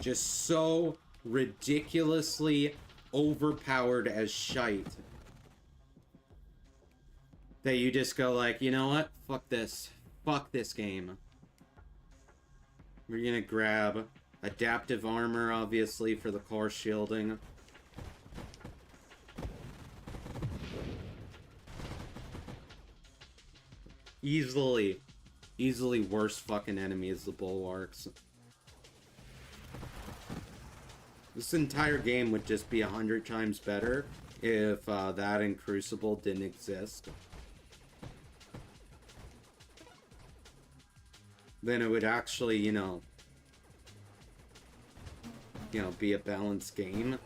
Just so ridiculously overpowered as shite that you just go like, you know what? Fuck this game. We're gonna grab adaptive armor, obviously, for the core shielding. Easily worse fucking enemy is the Bulwarks. This entire game would just be 100 times better if that and Crucible didn't exist. Then it would actually, you know, be a balanced game.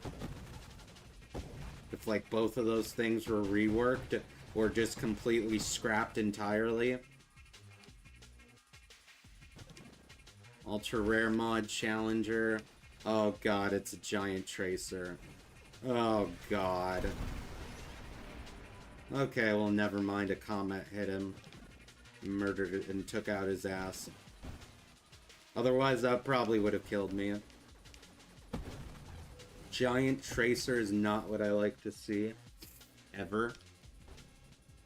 If like both of those things were reworked or just completely scrapped entirely. Ultra rare mod challenger. Oh god, it's a giant tracer. Oh god. Okay, well never mind, a comet hit him. Murdered it and took out his ass. Otherwise that probably would have killed me. Giant tracer is not what I like to see. Ever.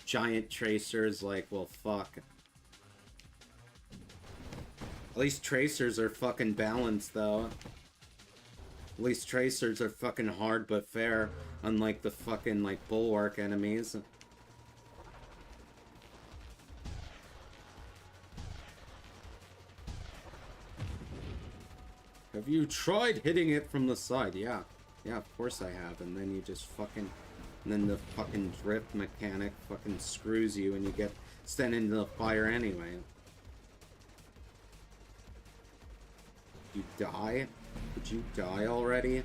Giant tracers, like, well fuck. At least tracers are fucking balanced though. At least tracers are fucking hard but fair, unlike the fucking, like, Bulwark enemies. Have you tried hitting it from the side? Yeah. Yeah, of course I have. And then you just fucking And then the fucking drift mechanic fucking screws you and you get sent into the fire anyway. You die? Did you die already?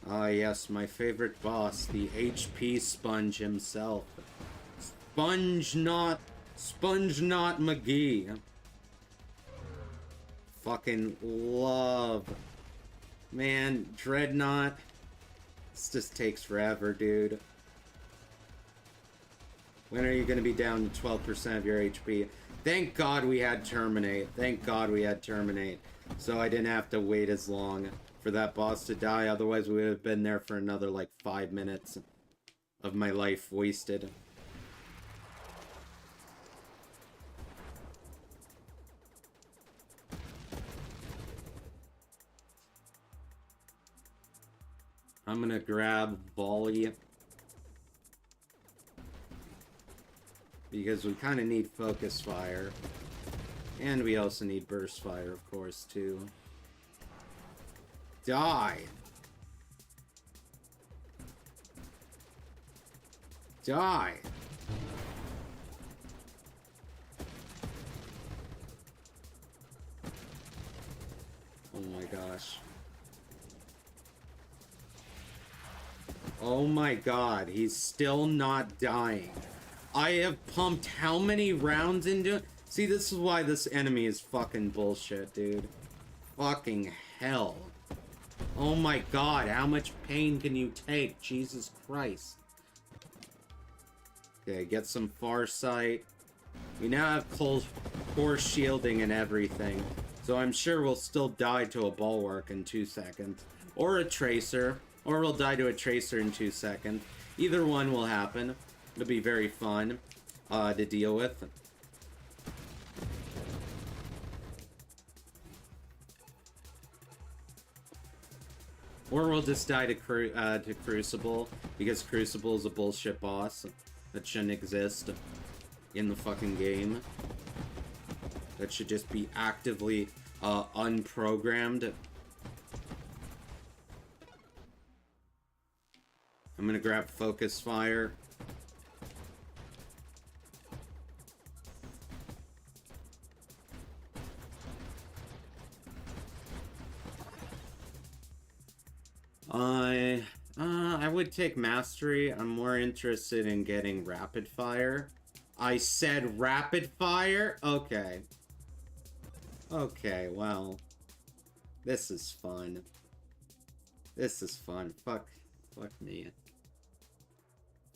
Ah, yes, my favorite boss, the HP Sponge himself. Sponge not McGee. Fucking love. Man, Dreadnought. This just takes forever, dude. When are you gonna be down to 12% of your HP? Thank God we had Terminate. Thank God we had Terminate. So I didn't have to wait as long for that boss to die. Otherwise we would have been there for another like 5 minutes of my life wasted. I'm gonna grab Volley. Because we kind of need Focus Fire. And we also need Burst Fire, of course, too. Die! Die! Oh my gosh. Oh my god, he's still not dying. I have pumped how many rounds into it? See, this is why this enemy is fucking bullshit, dude. Fucking hell. Oh my god, how much pain can you take? Jesus Christ. Okay, get some Farsight. We now have core shielding and everything. So I'm sure we'll still die to a Bulwark in 2 seconds. Or a Tracer. Or we'll die to a Tracer in 2 seconds. Either one will happen. It'll be very fun to deal with. Or we'll just die to Crucible, because Crucible is a bullshit boss that shouldn't exist in the fucking game. That should just be actively unprogrammed. I'm gonna grab Focus Fire. I would take Mastery. I'm more interested in getting Rapid Fire. I said Rapid Fire? Okay. Okay, well. This is fun. This is fun. Fuck me.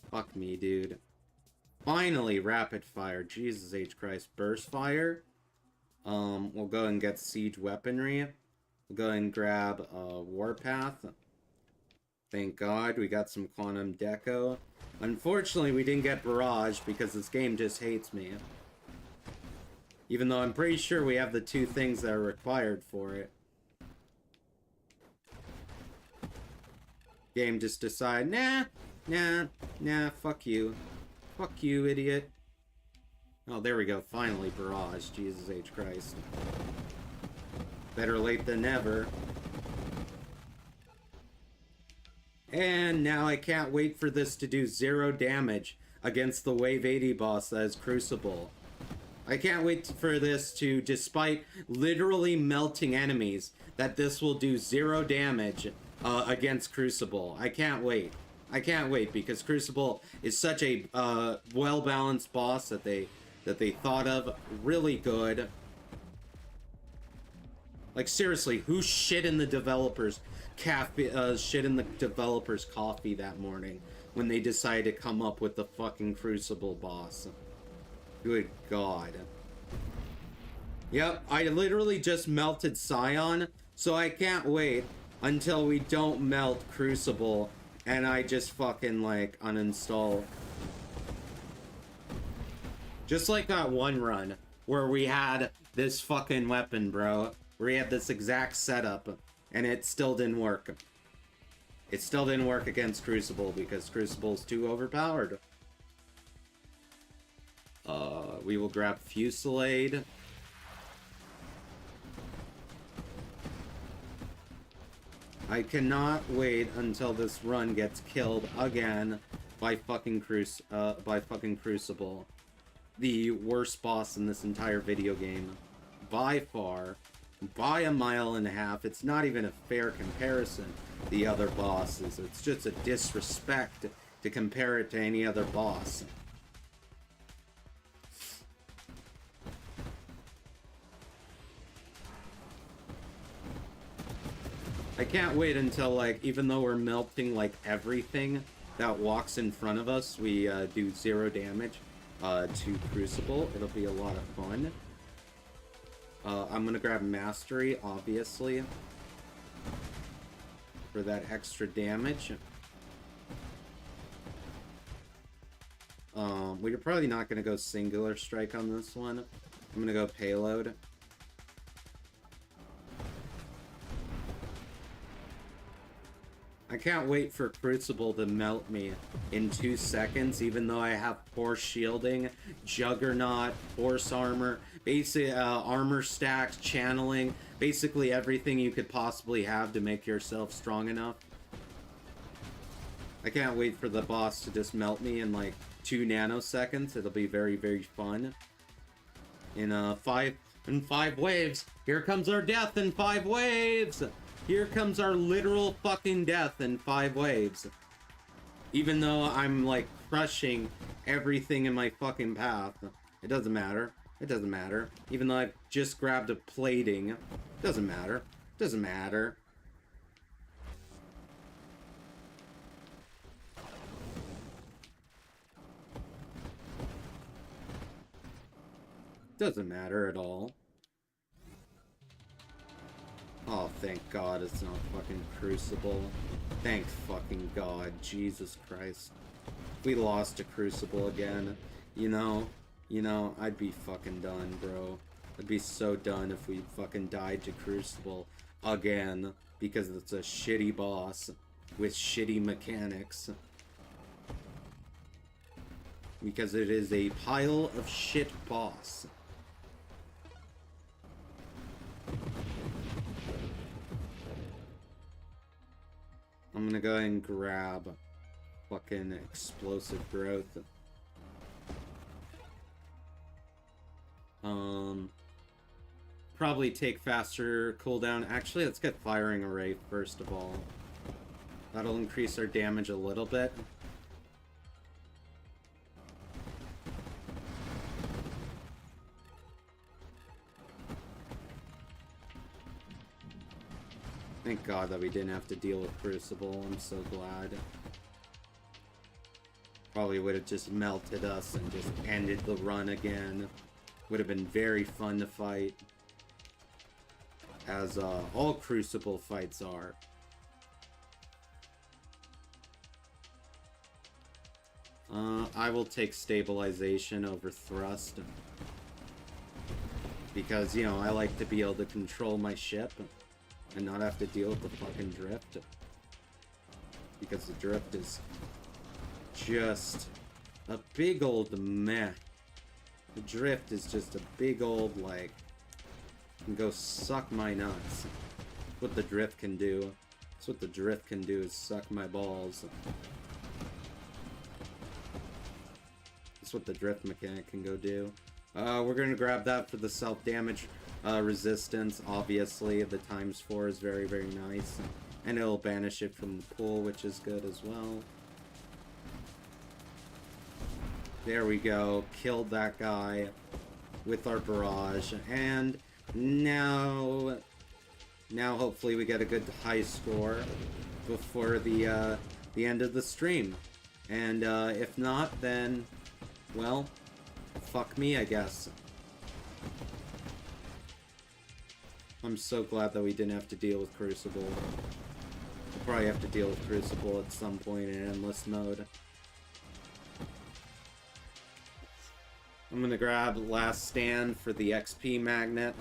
Fuck me, dude. Finally, Rapid Fire. Jesus H. Christ. Burst Fire. We'll go and get Siege Weaponry. We'll go and grab Warpath. Thank God we got some Quantum Deco. Unfortunately, we didn't get Barrage because this game just hates me. Even though I'm pretty sure we have the 2 things that are required for it. Game just decide, nah, fuck you. Fuck you, idiot. Oh, there we go. Finally, Barrage. Jesus H. Christ. Better late than never. And now I can't wait for this to do 0 damage against the Wave 80 boss that is Crucible. I can't wait for this to, despite literally melting enemies, that this will do 0 damage against Crucible. I can't wait. I can't wait, because Crucible is such a well-balanced boss that they thought of. Really good. Like, seriously, who shit in the developers' coffee that morning when they decided to come up with the fucking Crucible boss? Good God. Yep, I literally just melted Scion, so I can't wait until we don't melt Crucible and I just fucking, like, uninstall. Just like that one run where we had this fucking weapon, bro. Where we had this exact setup and it still didn't work. It still didn't work against Crucible because Crucible's too overpowered. We will grab Fusillade. I cannot wait until this run gets killed again by fucking Crucible. The worst boss in this entire video game. By far. By a mile and a half. It's not even a fair comparison. The other bosses. It's just a disrespect to compare it to any other boss. I can't wait until, like, even though we're melting, like, everything that walks in front of us, we do 0 damage to Crucible. It'll be a lot of fun. I'm gonna grab Mastery, obviously, for that extra damage. We're probably not gonna go Singular Strike on this one. I'm gonna go Payload. I can't wait for Crucible to melt me in 2 seconds, even though I have poor shielding, Juggernaut, Force Armor, basic armor stacks, channeling, basically everything you could possibly have to make yourself strong enough. I can't wait for the boss to just melt me in like 2 nanoseconds. It'll be very, very fun. In 5 waves. Here comes our death in 5 waves! Here comes our literal fucking death in 5 waves. Even though I'm, like, crushing everything in my fucking path. It doesn't matter. It doesn't matter. Even though I've just grabbed a plating. It doesn't matter. It doesn't matter. Doesn't matter at all. Oh, thank God it's not fucking Crucible. Thank fucking God. Jesus Christ. If we lost to Crucible again, you know, I'd be fucking done, bro. I'd be so done if we fucking died to Crucible again, because it's a shitty boss with shitty mechanics. Because it is a pile of shit boss. I'm gonna go ahead and grab fucking Explosive Growth. Probably take faster cooldown. Actually, let's get Firing Array first of all. That'll increase our damage a little bit. Thank God that we didn't have to deal with Crucible. I'm so glad. Probably would have just melted us and just ended the run again. Would have been very fun to fight. As all Crucible fights are. I will take Stabilization over Thrust. Because, you know, I like to be able to control my ship. And not have to deal with the fucking drift. Because the drift is just a big old meh. The drift is just a big old, like, can go suck my nuts. That's what the drift can do. That's what the drift can do, is suck my balls. That's what the drift mechanic can go do. We're gonna grab that for the self-damage resistance. Obviously, the ×4 is very, very nice. And it'll banish it from the pool, which is good as well. There we go. Killed that guy with our barrage. And now hopefully we get a good high score before the end of the stream. And if not, then, well, fuck me, I guess. I'm so glad that we didn't have to deal with Crucible. We'll probably have to deal with Crucible at some point in Endless Mode. I'm gonna grab Last Stand for the XP magnet.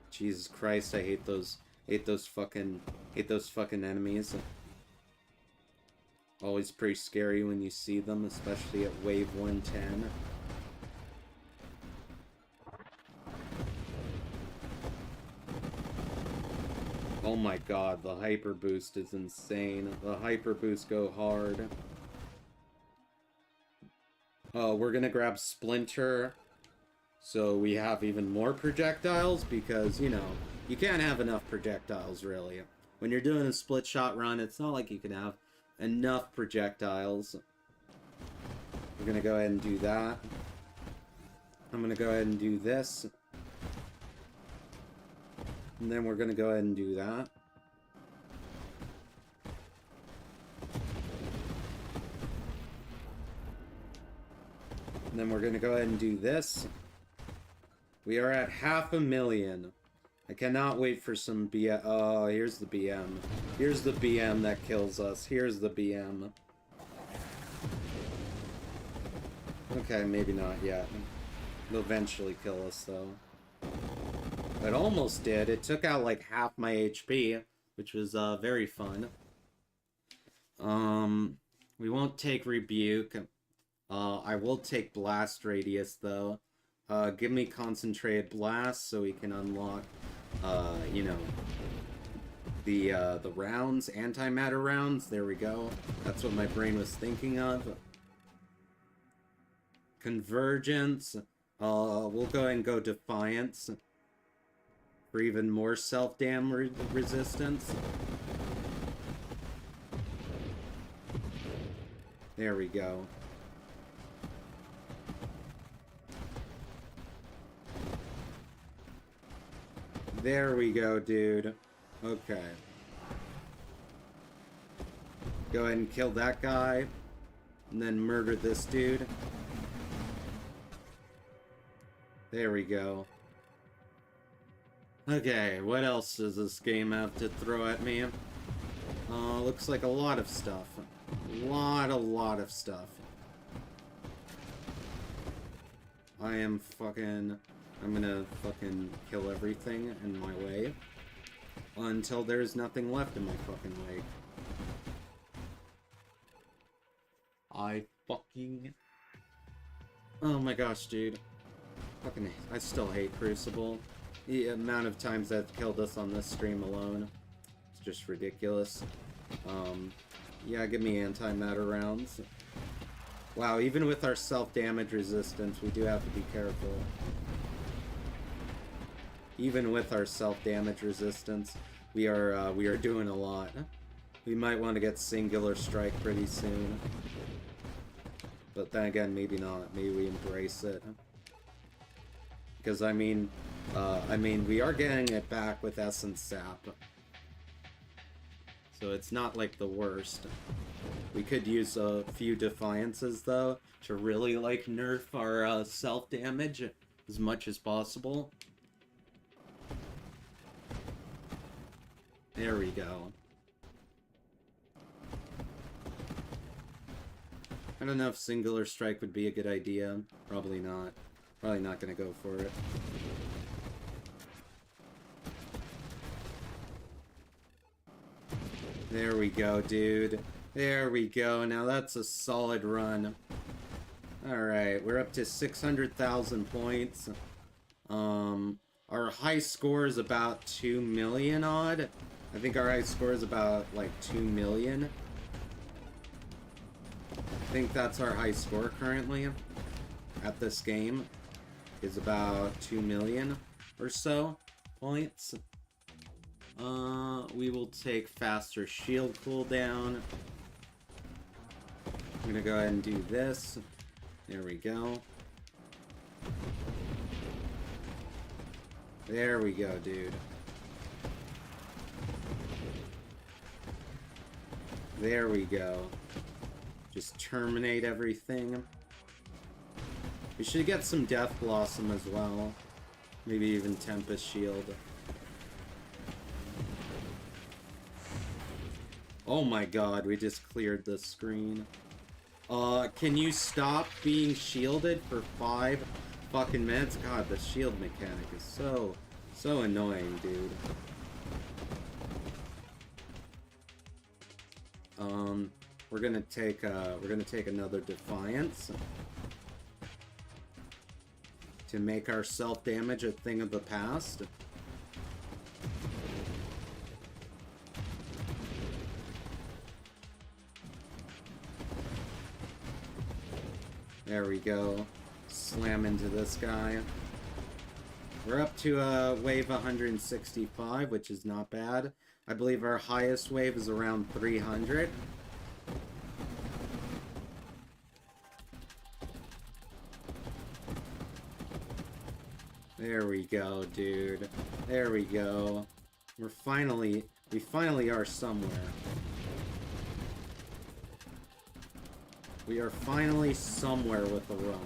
Jesus Christ, I hate those fucking enemies. Always pretty scary when you see them, especially at wave 110. Oh my god, the hyper boost is insane. The hyper boost go hard. Oh, we're gonna grab Splinter, so we have even more projectiles, because, you know, you can't have enough projectiles, really. When you're doing a split shot run, it's not like you can have enough projectiles. We're gonna go ahead and do that. I'm gonna go ahead and do this. And then we're gonna go ahead and do that. And then we're gonna go ahead and do this. We are at 500,000. I cannot wait for some BM. Oh, here's the BM. Here's the BM that kills us. Here's the BM. Okay, maybe not yet. It'll eventually kill us, though. It almost did. It took out like half my HP, which was very fun. We won't take Rebuke. I will take Blast Radius, though. Give me Concentrated Blast so we can unlock, you know, the rounds, antimatter rounds. There we go. That's what my brain was thinking of. Convergence. We'll go ahead and go Defiance for even more self-dam resistance. There we go. There we go, dude. Okay. Go ahead and kill that guy. And then murder this dude. There we go. Okay, what else does this game have to throw at me? Looks like a lot of stuff. A lot of stuff. I'm gonna fucking kill everything in my way. Until there's nothing left in my fucking way. Oh my gosh, dude. I still hate Crucible. The amount of times that's killed us on this stream alone. It's just ridiculous. Yeah, give me antimatter rounds. Wow, even with our self-damage resistance, we do have to be careful. Even with our self-damage resistance, we are doing a lot. We might want to get Singular Strike pretty soon. But then again, maybe not. Maybe we embrace it. Because, I mean, we are getting it back with Essence Sap. So it's not like the worst. We could use a few Defiances, though, to really, like, nerf our self-damage as much as possible. There we go. I don't know if Singular Strike would be a good idea. Probably not. Probably not gonna go for it. There we go, dude. There we go. Now that's a solid run. Alright, we're up to 600,000 points. Our high score is about 2 million odd. I think our high score is about, like, 2 million. I think that's our high score currently at this game. Is about 2 million or so points. We will take faster shield cooldown. I'm gonna go ahead and do this. There we go. There we go, dude. There we go. Just terminate everything. We should get some Death Blossom as well. Maybe even Tempest Shield. Oh my god, we just cleared the screen. Can you stop being shielded for 5 fucking minutes? God, the shield mechanic is so annoying, dude. We're gonna take another Defiance to make our self-damage a thing of the past. There we go. Slam into this guy. We're up to wave 165, which is not bad. I believe our highest wave is around 300. There we go, dude. There we go. We finally are somewhere. We are finally somewhere with the run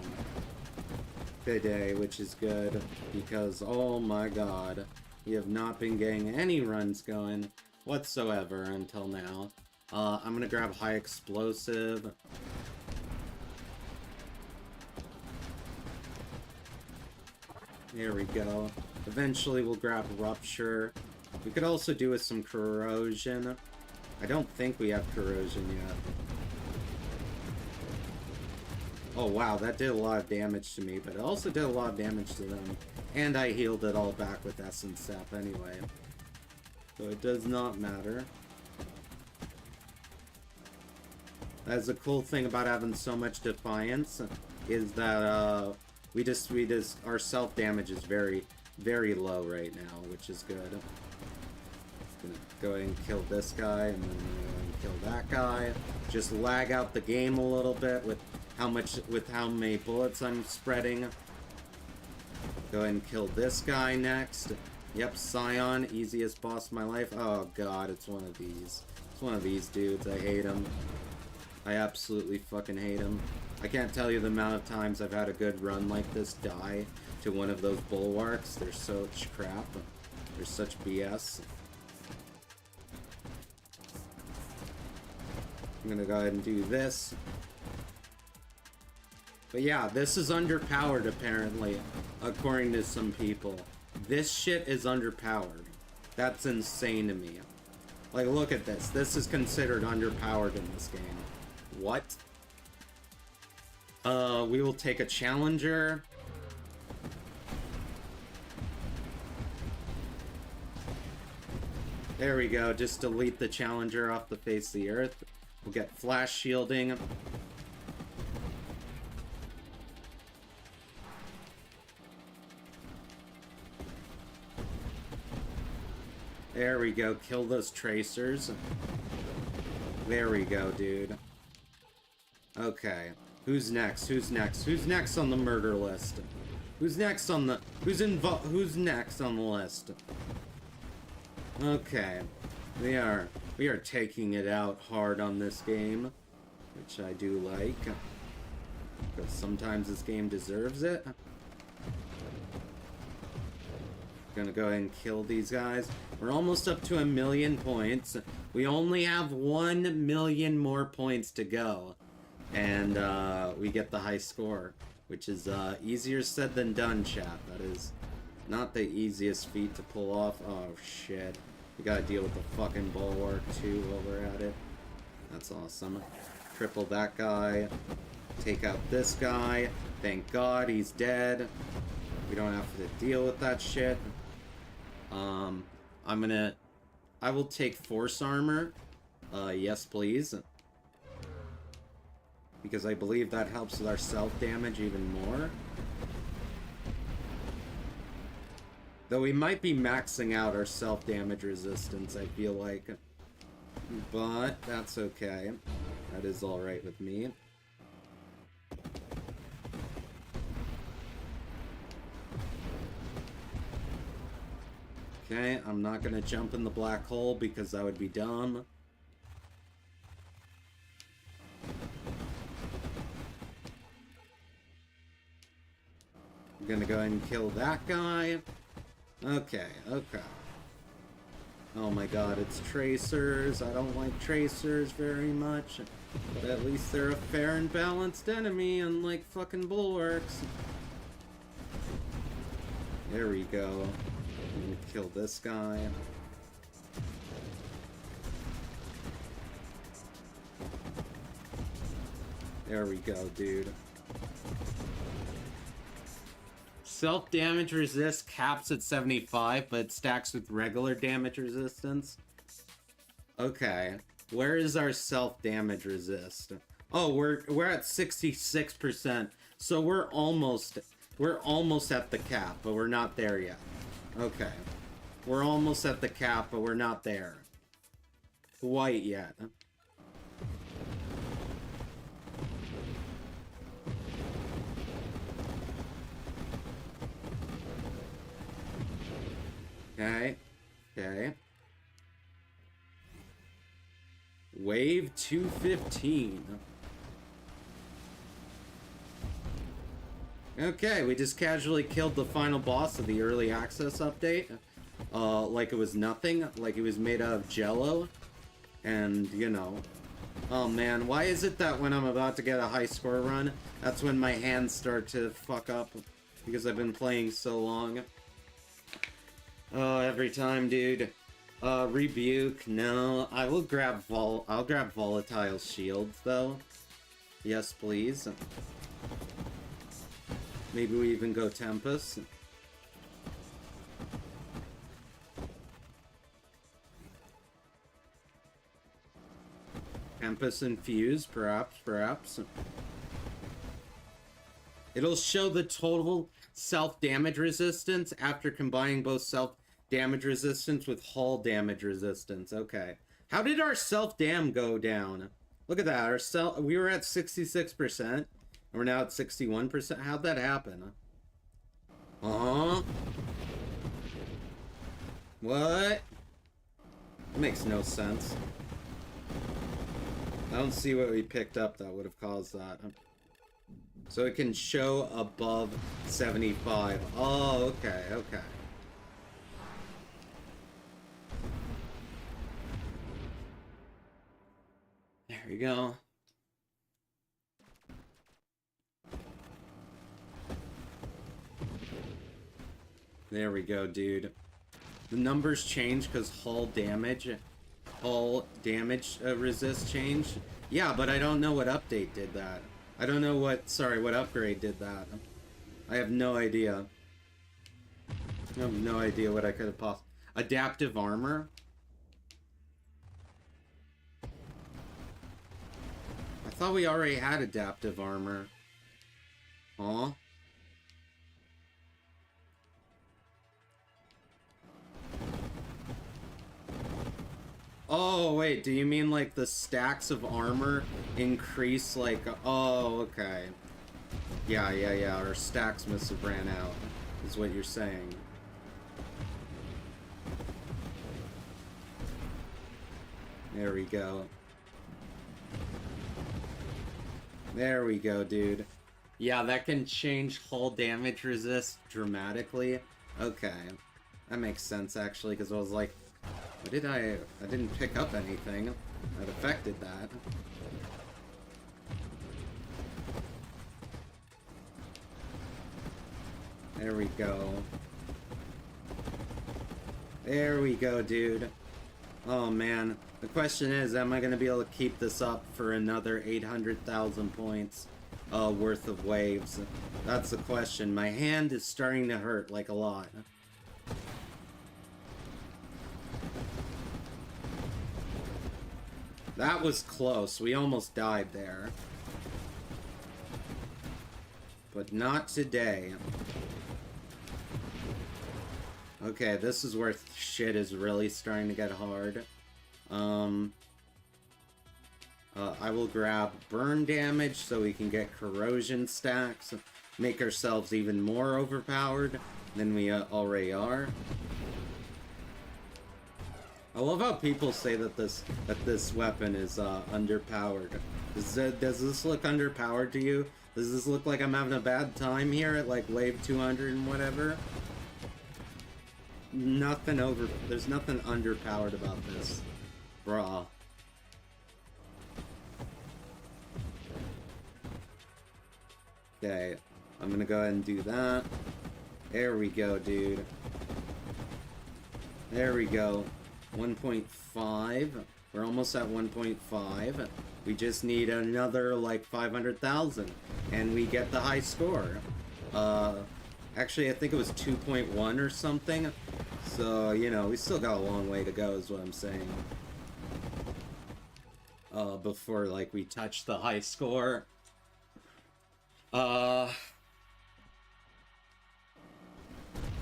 today, which is good, because, oh my god, we have not been getting any runs going whatsoever until now. I'm gonna grab high explosive. There we go. Eventually we'll grab rupture. We could also do with some corrosion. I don't think we have corrosion yet. Oh wow, that did a lot of damage to me, but it also did a lot of damage to them. And I healed it all back with Essence Sap anyway. So it does not matter. That's the cool thing about having so much Defiance, is that our self damage is very, very low right now, which is good. Gonna go ahead and kill this guy, and then go and kill that guy. Just lag out the game a little bit with how many bullets I'm spreading. Go ahead and kill this guy next. Yep, Scion, easiest boss of my life. Oh god, it's one of these. It's one of these dudes. I hate him. I absolutely fucking hate him. I can't tell you the amount of times I've had a good run like this die to one of those bulwarks. They're such crap. They're such BS. I'm gonna go ahead and do this. But yeah, this is underpowered apparently, according to some people. This shit is underpowered. That's insane to me. Like, look at this. This is considered underpowered in this game. What? We will take a challenger. There we go. Just delete the challenger off the face of the earth. We'll get flash shielding. There we go. Kill those tracers. There we go, dude. Okay. Who's next? Who's next? Who's next on the murder list? Who's next on the... Who's next on the list? Okay. We are taking it out hard on this game, which I do like. Because sometimes this game deserves it. Gonna go ahead and kill these guys. We're almost up to 1,000,000 points. We only have 1,000,000 more points to go. And we get the high score, which is easier said than done, chat. That is not the easiest feat to pull off. Oh shit. We gotta deal with the fucking bulwark too while we're at it. That's awesome. Triple that guy. Take out this guy. Thank God he's dead. We don't have to deal with that shit. I will take force armor. Yes, please. Because I believe that helps with our self damage even more. Though we might be maxing out our self damage resistance, I feel like. But that's okay. That is alright with me. Okay, I'm not gonna jump in the black hole because that would be dumb. I'm gonna go ahead and kill that guy. Okay, okay. Oh my god, it's tracers. I don't like tracers very much. But at least they're a fair and balanced enemy, unlike fucking bulwarks. There we go. I'm gonna kill this guy. There we go, dude. Self-damage resist caps at 75, but it stacks with regular damage resistance. Okay, where is our self-damage resist? Oh, we're at 66%. So we're almost at the cap, but we're not there yet. Okay. We're almost at the cap, but we're not there quite yet. Okay. Okay. Wave 215. Okay, we just casually killed the final boss of the early access update. Like it was nothing, like it was made out of jello. And, you know. Oh man, why is it that when I'm about to get a high score run, that's when my hands start to fuck up? Because I've been playing so long. Oh, every time, dude. Rebuke, no. I'll grab Volatile Shields, though. Yes, please. Maybe we even go Tempest. Tempest Infused, perhaps. It'll show the total self-damage resistance after combining both self-damage resistance with hull damage resistance. Okay. How did our self-dam go down? Look at that. We were at 66%. And we're now at 61%. How'd that happen? What? That makes no sense. I don't see what we picked up that would have caused that. So it can show above 75. Oh, okay, okay. There we go. There we go, dude. The numbers change because hull damage resist changed. Yeah, but I don't know what update did that. I don't know what upgrade did that. I have no idea. I have no idea what I could have possibly... Adaptive armor? I thought we already had adaptive armor. Huh? Oh, wait, do you mean like the stacks of armor increase like... Oh, okay. Yeah, our stacks must have ran out, is what you're saying. There we go. There we go, dude. Yeah, that can change hull damage resist dramatically. Okay. That makes sense, actually, because I was like... What did I didn't pick up anything that affected that. There we go. There we go, dude. Oh, man. The question is, am I going to be able to keep this up for another 800,000 points worth of waves? That's the question. My hand is starting to hurt, like, a lot. That was close. We almost died there. But not today. Okay, this is where shit is really starting to get hard. I will grab burn damage so we can get corrosion stacks. Make ourselves even more overpowered than we already are. I love how people say that this weapon is underpowered. Does this look underpowered to you? Does this look like I'm having a bad time here at like wave 200 and whatever? There's nothing underpowered about this. Bruh. Okay, I'm gonna go ahead and do that. There we go, dude. There we go. 1.5. We're almost at 1.5. We just need another like 500,000 and we get the high score. Actually I think it was 2.1 or something. So, you know, we still got a long way to go is what I'm saying. before like we touch the high score. What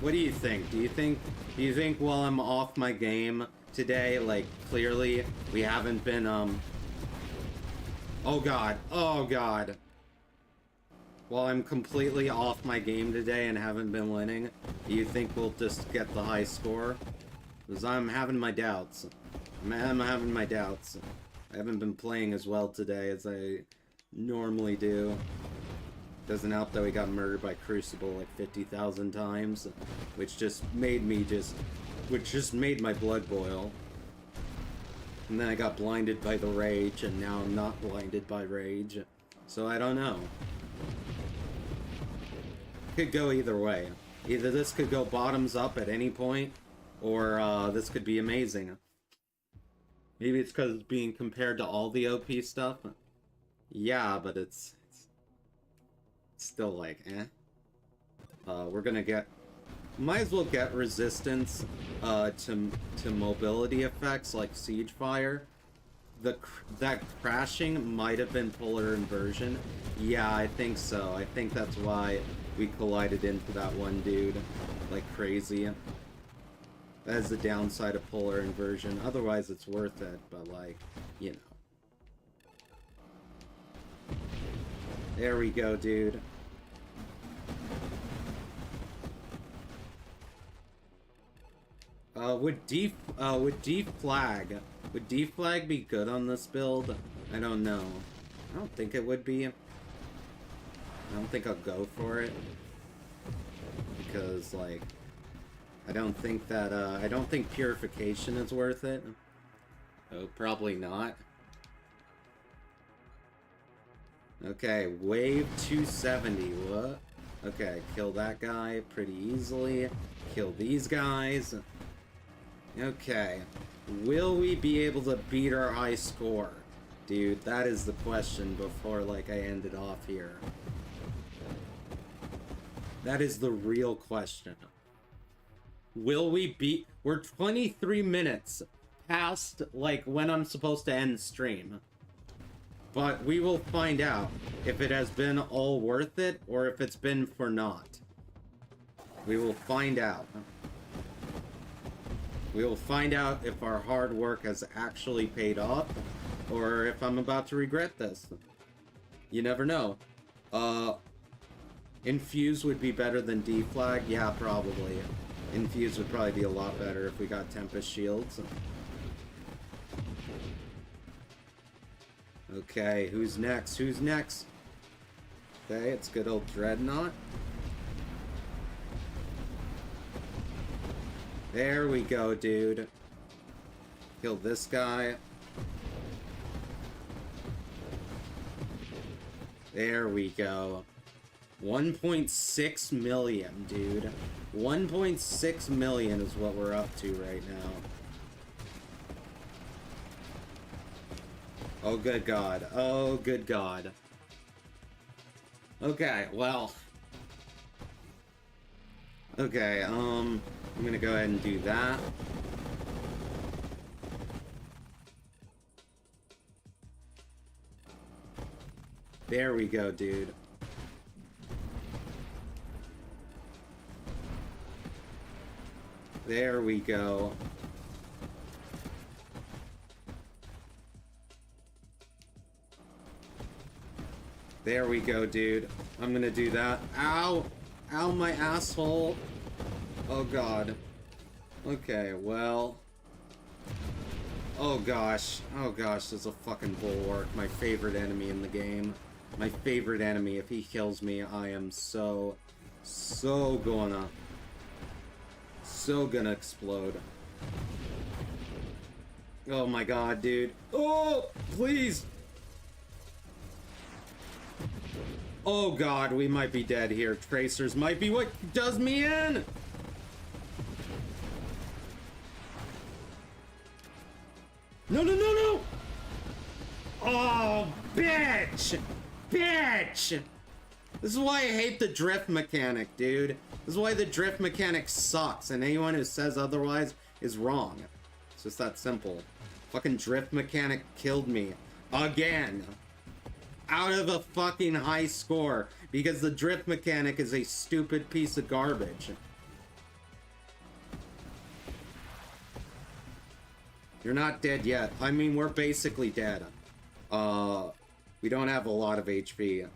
do you think? Do you think while I'm off my game today, like clearly we haven't been oh god. While I'm completely off my game today and haven't been winning, do you think we'll just get the high score? Because I'm having my doubts. I'm having my doubts. I haven't been playing as well today as I normally do. Doesn't help that we got murdered by Crucible like 50,000 times, which just made my blood boil. And then I got blinded by the rage, and now I'm not blinded by rage. So I don't know. Could go either way. Either this could go bottoms up at any point, or this could be amazing. Maybe it's because it's being compared to all the OP stuff. Yeah, but it's still like, eh. We're gonna get... Might as well get resistance to mobility effects like Siege Fire. That crashing might have been polar inversion. Yeah, I think so. I think that's why we collided into that one dude like crazy. That is the downside of polar inversion. Otherwise, it's worth it, but like, you know. There we go, dude. Would deflag be good on this build? I don't know. I don't think it would be. I don't think I'll go for it. Because, like, I don't think purification is worth it. Oh, probably not. Okay, wave 270, what? Okay, kill that guy pretty easily. Kill these guys. Okay, will we be able to beat our high score? Dude, that is the question before, like, I end it off here. That is the real question. Will we beat... We're 23 minutes past, like, when I'm supposed to end stream. But we will find out if it has been all worth it or if it's been for naught. We will find out. We will find out if our hard work has actually paid off or if I'm about to regret this. You never know. Infuse would be better than deflag? Yeah, probably. Infuse would probably be a lot better if we got Tempest Shields. Okay, who's next? Who's next? Okay, it's good old Dreadnought. There we go, dude. Kill this guy. There we go. 1.6 million, dude. 1.6 million is what we're up to right now. Oh, good God. Oh, good God. Okay, well. Okay, I'm gonna go ahead and do that. There we go, dude. There we go. There we go, dude. I'm gonna do that. Ow! Ow, my asshole! Oh, God. Okay, well... Oh, gosh. Oh, gosh, there's a fucking Bulwark. My favorite enemy in the game. My favorite enemy. If he kills me, I am so gonna explode. Oh, my God, dude. Oh, please! Oh God, we might be dead here. Tracers might be what does me in! No, no, no, no! Oh, bitch! Bitch! This is why I hate the drift mechanic, dude. This is why the drift mechanic sucks, and anyone who says otherwise is wrong. It's just that simple. Fucking drift mechanic killed me Again. Out of a fucking high score. Because the drift mechanic is a stupid piece of garbage. You're not dead yet. I mean, we're basically dead. We don't have a lot of HP.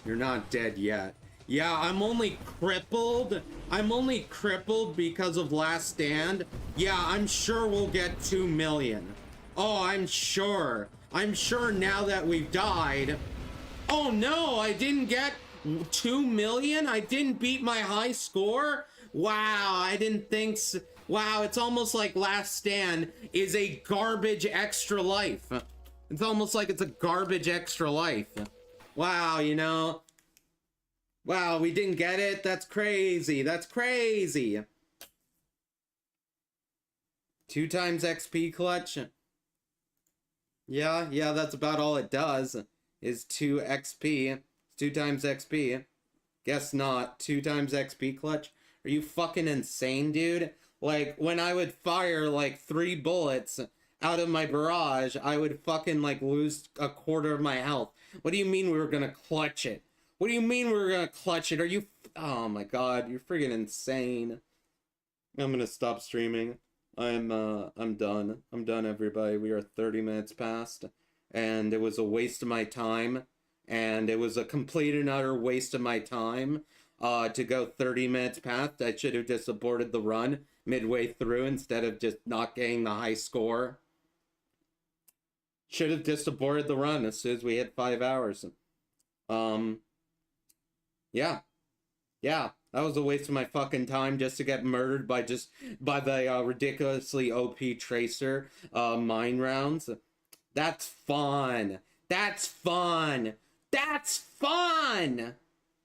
You're not dead yet. Yeah, I'm only crippled. I'm only crippled because of Last Stand. Yeah, I'm sure we'll get 2 million. Oh, I'm sure. I'm sure now that we've died. Oh no, I didn't get 2 million? I didn't beat my high score? Wow, I didn't think so. Wow, it's almost like Last Stand is a garbage extra life. It's almost like it's a garbage extra life. Wow, you know. Wow, we didn't get it? That's crazy. That's crazy. 2 times XP clutch. Yeah, that's about all it does. Is 2 XP. 2 times XP. Guess not. 2 times XP clutch. Are you fucking insane, dude? Like, when I would fire, like, 3 bullets out of my barrage, I would fucking, like, lose a quarter of my health. What do you mean we were gonna clutch it? What do you mean we were gonna clutch it? Are you... Oh my god, you're friggin' insane. I'm gonna stop streaming. I'm done. I'm done, everybody. We are 30 minutes past. And it was a waste of my time. And it was a complete and utter waste of my time. To go 30 minutes past. I should have just aborted the run midway through instead of just not getting the high score. Should have just aborted the run as soon as we hit 5 hours. Yeah, that was a waste of my fucking time just to get murdered by the ridiculously OP Tracer mine rounds. That's fun. That's fun. That's fun.